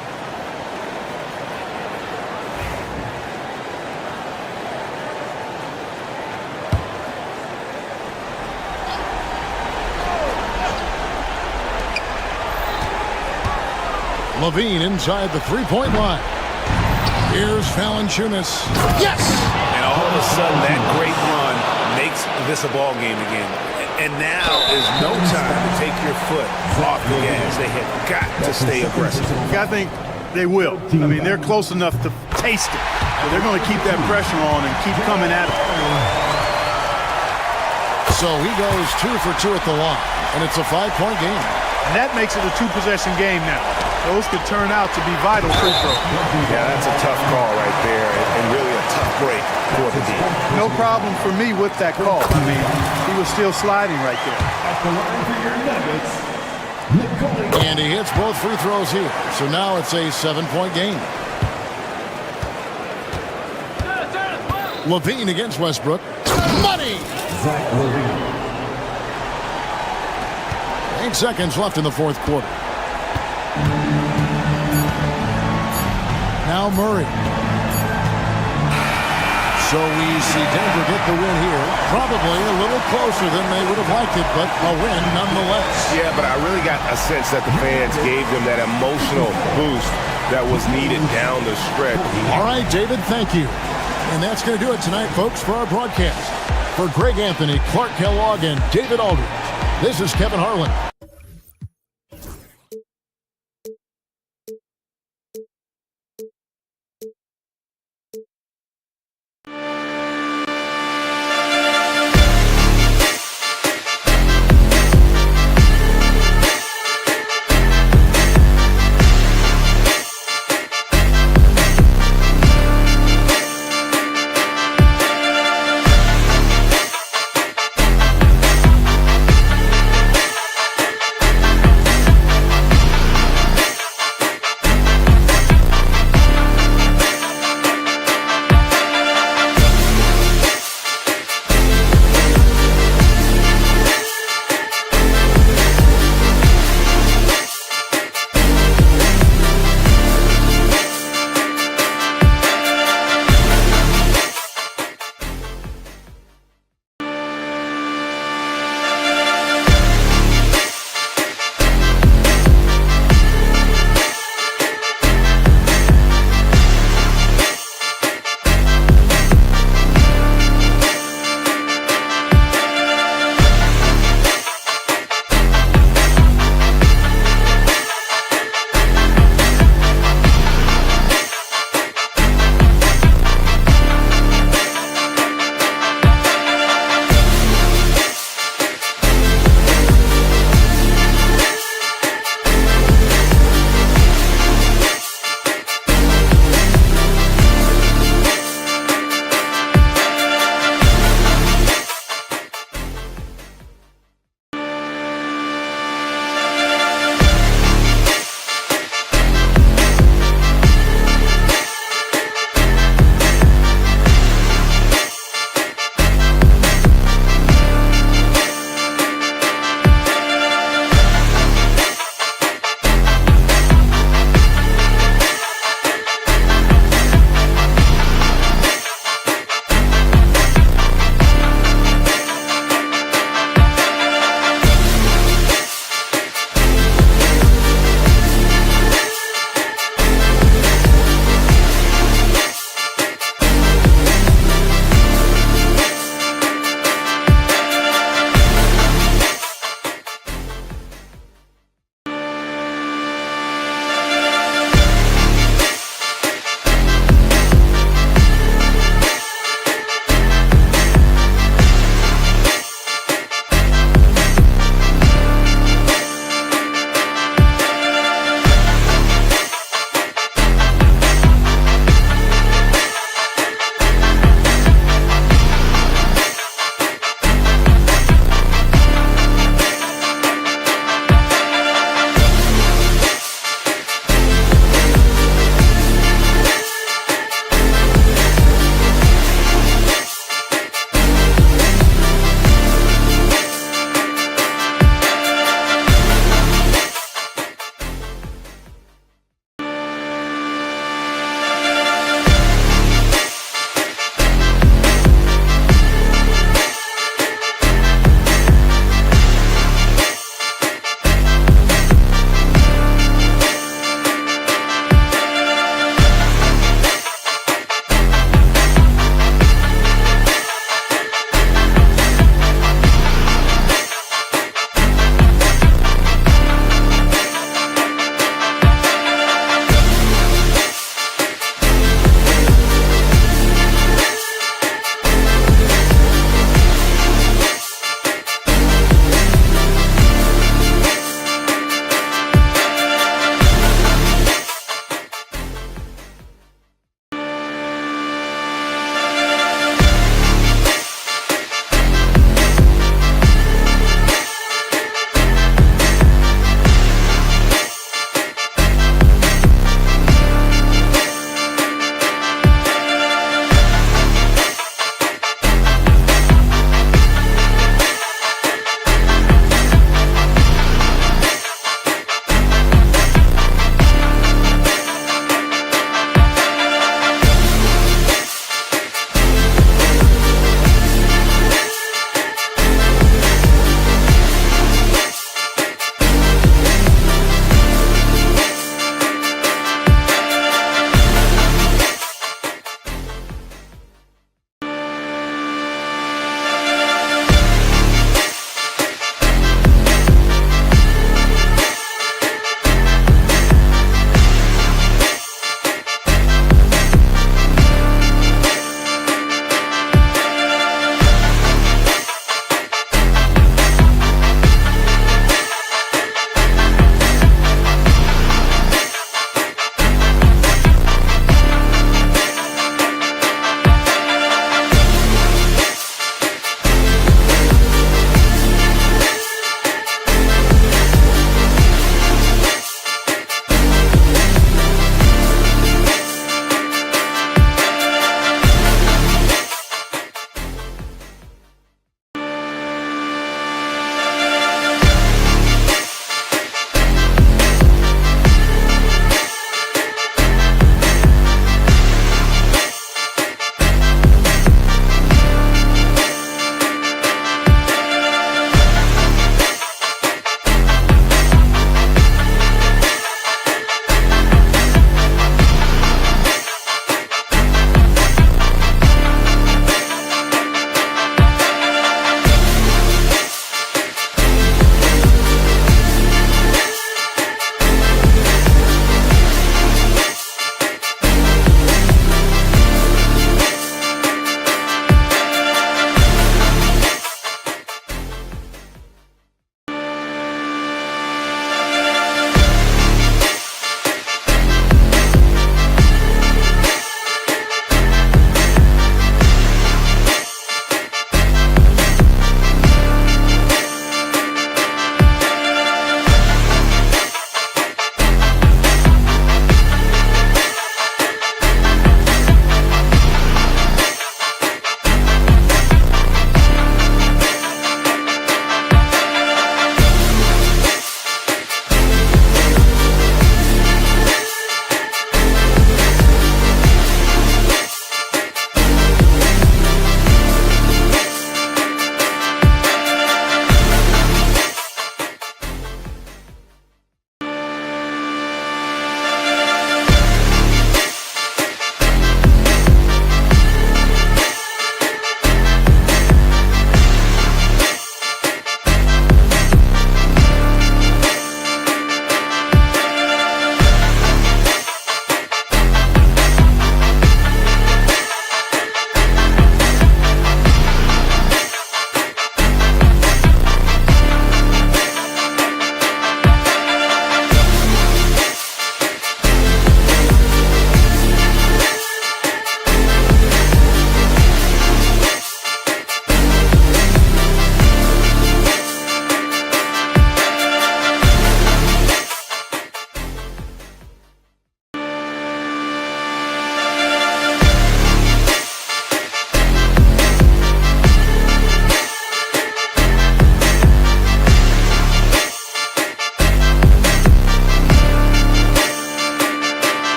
Levine inside the 3-point line. Here's Valanciunas. Yes! And all of a sudden, that great run makes this a ball game again. And now is no time to take your foot off the gas. They have got to stay aggressive. I think they will. I mean, they're close enough to taste it. So they're going to keep that pressure on and keep coming at it. So he goes 2 for 2 at the line, and it's a 5-point game. And that makes it a 2-possession game now. Those could turn out to be vital free throws. Yeah, that's a tough call right there, and really a tough break for the team. No problem for me with that call. I mean, he was still sliding right there. And he hits both free throws here. So now it's a 7-point game. Levine against Westbrook. Money! 8 seconds left in the fourth quarter. Now Murray. So we see Denver get the win here. Probably a little closer than they would have liked it, but a win nonetheless. Yeah, but I really got a sense that the fans gave them that emotional boost that was needed down the stretch. All right, David, thank you. And that's going to do it tonight, folks, for our broadcast. For Greg Anthony, Clark Kellogg, and David Aldridge, this is Kevin Harlan.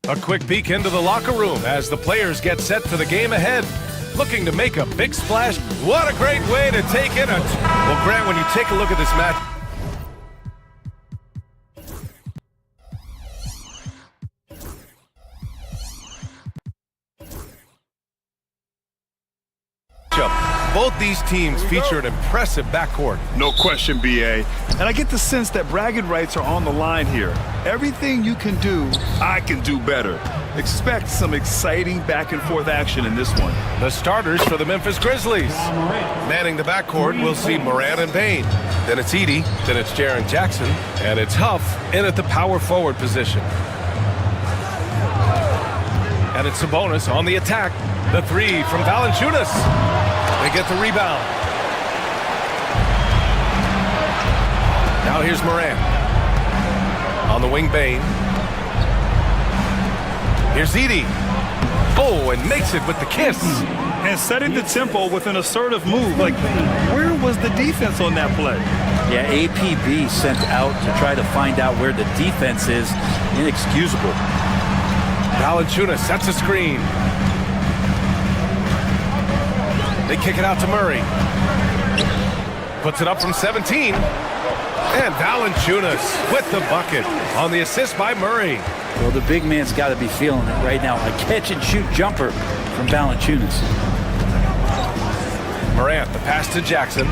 A quick peek into the locker room as the players get set for the game ahead. Looking to make a big splash. What a great way to take in it. Well, Grant, when you take a look at this match, both these teams feature an impressive backcourt. No question, BA. And I get the sense that bragging rights are on the line here. Everything you can do, I can do better. Expect some exciting back-and-forth action in this one. The starters for the Memphis Grizzlies. Manning the backcourt, we'll see Morant and Bain. Then it's Edey, then it's Jaren Jackson, and it's Huff in at the power forward position. And it's Sabonis on the attack. The three from Valanciunas. They get the rebound. Now here's Morant. On the wing, Bain. Here's Edey. Oh, and makes it with the kiss. And setting the tempo with an assertive move. Like, where was the defense on that play? Yeah, APB sent out to try to find out where the defense is. Inexcusable. Valanciunas sets a screen. They kick it out to Murray. Puts it up from 17. And Valanciunas with the bucket on the assist by Murray. Well, the big man's got to be feeling it right now. A catch-and-shoot jumper from Valanciunas. Morant, the pass to Jackson.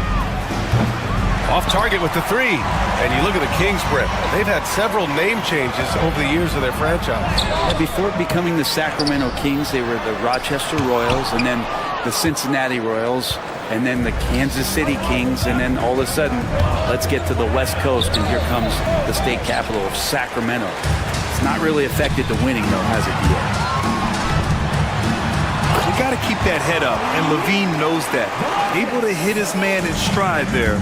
Off target with the three. And you look at the Kings, Britt. They've had several name changes over the years of their franchise. Yeah, before becoming the Sacramento Kings, they were the Rochester Royals, and then the Cincinnati Royals, and then the Kansas City Kings, and then all of a sudden, let's get to the West Coast, and here comes the state capital of Sacramento. It's not really affected the winning, though, has it yet? You got to keep that head up, and Levine knows that. Able to hit his man in stride there.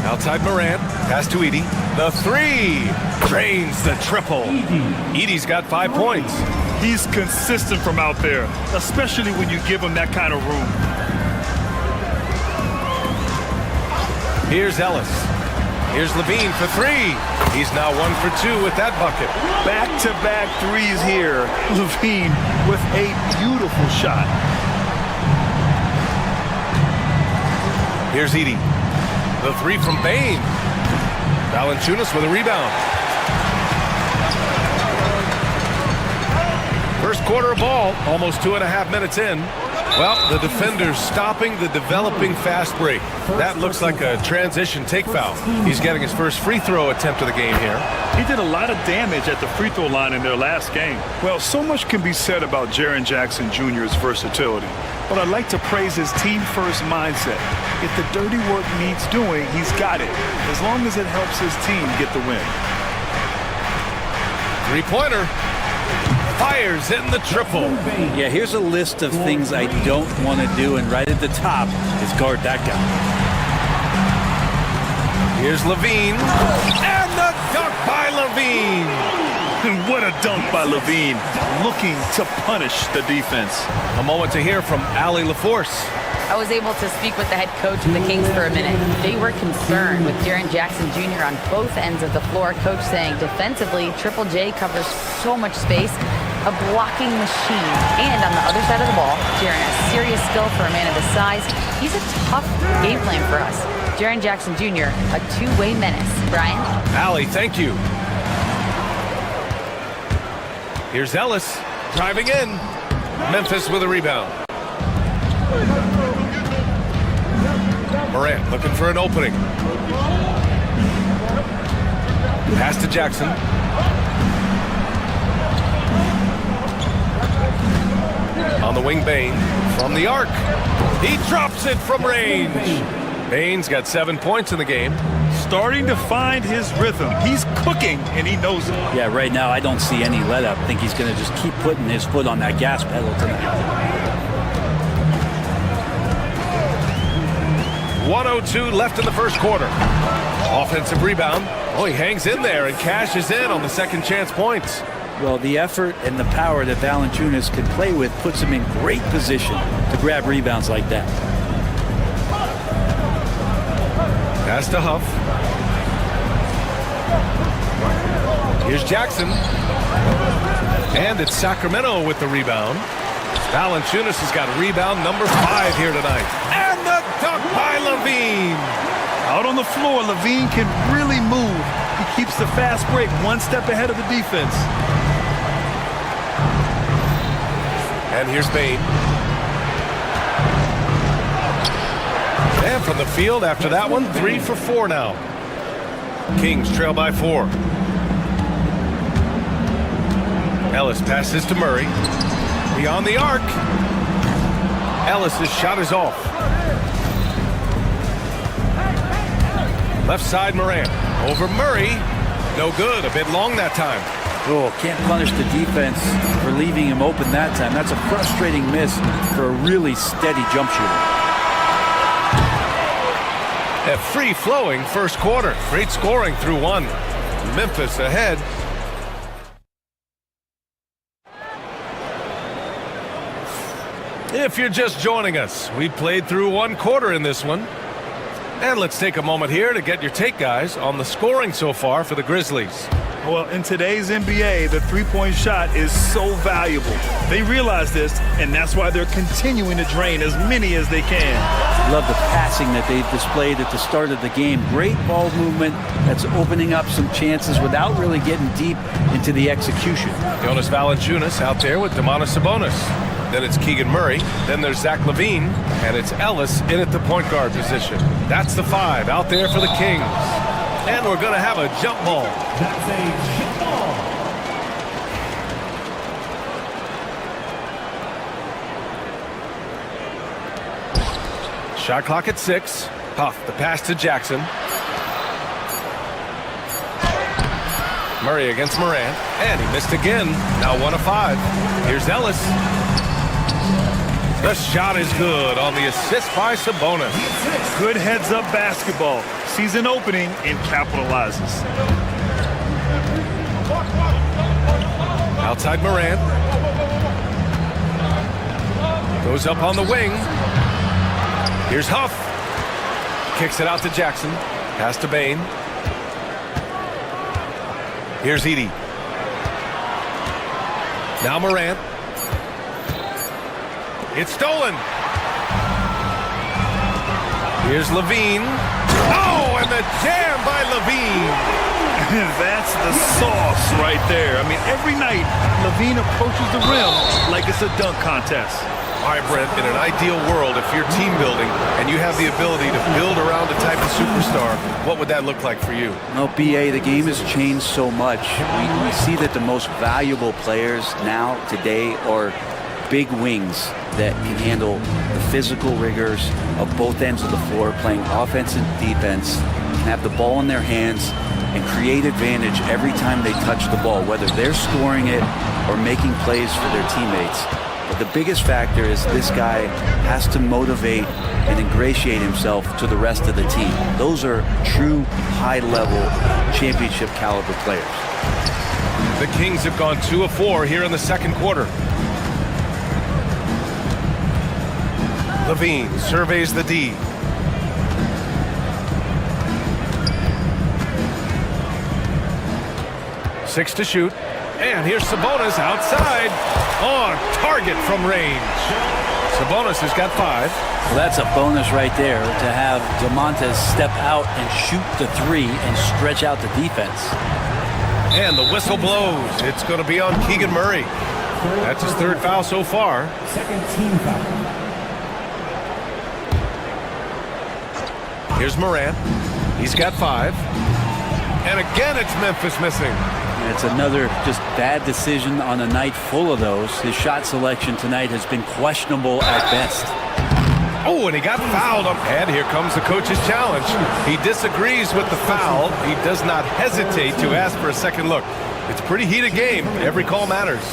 Outside Morant, pass to Edey. The three drains the triple. Edey's got 5 points. He's consistent from out there, especially when you give him that kind of room. Here's Ellis. Here's Levine for three. He's now 1 for 2 with that bucket. Back-to-back threes here. Levine with a beautiful shot. Here's Edey. The three from Bain. Valanciunas with a rebound. First quarter of ball, almost 2.5 minutes in. Well, the defender's stopping the developing fast break. That looks like a transition take foul. He's getting his first free throw attempt of the game here. He did a lot of damage at the free throw line in their last game. Well, so much can be said about Jaren Jackson Jr.'s versatility. But I'd like to praise his team-first mindset. If the dirty work needs doing, he's got it, as long as it helps his team get the win. Three-pointer. Fires in the triple. Yeah, here's a list of things I don't want to do, and right at the top is guard that guy. Here's Levine. And the dunk by Levine. What a dunk by Levine, looking to punish the defense. A moment to hear from Allie LaForce. I was able to speak with the head coach of the Kings for a minute. They were concerned with Jaren Jackson Jr. on both ends of the floor. Coach saying defensively, Triple J covers so much space, a blocking machine. And on the other side of the ball, Jaren has serious skill for a man of his size. He's a tough game plan for us. Jaren Jackson Jr., a two-way menace. Brian? Allie, thank you. Here's Ellis driving in. Memphis with a rebound. Morant looking for an opening. Pass to Jackson. On the wing, Bain from the arc. He drops it from range. Bain's got 7 points in the game. starting to find his rhythm. He's cooking, and he knows it. Yeah, right now I don't see any let-up. I think he's going to just keep putting his foot on that gas pedal tonight. 1:02 left in the first quarter. Offensive rebound. Oh, he hangs in there and cashes in on the second chance points. Well, the effort and the power that Valanciunas can play with puts him in great position to grab rebounds like that. Pass to Huff. Here's Jackson. And it's Sacramento with the rebound. Valanciunas has got rebound number 5 here tonight. And the dunk by Levine. Out on the floor, Levine can really move. He keeps the fast break one step ahead of the defense. And here's Bane. And from the field after that one, 3 for 4 now. Kings trail by 4. Ellis passes to Murray. Beyond the arc. Ellis's shot is off. Left side Morant. Over Murray. No good. A bit long that time. Oh, can't punish the defense for leaving him open that time. That's a frustrating miss for a really steady jump shooter. A free-flowing first quarter. Great scoring through 1. Memphis ahead. If you're just joining us, we played through 1 quarter in this one. And let's take a moment here to get your take, guys, on the scoring so far for the Grizzlies. Well, in today's NBA, the three-point shot is so valuable. They realize this, and that's why they're continuing to drain as many as they can. Love the passing that they've displayed at the start of the game. Great ball movement that's opening up some chances without really getting deep into the execution. Jonas Valanciunas out there with Domantas Sabonis. Then it's Keegan Murray. Then there's Zach LaVine. And it's Ellis in at the point guard position. That's the 5 out there for the Kings. And we're going to have a jump ball. That's a jump ball. Shot clock at 6. Huff, the pass to Jackson. Murray against Morant. And he missed again. Now 1 of 5. Here's Ellis. The shot is good on the assist by Sabonis. Good heads-up basketball. Sees an opening and capitalizes. Outside Morant. Goes up on the wing. Here's Huff. Kicks it out to Jackson. Pass to Bane. Here's Edey. Now Morant. It's stolen. Here's LaVine. Oh, and the jam by LaVine. That's the sauce right there. I mean, every night, LaVine approaches the rim like it's a dunk contest. All right, Brent, in an ideal world, if you're team building and you have the ability to build around a type of superstar, what would that look like for you? Well, BA, the game has changed so much. We see that the most valuable players now, today, are big wings that can handle the physical rigors of both ends of the floor, playing offense and defense, can have the ball in their hands and create advantage every time they touch the ball, whether they're scoring it or making plays for their teammates. But the biggest factor is this guy has to motivate and ingratiate himself to the rest of the team. Those are true high-level championship caliber players. The Kings have gone 2 of 4 here in the second quarter. LaVine surveys the D. Six to shoot. And here's Sabonis outside. On target from range. Sabonis has got 5. Well, that's a bonus right there to have Domantas step out and shoot the 3 and stretch out the defense. And the whistle blows. It's going to be on Keegan Murray. That's his 3rd foul so far. Second team foul. Here's Morant. He's got 5. And again, it's Memphis missing. It's another just bad decision on a night full of those. His shot selection tonight has been questionable at best. Oh, and he got fouled. And here comes the coach's challenge. He disagrees with the foul. He does not hesitate to ask for a second look. It's a pretty heated game. Every call matters.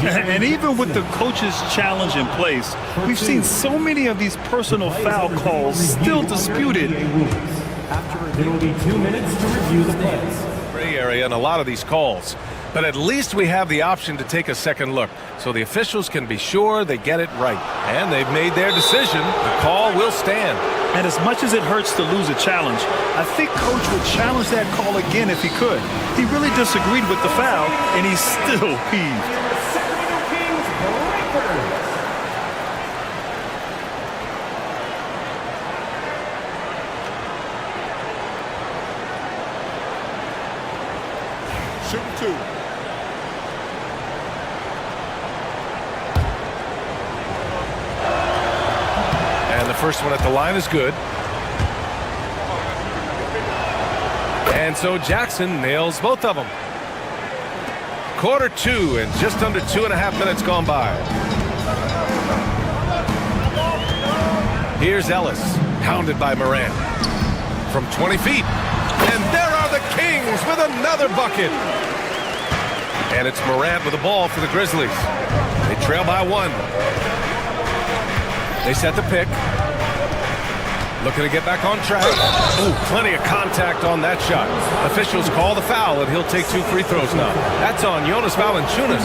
And even with the coach's challenge in place, we've seen so many of these personal foul calls still disputed. There will be 2 minutes to review the plays. Gray area in a lot of these calls. But at least we have the option to take a second look, so the officials can be sure they get it right. And they've made their decision. The call will stand. And as much as it hurts to lose a challenge, I think Coach would challenge that call again if he could. He really disagreed with the foul, and he's still peeved. Shooting 2. And the first one at the line is good. And so Jackson nails both of them. Quarter 2 and just under 2.5 minutes gone by. Here's Ellis, hounded by Morant. From 20 feet. And there are the Kings with another bucket. And it's Morant with the ball for the Grizzlies. They trail by 1. They set the pick. Looking to get back on track. Ooh, plenty of contact on that shot. Officials call the foul, and he'll take 2 free throws now. That's on Jonas Valanciunas.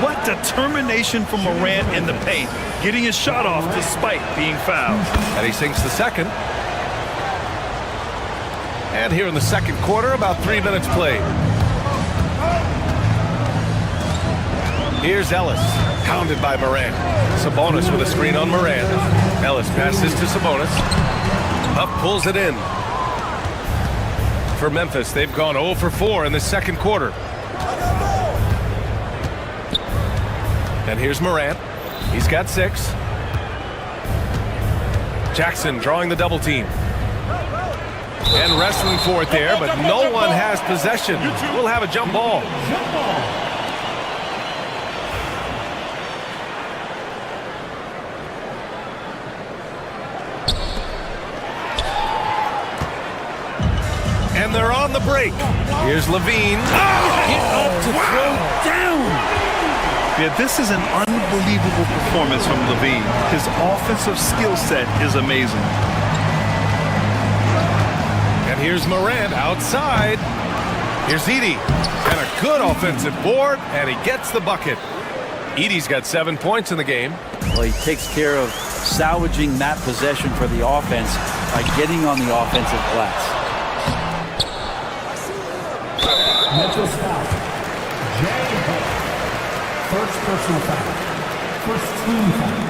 What determination from Morant in the paint, getting his shot off despite being fouled. And he sinks the second. And here in the second quarter, about 3 minutes played. Here's Ellis, hounded by Morant. Sabonis with a screen on Morant. Ellis passes to Sabonis. Up pulls it in. For Memphis, they've gone 0 for 4 in the second quarter. And here's Morant. He's got 6. Jackson drawing the double team. And wrestling for it there, but no one has possession. We'll have a jump ball. And they're on the break. Here's Levine. Up to throw down. Yeah, this is an unbelievable performance from Levine. His offensive skill set is amazing. And here's Morant outside. Here's Edey. And a good offensive board, and he gets the bucket. Edey's got 7 points in the game. Well, he takes care of salvaging that possession for the offense by getting on the offensive glass. Memphis foul. First personal foul. First team foul.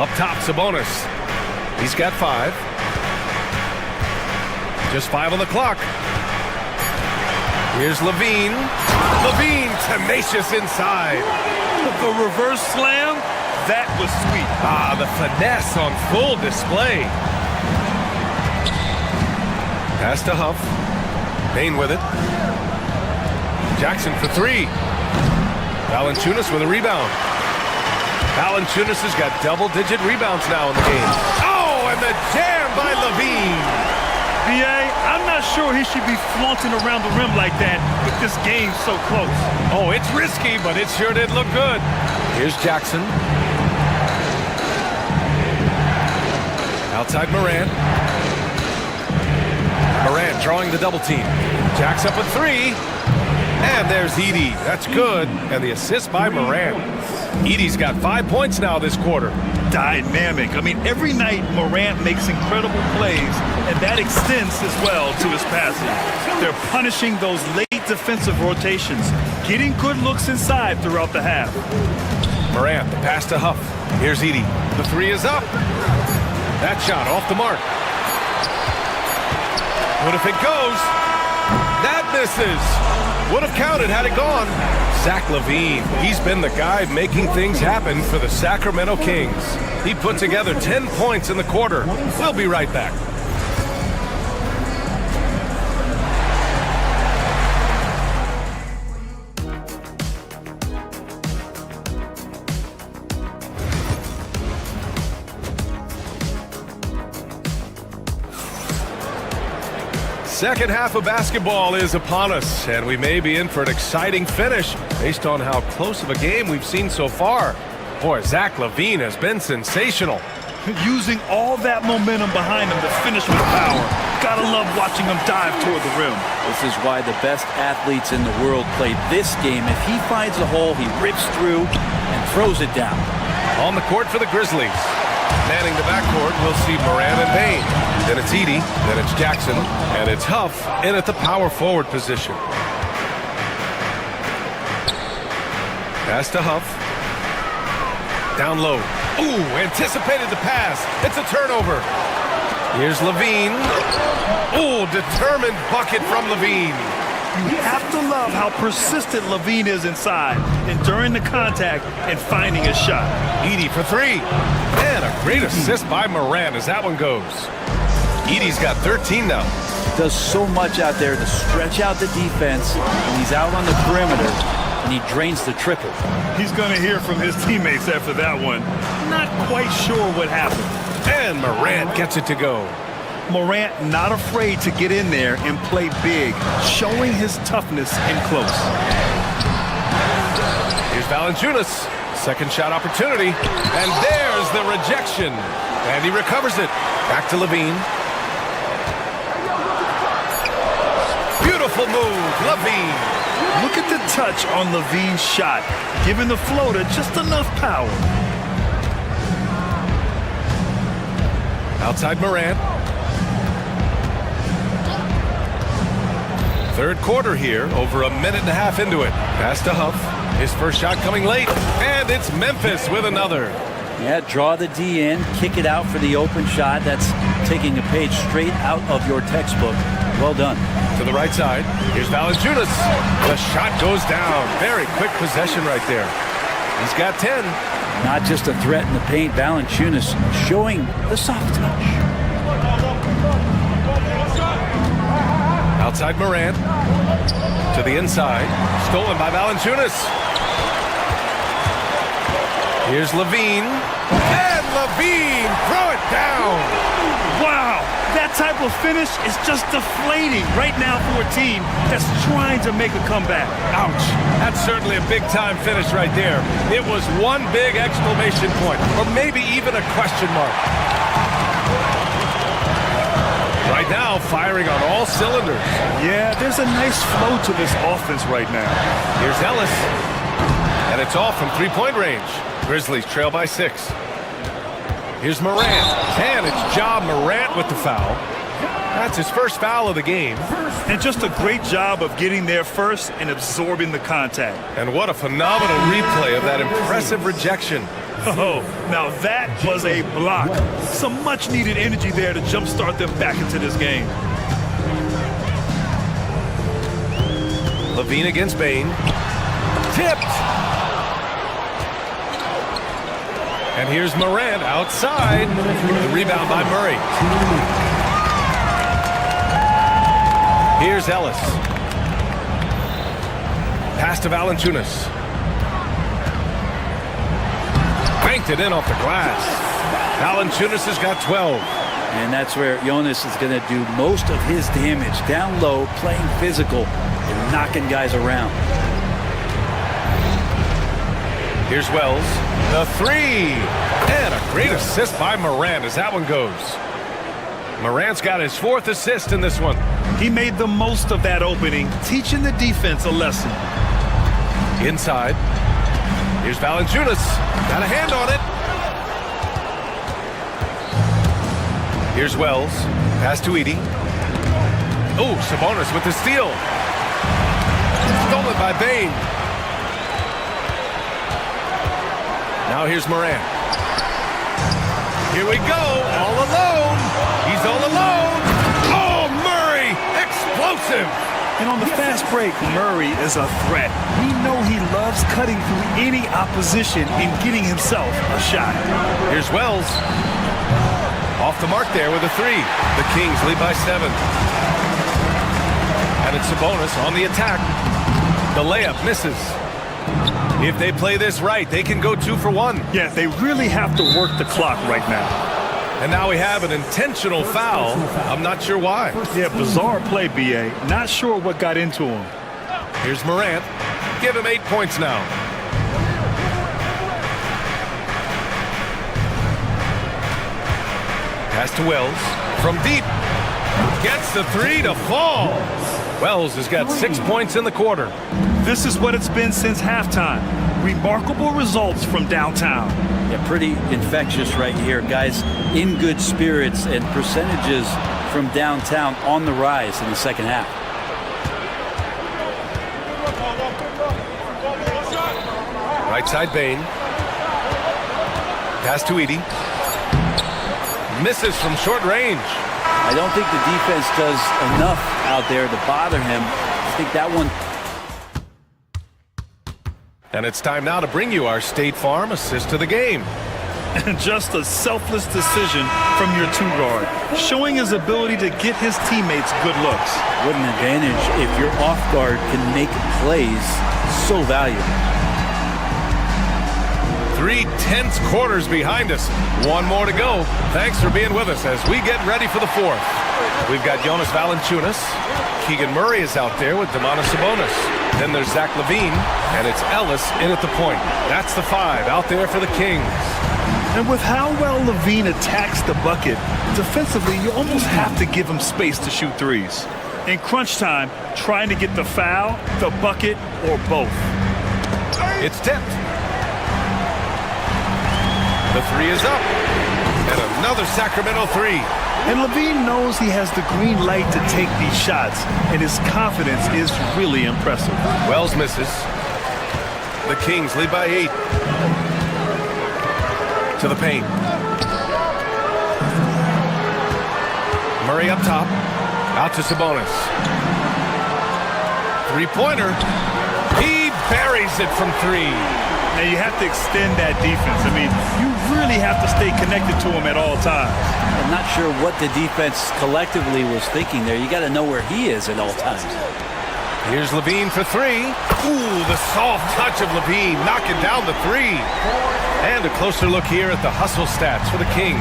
Up top, Sabonis. He's got 5. Just 5 on the clock. Here's Levine. Levine, tenacious inside. The reverse slam, that was sweet. Ah, the finesse on full display. Pass to Huff. Payne with it. Jackson for 3. Valanciunas with a rebound. Valanciunas has got double-digit rebounds now in the game. Oh, and the jam by Levine. B.A., I'm not sure he should be flaunting around the rim like that with this game so close. Oh, it's risky, but it sure did look good. Here's Jackson. Outside Morant. Morant drawing the double team. Jacks up with 3. And there's Edey. That's good. And the assist by Morant. Edey's got 5 points now this quarter. Dynamic. I mean, every night Morant makes incredible plays, and that extends as well to his passing. They're punishing those late defensive rotations, getting good looks inside throughout the half. Morant, the pass to Huff. Here's Edey. The 3 is up. That shot off the mark. What if it goes? That misses. Would have counted had it gone. Zach LaVine, he's been the guy making things happen for the Sacramento Kings. He put together 10 points in the quarter. We'll be right back. Second half of basketball is upon us, and we may be in for an exciting finish based on how close of a game we've seen so far. Boy, Zach LaVine has been sensational. Using all that momentum behind him to finish with power. Gotta love watching him dive toward the rim. This is why the best athletes in the world play this game. If he finds a hole, he rips through and throws it down. On the court for the Grizzlies. Manning the backcourt, we'll see Moran and Bain. Then it's Edey, then it's Jackson, and it's Huff in at the power forward position. Pass to Huff. Down low. Ooh, anticipated the pass. It's a turnover. Here's LaVine. Ooh, determined bucket from LaVine. You have to love how persistent LaVine is inside, enduring the contact and finding his shot. Edey for three. And a great assist by Moran as that one goes. Edey's got 13 now. Does so much out there to stretch out the defense, and he's out on the perimeter, and he drains the triple. He's going to hear from his teammates after that one. Not quite sure what happened. And Morant gets it to go. Morant not afraid to get in there and play big, showing his toughness in close. Here's Valanciunas. Second shot opportunity. And there's the rejection. And he recovers it. Back to LaVine. Beautiful move, LaVine. Look at the touch on LaVine's shot, giving the floater just enough power. Outside Morant. Third quarter here, over a minute and a half into it. Pass to Huff. His first shot coming late. And it's Memphis with another. Yeah, draw the D in, kick it out for the open shot. That's taking a page straight out of your textbook. Well done. To the right side. Here's Valanciunas. The shot goes down. Very quick possession right there. He's got 10. Not just a threat in the paint. Valanciunas showing the soft touch. Outside Morant. To the inside. Stolen by Valanciunas. Here's LaVine. And LaVine throw it down. Wow, that type of finish is just deflating right now for a team that's trying to make a comeback. Ouch. That's certainly a big-time finish right there. It was one big exclamation point, or maybe even a question mark. Right now, firing on all cylinders. Yeah, there's a nice flow to this offense right now. Here's Ellis. And it's off from three-point range. Grizzlies trail by 6. Here's Morant. And it's Ja Morant with the foul. That's his first foul of the game. And just a great job of getting there first and absorbing the contact. And what a phenomenal replay of that impressive rejection. Oh, now that was a block. Some much-needed energy there to jumpstart them back into this game. LaVine against Bain. Tipped. And here's Morant outside. The rebound by Murray. Here's Ellis. Pass to Valanciunas. Banked it in off the glass. Valanciunas has got 12. And that's where Jonas is going to do most of his damage. Down low, playing physical, and knocking guys around. Here's Wells. The three. And a great assist by Morant as that one goes. Morant's got his 4th assist in this one. He made the most of that opening, teaching the defense a lesson. Inside. Here's Valanciunas. Got a hand on it. Here's Wells. Pass to Edey. Oh, Sabonis with the steal. Stolen by Bain. Now here's Morant. Here we go. All alone. He's all alone. Oh, Murray. Explosive. And on the fast break, Murray is a threat. We know he loves cutting through any opposition and getting himself a shot. Here's Wells. Off the mark there with a 3. The Kings lead by 7. And it's Sabonis on the attack. The layup misses. If they play this right, they can go 2 for 1. Yeah, they really have to work the clock right now. And now we have an intentional foul. I'm not sure why. Yeah, bizarre play, B.A. Not sure what got into him. Here's Morant. Give him 8 points now. Pass to Wells. From deep. Gets the three to fall. Wells has got 6 points in the quarter. This is what it's been since halftime. Remarkable results from downtown. Yeah, pretty infectious right here, guys. In good spirits and percentages from downtown on the rise in the second half. Right side Bain. Pass to Edey. Misses from short range. I don't think the defense does enough out there to bother him. I think that one. And it's time now to bring you our State Farm assist of the game. And just a selfless decision from your two-guard, showing his ability to get his teammates good looks. What an advantage if your off guard can make plays. So valuable. 3 tense quarters behind us. One more to go. Thanks for being with us as we get ready for the fourth. We've got Jonas Valanciunas. Keegan Murray is out there with Domantas Sabonis. Then there's Zach LaVine, and it's Ellis in at the point. That's the 5 out there for the Kings. And with how well LaVine attacks the bucket, defensively, you almost have to give him space to shoot threes. In crunch time, trying to get the foul, the bucket, or both. It's tipped. The 3 is up. And another Sacramento 3. And LaVine knows he has the green light to take these shots, and his confidence is really impressive. Wells misses. The Kings lead by 8. To the paint. Murray up top. Out to Sabonis. Three-pointer. He buries it from 3. Now you have to extend that defense. I mean, you really have to stay connected to him at all times. I'm not sure what the defense collectively was thinking there. You got to know where he is at all times. Here's LaVine for 3. Ooh, the soft touch of LaVine knocking down the 3. And a closer look here at the hustle stats for the Kings.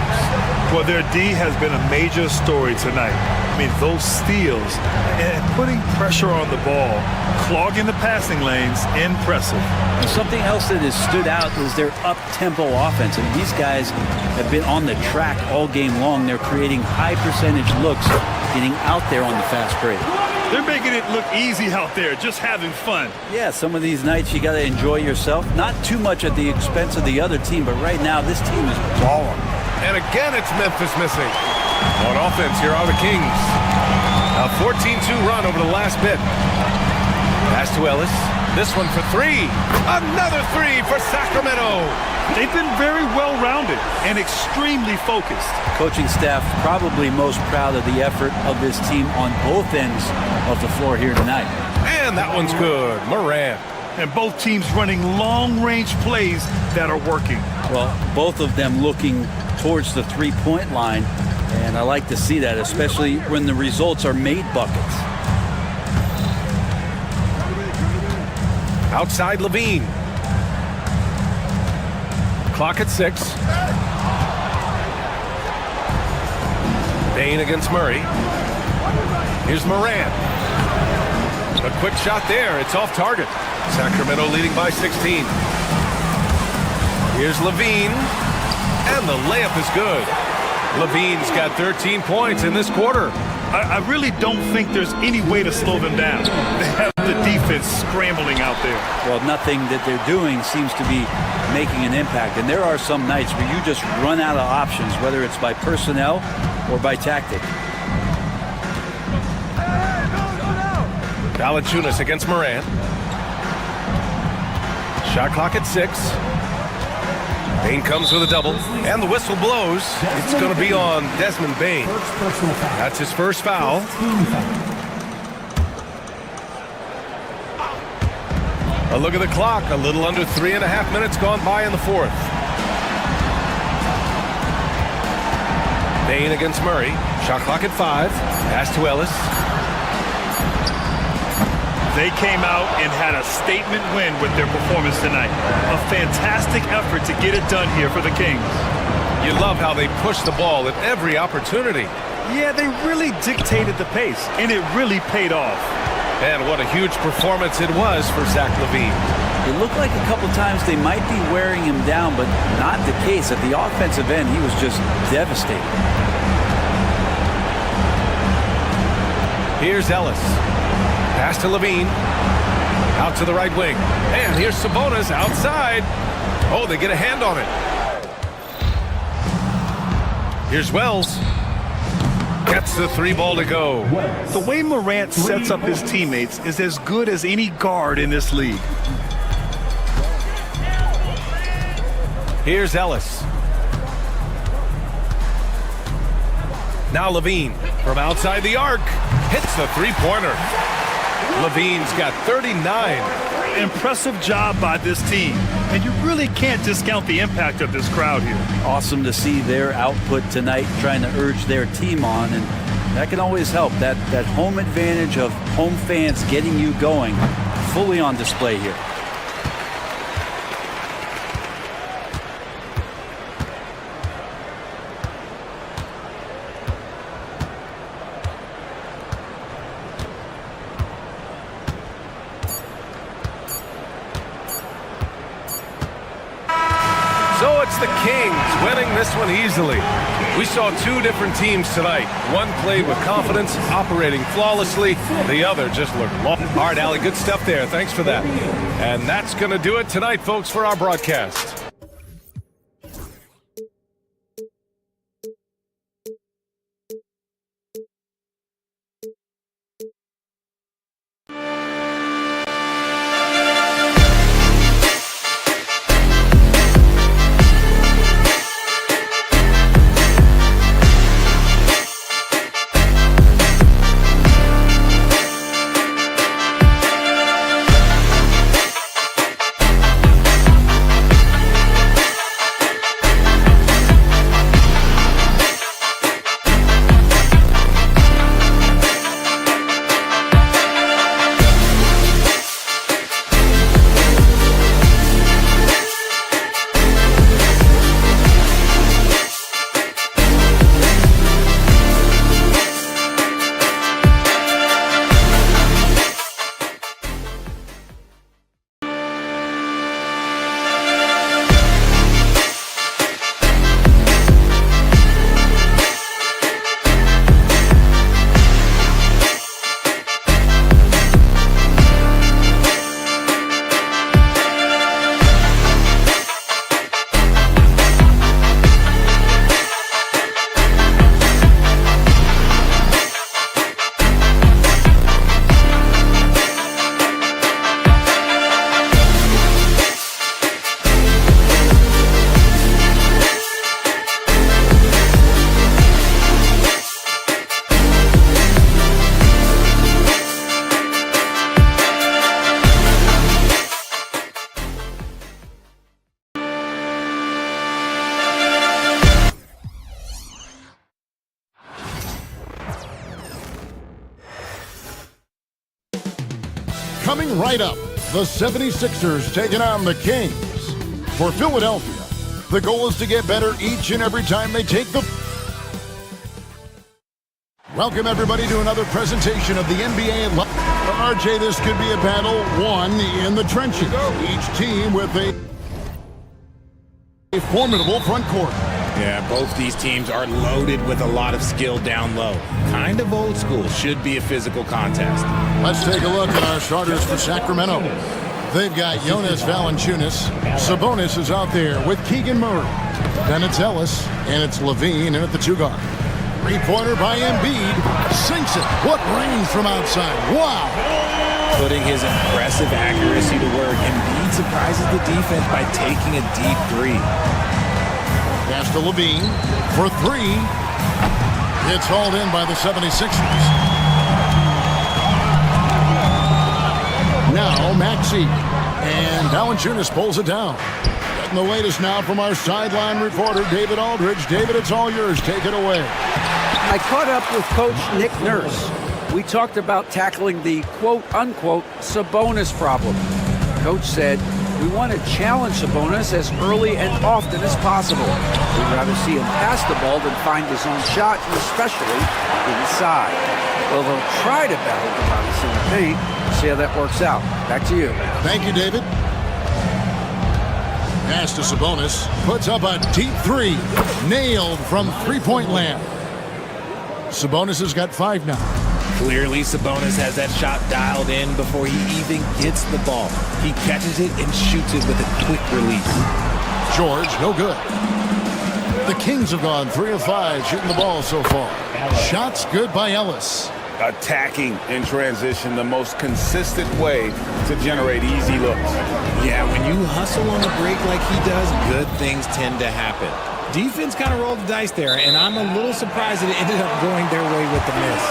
Well, their D has been a major story tonight. I mean, those steals and putting pressure on the ball, clogging the passing lanes, impressive. And something else that has stood out is their up-tempo offense. I mean, these guys have been on the track all game long. They're creating high-percentage looks, getting out there on the fast break. They're making it look easy out there, just having fun. Yeah, some of these nights you got to enjoy yourself. Not too much at the expense of the other team, but right now this team is balling. And again, it's Memphis missing. On offense, here are the Kings. A 14-2 run over the last bit. Pass to Ellis. This one for 3. Another 3 for Sacramento. They've been very well-rounded and extremely focused. Coaching staff probably most proud of the effort of this team on both ends of the floor here tonight. And that one's good. Morant. And both teams running long-range plays that are working. Well, both of them looking towards the three-point line, and I like to see that, especially when the results are made buckets. Outside LaVine. Clock at 6. Bain against Murray. Here's Morant. A quick shot there. It's off target. Sacramento leading by 16. Here's LaVine. And the layup is good. LaVine's got 13 points in this quarter. I really don't think there's any way to slow them down. They have the defense scrambling out there. Well, nothing that they're doing seems to be making an impact. And there are some nights where you just run out of options, whether it's by personnel or by tactic. Valanciunas against Morant. Shot clock at 6. Bain comes with a double, and the whistle blows. It's going to be on Desmond Bain. That's his first foul. A look at the clock. A little under 3.5 minutes gone by in the fourth. Bain against Murray. Shot clock at 5. Pass to Ellis. They came out and had a statement win with their performance tonight. A fantastic effort to get it done here for the Kings. You love how they push the ball at every opportunity. Yeah, they really dictated the pace, and it really paid off. And what a huge performance it was for Zach LaVine. It looked like a couple times they might be wearing him down, but not the case. At the offensive end, he was just devastating. Here's Ellis. Pass to LaVine. Out to the right wing. And here's Sabonis outside. Oh, they get a hand on it. Here's Wells. Gets the 3 ball to go. The way Morant sets up his teammates is as good as any guard in this league. Here's Ellis. Now LaVine from outside the arc. Hits the 3-pointer. LaVine's got 39. Impressive job by this team. And you really can't discount the impact of this crowd here. Awesome to see their output tonight, trying to urge their team on, and that can always help. That home advantage of home fans getting you going, fully on display here. So it's the Kings winning this one easily. We saw 2 different teams tonight. One played with confidence, operating flawlessly. The other just looked lost. All right, Allie, good stuff there. Thanks for that. And that's going to do it tonight, folks, for our broadcast. Coming right up, the 76ers taking on the Kings. For Philadelphia, the goal is to get better each and every time they take the... Welcome, everybody, to another presentation of the NBA. RJ, this could be a battle won in the trenches. Each team with a formidable front court. Yeah, both these teams are loaded with a lot of skill down low. Kind of old school. Should be a physical contest. Let's take a look at our starters for Sacramento. They've got Jonas Valanciunas. Sabonis is out there with Keegan Murray. Then it's Ellis, and it's LaVine in at the 2 guard. 3-pointer by Embiid. Sinks it. What range from outside. Wow. Putting his impressive accuracy to work, Embiid surprises the defense by taking a deep 3. Pass to LaVine for 3. It's hauled in by the 76ers. Now Maxey. And Valanciunas pulls it down. Getting the latest now from our sideline reporter, David Aldridge. David, it's all yours. Take it away. I caught up with Coach Nick Nurse. We talked about tackling the quote-unquote Sabonis problem. Coach said We want to challenge Sabonis as early and often as possible. We'd rather see him pass the ball than find his own shot, and especially inside. Well, they'll try to battle the bodies in the paint. See how that works out. Back to you. Thank you, David. Pass to Sabonis. Puts up a deep three. Nailed from three-point land. Sabonis has got 5 now. Clearly, Sabonis has that shot dialed in before he even gets the ball. He catches it and shoots it with a quick release. George, no good. The Kings have gone 3 of 5 shooting the ball so far. Shots good by Ellis. Attacking in transition, the most consistent way to generate easy looks. Yeah, when you hustle on the break like he does, good things tend to happen. Defense kind of rolled the dice there, and I'm a little surprised that it ended up going their way with the miss.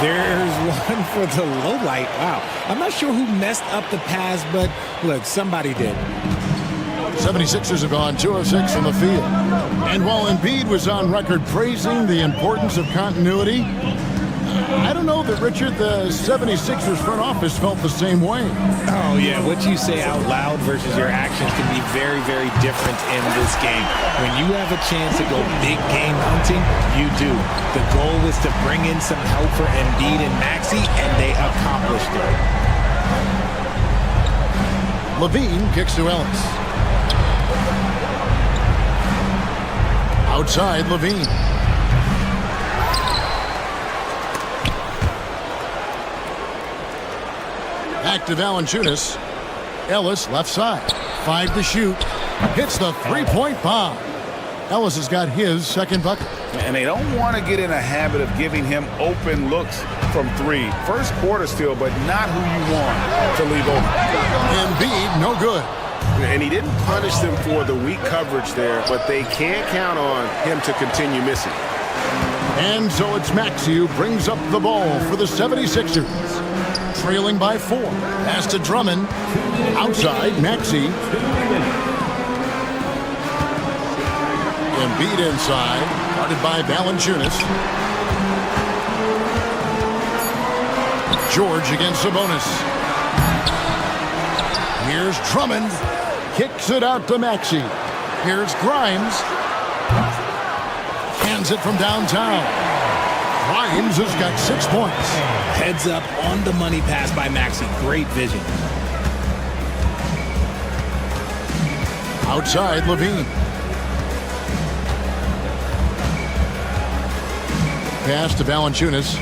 There's one for the low light. Wow. I'm not sure who messed up the pass, but look, somebody did. 76ers have gone 2 of 6 from the field. And while Embiid was on record praising the importance of continuity, I don't know that, Richard, the 76ers front office felt the same way. Oh, yeah. What you say out loud versus your actions can be very, very different in this game. When you have a chance to go big game hunting, you do. The goal was to bring in some help for Embiid and Maxey, and they accomplished it. Levine kicks to Ellis. Outside, Levine. Back to Valanciunas. Ellis left side. 5 to shoot. Hits the three-point bomb. Ellis has got his second bucket. And they don't want to get in a habit of giving him open looks from 3. First quarter still, but not who you want to leave open. Embiid, no good. And he didn't punish them for the weak coverage there, but they can't count on him to continue missing. And so it's Maxey who brings up the ball for the 76ers. Trailing by 4. Pass to Drummond. Outside, Maxey. Embiid inside. Guarded by Valanciunas. George against Sabonis. Here's Drummond. Kicks it out to Maxey. Here's Grimes. Hands it from downtown. Grimes has got 6 points. Heads up on the money pass by Maxey. Great vision. Outside, Levine. Pass to Valanciunas.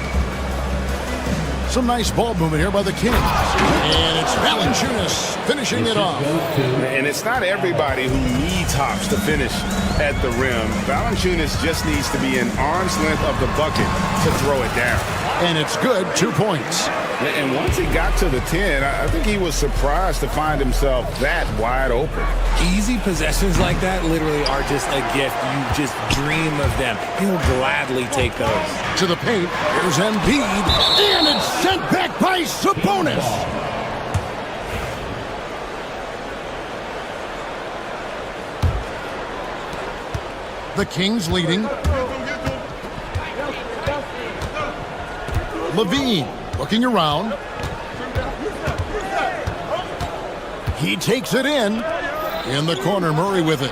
Some nice ball movement here by the Kings. And it's Valanciunas finishing it off. And it's not everybody who needs hops to finish at the rim. Valanciunas just needs to be an arm's length of the bucket to throw it down. And it's good, 2 points. And once he got to the 10, I think he was surprised to find himself that wide open. Easy possessions like that literally are just a gift. You just dream of them. He'll gladly take those. To the paint, here's Embiid, and it's sent back by Sabonis. The Kings leading. Levine looking around. He takes it in. In the corner, Murray with it.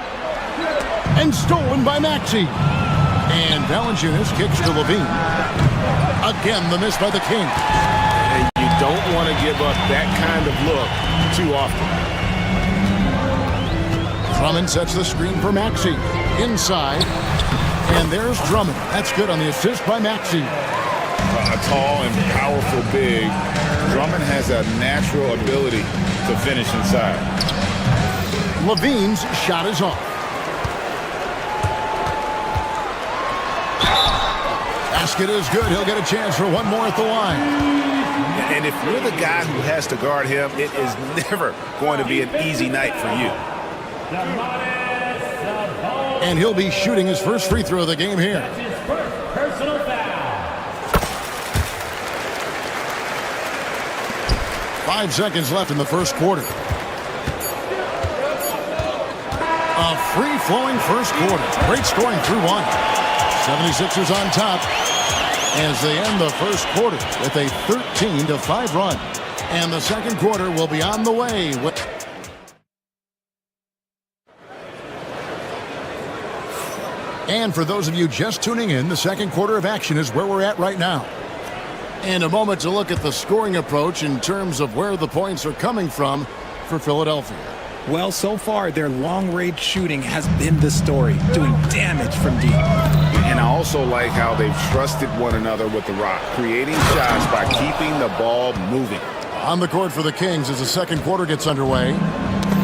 And stolen by Maxey. And Valanciunas kicks to Levine. Again, the miss by the Kings. And you don't want to give up that kind of look too often. Drummond sets the screen for Maxey. Inside. And there's Drummond. That's good on the assist by Maxey. A tall and powerful big. Drummond has a natural ability to finish inside. Levine's shot is off. Basket is good. He'll get a chance for one more at the line. And if you're the guy who has to guard him, it is never going to be an easy night for you. And he'll be shooting his first free throw of the game here. Personal foul. 5 seconds left in the first quarter. A free-flowing first quarter. Great scoring through 1. 76ers on top as they end the first quarter with a 13-5 run. And the second quarter will be on the way with And for those of you just tuning in, the second quarter of action is where we're at right now. And a moment to look at the scoring approach in terms of where the points are coming from for Philadelphia. Well, so far, their long-range shooting has been the story, doing damage from deep. And I also like how they've trusted one another with the rock, creating shots by keeping the ball moving. On the court for the Kings as the second quarter gets underway,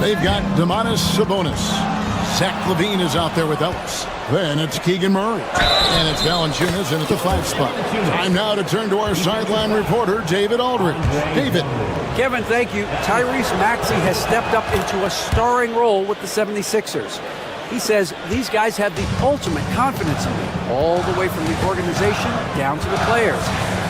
they've got Domantas Sabonis. Zach LaVine is out there with Ellis. Then it's Keegan Murray. And it's Valanciunas in at the 5 spot. Time now to turn to our sideline reporter, David Aldridge. David. Kevin, thank you. Tyrese Maxey has stepped up into a starring role with the 76ers. He says these guys have the ultimate confidence in me, all the way from the organization down to the players.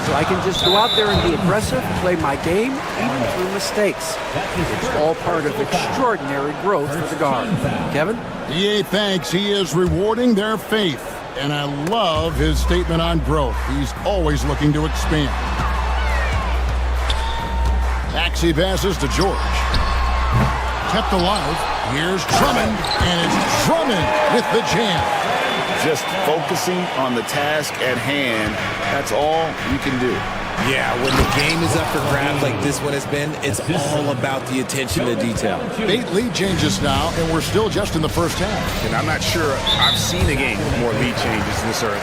So I can just go out there and be aggressive, play my game, even through mistakes. It's all part of extraordinary growth for the guard. Kevin? DA thanks. He is rewarding their faith. And I love his statement on growth. He's always looking to expand. Maxey passes to George. Kept alive. Here's Drummond. And it's Drummond with the jam. Just focusing on the task at hand, that's all you can do. Yeah, when the game is up for grabs like this one has been, it's all about the attention to detail. 8 lead changes now, and we're still just in the first half. And I'm not sure I've seen a game with more lead changes this early.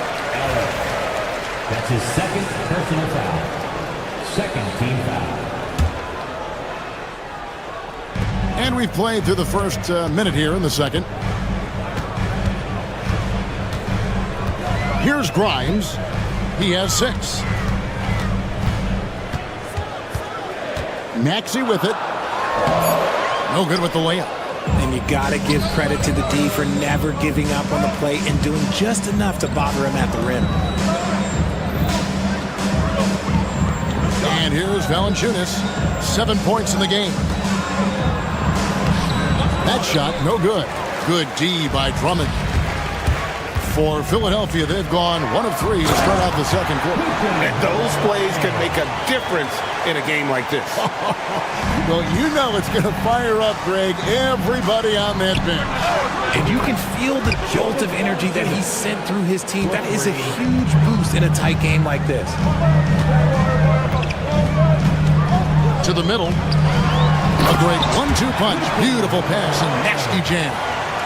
That's his second personal foul. Second team foul. And we've played through the first minute here in the second. Here's Grimes. He has 6. Maxey with it. No good with the layup. And you got to give credit to the D for never giving up on the play and doing just enough to bother him at the rim. And here's Valanciunas. 7 points in the game. That shot, no good. Good D by Drummond. For Philadelphia, they've gone 1 of 3 to start out the second quarter. And those plays can make a difference in a game like this. Well, you know it's going to fire up, Greg, everybody on that bench. And you can feel the jolt of energy that he sent through his team. That is a huge boost in a tight game like this. To the middle. A great 1-2 punch. Beautiful pass and nasty jam.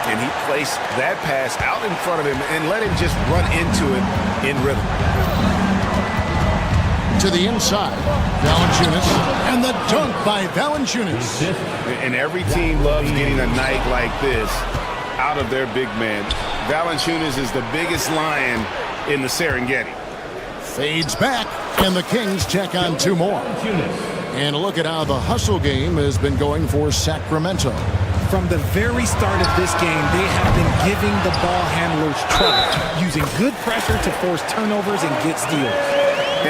And he placed that pass out in front of him and let him just run into it in rhythm. To the inside, Valanciunas, and the dunk by Valanciunas. And every team loves getting a night like this out of their big man. Valanciunas is the biggest lion in the Serengeti. Fades back, and the Kings check on 2 more. And a look at how the hustle game has been going for Sacramento. From the very start of this game, they have been giving the ball handlers trouble, using good pressure to force turnovers and get steals.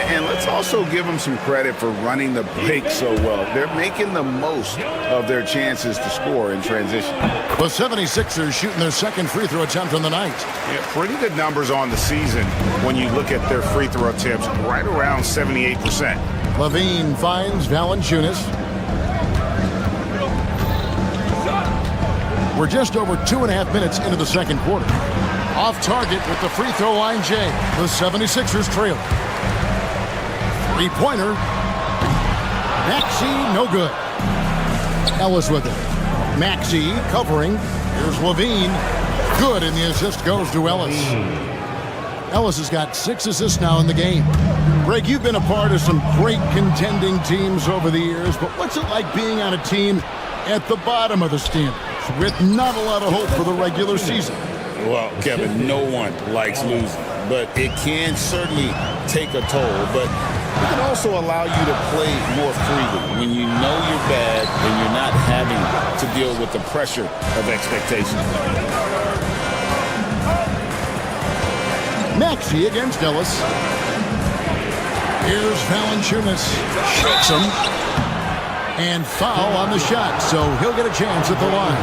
And let's also give them some credit for running the break so well. They're making the most of their chances to score in transition. The 76ers shooting their second free throw attempt on the night. Yeah, pretty good numbers on the season when you look at their free throw attempts, right around 78%. LaVine finds Valanciunas. We're just over 2.5 minutes into the second quarter. Off target with the free throw line, Jay. The 76ers trail. 3-pointer. Maxey, no good. Ellis with it. Maxey covering. Here's LaVine. Good, and the assist goes to Ellis. Ellis has got 6 assists now in the game. Greg, you've been a part of some great contending teams over the years, but what's it like being on a team at the bottom of the standings with not a lot of hope for the regular season? Well, Kevin, no one likes losing, but it can certainly take a toll. But it can also allow you to play more freely when you know you're bad and you're not having to deal with the pressure of expectation. Maxey against Ellis. Here's Valanciunas. Shoots him. And foul on the shot, so he'll get a chance at the line.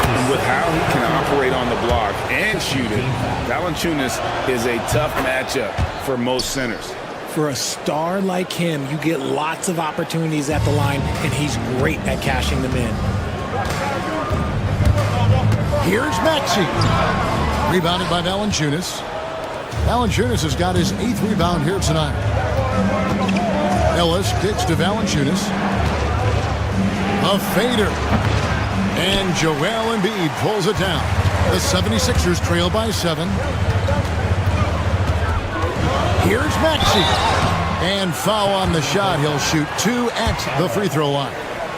And with how he can operate on the block and shoot it, Valanciunas is a tough matchup for most centers. For a star like him, you get lots of opportunities at the line, and he's great at cashing them in. Here's Maxey. Rebounded by Valanciunas. Valanciunas has got his 8th rebound here tonight. Ellis kicks to Valanciunas. A fader. And Joel Embiid pulls it down. The 76ers trail by 7. Here's Maxey. And foul on the shot. He'll shoot 2 at the free throw line.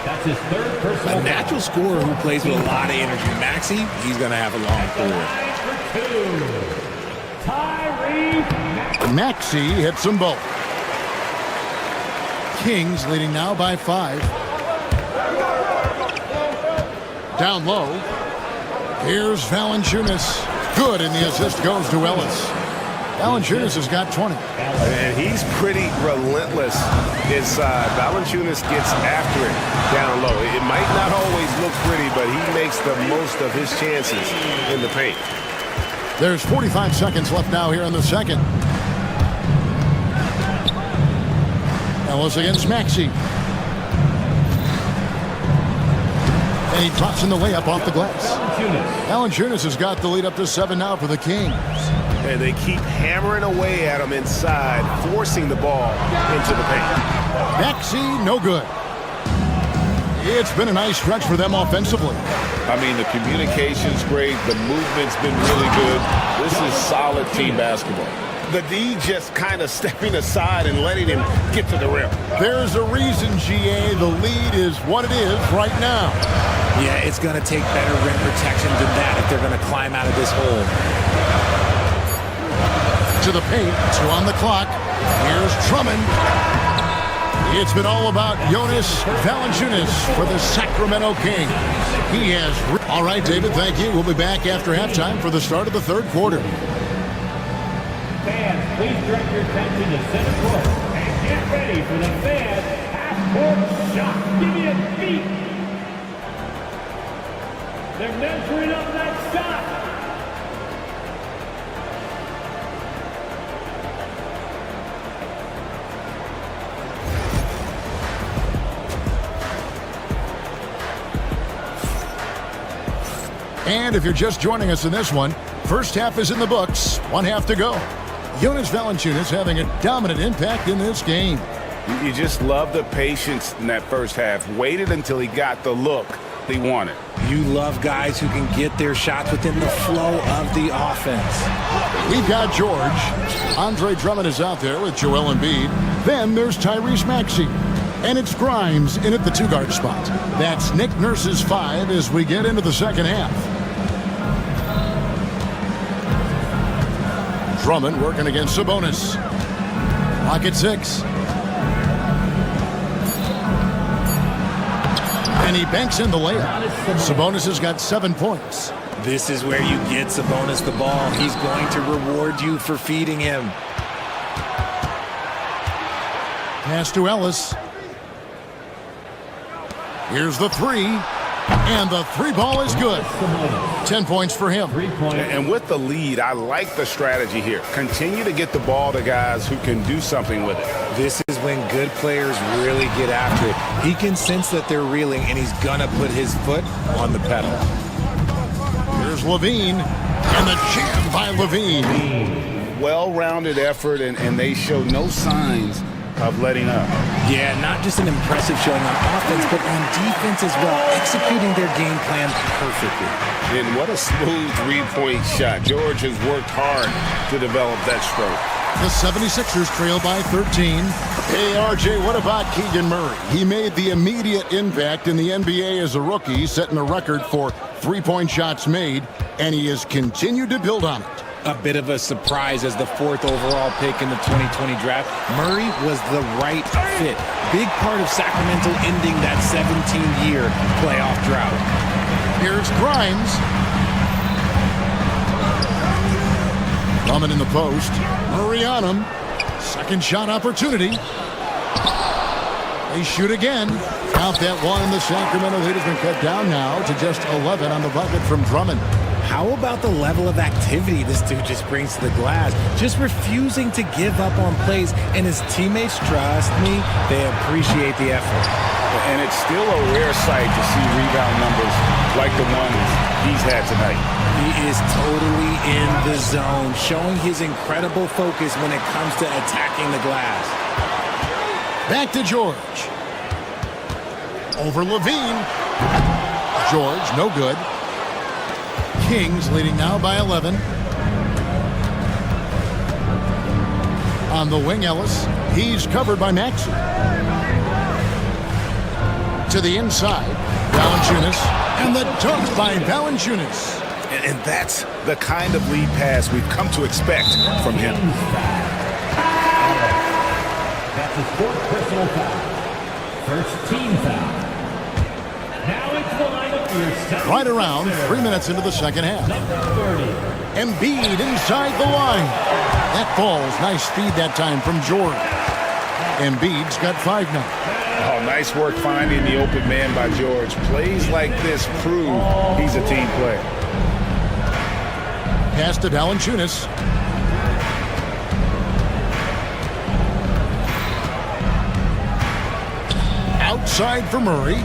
That's his 3rd personal. A natural scorer who plays with a lot of energy. Maxey, he's going to have a long career. Maxey hits them both. Kings leading now by 5. Down low. Here's Valanciunas. Good, and the assist goes to Ellis. Valanciunas has got 20. And he's pretty relentless inside. Valanciunas gets after it down low. It might not always look pretty, but he makes the most of his chances in the paint. There's 45 seconds left now here in the second. Ellis against Maxey. And he drops in the layup off the glass. Valanciunas has got the lead up to 7 now for the Kings. And they keep hammering away at him inside, forcing the ball into the paint. Maxey, no good. It's been a nice stretch for them offensively. I mean, the communication's great. The movement's been really good. This is solid team basketball. The D just kind of stepping aside and letting him get to the rim. There's a reason, GA, the lead is what it is right now. Yeah, it's going to take better rim protection than that if they're going to climb out of this hole. To the paint, 2 on the clock. Here's Drummond. It's been all about Jonas Valanciunas for the Sacramento Kings. He has... All right, David, thank you. We'll be back after halftime for the start of the 3rd quarter. Fans, please direct your attention to center court and get ready for the fans half-court shot. Give me a beat. They're measuring up that shot. And if you're just joining us in this one, first half is in the books. 1 half to go. Jonas Valanciunas having a dominant impact in this game. You just love the patience in that first half. Waited until he got the look he wanted. You love guys who can get their shots within the flow of the offense. We've got George. Andre Drummond is out there with Joel Embiid. Then there's Tyrese Maxey. And it's Grimes in at the 2-guard spot. That's Nick Nurse's 5 as we get into the second half. Drummond working against Sabonis. Clock at 6. And he banks in the layup. Sabonis has got 7 points. This is where you get Sabonis the ball. He's going to reward you for feeding him. Pass to Ellis. Here's the 3. And the 3 ball is good. 10 points for him. And with the lead, I like the strategy here. Continue to get the ball to guys who can do something with it. This is when good players really get after it. He can sense that they're reeling, and he's going to put his foot on the pedal. Here's Levine. And the jam by Levine. Well-rounded effort, and they show no signs of letting up. Yeah, not just an impressive showing on offense, but on defense as well, executing their game plan perfectly. And what a smooth 3-point shot. George has worked hard to develop that stroke. The 76ers trail by 13. Hey, RJ, what about Keegan Murray? He made the immediate impact in the NBA as a rookie, setting a record for 3-point shots made, and he has continued to build on it. A bit of a surprise as the 4th overall pick in the 2020 draft. Murray was the right fit. Big part of Sacramento ending that 17-year playoff drought. Here's Grimes. Drummond in the post. Murray on him. Second shot opportunity. They shoot again. Count that one. The Sacramento lead has been cut down now to just 11 on the bucket from Drummond. How about the level of activity this dude just brings to the glass? Just refusing to give up on plays, and his teammates, trust me, they appreciate the effort. And it's still a rare sight to see rebound numbers like the ones he's had tonight. He is totally in the zone, showing his incredible focus when it comes to attacking the glass. Back to George. Over Levine. George, no good. Kings leading now by 11. On the wing, Ellis. He's covered by Maxey. To the inside, Valanciunas. And the dunk by Valanciunas. And that's the kind of lead pass we've come to expect from him. That's his fourth personal foul. First team foul. Now it's the lineup for your second. Right around 3 minutes into the second half. Number 30. Embiid inside the line. That falls. Nice speed that time from George. Embiid's got 5 now. Oh, nice work finding the open man by George. Plays like this prove he's a team player. Pass to Valanciunas. Outside for Murray.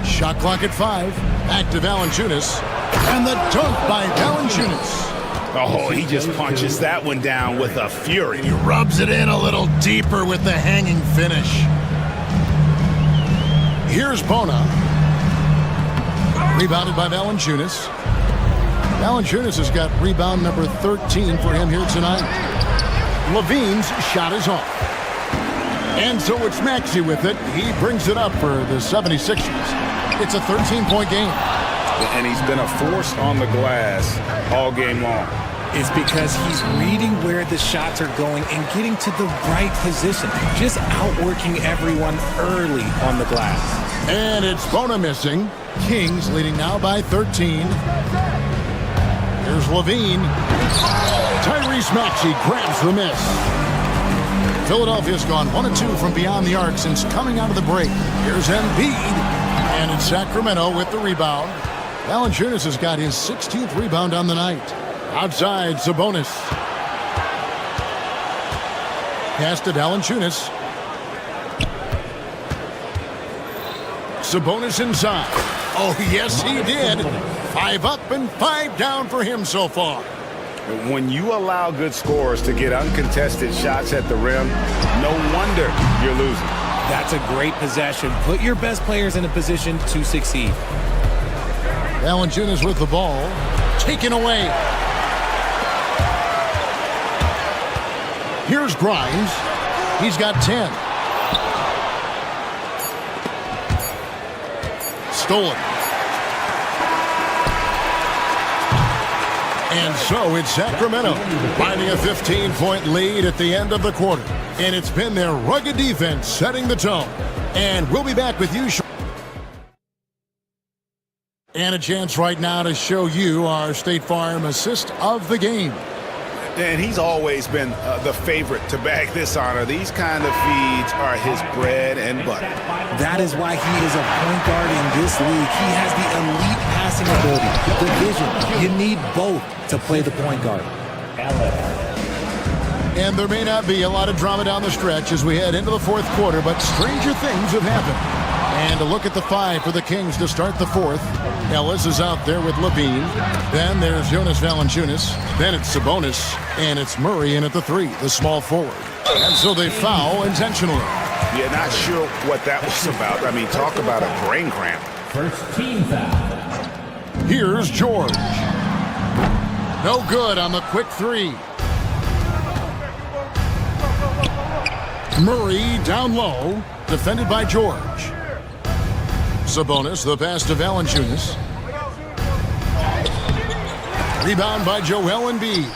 Shot clock at 5. Back to Valanciunas. And the dunk by Valanciunas. Oh, he just punches that one down with a fury. He rubs it in a little deeper with the hanging finish. Here's Bona. Rebounded by Valanciunas. Valanciunas has got rebound number 13 for him here tonight. Levine's shot is off. And so it's Maxey with it. He brings it up for the 76ers. It's a 13-point game. And he's been a force on the glass all game long. It's because he's reading where the shots are going and getting to the right position. Just outworking everyone early on the glass. And it's Bona missing. Kings leading now by 13. Here's Levine. Tyrese Maxey grabs the miss. Philadelphia's gone 1 of 2 from beyond the arc since coming out of the break. Here's Embiid. And it's Sacramento with the rebound. Valanciunas has got his 16th rebound on the night. Outside, Sabonis. Pass to Valanciunas. Sabonis inside. Oh, yes, he did. 5 up and 5 down for him so far. When you allow good scorers to get uncontested shots at the rim, no wonder you're losing. That's a great possession. Put your best players in a position to succeed. Valanciunas with the ball. Taken away. Here's Grimes. He's got 10. Stolen. And so it's Sacramento finding a 15-point lead at the end of the quarter. And it's been their rugged defense setting the tone. And we'll be back with you shortly. And a chance right now to show you our State Farm assist of the game. And he's always been the favorite to bag this honor. These kind of feeds are his bread and butter. That is why he is a point guard in this league. He has the elite passing ability, the vision. You need both to play the point guard. And there may not be a lot of drama down the stretch as we head into the fourth quarter, but stranger things have happened. And a look at the 5 for the Kings to start the fourth. Ellis is out there with Levine. Then there's Jonas Valanciunas. Then it's Sabonis. And it's Murray in at the 3, the small forward. And so they foul intentionally. Yeah, not sure what that was about. I mean, talk about a brain cramp. First team foul. Here's George. No good on the quick 3. Murray down low. Defended by George. Sabonis, the pass to Valanciunas. Rebound by Joel Embiid.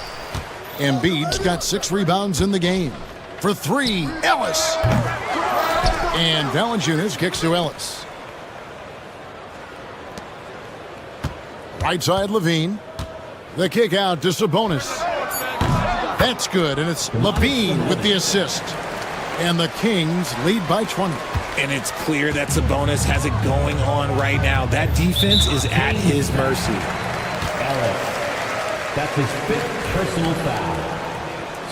Embiid's got 6 rebounds in the game. For 3, Ellis. And Valanciunas kicks to Ellis. Right side, Levine. The kick out to Sabonis. That's good, and it's Levine with the assist. And the Kings lead by 20. And it's clear that Sabonis has it going on right now. That defense is at his mercy. Ellis. That's his 5th personal foul.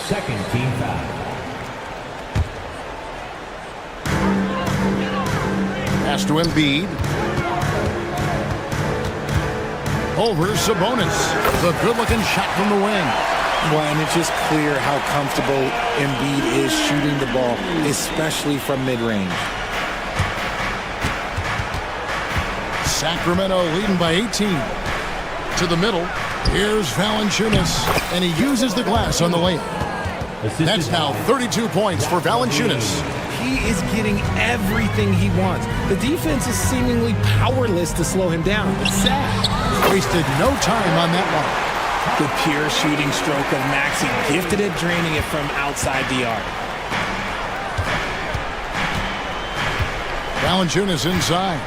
2nd team foul. Pass to Embiid. Over Sabonis. The good-looking shot from the wing. Well, and it's just clear how comfortable Embiid is shooting the ball, especially from mid-range. Sacramento leading by 18. To the middle. Here's Valanciunas, and he uses the glass on the layup. That's now 32 points for Valanciunas. He is getting everything he wants. The defense is seemingly powerless to slow him down. It's sad. Wasted no time on that one. The pure shooting stroke of Maxey, gifted at draining it from outside the arc. Valanciunas inside.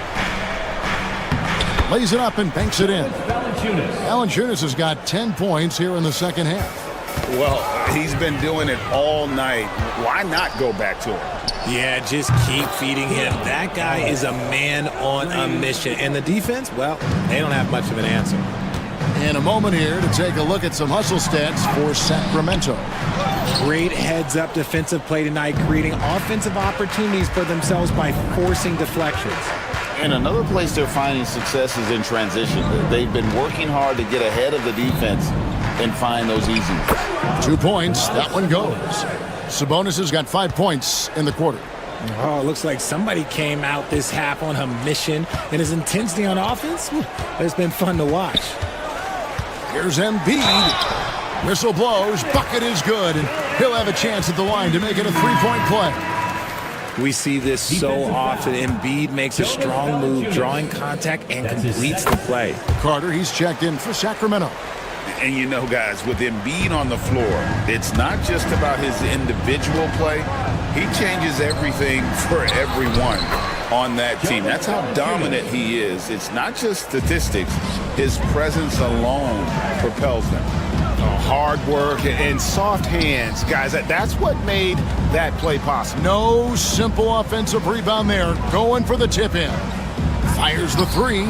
Lays it up and banks it in. Valanciunas has got 10 points here in the second half. Well, he's been doing it all night. Why not go back to him? Yeah, just keep feeding him. That guy is a man on a mission. And the defense, well, they don't have much of an answer. In a moment here to take a look at some hustle stats for Sacramento. Great heads-up defensive play tonight, creating offensive opportunities for themselves by forcing deflections. And another place they're finding success is in transition. They've been working hard to get ahead of the defense and find those easy. 2 points. That one goes. Sabonis has got 5 points in the quarter. Oh, it looks like somebody came out this half on a mission, and his intensity on offense, it's been fun to watch. Here's Embiid. Whistle blows. Bucket is good, and he'll have a chance at the line to make it a three-point play. We see this so often. Embiid makes a strong move, drawing contact, and completes the play. Carter, he's checked in for Sacramento. And you know, guys, with Embiid on the floor, it's not just about his individual play. He changes everything for everyone on that team. That's how dominant he is. It's not just statistics. His presence alone propels them. Hard work and soft hands, guys. That's what made that play possible. No simple offensive rebound there. Going for the tip in. Fires the three.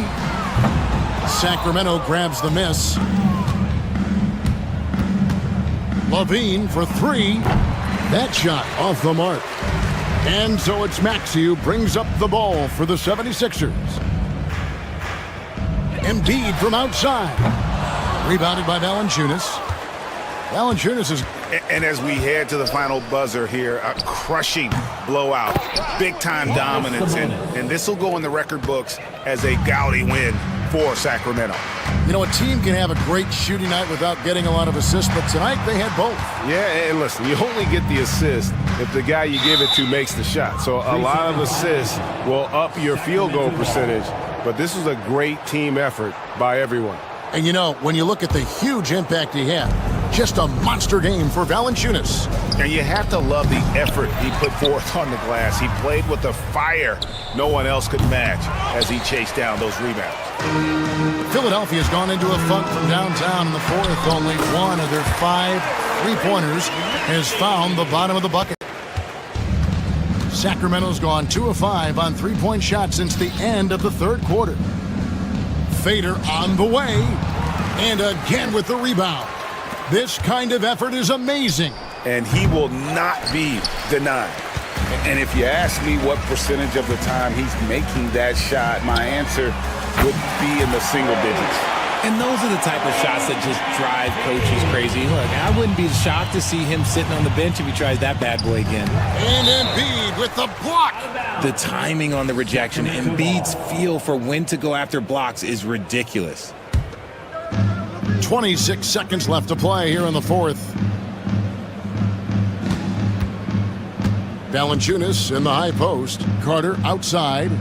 Sacramento grabs the miss. Levine for three. That shot off the mark. And so it's Maxey who brings up the ball for the 76ers. Embiid from outside. Rebounded by Valanciunas. Valanciunas is... And as we head to the final buzzer here, a crushing blowout, big-time dominance, and this will go in the record books as a gaudy win for Sacramento. You know, a team can have a great shooting night without getting a lot of assists, but tonight they had both. Yeah, and listen, you only get the assist if the guy you give it to makes the shot. So a lot of assists will up your field goal percentage, but this was a great team effort by everyone. And you know, when you look at the huge impact he had, just a monster game for Valanciunas. And you have to love the effort he put forth on the glass. He played with a fire no one else could match as he chased down those rebounds. Philadelphia's gone into a funk from downtown in the fourth. Only one of their 5 three-pointers has found the bottom of the bucket. Sacramento's gone 2 of 5 on three-point shots since the end of the third quarter. Fader on the way, and again with the rebound. This kind of effort is amazing. And he will not be denied. And if you ask me what percentage of the time he's making that shot, my answer would be in the single digits. And those are the type of shots that just drive coaches crazy. Look, I wouldn't be shocked to see him sitting on the bench if he tries that bad boy again. And Embiid with the block. The timing on the rejection, Embiid's feel for when to go after blocks is ridiculous. 26 seconds left to play here in the fourth. Valanciunas in the high post. Carter outside.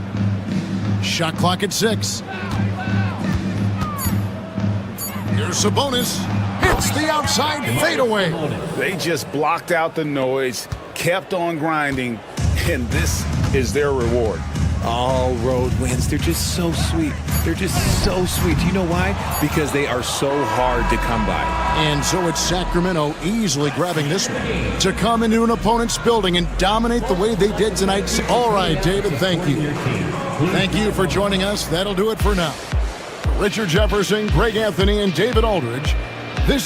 Shot clock at 6. Here's Sabonis. Hits the outside fadeaway. They just blocked out the noise, kept on grinding, and this is their reward. All road wins. They're just so sweet. They're just so sweet. You know why? Because they are so hard to come by. And so it's Sacramento easily grabbing this one to come into an opponent's building and dominate the way they did tonight. All right, David, thank you. Thank you for joining us. That'll do it for now. Richard Jefferson, Greg Anthony, and David Aldridge. This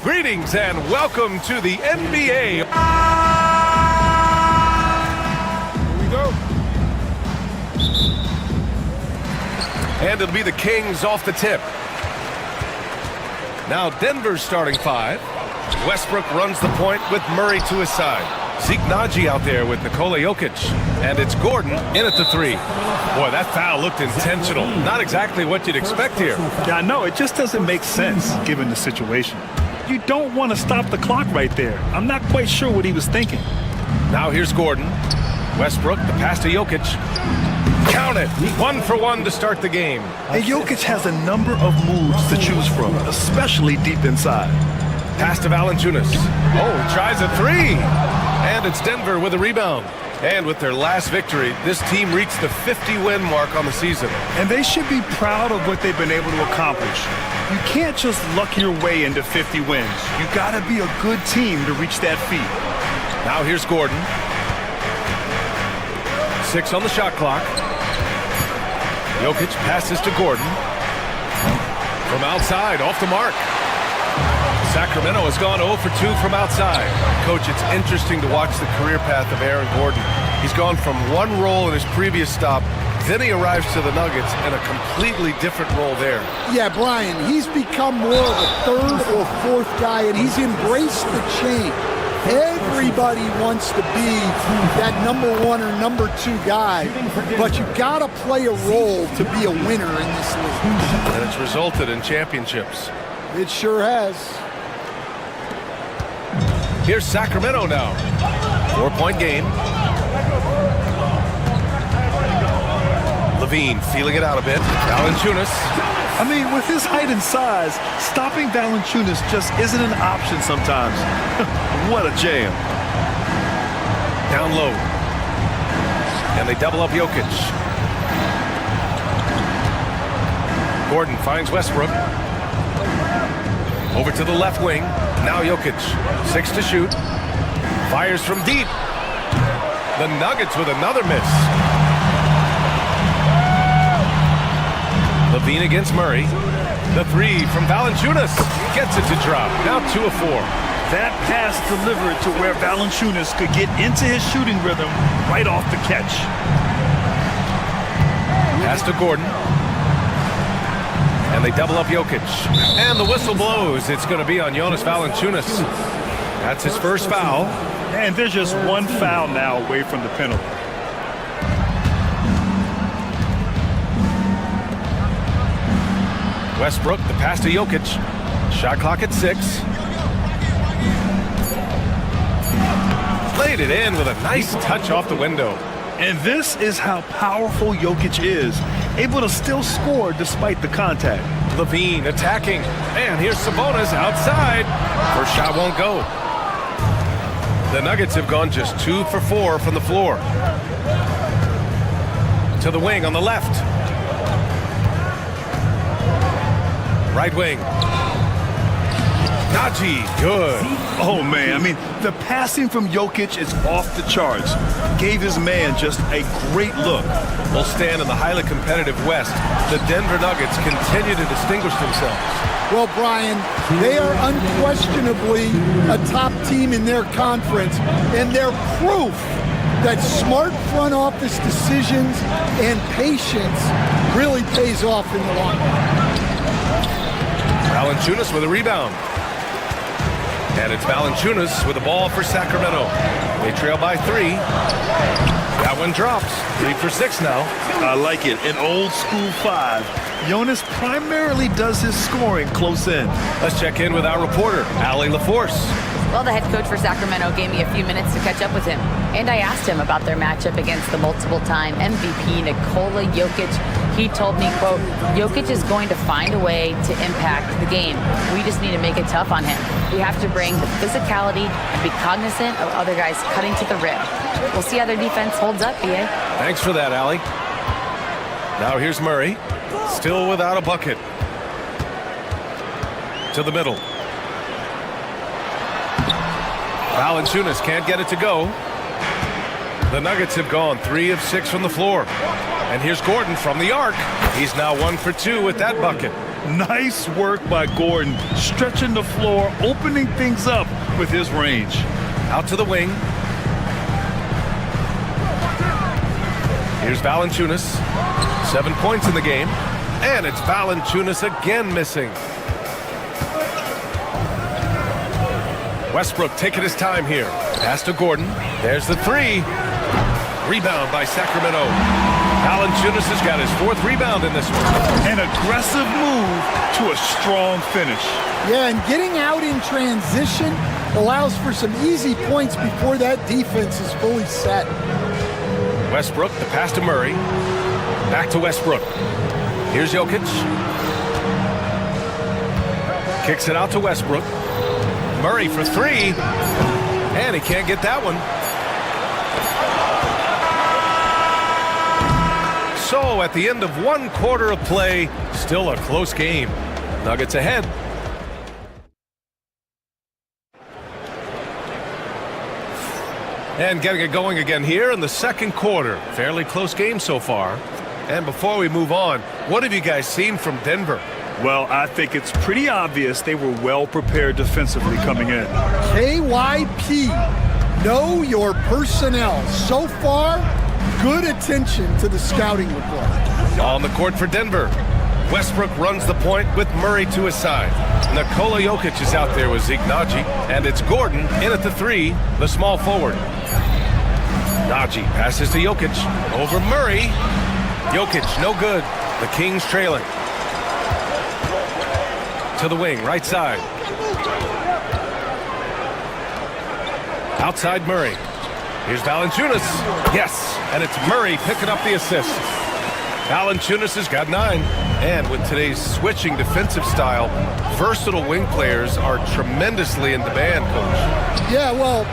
Greetings and welcome to the NBA. Here we go. And it'll be the Kings off the tip. Now Denver's starting 5. Westbrook runs the point with Murray to his side. Zeke Naji out there with Nikola Jokic. And it's Gordon in at the 3. Boy, that foul looked intentional. Not exactly what you'd expect here. Yeah, I know. It just doesn't make sense given the situation. You don't want to stop the clock right there. I'm not quite sure what he was thinking. Now here's Gordon. Westbrook, the pass to Jokic. Count it. 1 for 1 to start the game. And Jokic has a number of moves to choose from, especially deep inside. Pass to Valanciunas. Oh, he tries a 3. And it's Denver with a rebound. And with their last victory, this team reached the 50-win mark on the season. And they should be proud of what they've been able to accomplish. You can't just luck your way into 50 wins. You got to be a good team to reach that feat. Now here's Gordon. 6 on the shot clock. Jokic passes to Gordon. From outside, off the mark. Sacramento has gone 0 for 2 from outside. Coach, it's interesting to watch the career path of Aaron Gordon. He's gone from one role in his previous stop, then he arrives to the Nuggets in a completely different role there. Yeah, Brian, he's become more of a third or fourth guy, and he's embraced the change. Everybody wants to be that number 1 or number 2 guy, but you got to play a role to be a winner in this league. And it's resulted in championships. It sure has. Here's Sacramento now. 4-point game. Levine feeling it out a bit. Valanciunas. I mean, with his height and size, stopping Valanciunas just isn't an option sometimes. What a jam. Down low. And they double up Jokic. Gordon finds Westbrook. Over to the left wing. Now Jokic. 6 to shoot. Fires from deep. The Nuggets with another miss. Levine against Murray. The 3 from Valanciunas. Gets it to drop. Now 2 of 4. That pass delivered to where Valanciunas could get into his shooting rhythm right off the catch. Pass to Gordon. And they double up Jokic. And the whistle blows. It's going to be on Jonas Valanciunas. That's his first foul. And there's just one foul now away from the penalty. Westbrook, the pass to Jokic. Shot clock at 6. Played it in with a nice touch off the window. And this is how powerful Jokic is, able to still score despite the contact. Levine attacking. And here's Sabonis outside. First shot won't go. The Nuggets have gone just 2 for 4 from the floor. To the wing on the left. Right wing. Naji, good. Oh, man, I mean, the passing from Jokic is off the charts. Gave his man just a great look. Will stand in the highly competitive West. The Denver Nuggets continue to distinguish themselves. Well, Brian, they are unquestionably a top team in their conference, and they're proof that smart front office decisions and patience really pays off in the long run. Valanciunas with a rebound. And it's Valanciunas with the ball for Sacramento. They trail by 3. That one drops. 3 for 6 now. I like it. An old school 5. Jonas primarily does his scoring close in. Let's check in with our reporter, Allie LaForce. Well, the head coach for Sacramento gave me a few minutes to catch up with him. And I asked him about their matchup against the multiple-time MVP Nikola Jokic. He told me, quote, Jokic is going to find a way to impact the game. We just need to make it tough on him. We have to bring the physicality and be cognizant of other guys cutting to the rim. We'll see how their defense holds up, BA. Thanks for that, Allie. Now here's Murray. Still without a bucket. To the middle. Valanciunas can't get it to go. The Nuggets have gone 3 of 6 from the floor. And here's Gordon from the arc. He's now 1 for 2 with that bucket. Nice work by Gordon, stretching the floor, opening things up with his range. Out to the wing. Here's Valanciunas. 7 points in the game. And it's Valanciunas again missing. Westbrook taking his time here. Pass to Gordon. There's the three. Rebound by Sacramento. Valanciunas has got his 4th rebound in this one. An aggressive move to a strong finish. Yeah, and getting out in transition allows for some easy points before that defense is fully set. Westbrook, the pass to Murray. Back to Westbrook. Here's Jokic. Kicks it out to Westbrook. Murray for 3. And he can't get that one. So at the end of 1 quarter of play, still a close game. Nuggets ahead. And getting it going again here in the 2nd quarter. Fairly close game so far. And before we move on, what have you guys seen from Denver? Well, I think it's pretty obvious they were well prepared defensively coming in. KYP, know your personnel. So far, good attention to the scouting report. On the court for Denver. Westbrook runs the point with Murray to his side. Nikola Jokic is out there with Zeke Naji. And it's Gordon in at the 3, the small forward. Naji passes to Jokic. Over Murray. Jokic, no good. The Kings trailing. To the wing, right side. Outside Murray. Here's Valanciunas. Yes, and it's Murray picking up the assist. Valanciunas has got 9. And with today's switching defensive style, versatile wing players are tremendously in demand, Coach. Yeah, well,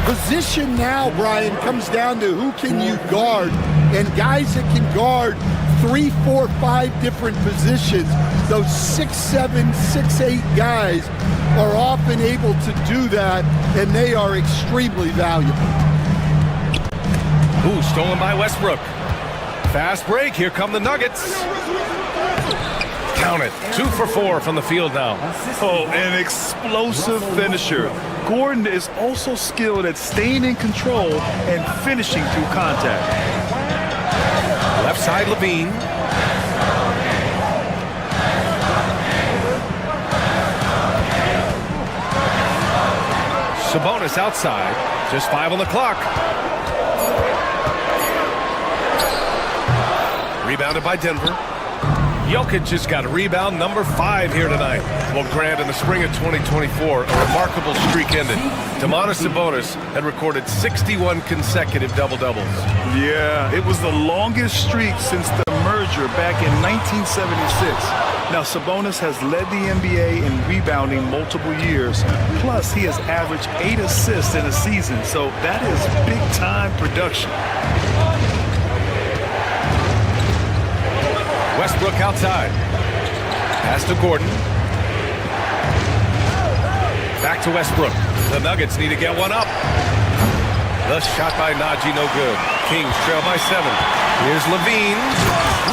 position now, Brian, comes down to who can you guard. And guys that can guard 3, 4, 5 different positions, those 6'7", 6'8" guys are often able to do that, and they are extremely valuable. Ooh, stolen by Westbrook. Fast break. Here come the Nuggets. Count it. 2 for 4 from the field now. Oh, an explosive finisher. Gordon is also skilled at staying in control and finishing through contact. Left side, Levine. Sabonis outside. Just 5 on the clock. Rebounded by Denver. Jokic has got a rebound number 5 here tonight. Well, Grant, in the spring of 2024, a remarkable streak ended. Domantas Sabonis had recorded 61 consecutive double-doubles. Yeah, it was the longest streak since the merger back in 1976. Now, Sabonis has led the NBA in rebounding multiple years. Plus, he has averaged 8 assists in a season, so that is big-time production. Westbrook outside. Pass to Gordon. Back to Westbrook. The Nuggets need to get one up. The shot by Naji, no good. Kings trail by 7. Here's Levine.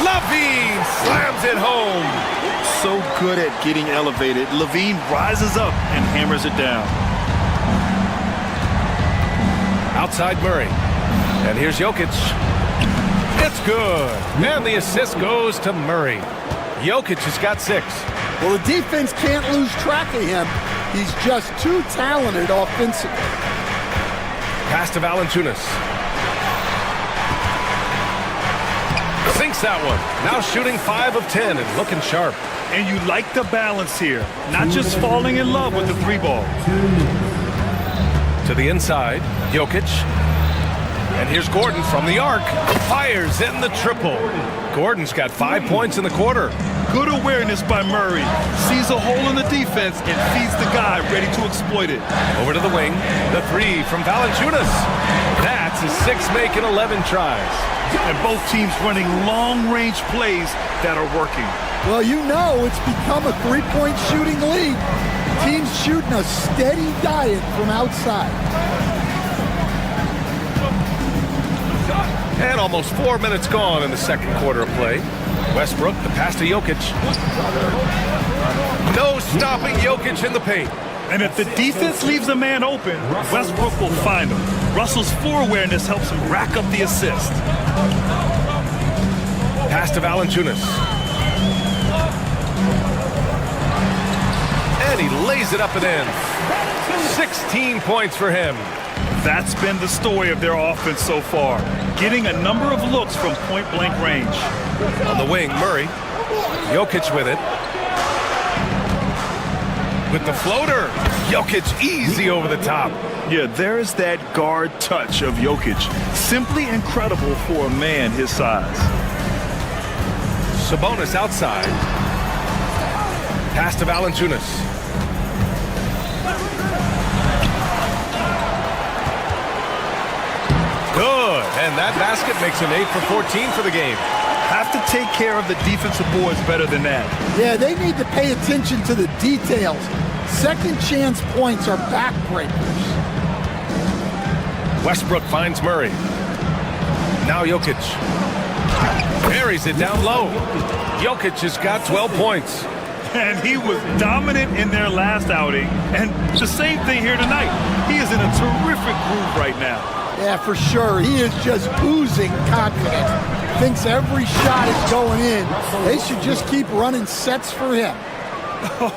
Levine slams it home. So good at getting elevated. Levine rises up and hammers it down. Outside Murray. And here's Jokic. It's good. And the assist goes to Murray. Jokic has got 6. Well, the defense can't lose track of him. He's just too talented offensively. Pass to Valanciunas. Sinks that one. Now shooting 5 of 10 and looking sharp. And you like the balance here. Not just falling in love with the 3 ball. To the inside. Jokic. And here's Gordon from the arc. Fires in the triple. Gordon's got 5 points in the quarter. Good awareness by Murray. Sees a hole in the defense and feeds the guy ready to exploit it. Over to the wing. The 3 from Valanciunas. That's a 6-make in 11 tries. And both teams running long-range plays that are working. Well, you know it's become a 3-point shooting league. Teams shooting a steady diet from outside. And almost 4 minutes gone in the second quarter of play. Westbrook, the pass to Jokic. No stopping Jokic in the paint. And if the defense leaves a man open, Westbrook will find him. Russell's floor awareness helps him rack up the assist. Pass to Valanciunas. And he lays it up and in. 16 points for him. That's been the story of their offense so far, getting a number of looks from point-blank range. On the wing, Murray. Jokic with it. With the floater. Jokic easy over the top. Yeah, there's that guard touch of Jokic. Simply incredible for a man his size. Sabonis outside. Pass to Valanciunas. Good, and that basket makes him 8 for 14 for the game. Have to take care of the defensive boards better than that. Yeah, they need to pay attention to the details. Second chance points are backbreakers. Westbrook finds Murray. Now Jokic. Buries it down low. Jokic has got 12 points. And he was dominant in their last outing. And the same thing here tonight. He is in a terrific groove right now. Yeah, for sure. He is just oozing confidence. Thinks every shot is going in. They should just keep running sets for him.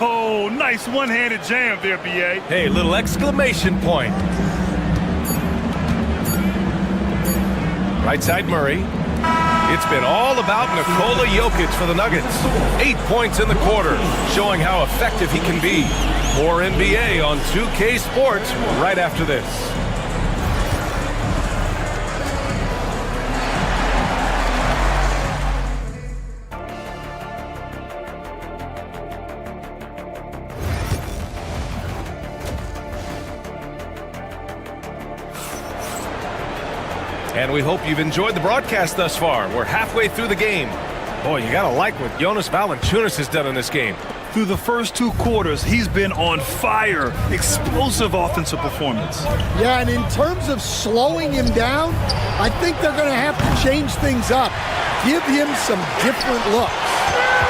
Oh, nice one-handed jam there, B.A. Hey, little exclamation point. Right side Murray. It's been all about Nikola Jokic for the Nuggets. 8 points in the quarter, showing how effective he can be. More NBA on 2K Sports right after this. And we hope you've enjoyed the broadcast thus far. We're halfway through the game. Boy, you gotta like what Jonas Valanciunas has done in this game. Through the first 2 quarters, he's been on fire. Explosive offensive performance. Yeah, and in terms of slowing him down, I think they're going to have to change things up. Give him some different looks.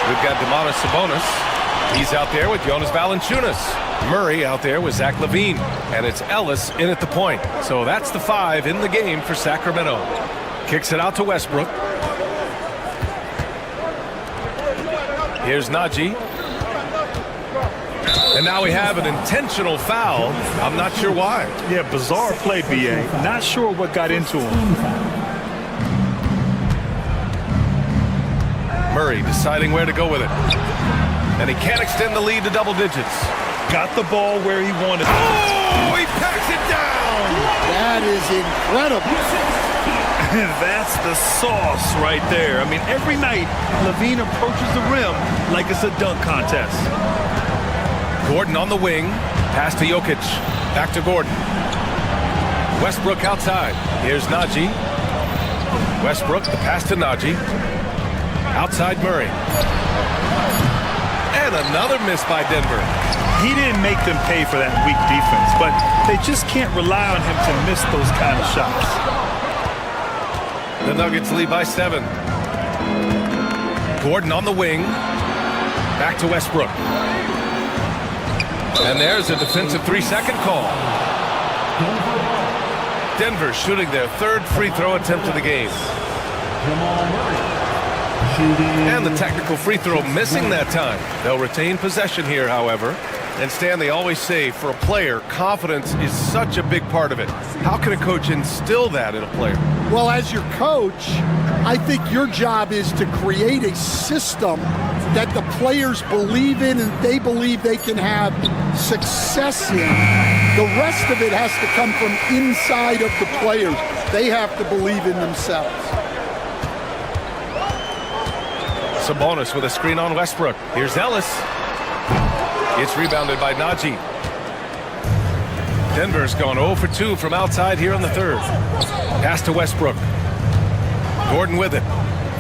We've got Domantas Sabonis. He's out there with Jonas Valanciunas. Murray out there with Zach LaVine. And it's Ellis in at the point. So that's the 5 in the game for Sacramento. Kicks it out to Westbrook. Here's Najee. And now we have an intentional foul. I'm not sure why. Yeah, bizarre play, B.A. Not sure what got into him. Murray deciding where to go with it. And he can't extend the lead to double digits. Got the ball where he wanted it. Oh, he packs it down. That is incredible. That's the sauce right there. I mean, every night, LaVine approaches the rim like it's a dunk contest. Gordon on the wing. Pass to Jokic. Back to Gordon. Westbrook outside. Here's Najee. Westbrook, the pass to Najee. Outside Murray. And another miss by Denver. He didn't make them pay for that weak defense, but they just can't rely on him to miss those kind of shots. The Nuggets lead by 7. Gordon on the wing. Back to Westbrook. And there's a defensive 3-second call. Denver shooting their 3rd free throw attempt of the game. And the technical free throw missing that time. They'll retain possession here, however. And Stan, they always say for a player, confidence is such a big part of it. How can a coach instill that in a player? Well, as your coach, I think your job is to create a system that the players believe in and they believe they can have success in. The rest of it has to come from inside of the players. They have to believe in themselves. Sabonis with a screen on Westbrook. Here's Ellis. It's rebounded by Najee. Denver's gone 0 for 2 from outside here in the 3rd. Pass to Westbrook. Gordon with it.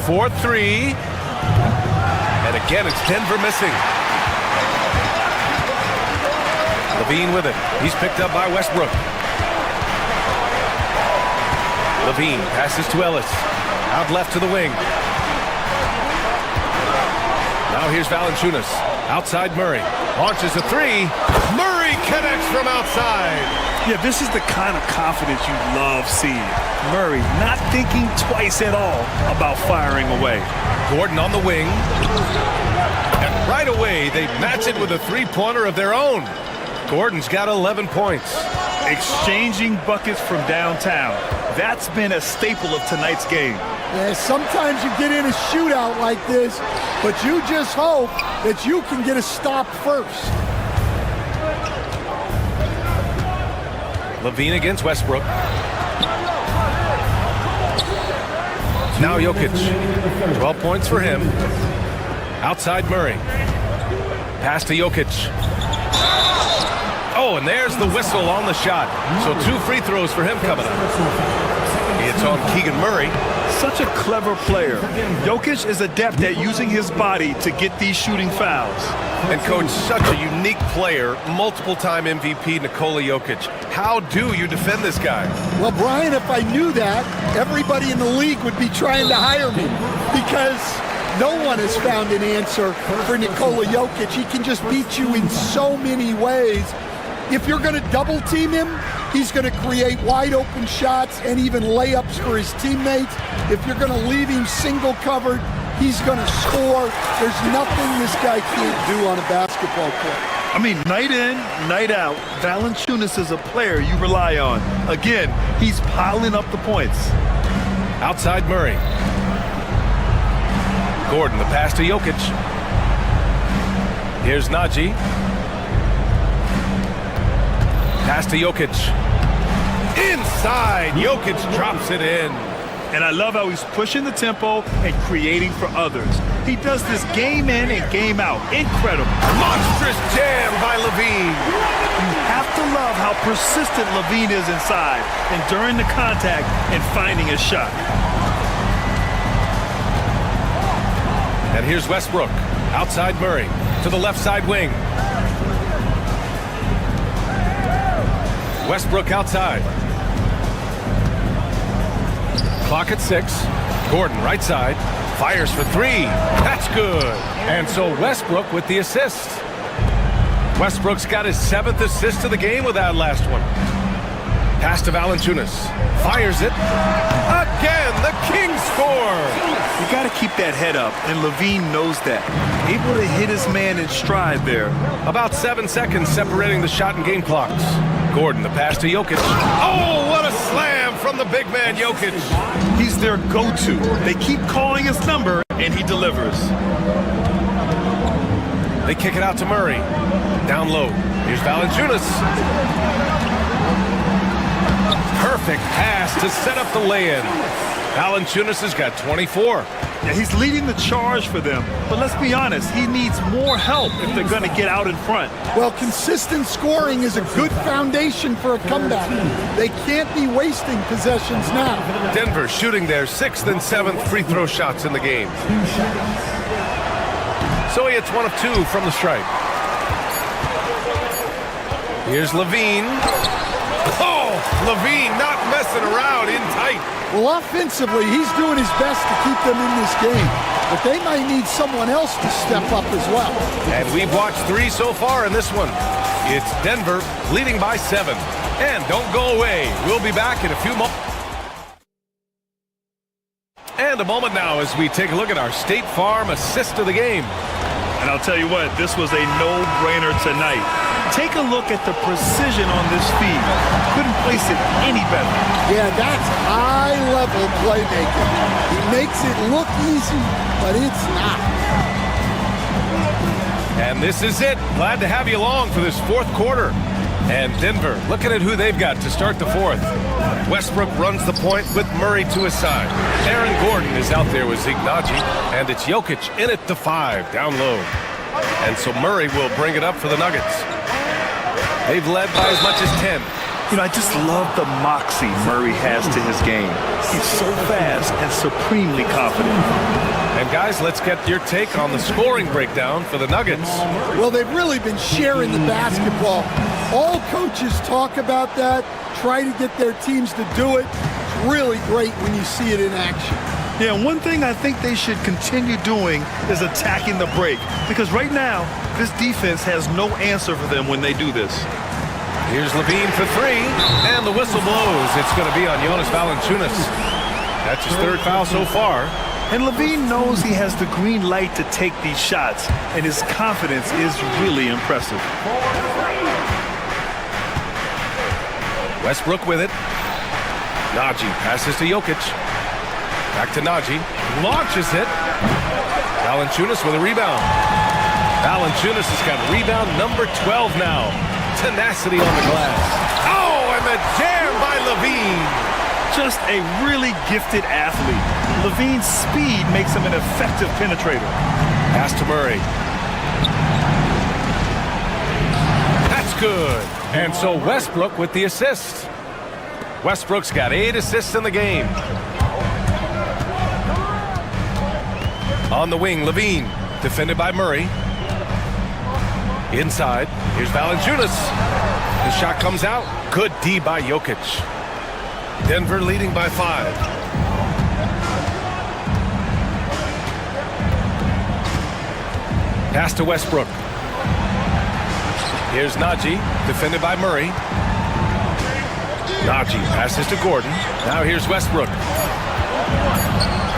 4-3. And again, it's Denver missing. LaVine with it. He's picked up by Westbrook. Levine passes to Ellis. Out left to the wing. Now here's Valanciunas. Outside Murray. Launches a three. Murray connects from outside. Yeah, this is the kind of confidence you love seeing. Murray not thinking twice at all about firing away. Gordon on the wing. And right away, they match it with a three-pointer of their own. Gordon's got 11 points. Exchanging buckets from downtown. That's been a staple of tonight's game. Yeah, sometimes you get in a shootout like this, but you just hope that you can get a stop first. Levine against Westbrook. Now Jokic. 12 points for him. Outside Murray. Pass to Jokic. Oh, and there's the whistle on the shot. So 2 free throws for him coming up. It's on Keegan Murray. Such a clever player. Jokic is adept at using his body to get these shooting fouls. And coach, such a unique player, multiple-time MVP Nikola Jokic. How do you defend this guy? Well, Brian, if I knew that, everybody in the league would be trying to hire me because no one has found an answer for Nikola Jokic. He can just beat you in so many ways. If you're going to double team him, he's going to create wide open shots and even layups for his teammates. If you're going to leave him single covered, he's going to score. There's nothing this guy can't do on a basketball court. I mean, night in, night out, Valanciunas is a player you rely on. Again, he's piling up the points. Outside Murray. Gordon, the pass to Jokic. Here's Najee. Pass to Jokic. Inside, Jokic drops it in. And I love how he's pushing the tempo and creating for others. He does this game in and game out. Incredible. Monstrous jam by Levine. You have to love how persistent Levine is inside, enduring the contact and finding a shot. And here's Westbrook. Outside Murray. To the left side wing. Westbrook outside. Clock at 6. Gordon right side. Fires for 3. That's good. And so Westbrook with the assist. Westbrook's got his 7th assist of the game with that last one. Pass to Valanciunas. Fires it. Again, the Kings score. You got to keep that head up, and Levine knows that. Able to hit his man in stride there. About 7 seconds separating the shot and game clocks. Gordon, the pass to Jokic. Oh, what a slam from the big man, Jokic. He's their go-to. They keep calling his number, and he delivers. They kick it out to Murray. Down low. Here's Valanciunas. Perfect pass to set up the lay-in. Valanciunas has got 24. Yeah, he's leading the charge for them. But let's be honest, he needs more help if they're going to get out in front. Well, consistent scoring is a good foundation for a comeback. They can't be wasting possessions now. Denver shooting their 6th and 7th free throw shots in the game. So he hits 1 of 2 from the stripe. Here's Levine. Oh, Levine not messing around, in tight. Well, offensively, he's doing his best to keep them in this game. But they might need someone else to step up as well. And we've watched 3 so far in this one. It's Denver leading by 7. And don't go away. We'll be back in a few moments. And a moment now as we take a look at our State Farm assist of the game. And I'll tell you what, this was a no-brainer tonight. Take a look at the precision on this feed. Couldn't place it any better. Yeah, that's high-level playmaking. He makes it look easy, but it's not. And this is it. Glad to have you along for this 4th quarter. And Denver looking at who they've got to start the 4th. Westbrook runs the point with Murray to his side. Aaron Gordon is out there with Najee, and it's Jokic in at the 5, down low. And so Murray will bring it up for the Nuggets. They've led by as much as 10. You know, I just love the moxie Murray has to his game. He's so fast and supremely confident. And guys, let's get your take on the scoring breakdown for the Nuggets. Well, they've really been sharing the basketball. All coaches talk about that, try to get their teams to do it. really great when you see it in action. Yeah, one thing I think they should continue doing is attacking the break. Because right now, this defense has no answer for them when they do this. Here's Levine for three, and the whistle blows. It's going to be on Jonas Valanciunas. That's his third foul so far. And Levine knows he has the green light to take these shots, and his confidence is really impressive. Westbrook with it. Najee passes to Jokic. Back to Najee. Launches it. Valanciunas with a rebound. Valanciunas has got rebound number 12 now. Tenacity on the glass. Oh, and the jam by Levine. Just a really gifted athlete. Levine's speed makes him an effective penetrator. Pass to Murray. That's good. And so Westbrook with the assist. Westbrook's got 8 assists in the game. On the wing, Levine, defended by Murray. Inside, here's Valanciunas. The shot comes out. Good D by Jokic. Denver leading by 5. Pass to Westbrook. Here's Najee, defended by Murray. Najee passes to Gordon. Now here's Westbrook.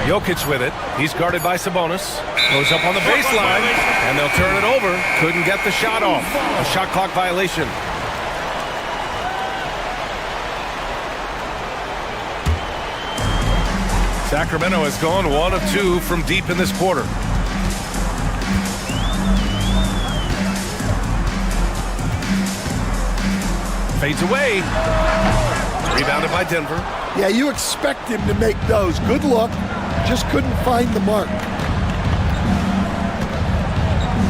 Jokic with it. He's guarded by Sabonis. Goes up on the baseline, and they'll turn it over. Couldn't get the shot off. A shot clock violation. Sacramento has gone 1 of 2 from deep in this quarter. Fades away. Rebounded by Denver. Yeah, you expect him to make those. Good look. Just couldn't find the mark.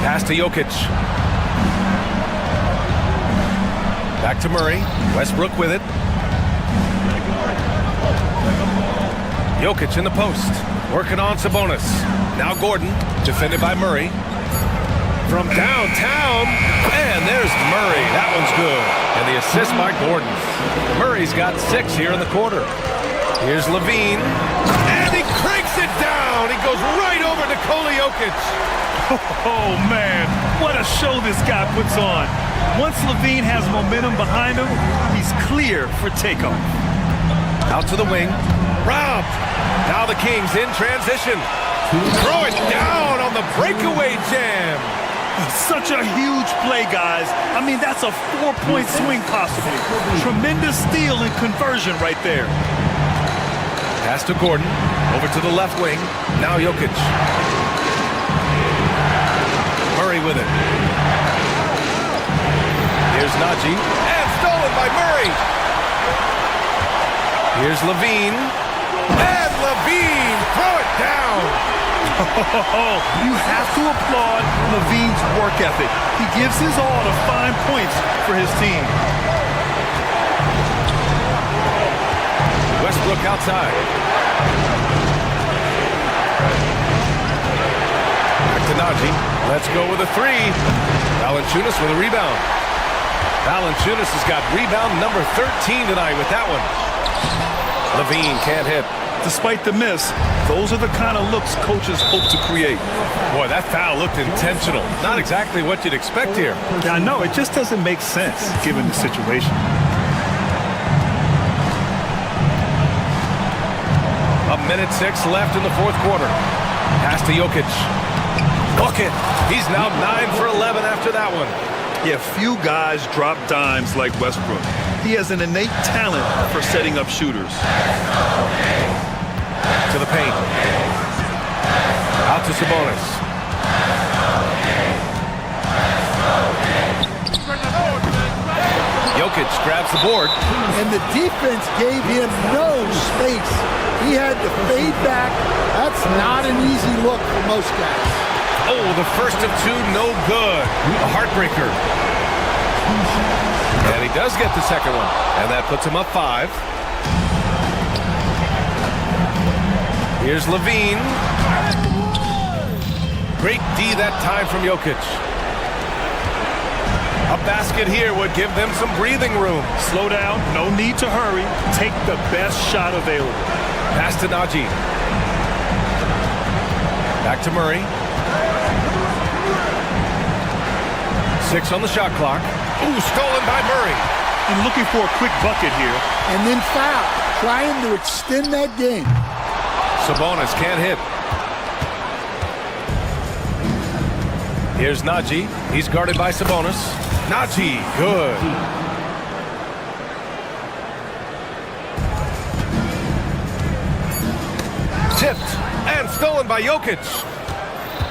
Pass to Jokic. Back to Murray. Westbrook with it. Jokic in the post. Working on Sabonis. Now Gordon, defended by Murray. From downtown, and there's Murray. That one's good. And the assist by Gordon. Murray's got 6 here in the quarter. Here's Levine. And he cranks it down. He goes right over to Nikola Jokic. Oh, man. What a show this guy puts on. Once Levine has momentum behind him, he's clear for takeoff. Out to the wing. Robbed. Now the Kings in transition. Throw it down on the breakaway jam. Such a huge play, guys. I mean, that's a 4-point swing possibly. Tremendous steal and conversion right there. Pass to Gordon. Over to the left wing. Now Jokic. Murray with it. Here's Najee. And stolen by Murray. Here's Levine. And Levine. Throw it down. You have to applaud Levine's work ethic. He gives his all to find points for his team. Westbrook outside. Back to Najee. Let's go with a 3. Valanciunas with a rebound. Valanciunas has got rebound number 13 tonight with that one. Levine can't hit. Despite the miss, those are the kind of looks coaches hope to create. Boy, that foul looked intentional. Not exactly what you'd expect here. Yeah, I know. It just doesn't make sense given the situation. A minute 6 left in the fourth quarter. Pass to Jokic. Bucket. He's now 9 for 11 after that one. Yeah, few guys drop dimes like Westbrook. He has an innate talent for setting up shooters. To the paint. Out to Sabonis. Jokic grabs the board. And the defense gave him no space. He had to fade back. That's not an easy look for most guys. Oh, the first of 2, no good. A heartbreaker. And he does get the second one. And that puts him up 5. Here's Levine. Great D that time from Jokic. A basket here would give them some breathing room. Slow down, no need to hurry. Take the best shot available. Pass to Najee. Back to Murray. 6 on the shot clock. Ooh, stolen by Murray. And looking for a quick bucket here. And then foul, trying to extend that game. Sabonis can't hit. Here's Najee. He's guarded by Sabonis. Najee, good. Tipped and stolen by Jokic.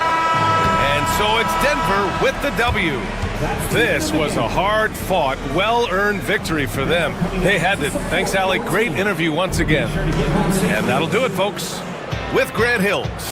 And so it's Denver with the W. This was a hard-fought, well-earned victory for them. They had it. Thanks, Allie. Great interview once again. And that'll do it, folks. With Grant Hills.